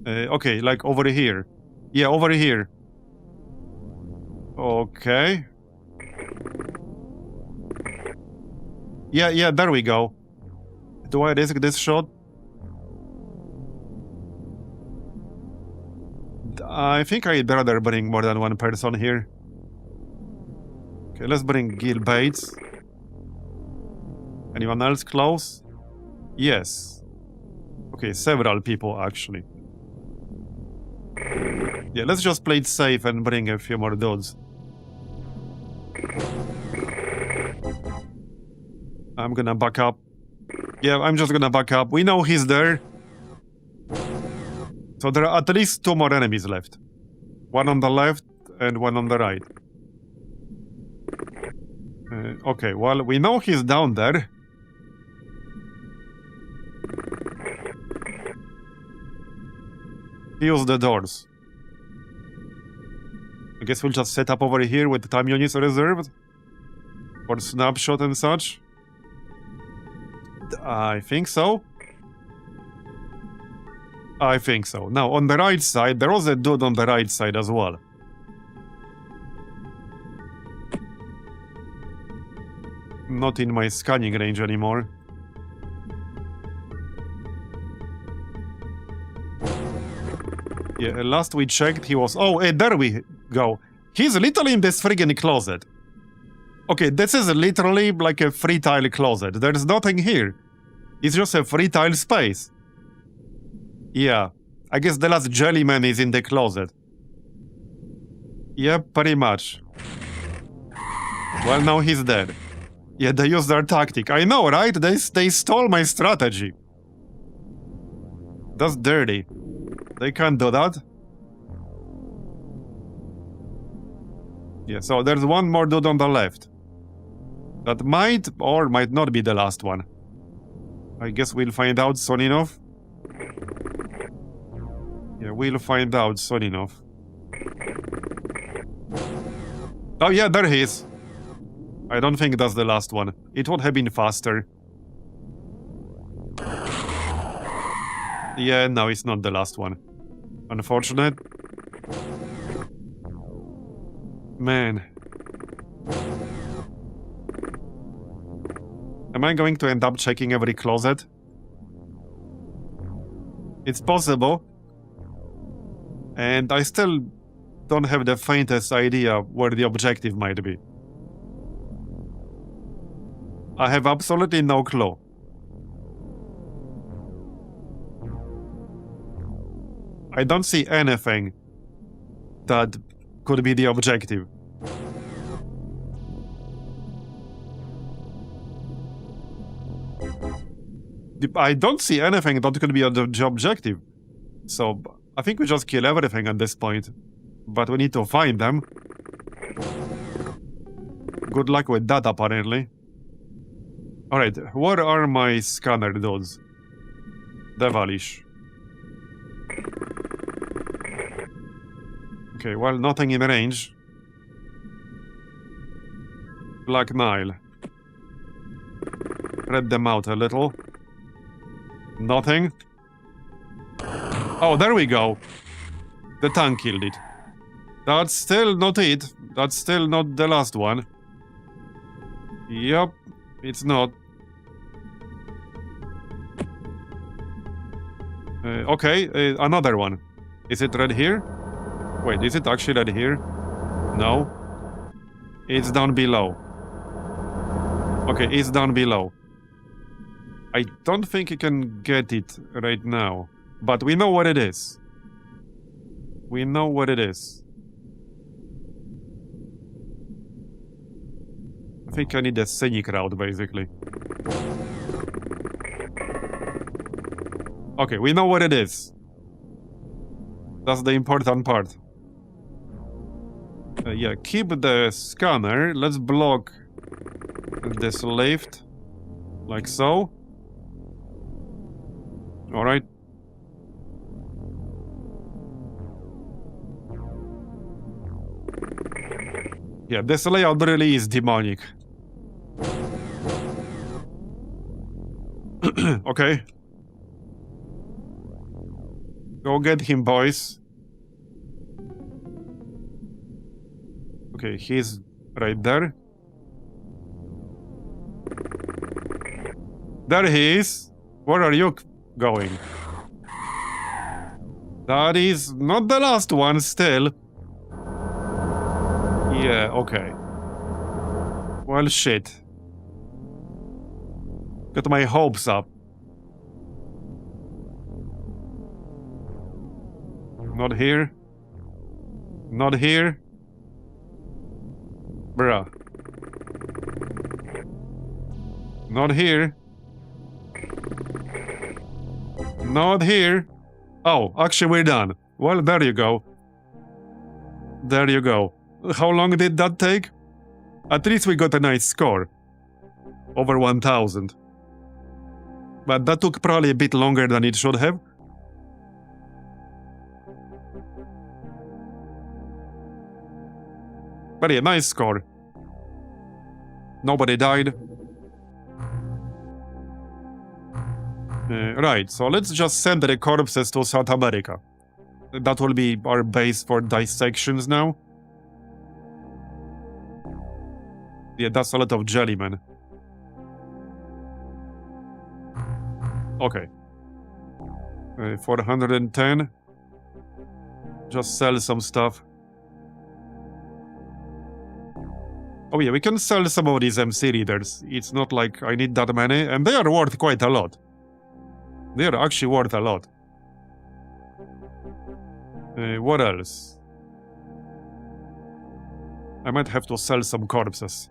Speaker 1: Okay, like over here. Yeah, over here. Okay. Yeah, there we go. Do I risk this shot? I think I'd rather bring more than one person here. Okay, let's bring Gil Bates. Anyone else close? Yes. Okay, several people actually. Yeah, let's just play it safe and bring a few more dudes. I'm gonna back up. Yeah, I'm just gonna back up. We know he's there. So there are at least 2 more enemies left. One on the left and one on the right. Okay, well, we know he's down there. Use the doors. I guess we'll just set up over here with the time units reserved. For snapshot and such. I think so. I think so. Now, on the right side, there was a dude on the right side as well. Not in my scanning range anymore. Yeah, last we checked, he was... Oh, there we go. He's literally in this friggin' closet. Okay, this is literally like a free tile closet. There's nothing here. It's just a free tile space. Yeah, I guess the last jellyman is in the closet. Yeah, pretty much. Well, now he's dead. Yeah, they used their tactic. I know, right? They stole my strategy. That's dirty. They can't do that. Yeah, so there's one more dude on the left. That might or might not be the last one. I guess we'll find out soon enough. Yeah, we'll find out soon enough. Oh yeah, there he is. I don't think that's the last one. It would have been faster. Yeah, no, it's not the last one. Unfortunate. Man. Am I going to end up checking every closet? It's possible. And I still don't have the faintest idea where the objective might be. I have absolutely no clue. I don't see anything that could be the objective. I don't see anything that could be the objective. So, I think we just kill everything at this point. But we need to find them. Good luck with that, apparently. Alright, where are my scanner dudes? Devilish. Okay, well, nothing in range. Black Nile. Spread them out a little. Nothing. Oh, there we go. The tank killed it. That's still not it. That's still not the last one. Yup, it's not. Okay, another one. Is it right here? Wait, is it actually right here? No. It's down below. Okay, it's down below. I don't think you can get it right now. But we know what it is. We know what it is. I think I need a scenic route, basically. Okay, we know what it is. That's the important part. Yeah, keep the scanner. Let's block this lift. Like so. Alright. Yeah, this layout really is demonic. Okay. Go get him, boys. Okay, he's right there. There he is. Where are you going? That is not the last one still. Yeah, okay. Well, shit. Got my hopes up. Not here. Not here. Bruh. Not here. Not here. Oh, actually we're done. Well, there you go. There you go. How long did that take? At least we got a nice score. Over 1000. But that took probably a bit longer than it should have. But yeah, nice score. Nobody died. Right, so let's just send the corpses to South America. That will be our base for dissections now. Yeah, that's a lot of jellymen. Okay. 410. Just sell some stuff. Oh yeah, we can sell some of these MC readers. It's not like I need that many, and they are worth quite a lot. They are actually worth a lot. What else? I might have to sell some corpses.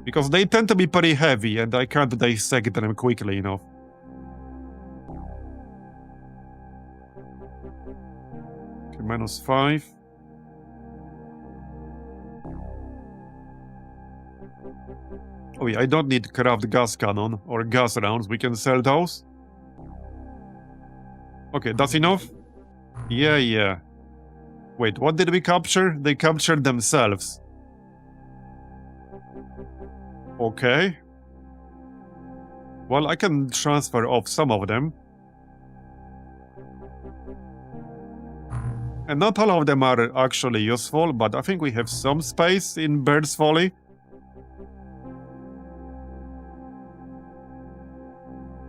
Speaker 1: Because they tend to be pretty heavy, and I can't dissect them quickly enough. Okay, -5. Oh yeah, I don't need craft gas cannon or gas rounds. We can sell those. Okay, that's enough? Yeah. Wait, what did we capture? They captured themselves. Okay. Well, I can transfer off some of them. And not all of them are actually useful, but I think we have some space in Bird's Folly.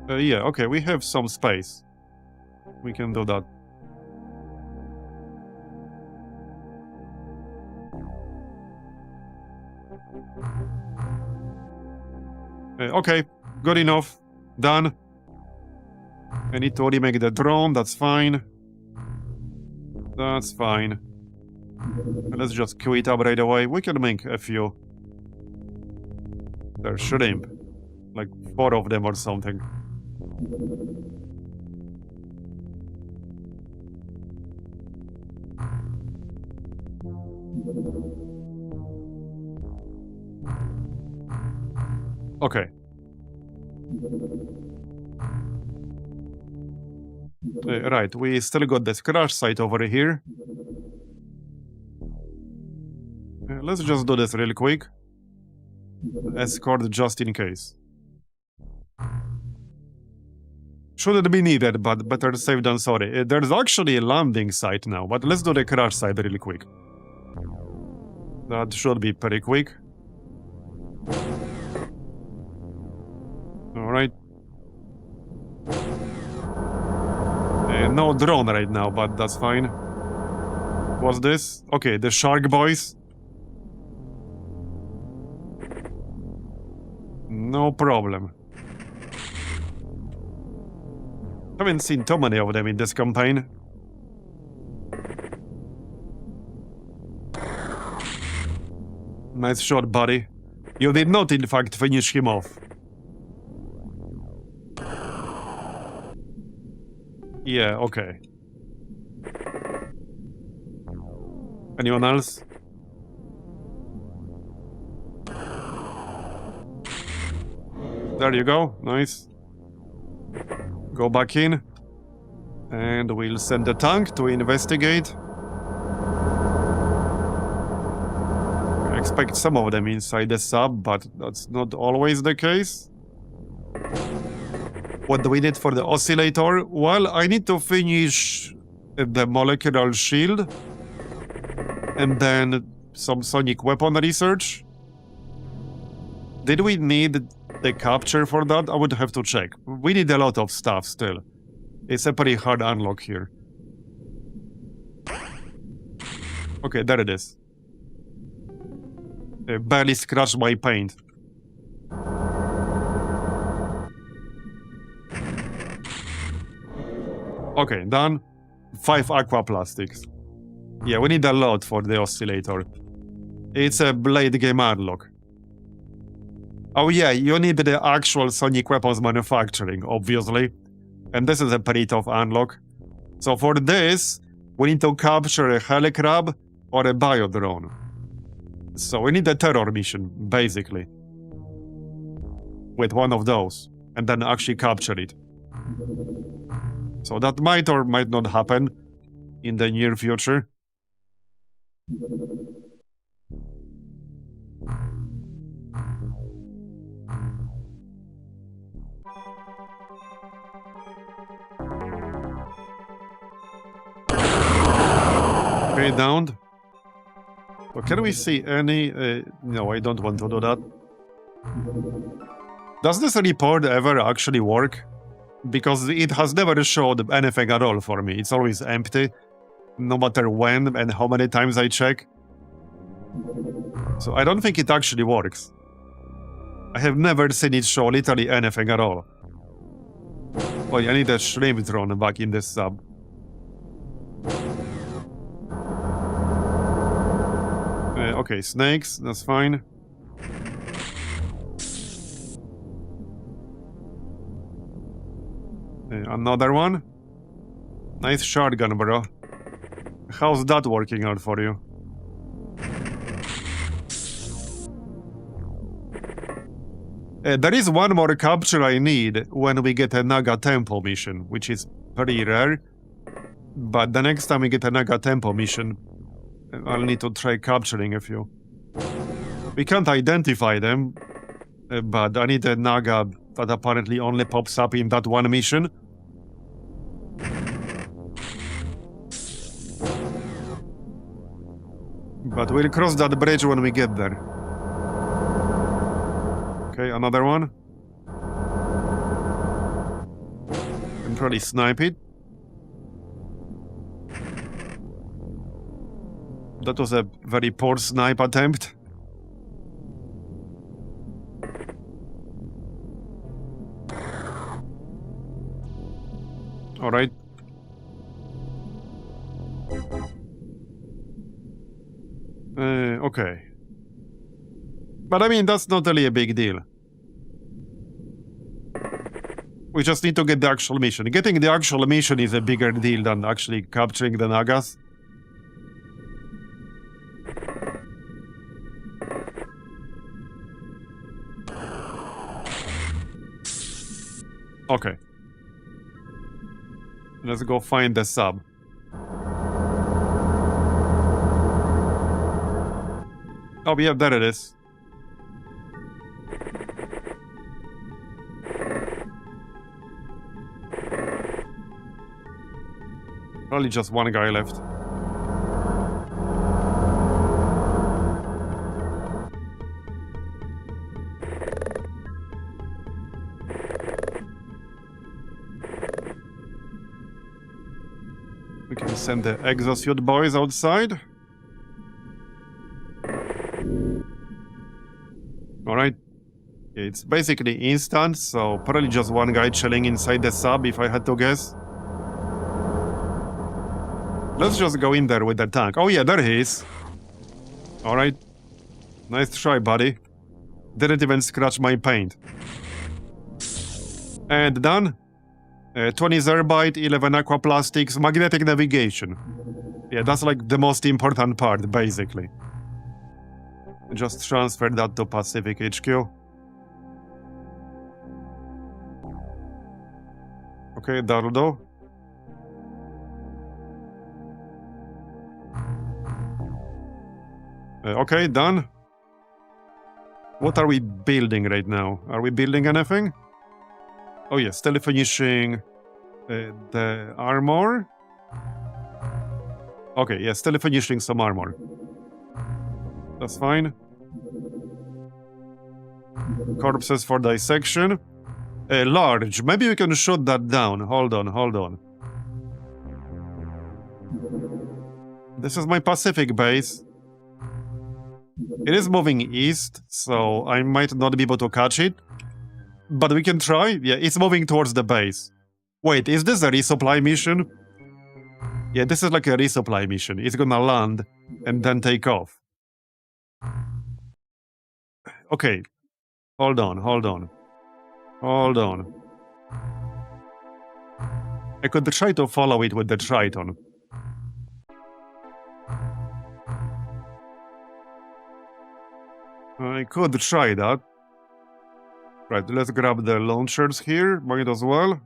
Speaker 1: Yeah, okay, we have some space. We can do that. Okay, good enough. Done. I need to remake the drone, that's fine. That's fine. Let's just quit up right away. We can make a few. They're shrimp. Like 4 of them or something. Okay. Right, we still got this crash site over here. Let's just do this real quick. Escort just in case. Shouldn't be needed, but better safe than sorry. There's actually a landing site now, but let's do the crash site really quick. That should be pretty quick. Alright. No drone right now, but that's fine. What's this? Okay, the shark boys. No problem. Haven't seen too many of them in this campaign. Nice shot, buddy. You did not, in fact, finish him off. Yeah, okay. Anyone else? There you go, nice. Go back in. And we'll send the tank to investigate. I expect some of them inside the sub, but that's not always the case. What do we need for the oscillator? Well, I need to finish the molecular shield, and then some sonic weapon research. Did we need the capture for that? I would have to check. We need a lot of stuff still. It's a pretty hard unlock here. Okay, there it is. Barely scratched my paint. Okay, done. 5 aqua plastics. Yeah, we need a lot for the oscillator. It's a blade game unlock. Oh yeah, you need the actual sonic weapons manufacturing, obviously. And this is a pretty tough unlock. So for this, we need to capture a helicrab or a biodrone. So we need a terror mission, basically. With one of those. And then actually capture it. So that might or might not happen in the near future. Okay, downed. Well, can we see any... no, I don't want to do that. Does this report ever actually work? Because it has never showed anything at all for me. It's always empty, no matter when and how many times I check. So I don't think it actually works. I have never seen it show literally anything at all. Oh, I need a shrimp drone back in this sub. Okay, snakes, that's fine. Another one. Nice shotgun, bro. How's that working out for you? There is one more capture I need when we get a Naga Temple mission, which is pretty rare. But the next time we get a Naga Temple mission, I'll need to try capturing a few. We can't identify them, but I need a Naga that apparently only pops up in that one mission. But we'll cross that bridge when we get there. Okay, another one. Can probably snipe it. That was a very poor snipe attempt. All right. Okay. But I mean, that's not really a big deal. We just need to get the actual mission. Getting the actual mission is a bigger deal than actually capturing the Nagas. Okay. Let's go find the sub. Oh, yeah, there it is. Probably just one guy left. We can send the exosuit boys outside. Alright. It's basically instant, so probably just one guy chilling inside the sub if I had to guess. Let's just go in there with the tank. Oh yeah, there he is. Alright. Nice try, buddy. Didn't even scratch my paint. And done. 20 Zerbite, 11 aqua plastics, magnetic navigation. Yeah, that's like the most important part, basically. Just transfer that to Pacific HQ. Okay, that'll do. Okay, done. What are we building right now? Are we building anything? Oh yeah, still finishing the armor. Okay, yeah, still finishing some armor. That's fine. Corpses for dissection. Large. Maybe we can shoot that down. Hold on, hold on. This is my Pacific base. It is moving east, so I might not be able to catch it. But we can try. Yeah, it's moving towards the base. Wait, is this a resupply mission? Yeah, this is like a resupply mission. It's gonna land and then take off. Okay. Hold on, hold on. Hold on. I could try to follow it with the Triton. I could try that. Right, let's grab the launchers here. Might as well.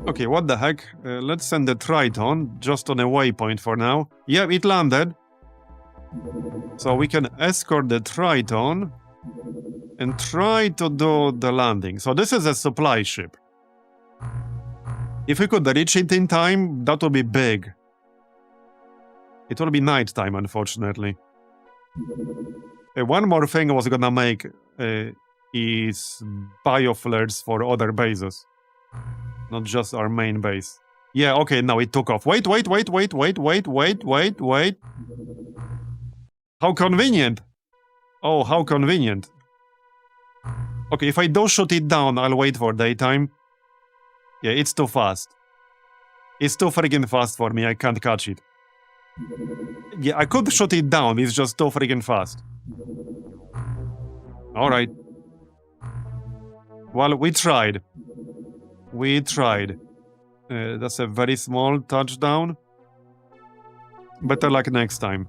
Speaker 1: Okay, what the heck? Let's send the Triton just on a waypoint for now. Yeah, it landed. So we can escort the Triton and try to do the landing. So this is a supply ship. If we could reach it in time, that would be big. It will be nighttime, unfortunately. One more thing I was gonna make is bioflares for other bases. Not just our main base. Yeah, okay, now it took off. Wait. How convenient. Oh, how convenient. Okay, if I don't shoot it down, I'll wait for daytime. Yeah, it's too fast. It's too freaking fast for me, I can't catch it. Yeah, I could shoot it down, it's just too freaking fast. Alright. Well, we tried. We tried. That's a very small touchdown. Better luck next time.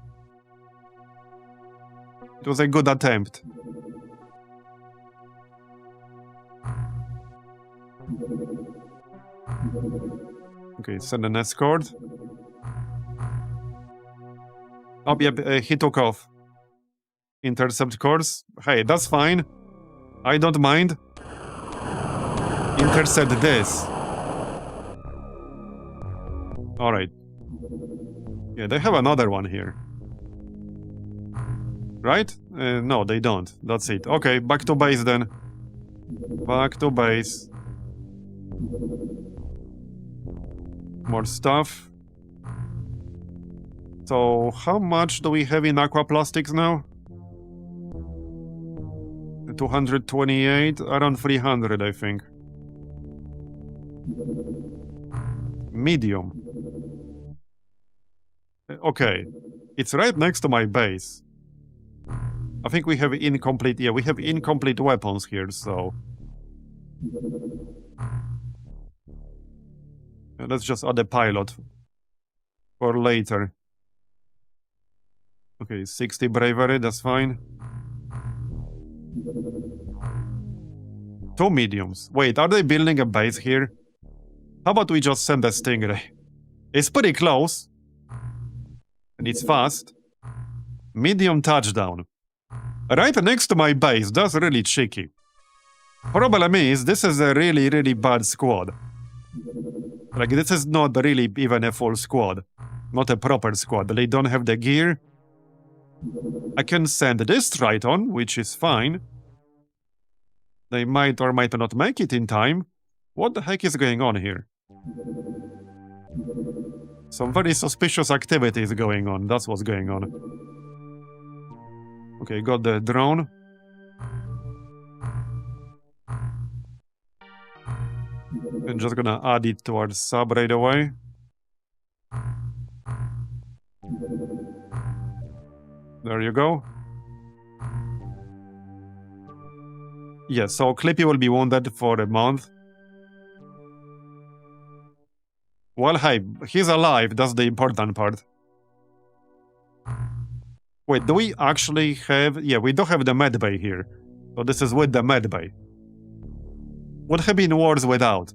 Speaker 1: It was a good attempt. Okay, send an escort. Oh, yep, he took off. Intercept course. Hey, that's fine. I don't mind. Intercept this. Alright. Yeah, they have another one here. Right? No, they don't. That's it. Okay, back to base then. Back to base. More stuff. So, how much do we have in aquaplastics now? 228, around 300, I think. Medium. Okay. It's right next to my base. I think we have incomplete... Yeah, we have incomplete weapons here, so... Let's just add a pilot. For later. Okay, 60 bravery, that's fine. 2 mediums. Wait, are they building a base here? How about we just send a Stingray? It's pretty close. And it's fast. Medium touchdown. Right next to my base, that's really cheeky. Problem is, this is a really, really bad squad. Like, this is not really even a full squad. Not a proper squad. They don't have the gear. I can send this Triton, which is fine. They might or might not make it in time. What the heck is going on here? Some very suspicious activity is going on. That's what's going on. Okay, got the drone. I'm just gonna add it to our sub right away. There you go. Yeah, so Clippy will be wounded for a month. Well, hey, he's alive. That's the important part. Wait, do we actually have... Yeah, we do have the medbay here. So this is with the medbay. Would have been worse without.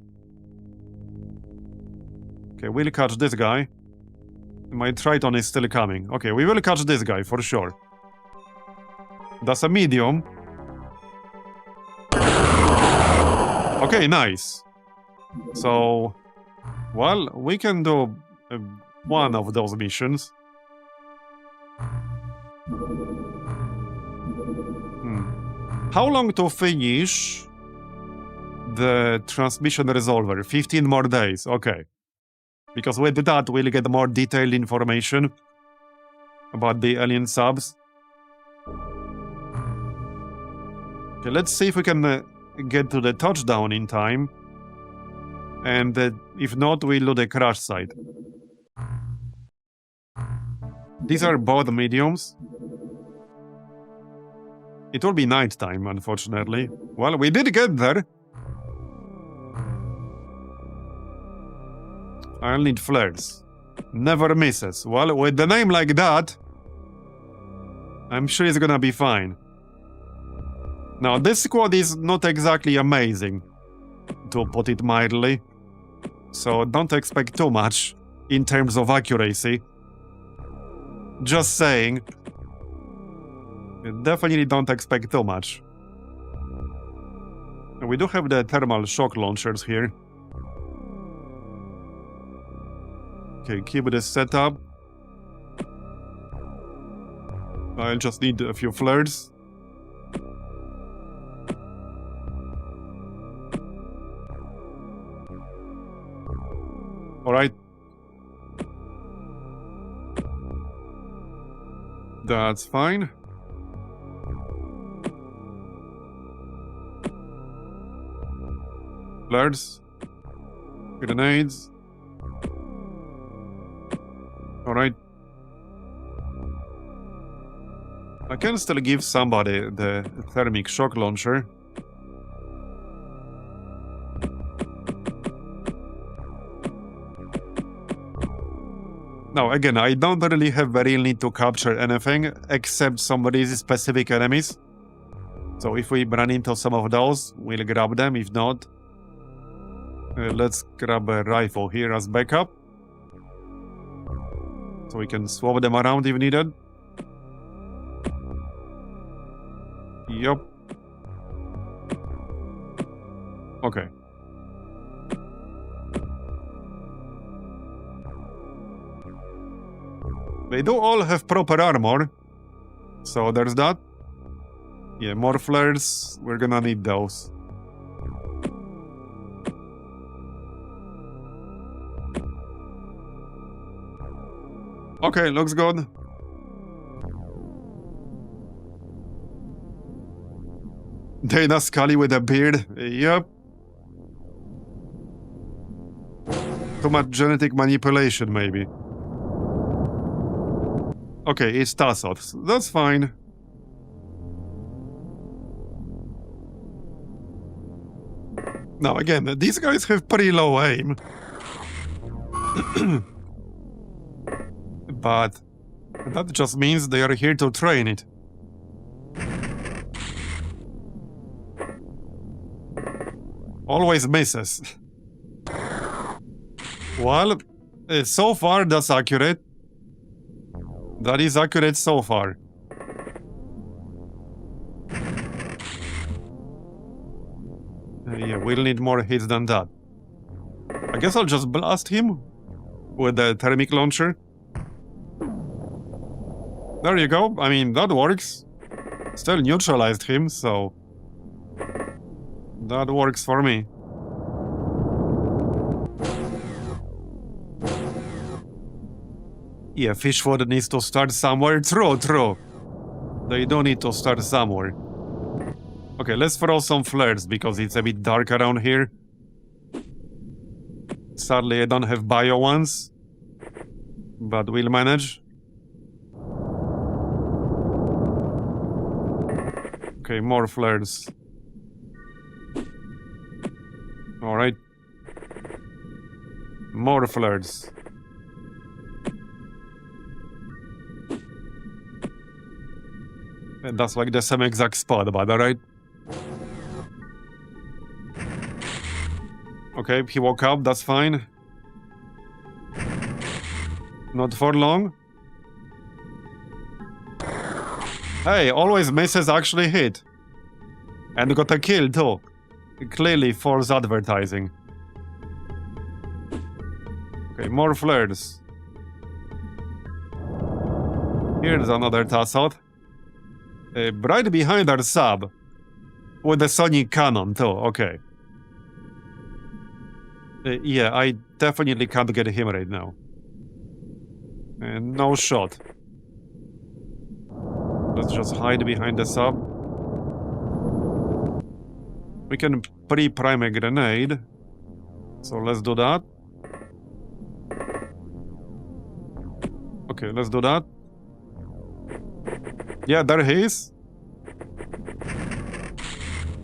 Speaker 1: Okay, we'll catch this guy. My Triton is still coming. Okay, we will catch this guy for sure. That's a medium. Okay, nice. So, well, we can do one of those missions. How long to finish the transmission resolver? 15 more days, okay. Because with that, we'll get more detailed information about the alien subs. Okay, let's see if we can get to the touchdown in time. And if not, we'll do the crash site. These are both mediums. It will be nighttime, unfortunately. Well, we did get there. I'll need flares. Never misses. Well, with the name like that, I'm sure it's gonna be fine. Now, this squad is not exactly amazing, to put it mildly. So don't expect too much in terms of accuracy. Just saying. Definitely don't expect too much. We do have the thermal shock launchers here. Okay, keep this set up. I'll just need a few flares. Alright. That's fine. Flares. Grenades. Alright. I can still give somebody the thermic shock launcher. Now, again, I don't really have a real need to capture anything except some really specific enemies. So if we run into some of those, we'll grab them. If not, let's grab a rifle here as backup. So we can swap them around if needed. Yup. Okay. They do all have proper armor. So there's that. Yeah, more flares. We're gonna need those. Okay, looks good. Dana Scully with a beard. Yep. Too much genetic manipulation, maybe. Okay, it's Tassos. That's fine. Now, again, these guys have pretty low aim. But that just means they are here to train it. Always misses. Well, so far that's accurate. That is accurate so far. Yeah, we'll need more hits than that. I guess I'll just blast him with the thermic launcher. There you go. I mean, that works. Still neutralized him, so that works for me. Yeah, Fishfoot needs to start somewhere. True. They do need to start somewhere. Okay, let's throw some flares because it's a bit dark around here. Sadly, I don't have bio ones, but we'll manage. Okay, more flares. Alright. More flares. And that's like the same exact spot, but alright. Okay, he woke up, that's fine. Not for long. Hey, always misses actually hit. And got a kill too. Clearly false advertising. Okay, more flares. Here's another tassel. Right behind our sub. With the sonic cannon too, okay. Yeah, I definitely can't get him right now. No shot. Let's just hide behind the sub. We can pre-prime a grenade. So let's do that. Okay, let's do that. Yeah, there he is.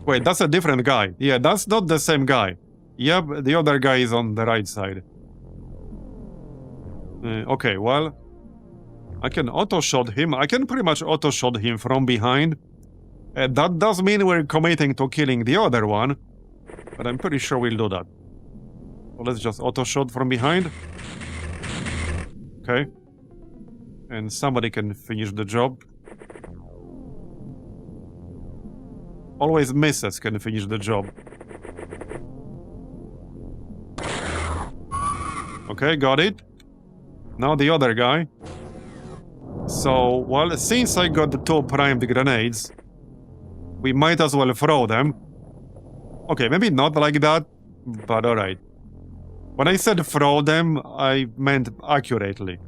Speaker 1: Wait, that's a different guy. Yeah, that's not the same guy. Yep, the other guy is on the right side. Okay, well, I can auto-shot him. I can pretty much auto-shot him from behind. That does mean we're committing to killing the other one, but I'm pretty sure we'll do that. So let's just auto-shot from behind. Okay. And somebody can finish the job. Always misses can finish the job. Okay, got it. Now the other guy. So, well, since I got the 2 primed grenades, we might as well throw them. Okay, maybe not like that, but alright. When I said throw them, I meant accurately.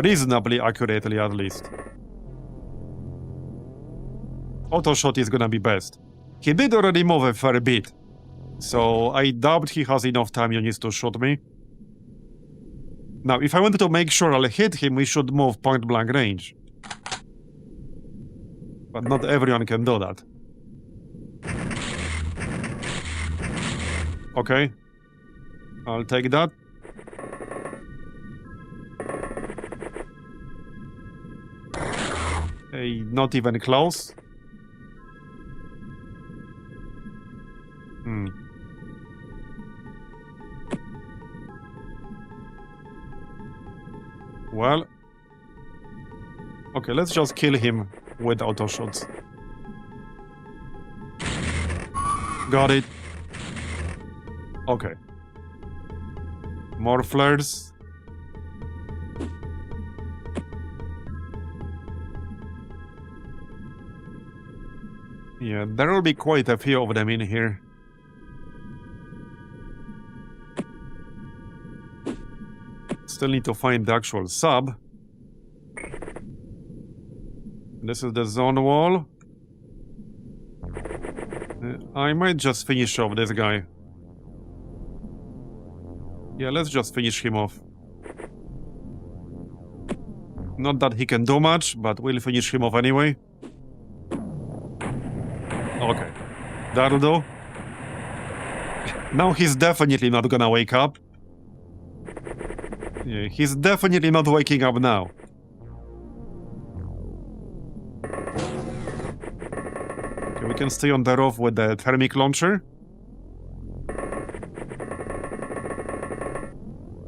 Speaker 1: Reasonably accurately, at least. Auto shot is gonna be best. He did already move a fair bit, so I doubt he has enough time units to shoot me. Now, if I wanted to make sure I'll hit him, we should move point blank range. But not everyone can do that. Okay. I'll take that. Hey, not even close. Well, okay, let's just kill him with auto shots. Got it. Okay. More flares. Yeah, there will be quite a few of them in here. Still need to find the actual sub. This is the zone wall. I might just finish off this guy. Yeah, let's just finish him off. Not that he can do much, but we'll finish him off anyway. Okay, that'll do. Now he's definitely not gonna wake up. Yeah, he's definitely not waking up now. Okay, we can stay on the roof with the thermic launcher.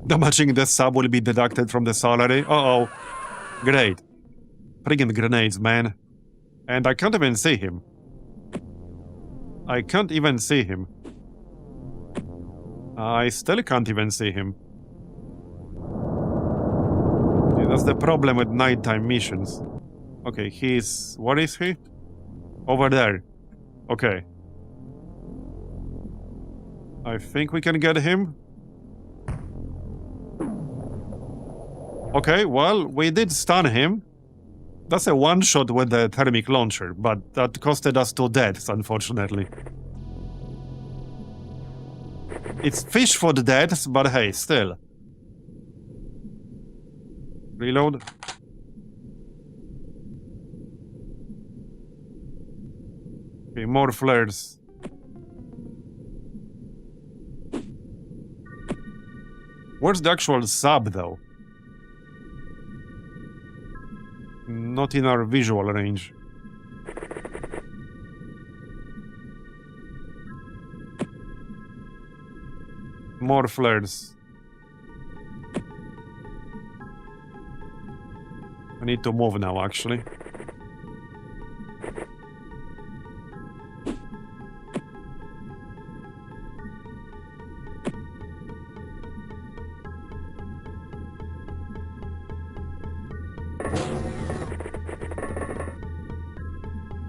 Speaker 1: Damaging the sub will be deducted from the salary. Uh-oh. Great. Friggin' grenades, man. And I can't even see him. I can't even see him. I still can't even see him. Okay, that's the problem with nighttime missions. Okay, he's... Where is he? Over there. Okay. I think we can get him. Okay, well, we did stun him. That's a one-shot with the thermic launcher, but that costed us 2 deaths, unfortunately. It's fish food deaths, but hey, still. Reload. Okay, more flares. Where's the actual sub, though? Not in our visual range. More flares. I need to move now, actually.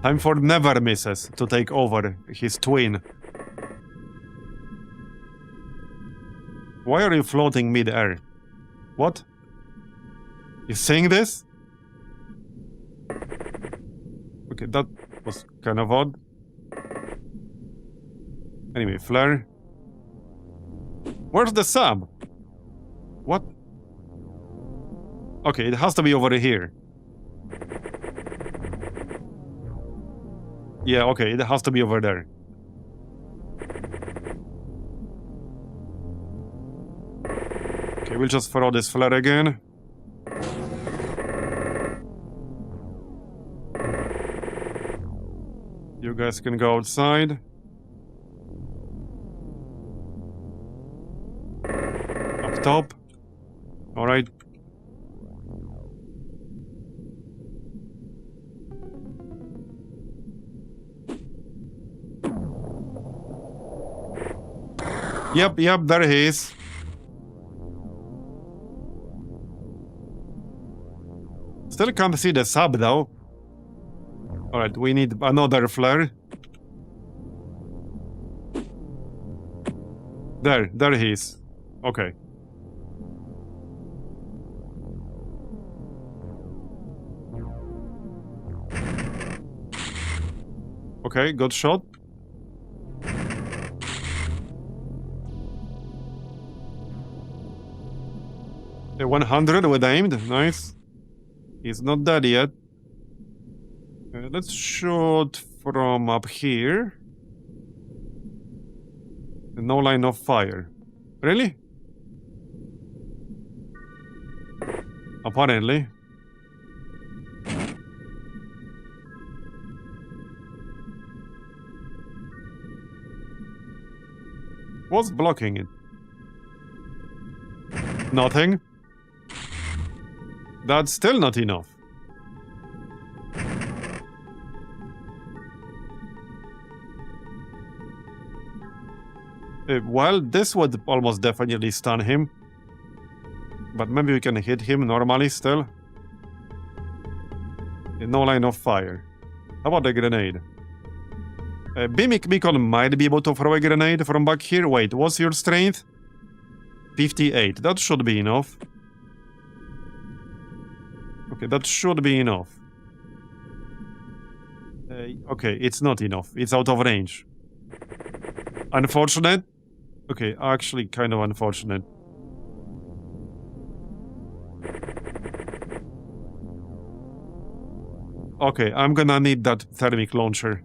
Speaker 1: Time for Never Misses to take over his twin. Why are you floating mid-air? What? You seeing this? Okay, that was kind of odd. Anyway, flare. Where's the sub? What? Okay, it has to be over here. Yeah, okay, it has to be over there. Okay, we'll just throw this flare again. You guys can go outside. Up top. Alright. Yep, there he is. Still can't see the sub though. Alright, we need another flare. There he is. Okay. Okay, good shot. A 100 with aimed, nice. He's not dead yet. Let's shoot from up here. No line of fire. Really? Apparently. What's blocking it? Nothing. That's still not enough. Well, this would almost definitely stun him. But maybe we can hit him normally still. No line of fire. How about a grenade? Beamic Beacon might be able to throw a grenade from back here. Wait, what's your strength? 58. That should be enough. Okay, that should be enough. Okay, it's not enough. It's out of range. Unfortunate. Okay, actually kind of unfortunate. Okay, I'm gonna need that thermic launcher.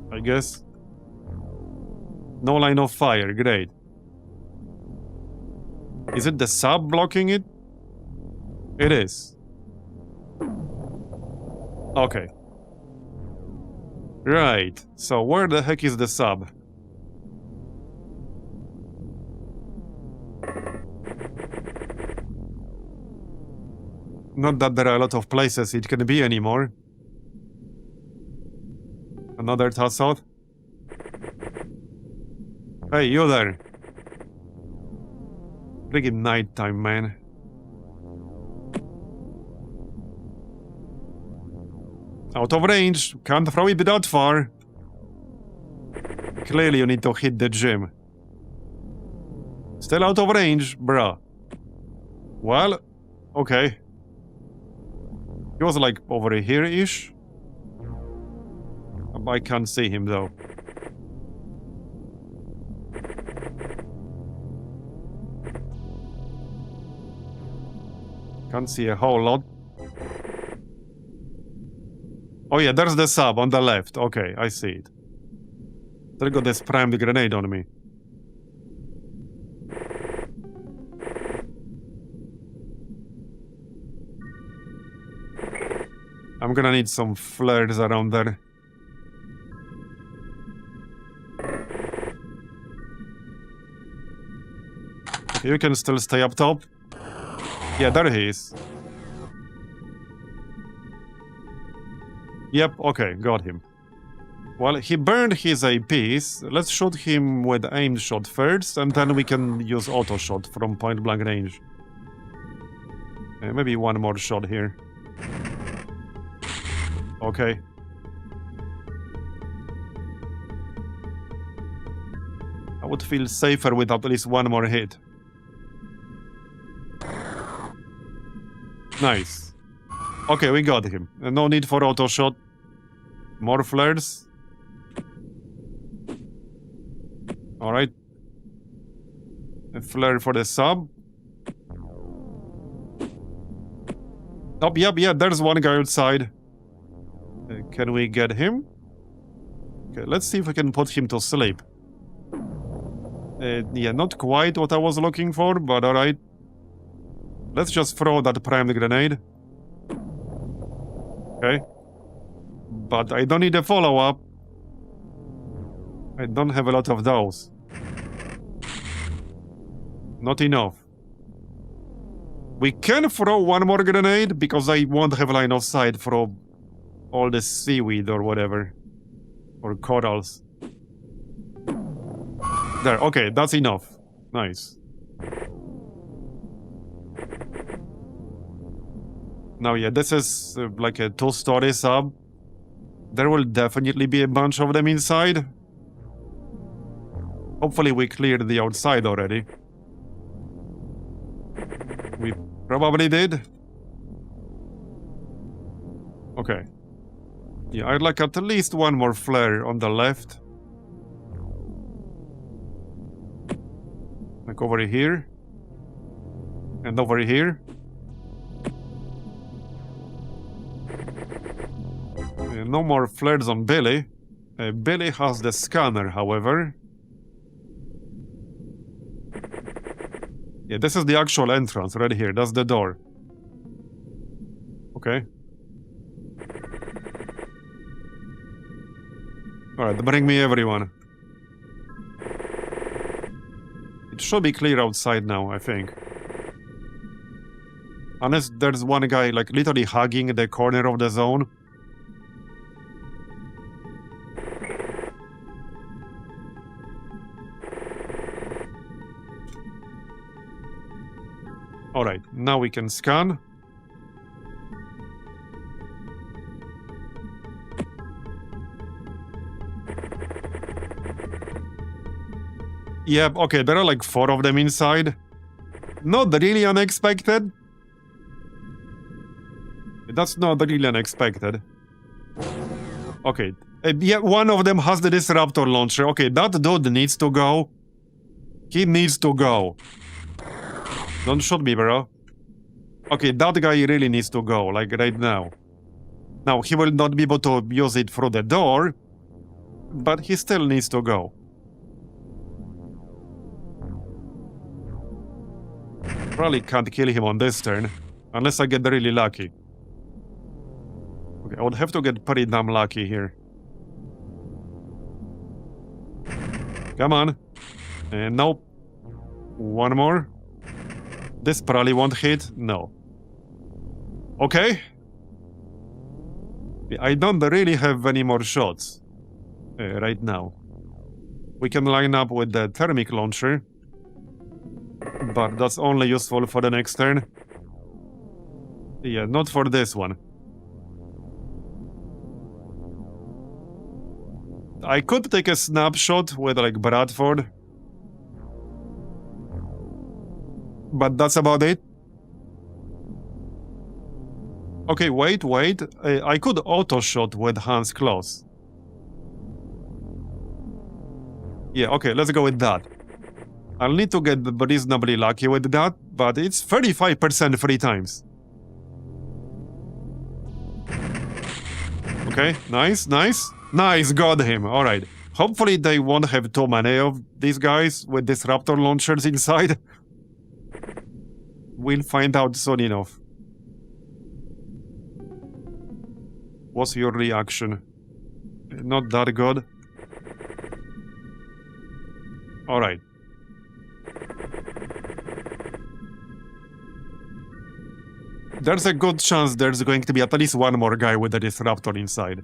Speaker 1: I guess. No line of fire, great. Is it the sub blocking it? It is. Okay. Right, so where the heck is the sub? Not that there are a lot of places it can be anymore. Another toss-out. Hey, you there. Friggin' nighttime, man. Out of range. Can't throw it that far. Clearly you need to hit the gym. Still out of range, bruh. Well, okay. He was like over here-ish. I can't see him though. Can't see a whole lot. Oh yeah, there's the sub on the left. Okay, I see it. Still got this primed grenade on me. I'm gonna need some flares around there. You can still stay up top. Yeah, there he is. Yep, okay, got him. Well, he burned his APs. Let's shoot him with aimed shot first, and then we can use auto shot from point blank range. Maybe one more shot here. Okay. would feel safer with at least one more hit. Nice. Okay, we got him. No need for auto shot. More flares. Alright. A flare for the sub. Oh, yep, there's one guy outside. Can we get him? Okay, let's see if we can put him to sleep. Yeah, not quite what I was looking for, but alright. Let's just throw that primed grenade. Okay. But I don't need a follow-up. I don't have a lot of those. Not enough. We can throw one more grenade, because I won't have line of sight for all the seaweed or whatever. Or corals. There, okay, that's enough. Nice. Now, yeah, this is like a 2-story sub. There will definitely be a bunch of them inside. Hopefully we cleared the outside already. We probably did. Okay. Yeah, I'd like at least one more flare on the left. Like over here. And over here. No more flares on Billy. Billy has the scanner, however. Yeah, this is the actual entrance right here. That's the door. Okay. Alright, bring me everyone. It should be clear outside now, I think. Unless there's one guy, like, literally hugging the corner of the zone. Alright, now we can scan. Yep, okay, there are like 4 of them inside. Not really unexpected. That's not really unexpected. Okay, yeah, one of them has the disruptor launcher. Okay, that dude needs to go. He needs to go. Don't shoot me, bro. Okay, that guy really needs to go, like right now. Now, he will not be able to use it through the door, but he still needs to go. Probably can't kill him on this turn, unless I get really lucky. Okay, I would have to get pretty damn lucky here. Come on. Nope. One more. This probably won't hit. No. Okay. I don't really have any more shots right now. We can line up with the thermic launcher, but that's only useful for the next turn. Yeah, not for this one. I could take a snapshot with like Bradford, but that's about it. Okay, wait. I could auto-shot with hands close. Yeah, okay, let's go with that. I'll need to get reasonably lucky with that, but it's 35% 3 times. Okay, nice. Nice, got him, alright. Hopefully they won't have too many of these guys with disruptor launchers inside. We'll find out soon enough. What's your reaction? Not that good. Alright. There's a good chance there's going to be at least one more guy with a disruptor inside.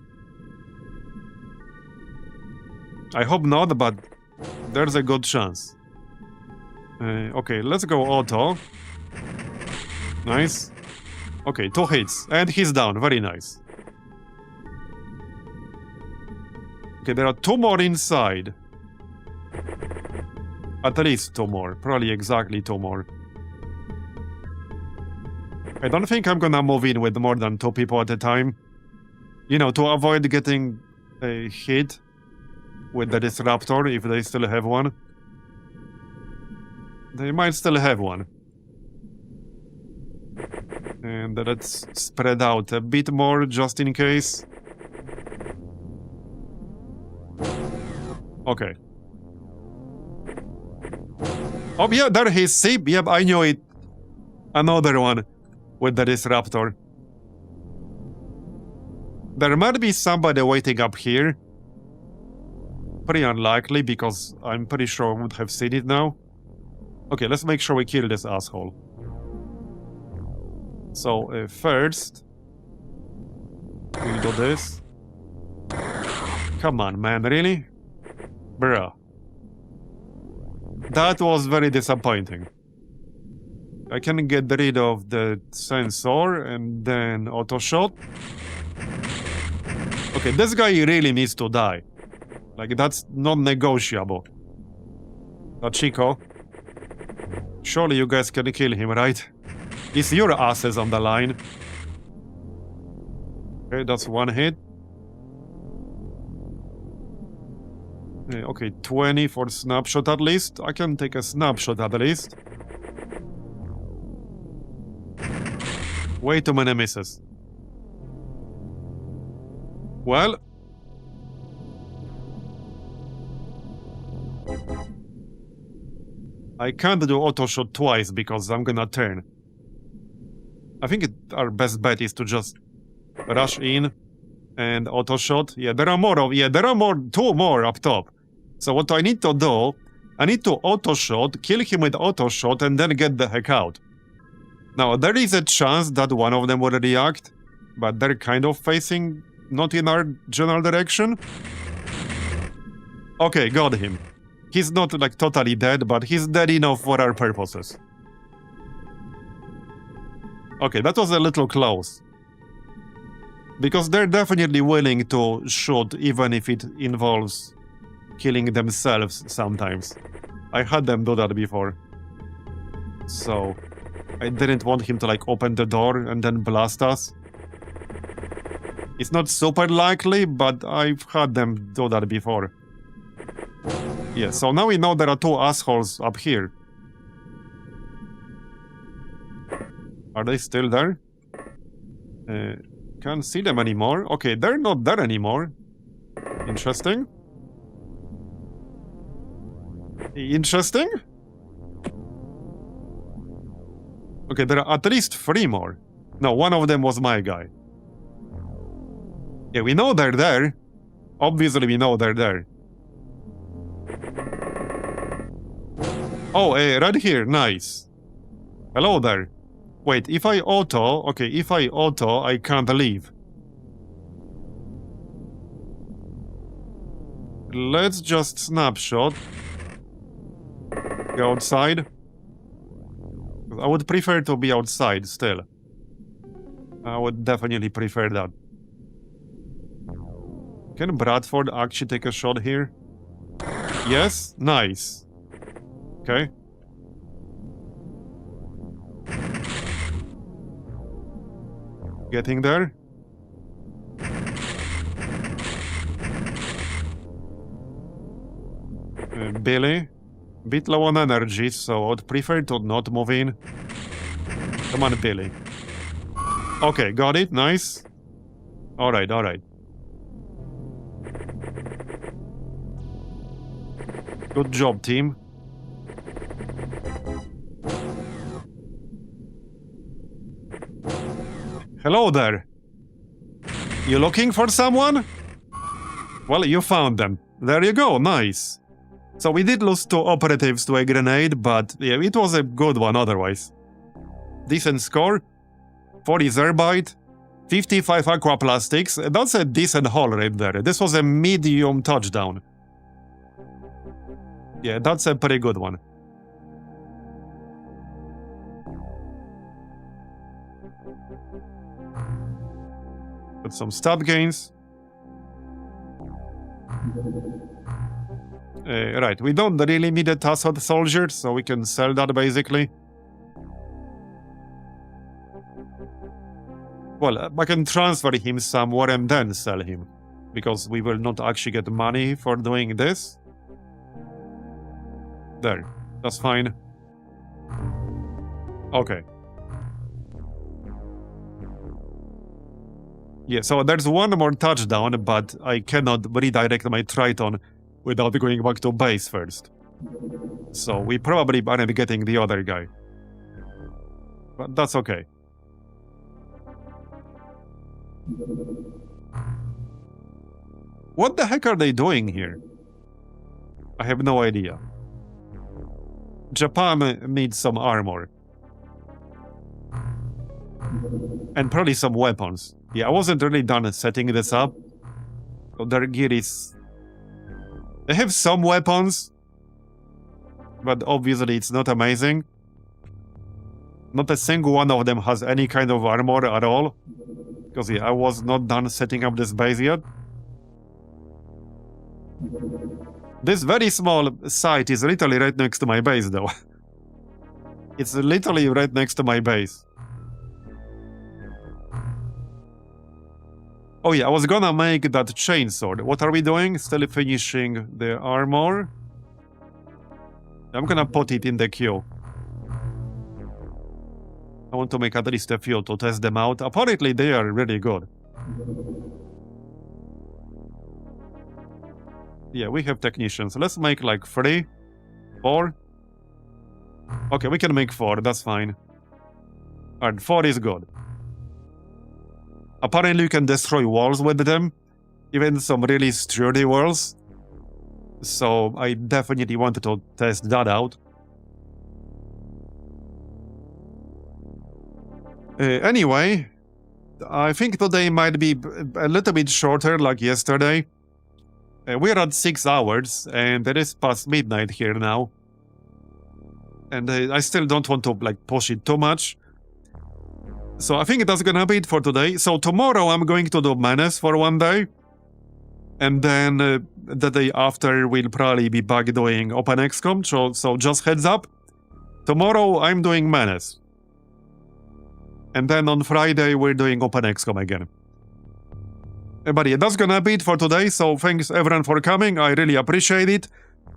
Speaker 1: I hope not, but there's a good chance. Okay, let's go auto. Nice. Okay, 2 hits. And he's down. Very nice. Okay, there are 2 more inside. At least 2 more. Probably exactly 2 more. I don't think I'm gonna move in with more than 2 people at a time. You know, to avoid getting hit with the disruptor, if they still have one. They might still have one. And let's spread out a bit more, just in case. Okay. Oh yeah, there he is. See? Yep, I knew it. Another one with the disruptor. There might be somebody waiting up here. Pretty unlikely, because I'm pretty sure I would have seen it now. Okay, let's make sure we kill this asshole. So, first... we'll do this. Come on, man, really? Bruh. That was very disappointing. I can get rid of the sensor and then auto shot. Okay, this guy really needs to die. Like, that's non-negotiable. Chico. Surely you guys can kill him, right? It's your asses on the line. Okay, that's 1 hit. Okay, 20 for snapshot at least. I can take a snapshot at least. Way too many misses. Well... I can't do auto shot twice because I'm gonna turn. I think our best bet is to just rush in and auto shot. Yeah, there are more of... yeah, there are more... 2 more up top. So what I need to do, I need to auto shot, kill him with auto shot, and then get the heck out. Now, there is a chance that one of them will react, but they're kind of facing not in our general direction. Okay, got him. He's not, like, totally dead, but he's dead enough for our purposes. Okay, that was a little close. Because they're definitely willing to shoot, even if it involves killing themselves sometimes. I had them do that before. So, I didn't want him to, like, open the door and then blast us. It's not super likely, but I've had them do that before. Yeah, so now we know there are 2 assholes up here. Are they still there? Can't see them anymore. Okay, they're not there anymore. Interesting. Interesting? Okay, there are at least 3 more. No, one of them was my guy. Yeah, we know they're there. Obviously, we know they're there. Oh, right here. Nice. Hello there. Wait, if I auto... okay, if I auto, I can't leave. Let's just snapshot. Go outside. I would prefer to be outside still. I would definitely prefer that. Can Bradford actually take a shot here? Yes? Nice. Okay. Getting there. Billy. Bit low on energy, so I would prefer to not move in. Come on, Billy. Okay, got it. Nice. Alright, alright. Good job, team. Hello there. You looking for someone? Well, you found them. There you go, nice. So we did lose 2 operatives to a grenade, but yeah, it was a good one otherwise. Decent score. 40 Zerbite. 55 Aquaplastics. That's a decent haul right there. This was a medium touchdown. Yeah, that's a pretty good one. Got some stat gains. Right, we don't really need a Tassot soldier, so we can sell that basically. Well, I can transfer him somewhere and then sell him, because we will not actually get money for doing this. There, that's fine. Okay. Yeah, so there's one more touchdown, but I cannot redirect my Triton without going back to base first. So we probably aren't getting the other guy. But that's okay. What the heck are they doing here? I have no idea. Japan needs some armor. And probably some weapons. Yeah, I wasn't really done setting this up. So their gear is... They have some weapons, but obviously it's not amazing. Not a single one of them has any kind of armor at all. Because yeah, I was not done setting up this base yet. This very small site is literally right next to my base though. It's literally right next to my base. Oh yeah, I was gonna make that chainsword. What are we doing? Still finishing the armor. I'm gonna put it in the queue. I want to make at least a few to test them out. Apparently they are really good. Yeah, we have technicians. Let's make like 3, 4. Okay, we can make 4, that's fine. Alright, 4 is good. Apparently you can destroy walls with them. Even some really sturdy walls. So I definitely wanted to test that out. Anyway, I think today might be a little bit shorter like yesterday. We're at 6 hours and it is past midnight here now. And I still don't want to like push it too much. So I think that's gonna be it for today. So tomorrow I'm going to do Menace for one day. And then the day after we'll probably be back doing OpenXcom. So just heads up. Tomorrow I'm doing Menace. And then on Friday we're doing OpenXcom again. But yeah, that's gonna be it for today. So thanks everyone for coming. I really appreciate it.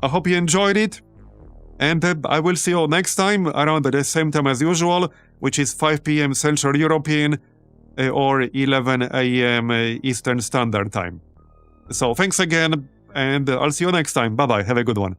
Speaker 1: I hope you enjoyed it. And I will see you next time around the same time as usual, which is 5 p.m. Central European or 11 a.m. Eastern Standard Time. So thanks again, and I'll see you next time. Bye-bye. Have a good one.